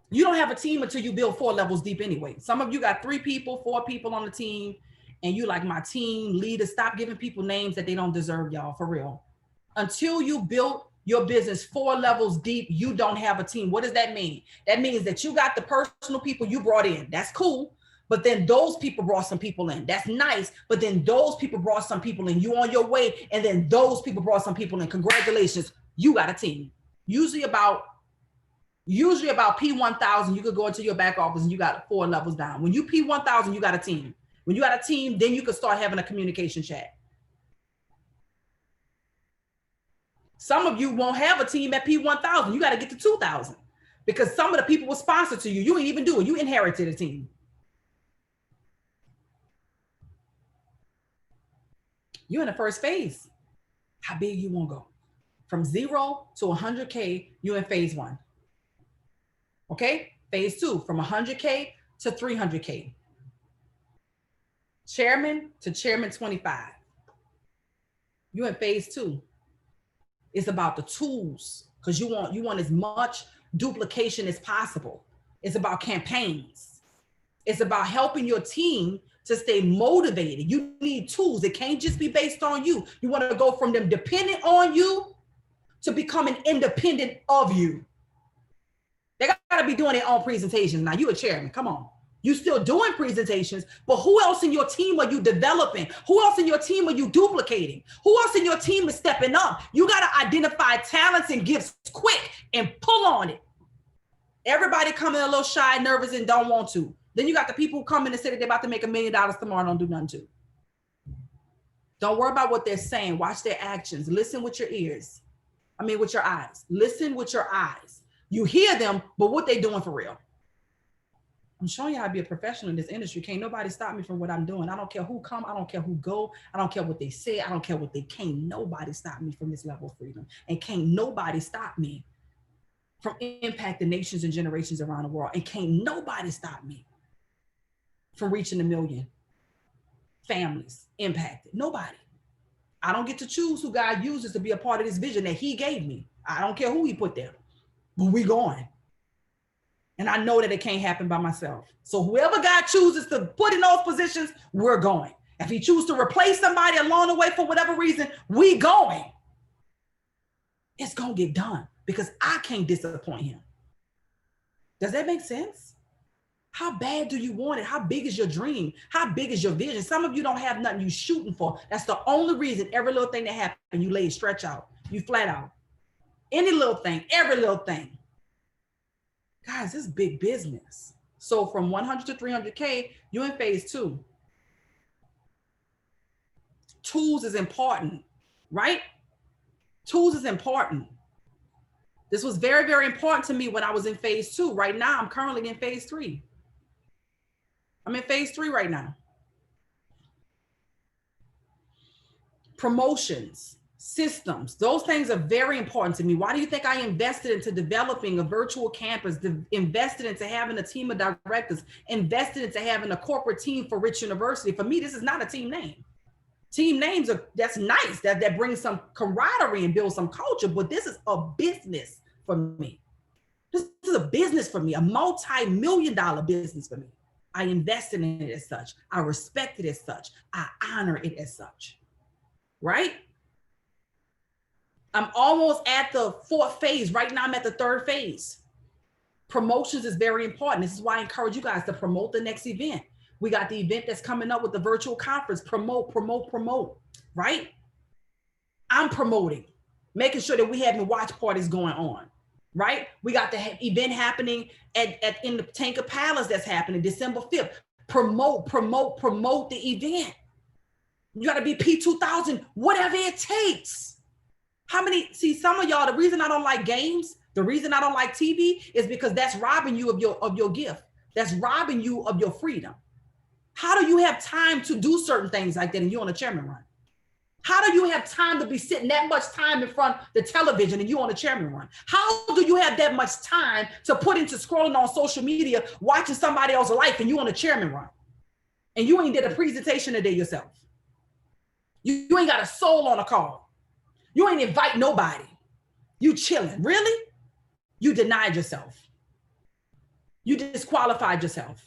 You don't have a team until you build 4 levels deep anyway. Some of you got 3 people, 4 people on the team. And you like, my team leader, stop giving people names that they don't deserve, y'all, for real. Until you build your business 4 levels deep, you don't have a team. What does that mean? That means that you got the personal people you brought in. That's cool. But then those people brought some people in. That's nice. But then those people brought some people in. You on your way. And then those people brought some people in. Congratulations. You got a team. Usually about P1000, you could go into your back office and you got 4 levels down. When you P1000, you got a team. When you got a team, then you can start having a communication chat. Some of you won't have a team at P1000. You got to get to 2000 because some of the people were sponsored to you. You ain't even do it. You inherited a team. You're in the first phase. How big you want to go? From 0 to 100K, you're in phase 1. Okay? Phase 2, from 100K to 300K. Chairman to chairman 25. You're in phase 2. It's about the tools, because you want as much duplication as possible. It's about campaigns. It's about helping your team to stay motivated. You need tools. It can't just be based on you. You want to go from them dependent on you to becoming independent of you. They got to be doing their own presentations. Now, you a chairman, come on. You still doing presentations, but who else in your team are you developing? Who else in your team are you duplicating? Who else in your team is stepping up? You got to identify talents and gifts quick and pull on it. Everybody coming a little shy, nervous, and don't want to. Then you got the people who come in and say that they're about to make $1 million tomorrow and don't do nothing to. Don't worry about what they're saying. Watch their actions. Listen with your ears. With your eyes. Listen with your eyes. You hear them, but what they doing for real? I'm showing you how to be a professional in this industry. Can't nobody stop me from what I'm doing. I don't care who come. I don't care who go. I don't care what they say. I don't care what they can't. Nobody stop me from this level of freedom. And can't nobody stop me from impacting nations and generations around the world. And can't nobody stop me from reaching 1 million families impacted. Nobody. I don't get to choose who God uses to be a part of this vision that he gave me. I don't care who he put there, but we going. And I know that it can't happen by myself. So whoever God chooses to put in those positions, we're going. If he chooses to replace somebody along the way for whatever reason, we going. It's going to get done because I can't disappoint him. Does that make sense? How bad do you want it? How big is your dream? How big is your vision? Some of you don't have nothing you're shooting for. That's the only reason every little thing that happens, you lay stretch out, you flat out. Any little thing, every little thing. Guys, this is big business. So from 100 to 300K, you're in phase 2. Tools is important, right? Tools is important. This was very, very important to me when I was in phase 2. Right now, I'm currently in phase 3. I'm in phase 3 right now. Promotions, systems, those things are very important to me. Why do you think I invested into developing a virtual campus, invested into having a team of directors, invested into having a corporate team for Rich University? For me, this is not a team name. Team names that's nice, that brings some camaraderie and builds some culture, but this is a business for me. This is a business for me, a multi-million-dollar business for me. I invested in it as such. I respect it as such. I honor it as such, right? I'm almost at the 4th phase. Right now, I'm at the 3rd phase. Promotions is very important. This is why I encourage you guys to promote the next event. We got the event that's coming up with the virtual conference. Promote, right? I'm promoting, making sure that we having watch parties going on, right? We got the event happening in the Tanker Palace that's happening December 5th. Promote the event. You got to be P2000, whatever it takes. See, some of y'all, the reason I don't like games, the reason I don't like TV is because that's robbing you of your gift. That's robbing you of your freedom. How do you have time to do certain things like that and you're on a chairman run? How do you have time to be sitting that much time in front of the television and you on a chairman run? How do you have that much time to put into scrolling on social media, watching somebody else's life and you on a chairman run? And you ain't did a presentation today yourself. You ain't got a soul on a call. You ain't invite nobody. You chilling. Really? You denied yourself. You disqualified yourself.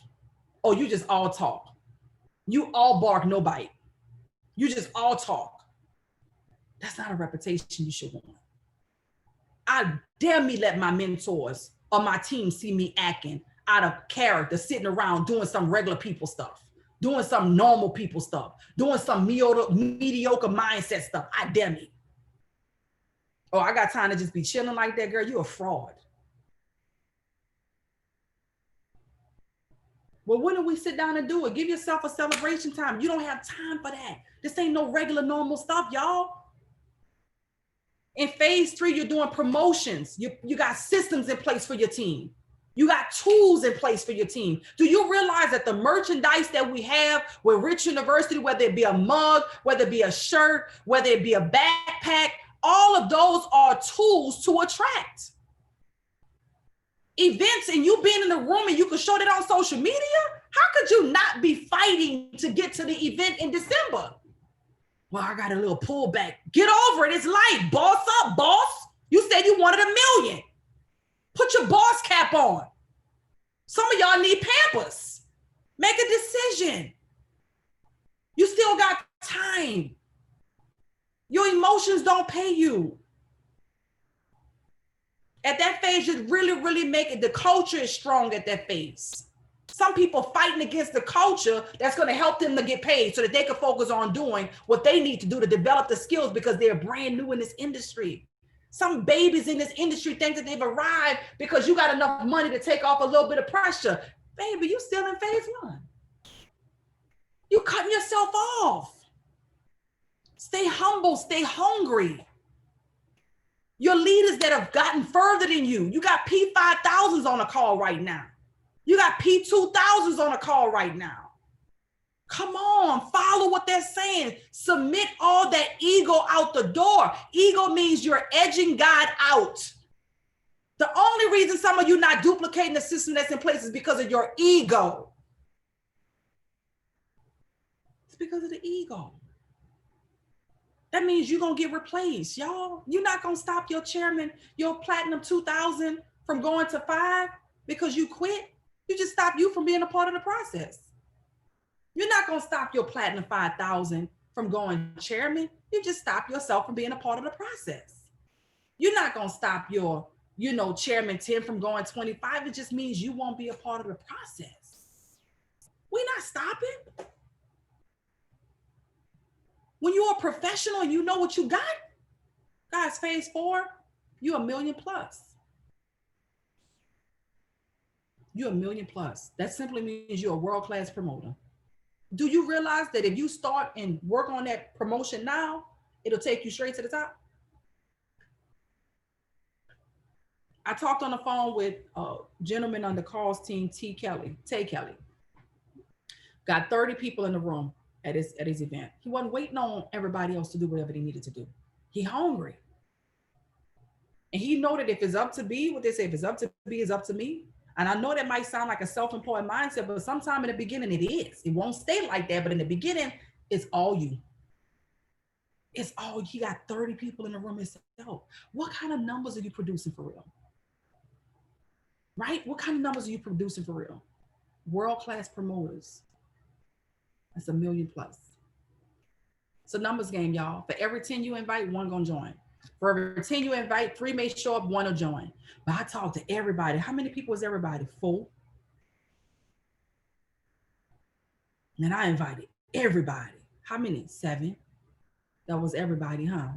Or you just all talk. You all bark, no bite. You just all talk. That's not a reputation you should want. I dare me let my mentors or my team see me acting out of character, sitting around doing some regular people stuff, doing some normal people stuff, doing some mediocre mindset stuff. I dare me. Oh, I got time to just be chilling like that, girl. You a fraud. Well, when do we sit down and do it? Give yourself a celebration time. You don't have time for that. This ain't no regular normal stuff, y'all. In phase 3, you're doing promotions. You got systems in place for your team. You got tools in place for your team. Do you realize that the merchandise that we have with Rich University, whether it be a mug, whether it be a shirt, whether it be a backpack, all of those are tools to attract events, and you being in the room and you can show that on social media? How could you not be fighting to get to the event in December? Well, I got a little pullback. Get over it. It's light. Boss up, boss. You said you wanted $1 million. Put your boss cap on. Some of y'all need Pampers. Make a decision. You still got time. Your emotions don't pay you. At that phase, you really make it. The culture is strong at that phase. Some people fighting against the culture that's going to help them to get paid so that they can focus on doing what they need to do to develop the skills because they're brand new in this industry. Some babies in this industry think that they've arrived because you got enough money to take off a little bit of pressure. Baby, you still in phase 1. You cutting yourself off. Stay humble, stay hungry. Your leaders that have gotten further than you. You got P5000s on a call right now. You got P2000s on a call right now. Come on, follow what they're saying. Submit all that ego out the door. Ego means you're edging God out. The only reason some of you not duplicating the system that's in place is because of your ego. It's because of the ego. That means you're going to get replaced, y'all. You're not going to stop your chairman, your Platinum 2000 from going to 5 because you quit. You just stop you from being a part of the process. You're not going to stop your Platinum 5000 from going chairman. You just stop yourself from being a part of the process. You're not going to stop your, chairman 10 from going 25. It just means you won't be a part of the process. We're not stopping. When you're a professional and you know what you got, guys, phase 4, you're $1 million plus. You're $1 million plus. That simply means you're a world-class promoter. Do you realize that if you start and work on that promotion now, it'll take you straight to the top? I talked on the phone with a gentleman on the calls team, Tay Kelly. Got 30 people in the room at his event. He wasn't waiting on everybody else to do whatever they needed to do. He hungry. And he know that if it's up to be, what they say, if it's up to be, it's up to me. And I know that might sound like a self-employed mindset, but sometime in the beginning it is. It won't stay like that, but in the beginning, it's all you. It's all, you got 30 people in the room itself. What kind of numbers are you producing for real? Right? What kind of numbers are you producing for real? World-class promoters. That's $1 million plus. It's a numbers game, y'all. For every 10 you invite, 1 gonna join. For every 10 you invite, 3 may show up, 1 will join. But I talk to everybody. How many people is everybody? 4. And I invited everybody. How many? 7. That was everybody, huh?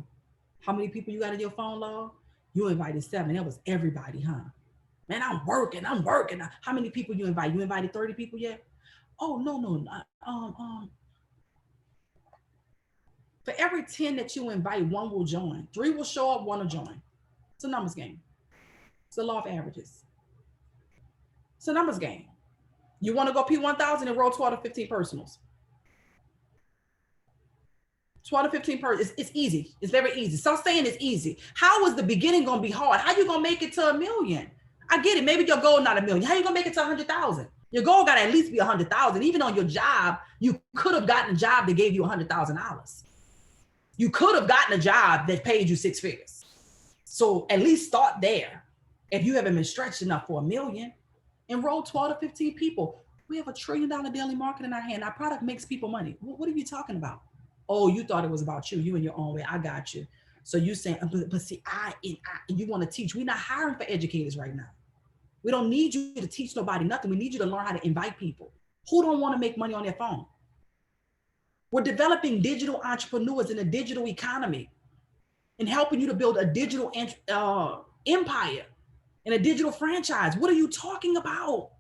How many people you got in your phone log? You invited 7. That was everybody, huh? Man, I'm working. How many people you invite? You invited 30 people yet? Oh, no. For every 10 that you invite, 1 will join. 3 will show up, 1 will join. It's a numbers game. It's a law of averages. It's a numbers game. You want to go P1000 and roll 12 to 15 personals. 12 to 15 personals. It's easy. It's very easy. Stop saying it's easy. How is the beginning going to be hard? How you going to make it to $1 million? I get it. Maybe your goal not $1 million. How you going to make it to 100,000? Your goal got to at least be 100,000. Even on your job, you could have gotten a job that gave you $100,000. You could have gotten a job that paid you 6 figures. So at least start there. If you haven't been stretched enough for $1 million, enroll 12 to 15 people. We have $1 trillion daily market in our hand. Our product makes people money. What are you talking about? Oh, you thought it was about you. You in your own way. I got you. So you saying, but see, you want to teach. We're not hiring for educators right now. We don't need you to teach nobody nothing. We need you to learn how to invite people who don't want to make money on their phone. We're developing digital entrepreneurs in a digital economy and helping you to build a digital empire and a digital franchise. What are you talking about?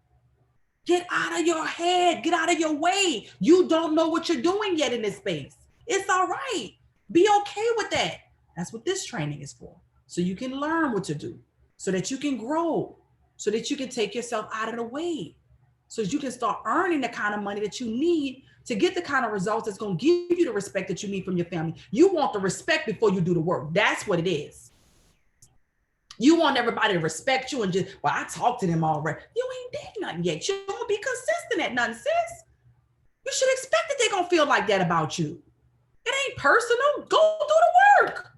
Get out of your head. Get out of your way. You don't know what you're doing yet in this space. It's all right. Be okay with that. That's what this training is for. So you can learn what to do so that you can grow. so that you can take yourself out of the way, so that you can start earning the kind of money that you need to get the kind of results that's going to give you the respect that you need from your family. You want the respect before you do the work. That's what it is. You want everybody to respect you and just, well, I talked to them already. You ain't did nothing yet. You don't be consistent at nothing, sis. You should expect that they're going to feel like that about you. It ain't personal. Go do the work.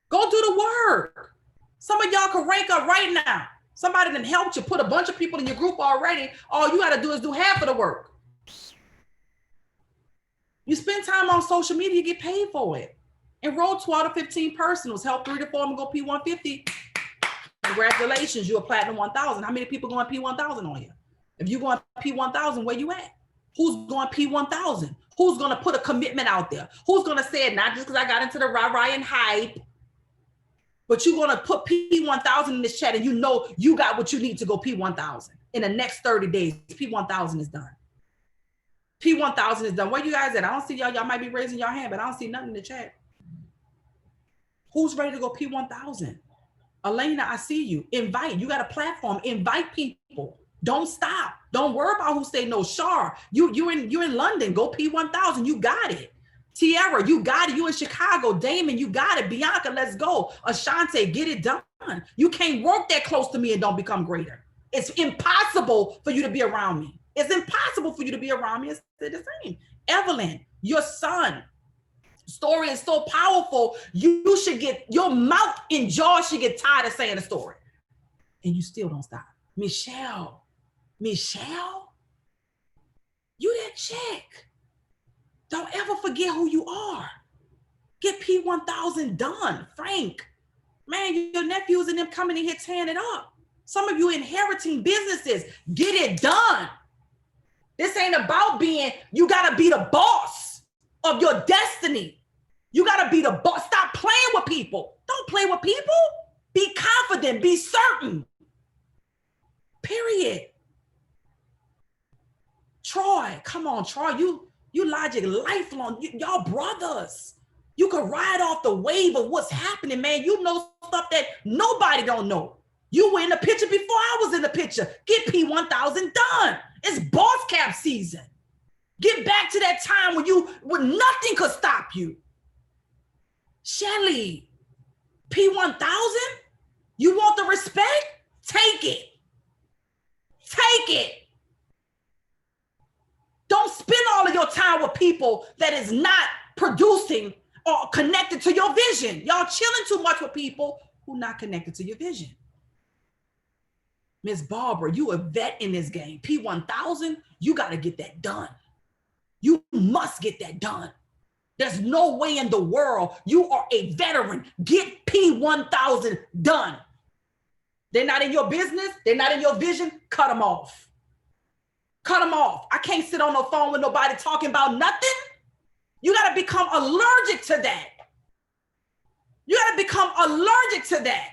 Go do the work. Some of y'all can rank up right now. Somebody done helped you, put a bunch of people in your group already. All you got to do is do half of the work. You spend time on social media, you get paid for it. Enroll 12 to 15 personals, help 3 to 4 them go P150. Congratulations, you're a Platinum 1000. How many people going P1000 on you? If you going P1000, where you at? Who's going P1000? Who's going to put a commitment out there? Who's going to say it, not just because I got into the rah-rah and hype, but you're going to put P1000 in this chat and you know you got what you need to go P1000. In the next 30 days, P1000 is done. P1000 is done. Where you guys at? I don't see y'all. Y'all might be raising your hand, but I don't see nothing in the chat. Who's ready to go P1000? Elena, I see you. Invite. You got a platform. Invite people. Don't stop. Don't worry about who say no. Shar, you're in London. Go P1000. You got it. Tiara, you got it. You in Chicago. Damon, you got it. Bianca, let's go. Ashante, get it done. You can't work that close to me and don't become greater. It's impossible for you to be around me. It's impossible for you to be around me. It's the same. Evelyn, your son. Story is so powerful. You should get, your mouth and jaw should get tired of saying the story. And you still don't stop. Michelle, you that chick. Don't ever forget who you are. Get P1000 done. Frank, man, your nephews and them coming in here tearing it up. Some of you inheriting businesses. Get it done. This ain't about being, you gotta be the boss of your destiny. You gotta be the boss. Stop playing with people. Don't play with people. Be confident, be certain. Period. Troy, come on, Troy. You Logic lifelong, y'all brothers. You can ride off the wave of what's happening, man. You know stuff that nobody don't know. You were in the picture before I was in the picture. Get P1000 done. It's boss cap season. Get back to that time when nothing could stop you. Shelly, P1000? You want the respect? Take it. Take it. Don't spend all of your time with people that is not producing or connected to your vision. Y'all chilling too much with people who not connected to your vision. Miss Barbara, you a vet in this game. P1000, you got to get that done. You must get that done. There's no way in the world. You are a veteran. Get P1000 done. They're not in your business. They're not in your vision. Cut them off. Cut them off. I can't sit on the phone with nobody talking about nothing. You got to become allergic to that. You got to become allergic to that.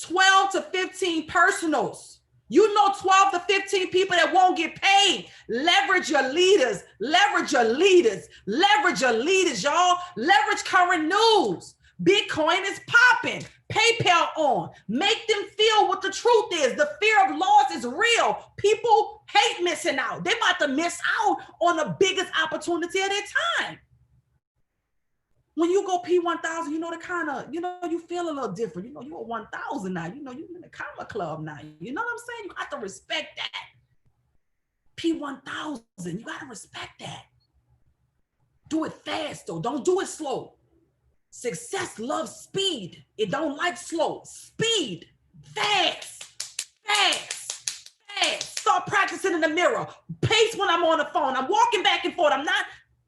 12 to 15 personals. You know 12 to 15 people that won't get paid. Leverage your leaders. Leverage your leaders. Leverage your leaders, y'all. Leverage current news. Bitcoin is popping. PayPal on. Make them feel what the truth is. The fear of loss is real. People hate missing out. They're about to miss out on the biggest opportunity of their time. When you go P1000, you know the kind of, you feel a little different. You're 1000 now. You're in the comma club now. You know what I'm saying? You got to respect that. P1000, you got to respect that. Do it fast though. Don't do it slow. Success loves speed. It don't like slow. Speed. Fast. Fast. Fast. Start practicing in the mirror. Pace when I'm on the phone. I'm walking back and forth. I'm not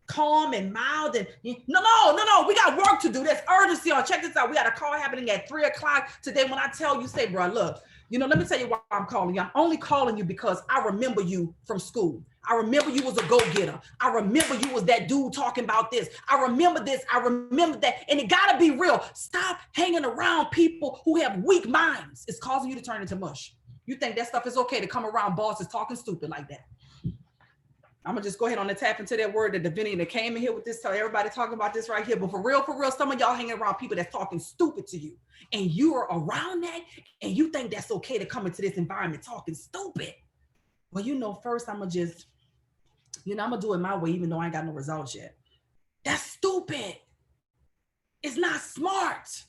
calm and mild and no. We got work to do. There's urgency on. Check this out. We got a call happening at 3:00 today. When I tell you, say, bro, look, let me tell you why I'm calling you. I'm only calling you because I remember you from school. I remember you was a go-getter. I remember you was that dude talking about this. I remember this. I remember that. And it gotta be real. Stop hanging around people who have weak minds. It's causing you to turn into mush. You think that stuff is okay to come around bosses talking stupid like that. I'm gonna just go ahead on and tap into that word that Devenia that came in here with this, tell everybody talking about this right here. But for real, some of y'all hanging around people that's talking stupid to you, and you are around that, and you think that's okay to come into this environment talking stupid. Well, you know, first I'm gonna just, I'm gonna do it my way, even though I ain't got no results yet. That's stupid. It's not smart.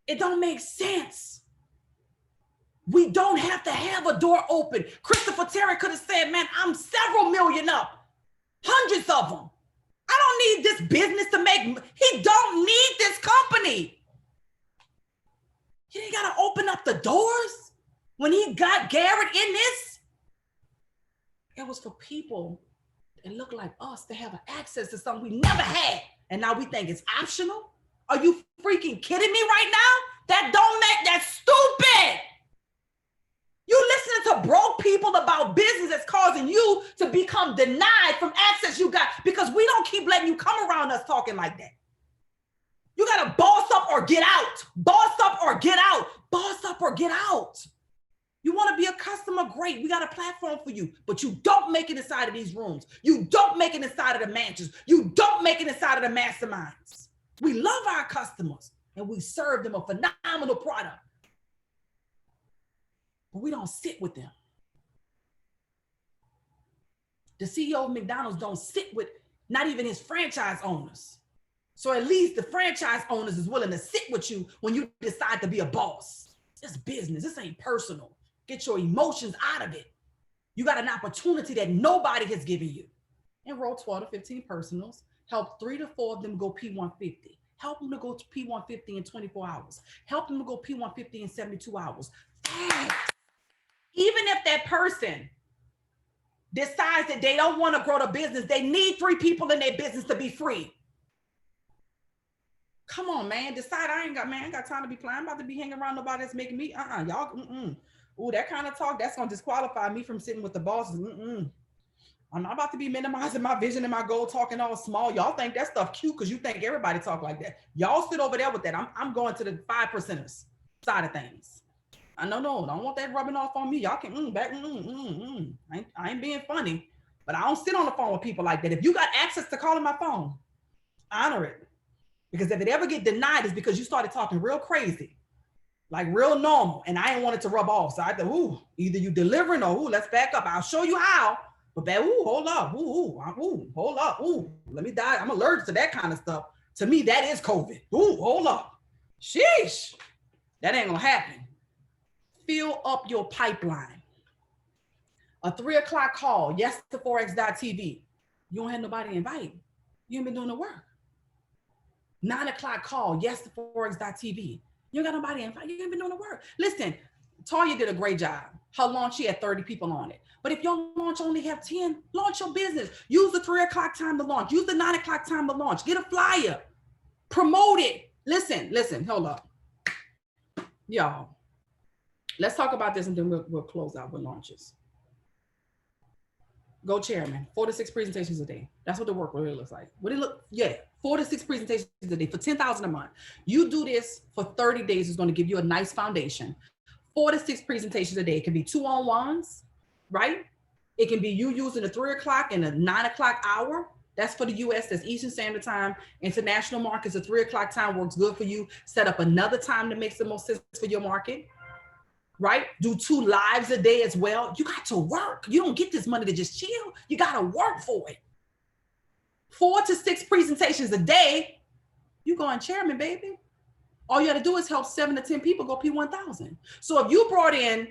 It don't make sense. We don't have to have a door open. Christopher Terry could have said, man, I'm several million up, hundreds of them. I don't need this business to make, he don't need this company. He ain't got to open up the doors when he got Garrett in this. It was for people that look like us to have access to something we never had. And now we think it's optional. Are you freaking kidding me right now? That don't make, that's stupid. You listening to broke people about business that's causing you to become denied from access you got because we don't keep letting you come around us talking like that. You got to boss up or get out. Boss up or get out. Boss up or get out. You want to be a customer? Great. We got a platform for you, but you don't make it inside of these rooms. You don't make it inside of the mansions. You don't make it inside of the masterminds. We love our customers and we serve them a phenomenal product. But we don't sit with them. The CEO of McDonald's don't sit with not even his franchise owners. So at least the franchise owners is willing to sit with you when you decide to be a boss. It's business. This ain't personal. Get your emotions out of it. You got an opportunity that nobody has given you. Enroll 12 to 15 personals. Help 3 to 4 of them go P150. Help them to go to P150 in 24 hours. Help them to go P150 in 72 hours. Fast. Even if that person decides that they don't want to grow the business, they need 3 people in their business to be free. Come on, man. Decide I ain't got time to be playing. I'm about to be hanging around nobody that's making me, y'all, Ooh, that kind of talk, that's going to disqualify me from sitting with the bosses. I'm not about to be minimizing my vision and my goal, talking all small. Y'all think that stuff cute because you think everybody talk like that. Y'all sit over there with that. I'm going to the 5%ers side of things. No, don't want that rubbing off on me. Y'all can back. I ain't being funny, but I don't sit on the phone with people like that. If you got access to calling my phone, honor it. Because if it ever get denied, it's because you started talking real crazy, like real normal, and I ain't want it to rub off. So I thought, either you delivering or let's back up. I'll show you how. But hold up, hold up, let me die. I'm allergic to that kind of stuff. To me, that is COVID. Hold up. Sheesh. That ain't gonna happen. Fill up your pipeline. A 3 o'clock call, yes to forex.tv. You don't have nobody to invite. You ain't been doing the work. 9 o'clock call, yes to forex.tv. You ain't got nobody to invite. You ain't been doing the work. Listen, Toya did a great job. Her launch, she had 30 people on it. But if your launch only have 10, launch your business. Use the 3 o'clock time to launch. Use the 9 o'clock time to launch. Get a flyer. Promote it. Listen, hold up. Y'all, let's talk about this and then we'll close out with launches. Go chairman, 4 to 6 presentations a day. That's what the work really looks like. What it look, 4 to 6 presentations a day for $10,000 a month. You do this for 30 days, it's going to give you a nice foundation. 4 to 6 presentations a day. It can be 2-on-1s, right? It can be you using the 3 o'clock and the 9 o'clock hour. That's for the US, that's Eastern Standard Time. International markets, the 3 o'clock time works good for you. Set up another time that makes the most sense for your market, right? Do 2 lives a day as well. You got to work. You don't get this money to just chill. You got to work for it. 4 to 6 presentations a day. You going chairman, baby. All you got to do is help 7 to 10 people go P1000. So if you brought in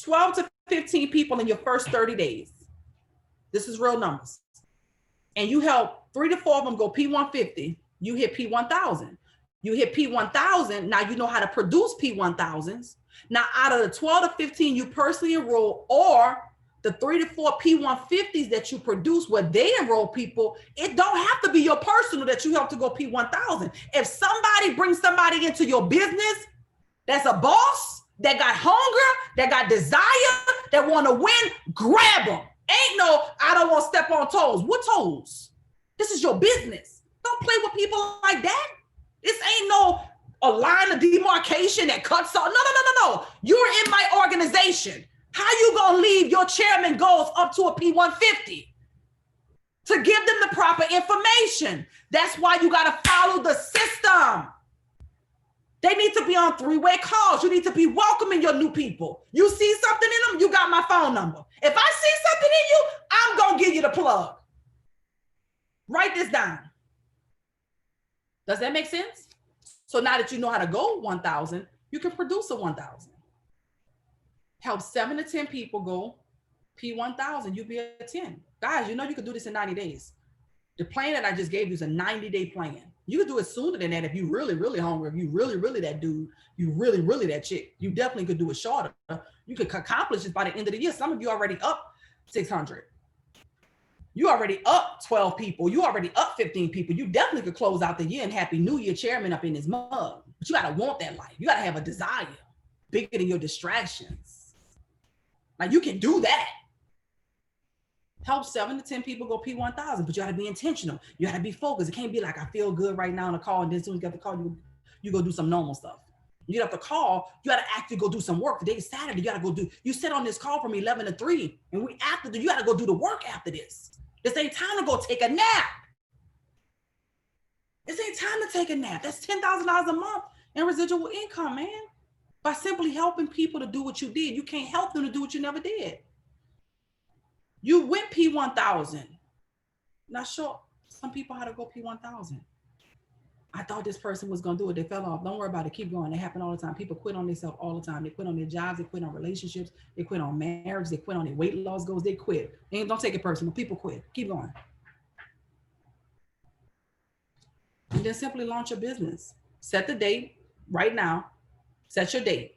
12 to 15 people in your first 30 days, this is real numbers, and you help 3 to 4 of them go P150, you hit P1000. You hit P1000, now you know how to produce P1000s. Now out of the 12 to 15 you personally enroll, or the 3 to 4 P150s that you produce where they enroll people, it don't have to be your personal that you help to go P1000. If somebody brings somebody into your business that's a boss, that got hunger, that got desire, that want to win, grab them. Ain't no, I don't want to step on toes. What toes? This is your business. Don't play with people like that. This ain't no a line of demarcation that cuts off. No. You're in my organization. How you gonna leave your chairman goals up to a P150? to give them the proper information. That's why you got to follow the system. They need to be on three-way calls. You need to be welcoming your new people. You see something in them, you got my phone number. If I see something in you, I'm going to give you the plug. Write this down. Does that make sense? So now that you know how to go 1,000, you can produce a 1,000. Help 7 to 10 people go P1000, you'll be at 10. Guys, you know you can do this in 90 days. The plan that I just gave you is a 90-day plan. You can do it sooner than that if you really, really hungry, if you really, really that dude, you really, really that chick. You definitely could do it shorter. You could accomplish this by the end of the year. Some of you already up 600. You already up 12 people. You already up 15 people. You definitely could close out the year and Happy New Year chairman up in his mug. But you got to want that life. You got to have a desire bigger than your distractions. Like you can do that. Help 7 to 10 people go P1000, but you got to be intentional. You got to be focused. It can't be like, I feel good right now on a call, and then as soon as you get the call, you go do some normal stuff. You get off the call, you got to actually go do some work. Today's Saturday, you got to go do, you sit on this call from 11 to 3, and you got to go do the work after this. This ain't time to go take a nap. This ain't time to take a nap. That's $10,000 a month in residual income, man. By simply helping people to do what you did. You can't help them to do what you never did. You went P1000. Not sure some people how to go P1000. I thought this person was going to do it. They fell off. Don't worry about it. Keep going. They happen all the time. People quit on themselves all the time. They quit on their jobs. They quit on relationships. They quit on marriage. They quit on their weight loss goals. They quit. And don't take it personal. People quit. Keep going. And then simply launch your business. Set the date right now. Set your date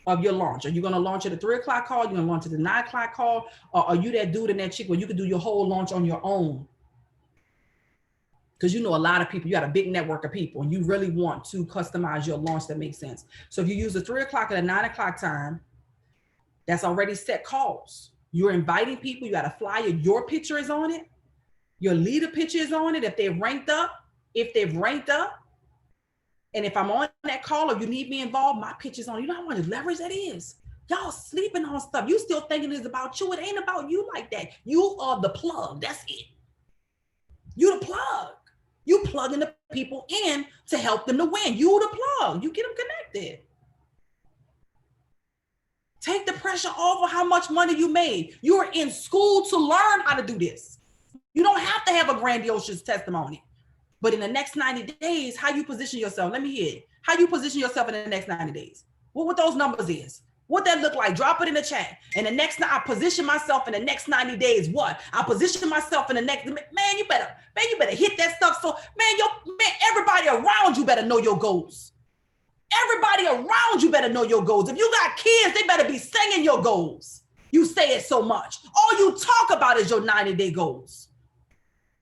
of your launch. Are you going to launch at a 3 o'clock call? You're going to launch at a 9 o'clock call? Or are you that dude and that chick where you can do your whole launch on your own? Because you know a lot of people, you got a big network of people, and you really want to customize your launch that makes sense. So if you use a 3 o'clock and a 9 o'clock time, that's already set calls. You're inviting people. You got a flyer. Your picture is on it. Your leader picture is on it. If they've ranked up, and if I'm on that call or you need me involved, my picture's on. You know how much leverage that is? Y'all sleeping on stuff. You still thinking it's about you. It ain't about you like that. You are the plug. That's it. You the plug. You plugging the people in to help them to win. You the plug. You get them connected. Take the pressure off of how much money you made. You're in school to learn how to do this. You don't have to have a grandiose testimony. But in the next 90 days, how you position yourself, let me hear it. How you position yourself in the next 90 days. What those numbers is. What that look like, drop it in the chat. And the next, I position myself in the next 90 days, what? I position myself in the next, man, you better hit that stuff. So, everybody around you better know your goals. Everybody around you better know your goals. If you got kids, they better be singing your goals. You say it so much. All you talk about is your 90-day goals.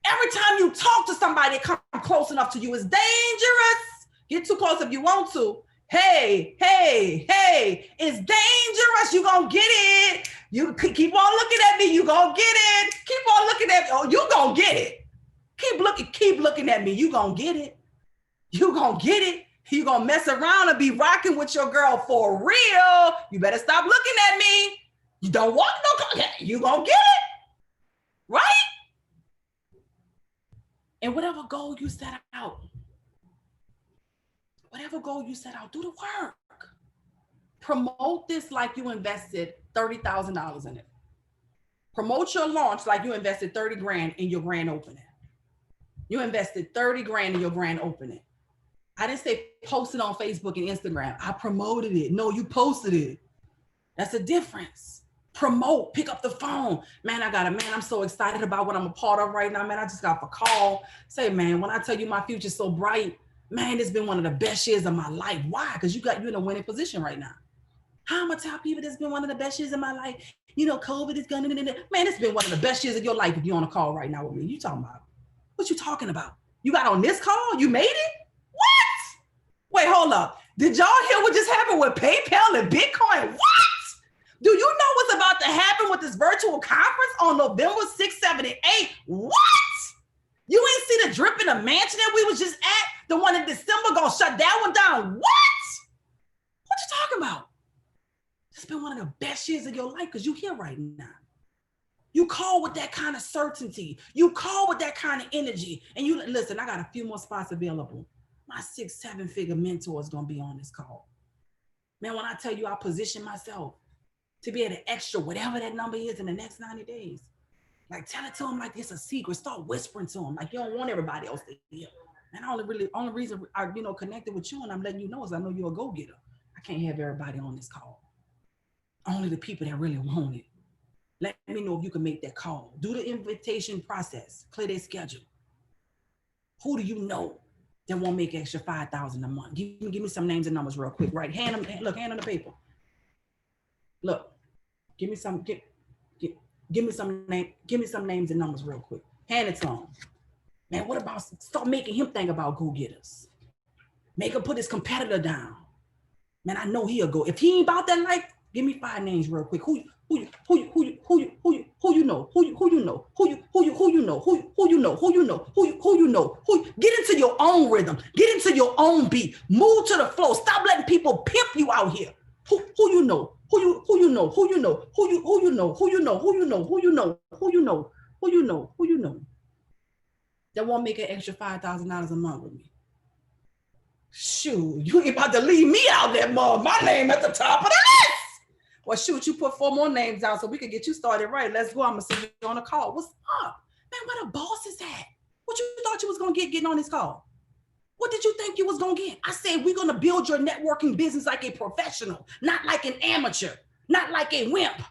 Every time you talk to somebody that comes close enough to you is dangerous. Get too close if you want to. Hey, it's dangerous. You gonna get it. You keep on looking at me. You gonna get it. Keep on looking at me. Oh, you gonna get it. Keep looking at me. You gonna get it. You gonna get it. You gonna mess around and be rocking with your girl for real. You better stop looking at me. You don't want no. You gonna get it, right? And whatever goal you set out, do the work. Promote this like you invested $30,000 in it. Promote your launch like you invested 30 grand in your grand opening. You invested 30 grand in your grand opening. I didn't say post it on Facebook and Instagram. I promoted it. No, you posted it. That's a difference. Promote, pick up the phone. Man, I'm so excited about what I'm a part of right now. Man, I just got a call. Say, man, when I tell you my future's so bright, man, it's been one of the best years of my life. Why? Because you're in a winning position right now. How am I tell people this been one of the best years of my life? You know, COVID is gonna, man, it's been one of the best years of your life if you're on a call right now with me. You talking about? What you talking about? You got on this call? You made it? What? Wait, hold up. Did y'all hear what just happened with PayPal and Bitcoin? What? Do you know what's about to happen with this virtual conference on November 6th, 7th, and 8th? What? You ain't see the drip in the mansion that we was just at? The one in December gonna shut that one down? What? What you talking about? It's been one of the best years of your life because you're here right now. You call with that kind of certainty. You call with that kind of energy. And you listen, I got a few more spots available. My 6-7 figure mentor is going to be on this call. Man, when I tell you I position myself to be able to extra whatever that number is in the next 90 days, like tell it to them like it's a secret. Start whispering to them like you don't want everybody else to hear. And only reason I connected with you and I'm letting you know is I know you're a go-getter. I can't have everybody on this call. Only the people that really want it. Let me know if you can make that call. Do the invitation process. Clear their schedule. Who do you know that won't make extra $5,000 a month? Give me some names and numbers real quick. Right? Hand them the paper. Look, give me some names and numbers real quick. Hand it to him. Man, what about start making him think about go-getters? Make him put his competitor down. Man, I know he'll go. If he ain't about that life, give me 5 names real quick. Who you know? Get into your own rhythm. Get into your own beat. Move to the flow. Stop letting people pimp you out here. Who you know? Who you know? That won't make an extra $5,000 a month with me. Shoot, you ain't about to leave me out there, mom. My name at the top of the list. Well, shoot, you put 4 more names out so we can get you started right. Let's go. I'm gonna send you on a call. What's up? Man, where the boss is at? What you thought you was gonna get getting on this call? What did you think you was gonna get? I said, we're gonna build your networking business like a professional, not like an amateur, not like a wimp.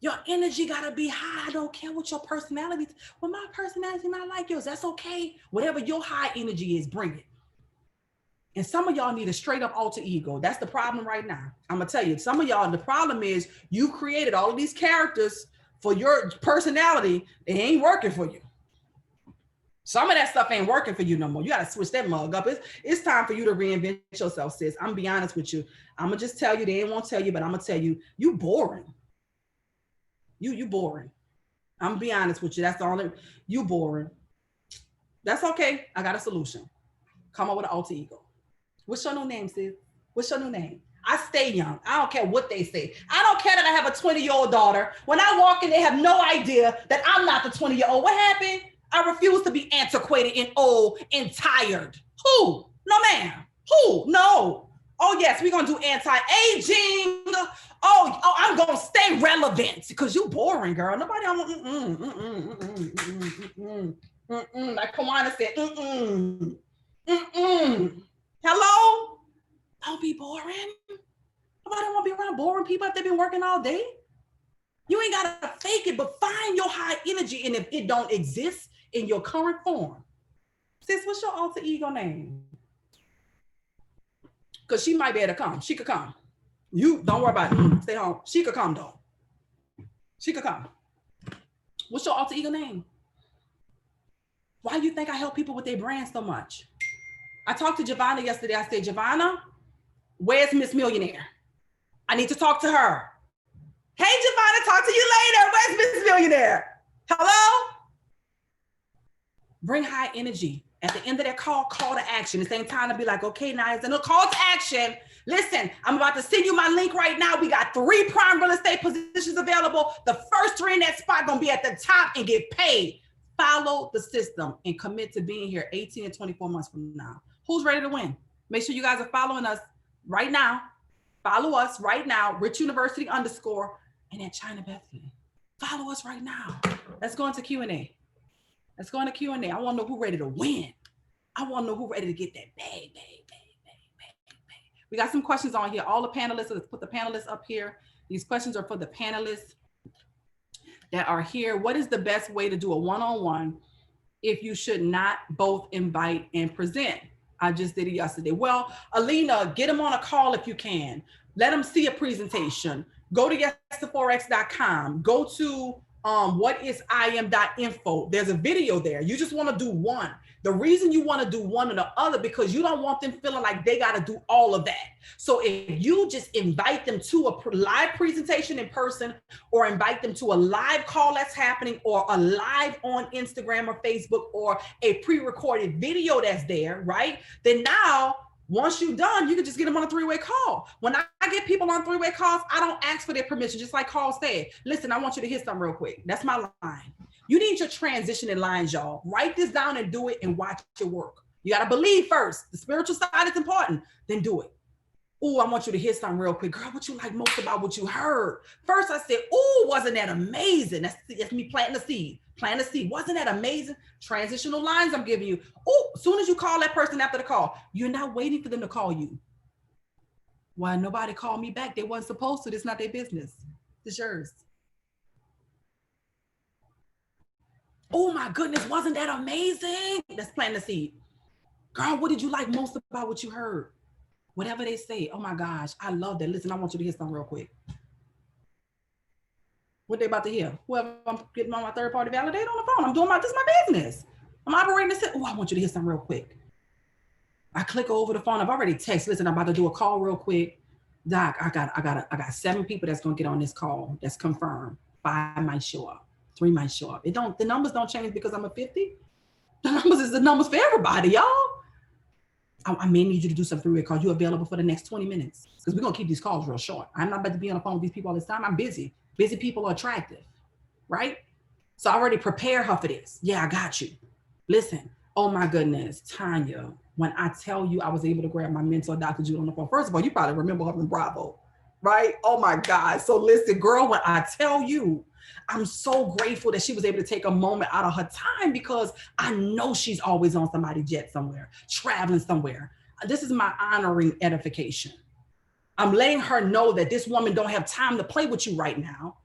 Your energy gotta be high. I don't care what your personality is. Well, my personality not like yours. That's okay. Whatever your high energy is, bring it. And some of y'all need a straight up alter ego. That's the problem right now. I'm gonna tell you, some of y'all, the problem is you created all of these characters for your personality. They ain't working for you. Some of that stuff ain't working for you no more. You gotta switch that mug up. It's time for you to reinvent yourself, sis. I'm gonna be honest with you. I'm gonna just tell you, they ain't won't tell you, but I'm gonna tell you, you boring. You boring. I'm gonna be honest with you. That's the only, you boring. That's okay. I got a solution. Come up with an alter ego. What's your new name, sis? What's your new name? I stay young. I don't care what they say. I don't care that I have a 20-year-old daughter. When I walk in, they have no idea that I'm not the 20-year-old. What happened? I refuse to be antiquated and old and tired. Who? No, ma'am. Who? No. Oh, yes, we're going to do anti-aging. Oh, I'm going to stay relevant because you boring, girl. Nobody, like Kawana said, Hello? Don't be boring. Nobody want to be around boring people if they've been working all day. You ain't got to fake it, but find your high energy. And if it don't exist in your current form, sis, what's your alter ego name? Because she might be able to come. She could come. You don't worry about it. Stay home. She could come though. She could come. What's your alter ego name? Why do you think I help people with their brand so much? I talked to Giovanna yesterday. I said, Giovanna, where's Miss Millionaire? I need to talk to her. Hey, Giovanna, talk to you later. Where's Miss Millionaire? Hello? Bring high energy. At the end of that call to action. It ain't time to be like, okay, now it's a call to action. Listen, I'm about to send you my link right now. We got 3 prime real estate positions available. The first 3 in that spot gonna be at the top and get paid. Follow the system and commit to being here 18 and 24 months from now. Who's ready to win? Make sure you guys are following us right now. Follow us right now, Rich University _ and at Chyna Bethley. Follow us right now. Let's go into Q&A. Let's go into Q&A. I want to know who's ready to win. I want to know who's ready to get that bag. We got some questions on here. All the panelists, let's put the panelists up here. These questions are for the panelists that are here. What is the best way to do a one-on-one if you should not both invite and present? I just did it yesterday. Well, Alina, get them on a call if you can. Let them see a presentation. Go to yesToForex.com. Go to whatisim.info. There's a video there. You just want to do one. The reason you want to do one or the other, because you don't want them feeling like they got to do all of that. So if you just invite them to a live presentation in person, or invite them to a live call that's happening, or a live on Instagram or Facebook, or a pre-recorded video that's there, right? Then now Once you're done, you can just get them on a three-way call. When I get people on three-way calls, I don't ask for their permission. Just like Carl said, listen, I want you to hit something real quick. That's my line. You need your transitioning lines, y'all. Write this down and do it and watch it work. You got to believe first. The spiritual side is important. Then do it. Oh, I want you to hit something real quick. Girl, what you like most about what you heard? First, I said, oh, wasn't that amazing? That's me planting the seed. Plant a seed. Wasn't that amazing? Transitional lines I'm giving you. Oh, as soon as you call that person after the call, you're not waiting for them to call you. Why nobody called me back? They wasn't supposed to. It's not their business. It's yours. Oh my goodness, wasn't that amazing? Let's plant the seed. Girl, what did you like most about what you heard? Whatever they say. Oh my gosh, I love that. Listen, I want you to hear something real quick. What they about to hear? Whoever I'm getting on my third party validator on the phone. I'm doing this is my business. I'm operating this. Oh, I want you to hear something real quick. I click over the phone. I've already texted. Listen, I'm about to do a call real quick. Doc, I got 7 people that's gonna get on this call. That's confirmed. 5 might show up. 3 might show up. The numbers don't change because I'm a 50. The numbers is the numbers for everybody, y'all. I may need you to do some three-way calls. You available for the next 20 minutes? Because we're gonna keep these calls real short. I'm not about to be on the phone with these people all this time. I'm busy. Busy people are attractive, right? So I already prepare her for this. Yeah, I got you. Listen, oh my goodness, Tanya, when I tell you I was able to grab my mentor, Dr. Jude, on the phone, first of all, you probably remember her from Bravo, right? Oh my God. So listen, girl, when I tell you, I'm so grateful that she was able to take a moment out of her time because I know she's always on somebody's jet somewhere, traveling somewhere. This is my honoring edification. I'm letting her know that this woman don't have time to play with you right now.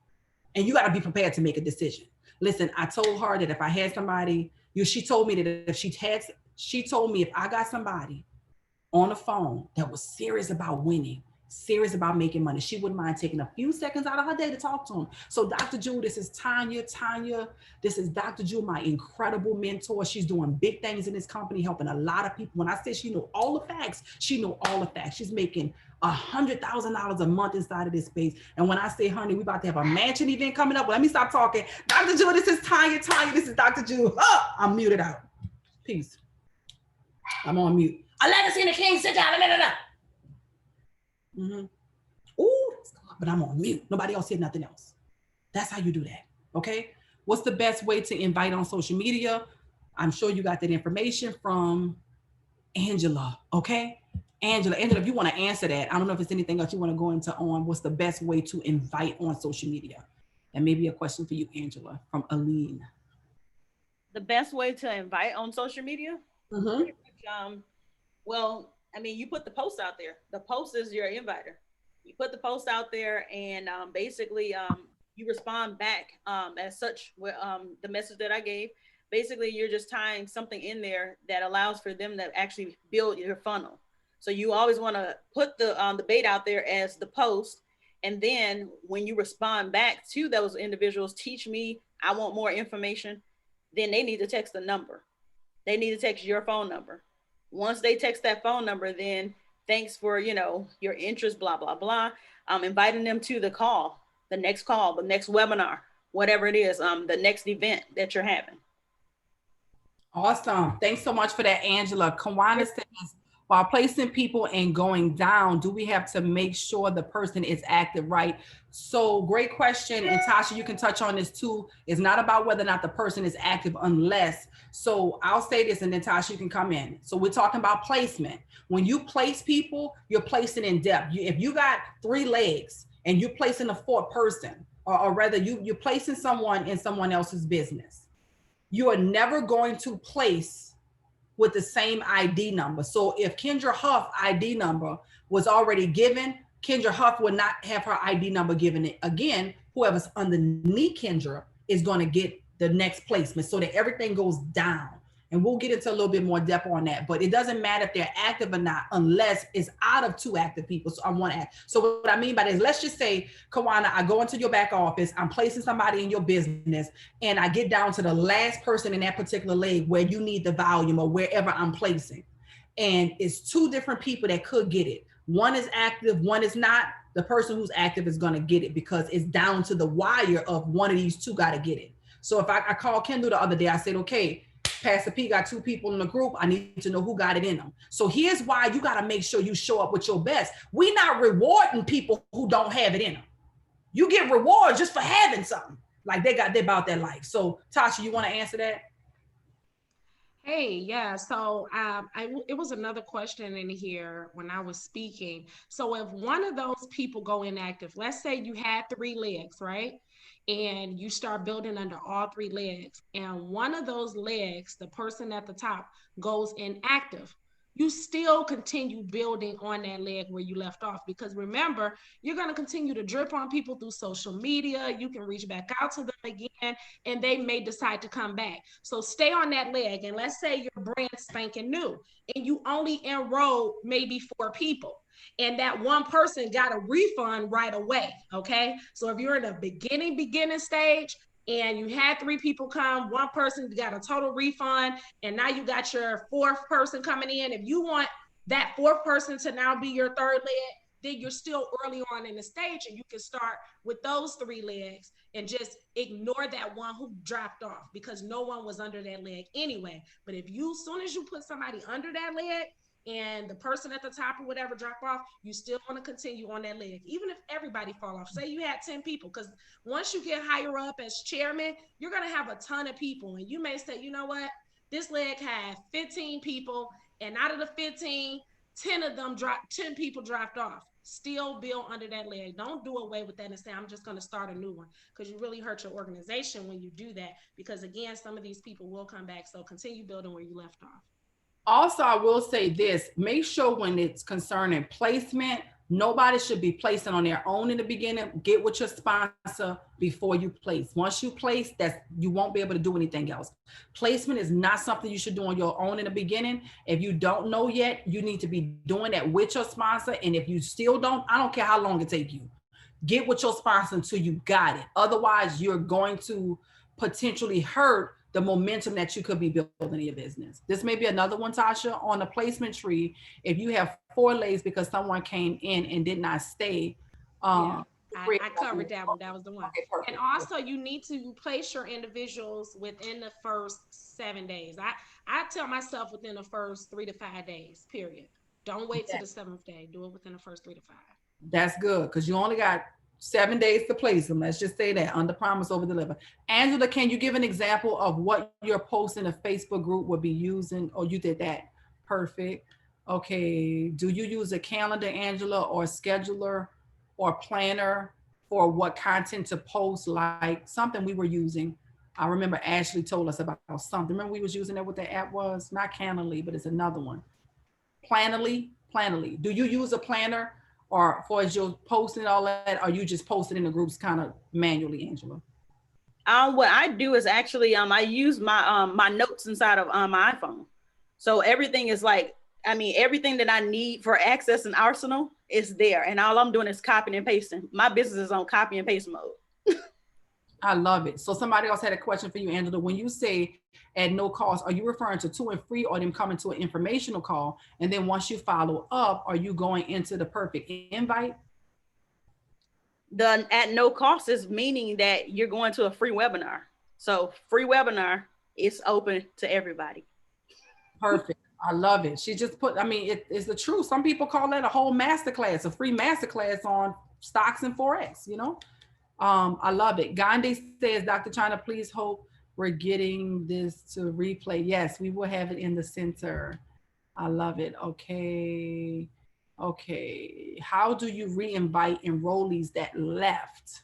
And you got to be prepared to make a decision. Listen, I told her that if I had somebody, she told me that if she told me if I got somebody on the phone that was serious about winning, serious about making money, she wouldn't mind taking a few seconds out of her day to talk to him. So Dr. Jude, this is Tanya. This is Dr. Jude, my incredible mentor. She's doing big things in this company, helping a lot of people. When I say she know all the facts, she know all the facts. She's making $100,000 a month inside of this space. And when I say, honey, we about to have a mansion event coming up. Well, let me stop talking. Dr. Jude, this is Tanya. This is Dr. Jude. Oh, I'm muted out. Peace. I'm on mute. Alexis and the King, sit down. Mm-hmm. Ooh, but I'm on mute. Nobody else said nothing else. That's how you do that. Okay. What's the best way to invite on social media? I'm sure you got that information from Angela. Okay. Angela, if you want to answer that, I don't know if there's anything else you want to go into on what's the best way to invite on social media. That may be a question for you, Angela, from Aline. The best way to invite on social media? Mm-hmm. Well, I mean, you put the post out there. The post is your inviter. You put the post out there and basically you respond back as such with the message that I gave. Basically, you're just tying something in there that allows for them to actually build your funnel. So you always want to put the bait out there as the post. And then when you respond back to those individuals, teach me, I want more information, then they need to text the number. They need to text your phone number. Once they text that phone number, then thanks for, your interest, blah, blah, blah. I'm inviting them to the next webinar, whatever it is, the next event that you're having. Awesome. Thanks so much for that, Angela. Kawana says, while placing people and going down, do we have to make sure the person is active, right? So great question. And Tasha, you can touch on this too. It's not about whether or not the person is active unless, so I'll say this and then Tasha, you can come in. So we're talking about placement. When you place people, you're placing in depth. If you got 3 legs and you're placing a 4th person, or rather you're placing someone in someone else's business, you are never going to place with the same ID number. So if Kendra Huff ID number was already given, Kendra Huff would not have her ID number given it again. Whoever's underneath Kendra is going to get the next placement so that everything goes down. And we'll get into a little bit more depth on that, but it doesn't matter if they're active or not, unless it's out of 2 active people. So I want to. So what I mean by that is, let's just say, Kawana, I go into your back office, I'm placing somebody in your business, and I get down to the last person in that particular leg where you need the volume or wherever I'm placing. And it's 2 different people that could get it. One is active, one is not. The person who's active is going to get it because it's down to the wire of one of these 2 got to get it. So if I called Kendall the other day, I said, okay, Pastor P got 2 people in the group. I need to know who got it in them. So here's why you got to make sure you show up with your best. We're not rewarding people who don't have it in them. You get rewards just for having something. Like they about their life. So Tasha, you want to answer that? Hey, yeah. So it was another question in here when I was speaking. So if one of those people go inactive, let's say you had 3 legs, right? And you start building under all 3 legs, and one of those legs, the person at the top, goes inactive, you still continue building on that leg where you left off, because remember, you're going to continue to drip on people through social media. You can reach back out to them again, and they may decide to come back. So stay on that leg. And let's say your brand spanking new and you only enrolled maybe 4 people, and that one person got a refund right away. Okay. So if you're in the beginning stage, and you had 3 people come, 1 person got a total refund, and now you got your 4th person coming in. If you want that 4th person to now be your 3rd leg, then you're still early on in the stage, and you can start with those 3 legs and just ignore that one who dropped off, because no one was under that leg anyway. But if you, as soon as you put somebody under that leg, and the person at the top or whatever drop off, you still want to continue on that leg, even if everybody fall off. Say you had 10 people, because once you get higher up as chairman, you're going to have a ton of people. And you may say, you know what, this leg had 15 people, and out of the 15, 10 people dropped off. Still build under that leg. Don't do away with that and say, I'm just going to start a new one, because you really hurt your organization when you do that, because again, some of these people will come back. So continue building where you left off. Also, I will say this, make sure when it's concerning placement, nobody should be placing on their own in the beginning. Get with your sponsor before you place. Once you place, you won't be able to do anything else. Placement is not something you should do on your own in the beginning. If you don't know yet, you need to be doing that with your sponsor. And if you still don't, I don't care how long it takes you. Get with your sponsor until you got it. Otherwise, you're going to potentially hurt the momentum that you could be building in your business. This may be another one, Tasha, on the placement tree. If you have 4 legs because someone came in and did not stay. I covered that one. That was the one. Okay, and also, you need to place your individuals within the first 7 days. I tell myself within the first 3 to 5 days, period. Don't wait till the 7th day. Do it within the first 3 to 5. That's good, because you only got 7 days to place them. Let's just say that, under promise, over deliver. Angela, can you give an example of what your post in a Facebook group would be using? Oh, you did that. Perfect. Okay. Do you use a calendar, Angela, or scheduler or planner for what content to post? Like something we were using. I remember Ashley told us about something. Remember we was using that, what the app was? Not Canally, but it's another one. Planoly. Do you use a planner? Or for as you're posting all that, or you just posting in the groups kind of manually, Angela? What I do is actually, I use my my notes inside of my iPhone. So everything is like, everything that I need for Access and Arsenal is there. And all I'm doing is copying and pasting. My business is on copy and paste mode. I love it. So somebody else had a question for you, Angela. When you say at no cost, are you referring to 2 and free, or them coming to an informational call? And then once you follow up, are you going into the perfect invite? The at no cost is meaning that you're going to a free webinar. So free webinar is open to everybody. Perfect. I love it. She just put, it's the truth. Some people call that a whole masterclass, a free masterclass on stocks and FOREX, you know? I love it. Gandhi says, Dr. Chyna, please hope we're getting this to replay. Yes, we will have it in the center. I love it. Okay. How do you re-invite enrollees that left?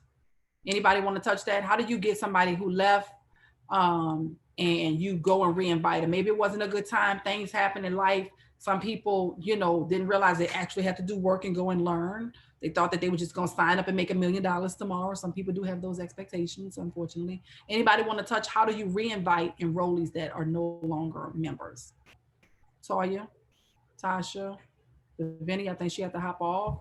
Anybody want to touch that? How do you get somebody who left and you go and re-invite them? Maybe it wasn't a good time. Things happen in life. Some people, didn't realize they actually had to do work and go and learn. They thought that they were just going to sign up and make $1 million tomorrow. Some people do have those expectations, unfortunately. Anybody want to touch, how do you re-invite enrollees that are no longer members? Toya, Tasha, Devenia, I think she had to hop off.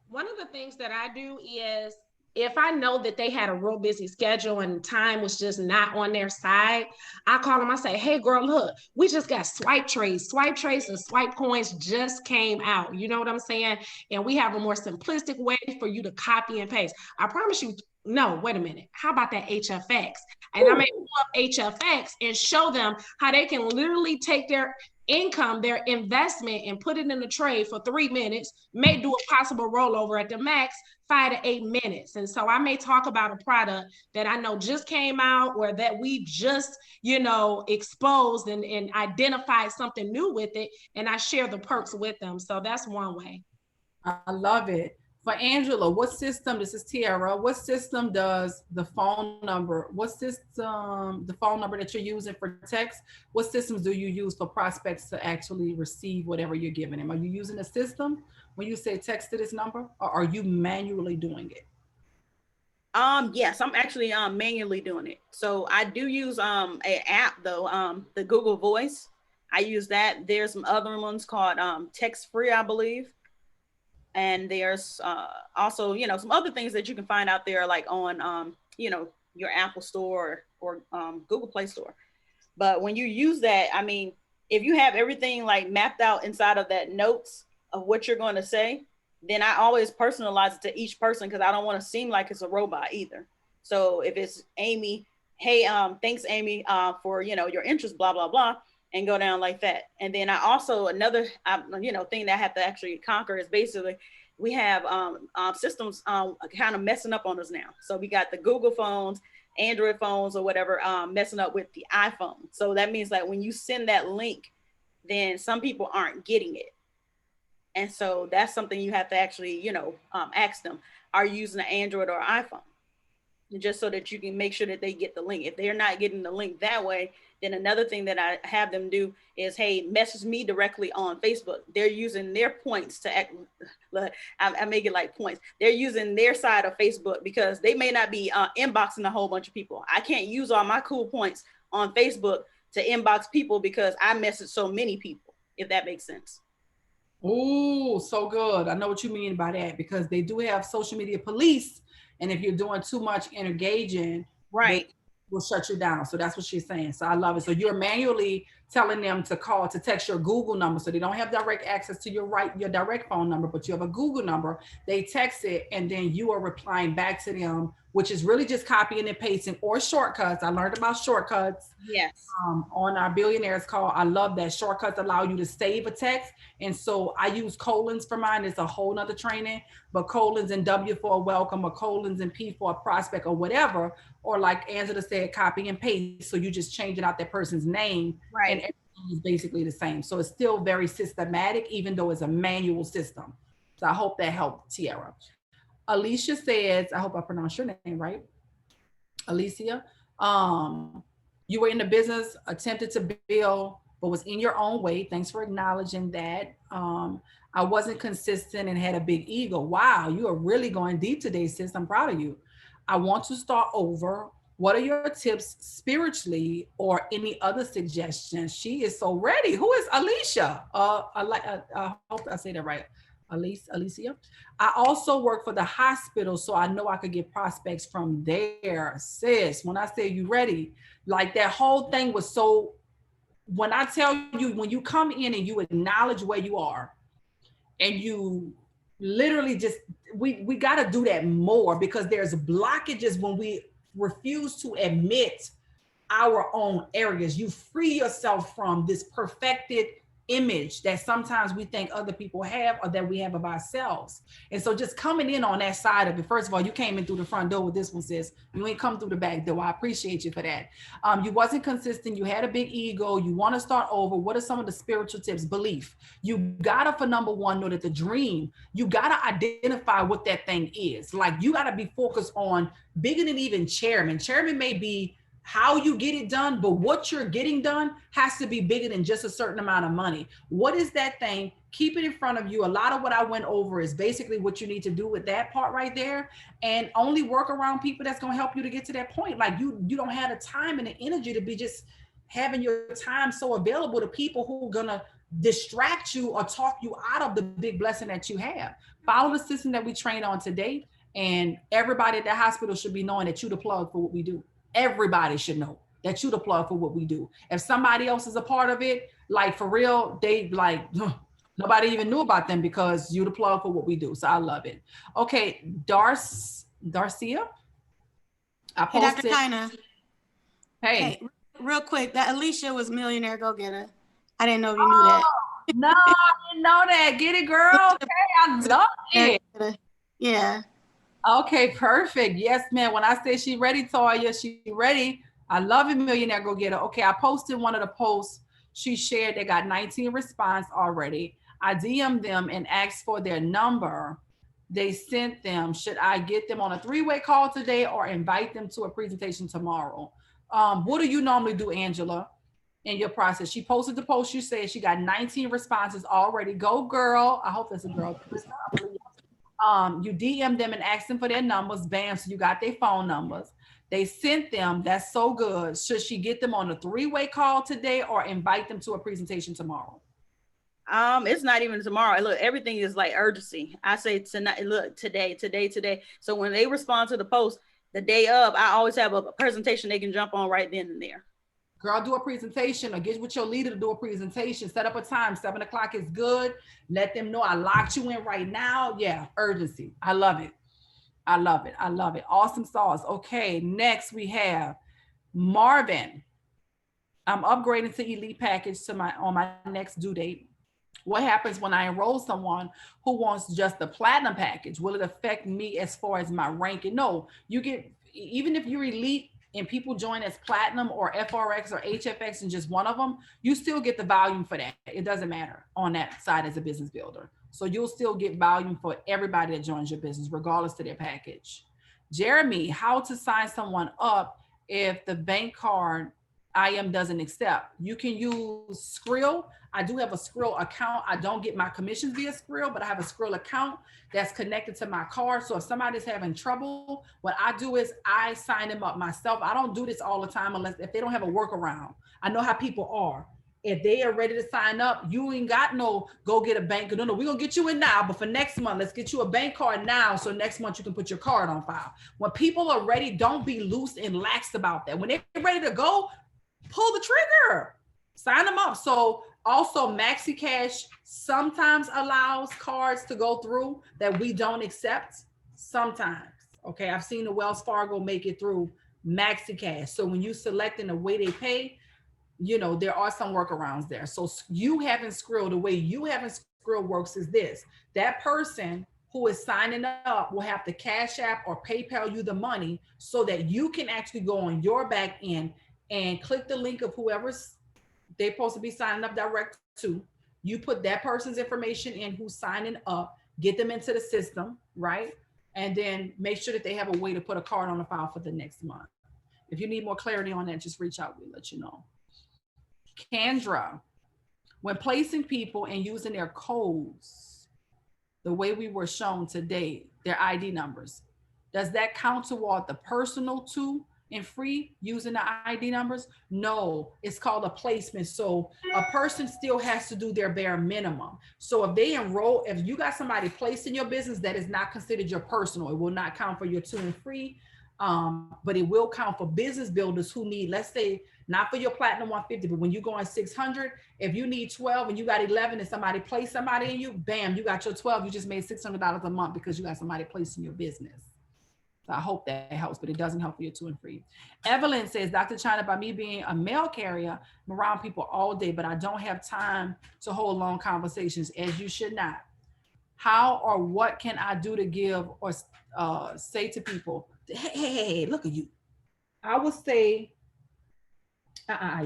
One of the things that I do is if I know that they had a real busy schedule and time was just not on their side, I call them, I say, hey girl, look, we just got swipe trades. Swipe trades and swipe coins just came out. You know what I'm saying? And we have a more simplistic way for you to copy and paste. I promise you, no, wait a minute. How about that HFX? And I may pull up HFX and show them how they can literally take their income, their investment, and put it in a trade for 3 minutes, may do a possible rollover at the max 5 to 8 minutes. And so I may talk about a product that I know just came out or that we just, you know, exposed and identified something new with it. And I share the perks with them. So that's one way. I love it. For Angela, what system, this is Tiara, what system does the phone number, the phone number that you're using for text, what systems do you use for prospects to actually receive whatever you're giving them? Are you using a system when you say text to this number, or are you manually doing it? Yes, I'm actually manually doing it. So I do use an app though, the Google Voice. I use that. There's some other ones called Text Free, I believe. And there's also, you know, some other things that you can find out there, like on, you know, your Apple Store or Google Play Store. But when you use that, I mean, if you have everything like mapped out inside of that notes of what you're going to say, then I always personalize it to each person because I don't want to seem like it's a robot either. So if it's Amy, hey, thanks, Amy, for, you know, your interest, blah, blah, blah, and go down like that. And then I also, another, you know, thing that I have to actually conquer is basically we have systems kind of messing up on us now. So we got the Google phones, Android phones or whatever, messing up with the iPhone. So that means that when you send that link, then some people aren't getting it. And so that's something you have to actually, you know, ask them, are you using an Android or iPhone? Just so that you can make sure that they get the link. If they're not getting the link that way, then another thing that I have them do is, hey, message me directly on Facebook. They're using their points to act, I make it like points. They're using their side of Facebook because they may not be inboxing a whole bunch of people. I can't use all my cool points on Facebook to inbox people because I message so many people, if that makes sense. Oh, so good. I know what you mean by that because they do have social media police. And if you're doing too much engaging, right, they will shut you down. So that's what she's saying. So I love it. So you're manually telling them to call, to text your Google number. So they don't have direct access to your direct phone number, but you have a Google number. They text it and then you are replying back to them, which is really just copying and pasting or shortcuts. I learned about shortcuts. Yes. On our billionaires call. I love that shortcuts allow you to save a text. And so I use colons for mine. It's a whole nother training, but colons and W for a welcome or colons and P for a prospect or whatever. Or like Angela said, copy and paste. So you just changing out that person's name. Right. And everything is basically the same. So it's still very systematic, even though it's a manual system. So I hope that helped, Tiara. Alicia says, I hope I pronounced your name right. Alicia, you were in the business, attempted to build, but was in your own way. Thanks for acknowledging that. I wasn't consistent and had a big ego. Wow, you are really going deep today, sis. I'm proud of you. I want to start over. What are your tips spiritually or any other suggestions? She is so ready. Who is Alicia? I hope I say that right. Alicia. I also work for the hospital, so I know I could get prospects from there. Sis, when I say you ready, like that whole thing was so, when I tell you, when you come in and you acknowledge where you are and you literally just, we got to do that more because there's blockages when we refuse to admit our own areas. You free yourself from this perfected image that sometimes we think other people have or that we have of ourselves. And so just coming in on that side of it, first of all, you came in through the front door with this one, sis. You ain't come through the back door. I appreciate you for that. You wasn't consistent. You had a big ego. You want to start over. What are some of the spiritual tips? Belief. You gotta, for number one, know that the dream, you gotta identify what that thing is. Like you gotta be focused on bigger than even chairman. Chairman may be how you get it done, but what you're getting done has to be bigger than just a certain amount of money. What is that thing? Keep it in front of you. A lot of what I went over is basically what you need to do with that part right there, and only work around people that's going to help you to get to that point. Like you don't have the time and the energy to be just having your time so available to people who are going to distract you or talk you out of the big blessing that you have. Follow the system that we trained on today. And everybody at the hospital should be knowing that you the plug for what we do. Everybody should know that you the plug for what we do. If somebody else is a part of it, like for real, they like, nobody even knew about them because you the plug for what we do. So I love it. Okay, Darcia. I Hey, posted. Dr. Chyna. Hey. Hey, real quick, that Alicia was Millionaire Go Getter. I didn't know if you knew that. No, I didn't know that. Get it, girl. Okay, I love it. Yeah. Okay, perfect. Yes, man. When I say she ready, Toya, she ready. I love it, Millionaire Go Getter. Okay, I posted one of the posts she shared. They got 19 response already. I DM'd them and asked for their number. They sent them. Should I get them on a 3-way call today or invite them to a presentation tomorrow? What do you normally do, Angela, in your process? She posted the post. You said she got 19 responses already. Go, girl. I hope that's a girl. You DM them and ask them for their numbers. Bam, so you got their phone numbers. They sent them. That's so good. Should she get them on a 3-way call today or invite them to a presentation tomorrow? It's not even tomorrow. Look, everything is like urgency. I say tonight, look, today. So when they respond to the post the day of, I always have a presentation they can jump on right then and there. Girl, do a presentation or get with your leader to do a presentation. Set up a time. 7 o'clock is good. Let them know I locked you in right now. Yeah, urgency. I love it. I love it. I love it. Awesome sauce. Okay, next we have Marvin. I'm upgrading to Elite Package to on my next due date. What happens when I enroll someone who wants just the Platinum package? Will it affect me as far as my ranking? No, you get, even if you're Elite and people join as Platinum or FOREX or HFX and just one of them, you still get the volume for that. It doesn't matter on that side as a business builder. So you'll still get volume for everybody that joins your business, regardless to their package. Jeremy, how to sign someone up if the bank card IM doesn't accept? You can use Skrill. I do have a Skrill account. I don't get my commissions via Skrill, but I have a Skrill account that's connected to my card. So if somebody's having trouble, what I do is I sign them up myself. I don't do this all the time unless if they don't have a workaround. I know how people are. If they are ready to sign up, you ain't got no go get a bank. No, we're gonna get you in now, but for next month, let's get you a bank card now. So next month you can put your card on file. When people are ready, don't be loose and lax about that. When they're ready to go, pull the trigger, sign them up. So also Maxi Cash sometimes allows cards to go through that we don't accept sometimes. Okay, I've seen the Wells Fargo make it through Maxi Cash. So when you select in the way they pay, you know, there are some workarounds there. So you having Skrill, the way you having Skrill works is this: that person who is signing up will have to Cash App or PayPal you the money so that you can actually go on your back end and click the link of whoever's they're supposed to be signing up direct to. You put that person's information in who's signing up, get them into the system, right? And then make sure that they have a way to put a card on the file for the next month. If you need more clarity on that, just reach out, we'll let you know. Kendra, when placing people and using their codes, the way we were shown today, their ID numbers, does that count toward the personal too and free using the ID numbers? No, it's called a placement. So a person still has to do their bare minimum. So if they enroll, if you got somebody placed in your business, that is not considered your personal. It will not count for your 2 and free, but it will count for business builders who need, let's say, not for your Platinum 150, but when you go on 600, if you need 12 and you got 11 and somebody placed somebody in you, bam, you got your 12. You just made $600 a month because you got somebody placed in your business. So I hope that helps, but it doesn't help for your 2 and free. Evelyn says, Dr. Chyna, by me being a mail carrier, I'm around people all day, but I don't have time to hold long conversations, as you should not. How or what can I do to give or say to people, hey, look at you? I would say, I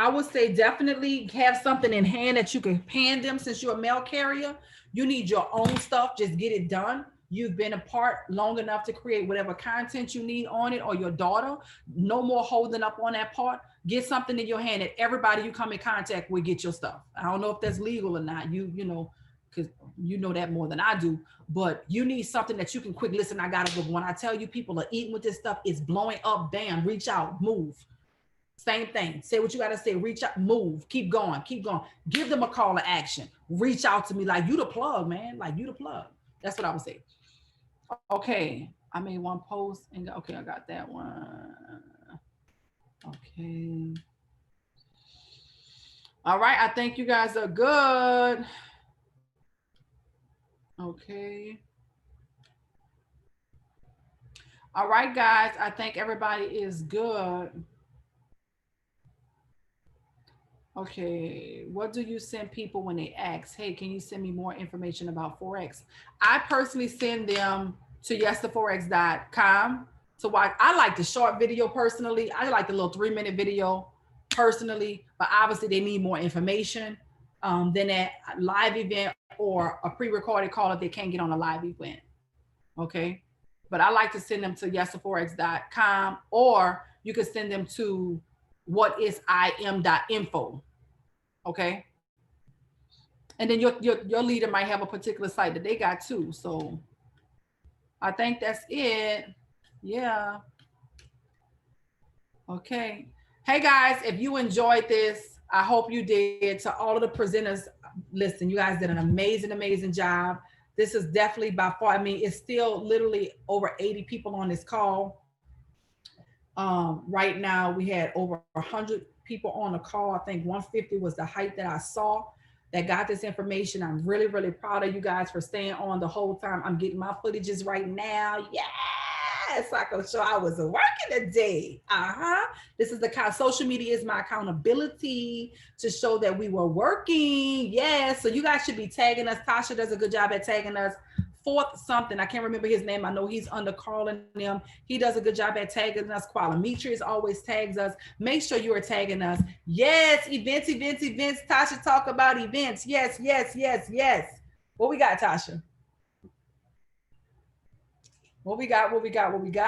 would say definitely have something in hand that you can hand them. Since you're a mail carrier, you need your own stuff, just get it done. You've been apart long enough to create whatever content you need on it, or your daughter, no more holding up on that part. Get something in your hand that everybody you come in contact with get your stuff. I don't know if that's legal or not, you know, because you know that more than I do, but you need something that you can quick, listen, I gotta go. When I tell you people are eating with this stuff, it's blowing up, bam, reach out, move. Same thing. Say what you got to say. Reach out, move, keep going, keep going. Give them a call to action. Reach out to me like you the plug, man. Like you the plug. That's what I would say. Okay, I made one post and okay, I got that one. Okay. All right, I think you guys are good. Okay. All right, guys, I think everybody is good. Okay, what do you send people when they ask, hey, can you send me more information about Forex? I personally send them to yestheforex.com to watch. I like the short video personally. I like the little 3-minute video personally, but obviously they need more information than that live event or a pre-recorded call if they can't get on a live event. Okay, but I like to send them to yestheforex.com, or you could send them to whatisim.info. Okay, and then your leader might have a particular site that they got too. So I think that's it. Yeah. Okay. Hey guys, if you enjoyed this, I hope you did. To all of the presenters, listen, you guys did an amazing job. This is definitely by far, I mean, it's still literally over 80 people on this call. Right now we had over 100 people on the call. I think 150 was the height that I saw that got this information. I'm really proud of you guys for staying on the whole time. I'm getting my footages right now. Yes, I can show I was working today. This is the kind of social media is my accountability to show that we were working. Yes, so you guys should be tagging us. Tasha does a good job at tagging us. Fourth something, I can't remember his name. I know he's under calling them. He does a good job at tagging us. Qualametrius always tags us. Make sure you are tagging us. Yes, events. Tasha talk about events. Yes. What we got, Tasha? What we got?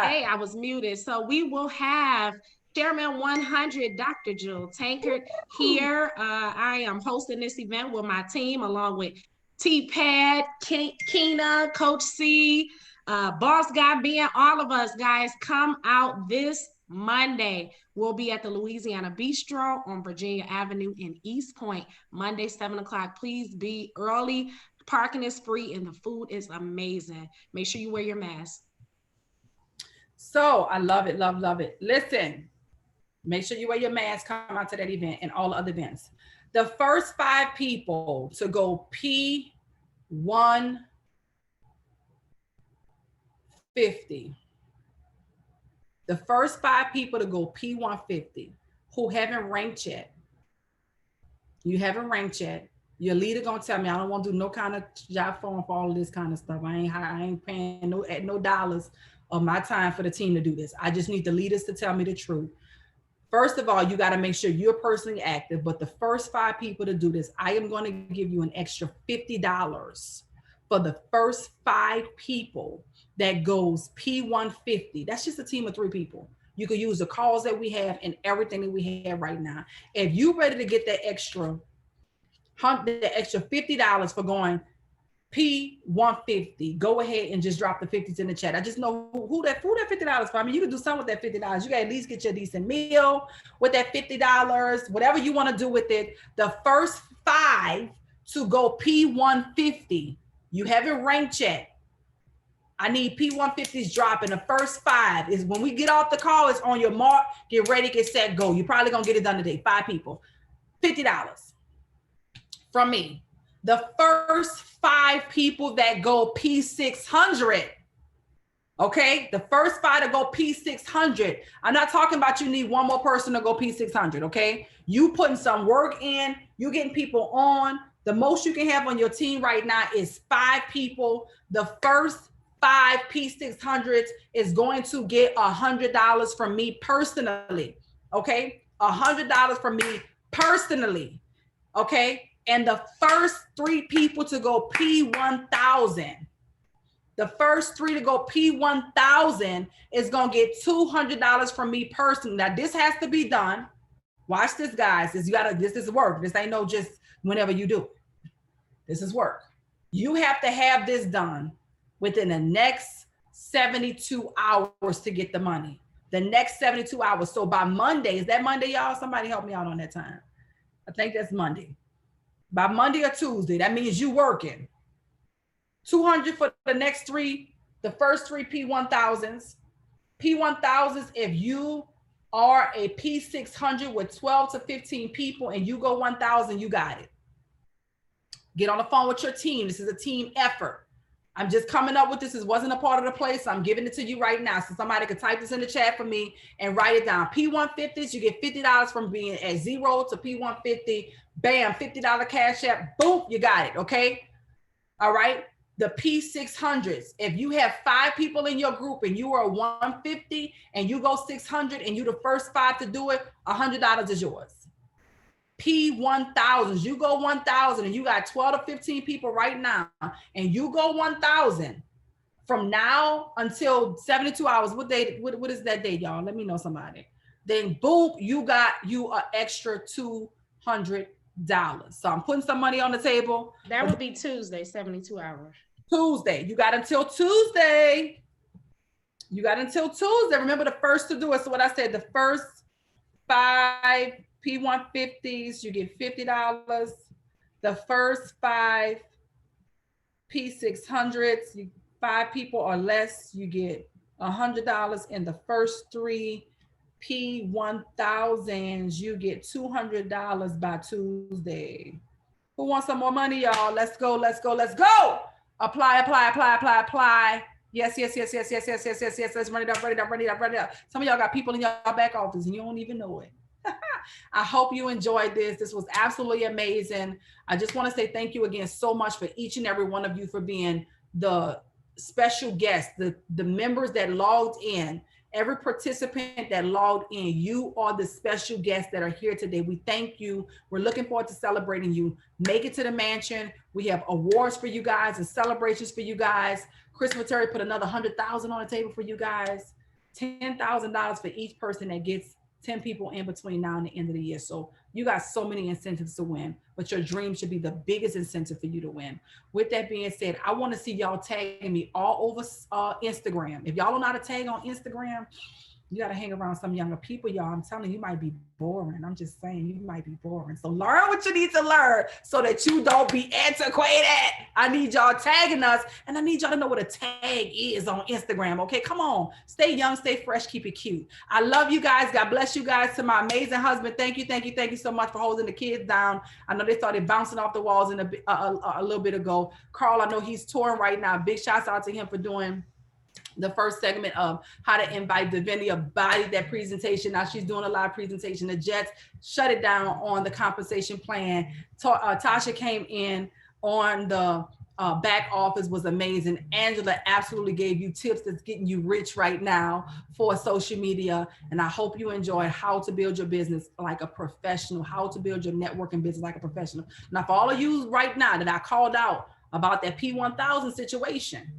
Hey, I was muted. So we will have Chairman 100, Dr. Jewel Tankard here. I am hosting this event with my team along with T-Pad, Chyna, Coach C, Boss Guy Ben, all of us guys come out this Monday. We'll be at the Louisiana Bistro on Virginia Avenue in East Point, Monday, 7 o'clock. Please be early. Parking is free and the food is amazing. Make sure you wear your mask. So I love it, love it. Listen, make sure you wear your mask, come out to that event and all other events. The first 5 people to go P150. The first 5 people to go P150 who haven't ranked yet. You haven't ranked yet. Your leader gonna tell me I don't want to do no kind of job form for all of this kind of stuff. I ain't paying no dollars of my time for the team to do this. I just need the leaders to tell me the truth. First of all, you got to make sure you're personally active, but the first 5 people to do this, I am going to give you an extra $50 for the first 5 people that goes P150. That's just a team of 3 people. You could use the calls that we have and everything that we have right now. If you're ready to get that extra $50 for going P150, go ahead and just drop the 50s in the chat. I just know who that $50 for. I mean, you can do something with that $50. You can at least get you a decent meal with that $50, whatever you want to do with it. The first 5 to go P150, you haven't ranked yet. I need P150s dropping. The first 5 is when we get off the call, it's on your mark, get ready, get set, go. You're probably gonna get it done today. 5 people, $50 from me. The first 5 people that go P600, okay? The first 5 to go P600. I'm not talking about you need one more person to go P600, okay? You putting some work in, you getting people on. The most you can have on your team right now is 5 people. The first 5 P600s is going to get $100 from me personally, okay? $100 from me personally, okay? And the first 3 people to go P1000, the first 3 to go P1000 is going to get $200 from me personally. Now this has to be done. Watch this, guys. This is work. This ain't no just whenever you do it. This is work. You have to have this done within the next 72 hours to get the money. The next 72 hours. So by Monday, is that Monday, y'all? Somebody help me out on that time. I think that's Monday. By Monday or Tuesday, that means you working. 200 for the next 3 the first 3 P1000s. P1000s, if you are a P600 with 12 to 15 people and you go 1,000, you got it. Get on the phone with your team. This is a team effort. I'm just coming up with this. This wasn't a part of the play, so I'm giving it to you right now. So somebody could type this in the chat for me and write it down. P150s, you get $50 from being at 0 to P150. Bam, $50 cash app. Boom, you got it, okay? All right. The P600s, if you have 5 people in your group and you are 150 and you go 600 and you the first 5 to do it, $100 is yours. P1000s, you go 1,000 and you got 12 to 15 people right now and you go 1,000 from now until 72 hours. What day? What is that day, y'all? Let me know, somebody. Then boom, you got you an extra $200. So I'm putting some money on the table. That would be Tuesday, 72 hours. Tuesday. You got until Tuesday. You got until Tuesday. Remember the first to do it. So what I said, the first 5 P150s, you get $50. The first 5 P600s, 5 people or less, you get $100. And the first 3 P1000s, you get $200 by Tuesday. Who wants some more money, y'all? Let's go, let's go, let's go. Apply, apply, apply, apply, apply. Yes, yes, yes, yes, yes, yes, yes, yes, yes. Let's run it up, run it up, run it up, run it up. Some of y'all got people in your back office and you don't even know it. I hope you enjoyed this. This was absolutely amazing. I just want to say thank you again so much for each and every one of you for being the special guests, the members that logged in, every participant that logged in. You are the special guests that are here today. We thank you. We're looking forward to celebrating you. Make it to the mansion. We have awards for you guys and celebrations for you guys. Chris Terry put another $100,000 on the table for you guys. $10,000 for each person that gets 10 people in between now and the end of the year. So you got so many incentives to win, but your dream should be the biggest incentive for you to win. With that being said, I want to see y'all tagging me all over Instagram. If y'all don't know how to tag on Instagram, you got to hang around some younger people, y'all. I'm telling you, you might be boring. I'm just saying, you might be boring. So learn what you need to learn so that you don't be antiquated. I need y'all tagging us, and I need y'all to know what a tag is on Instagram, okay? Come on. Stay young, stay fresh, keep it cute. I love you guys. God bless you guys. To my amazing husband, thank you, thank you, thank you so much for holding the kids down. I know they started bouncing off the walls in a little bit ago. Carl, I know he's touring right now. Big shouts out to him for doing the first segment of how to invite Devenia, bodied that presentation. Now she's doing a live presentation. The Jets shut it down on the compensation plan. Tasha came in on the back office, was amazing. Angela absolutely gave you tips that's getting you rich right now for social media. And I hope you enjoyed how to build your business like a professional, how to build your networking business like a professional. Now, for all of you right now that I called out about that P1000 situation,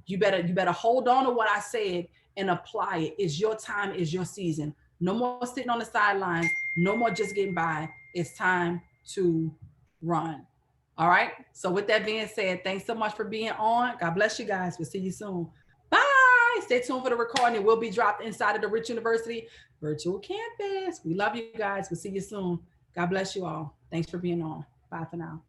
you better hold on to what I said and apply it. It's your time, it's your season. No more sitting on the sidelines, no more just getting by. It's time to run. All right. So with that being said, thanks so much for being on. God bless you guys. We'll see you soon. Bye. Stay tuned for the recording. It will be dropped inside of the Rich University virtual campus. We love you guys. We'll see you soon. God bless you all. Thanks for being on. Bye for now.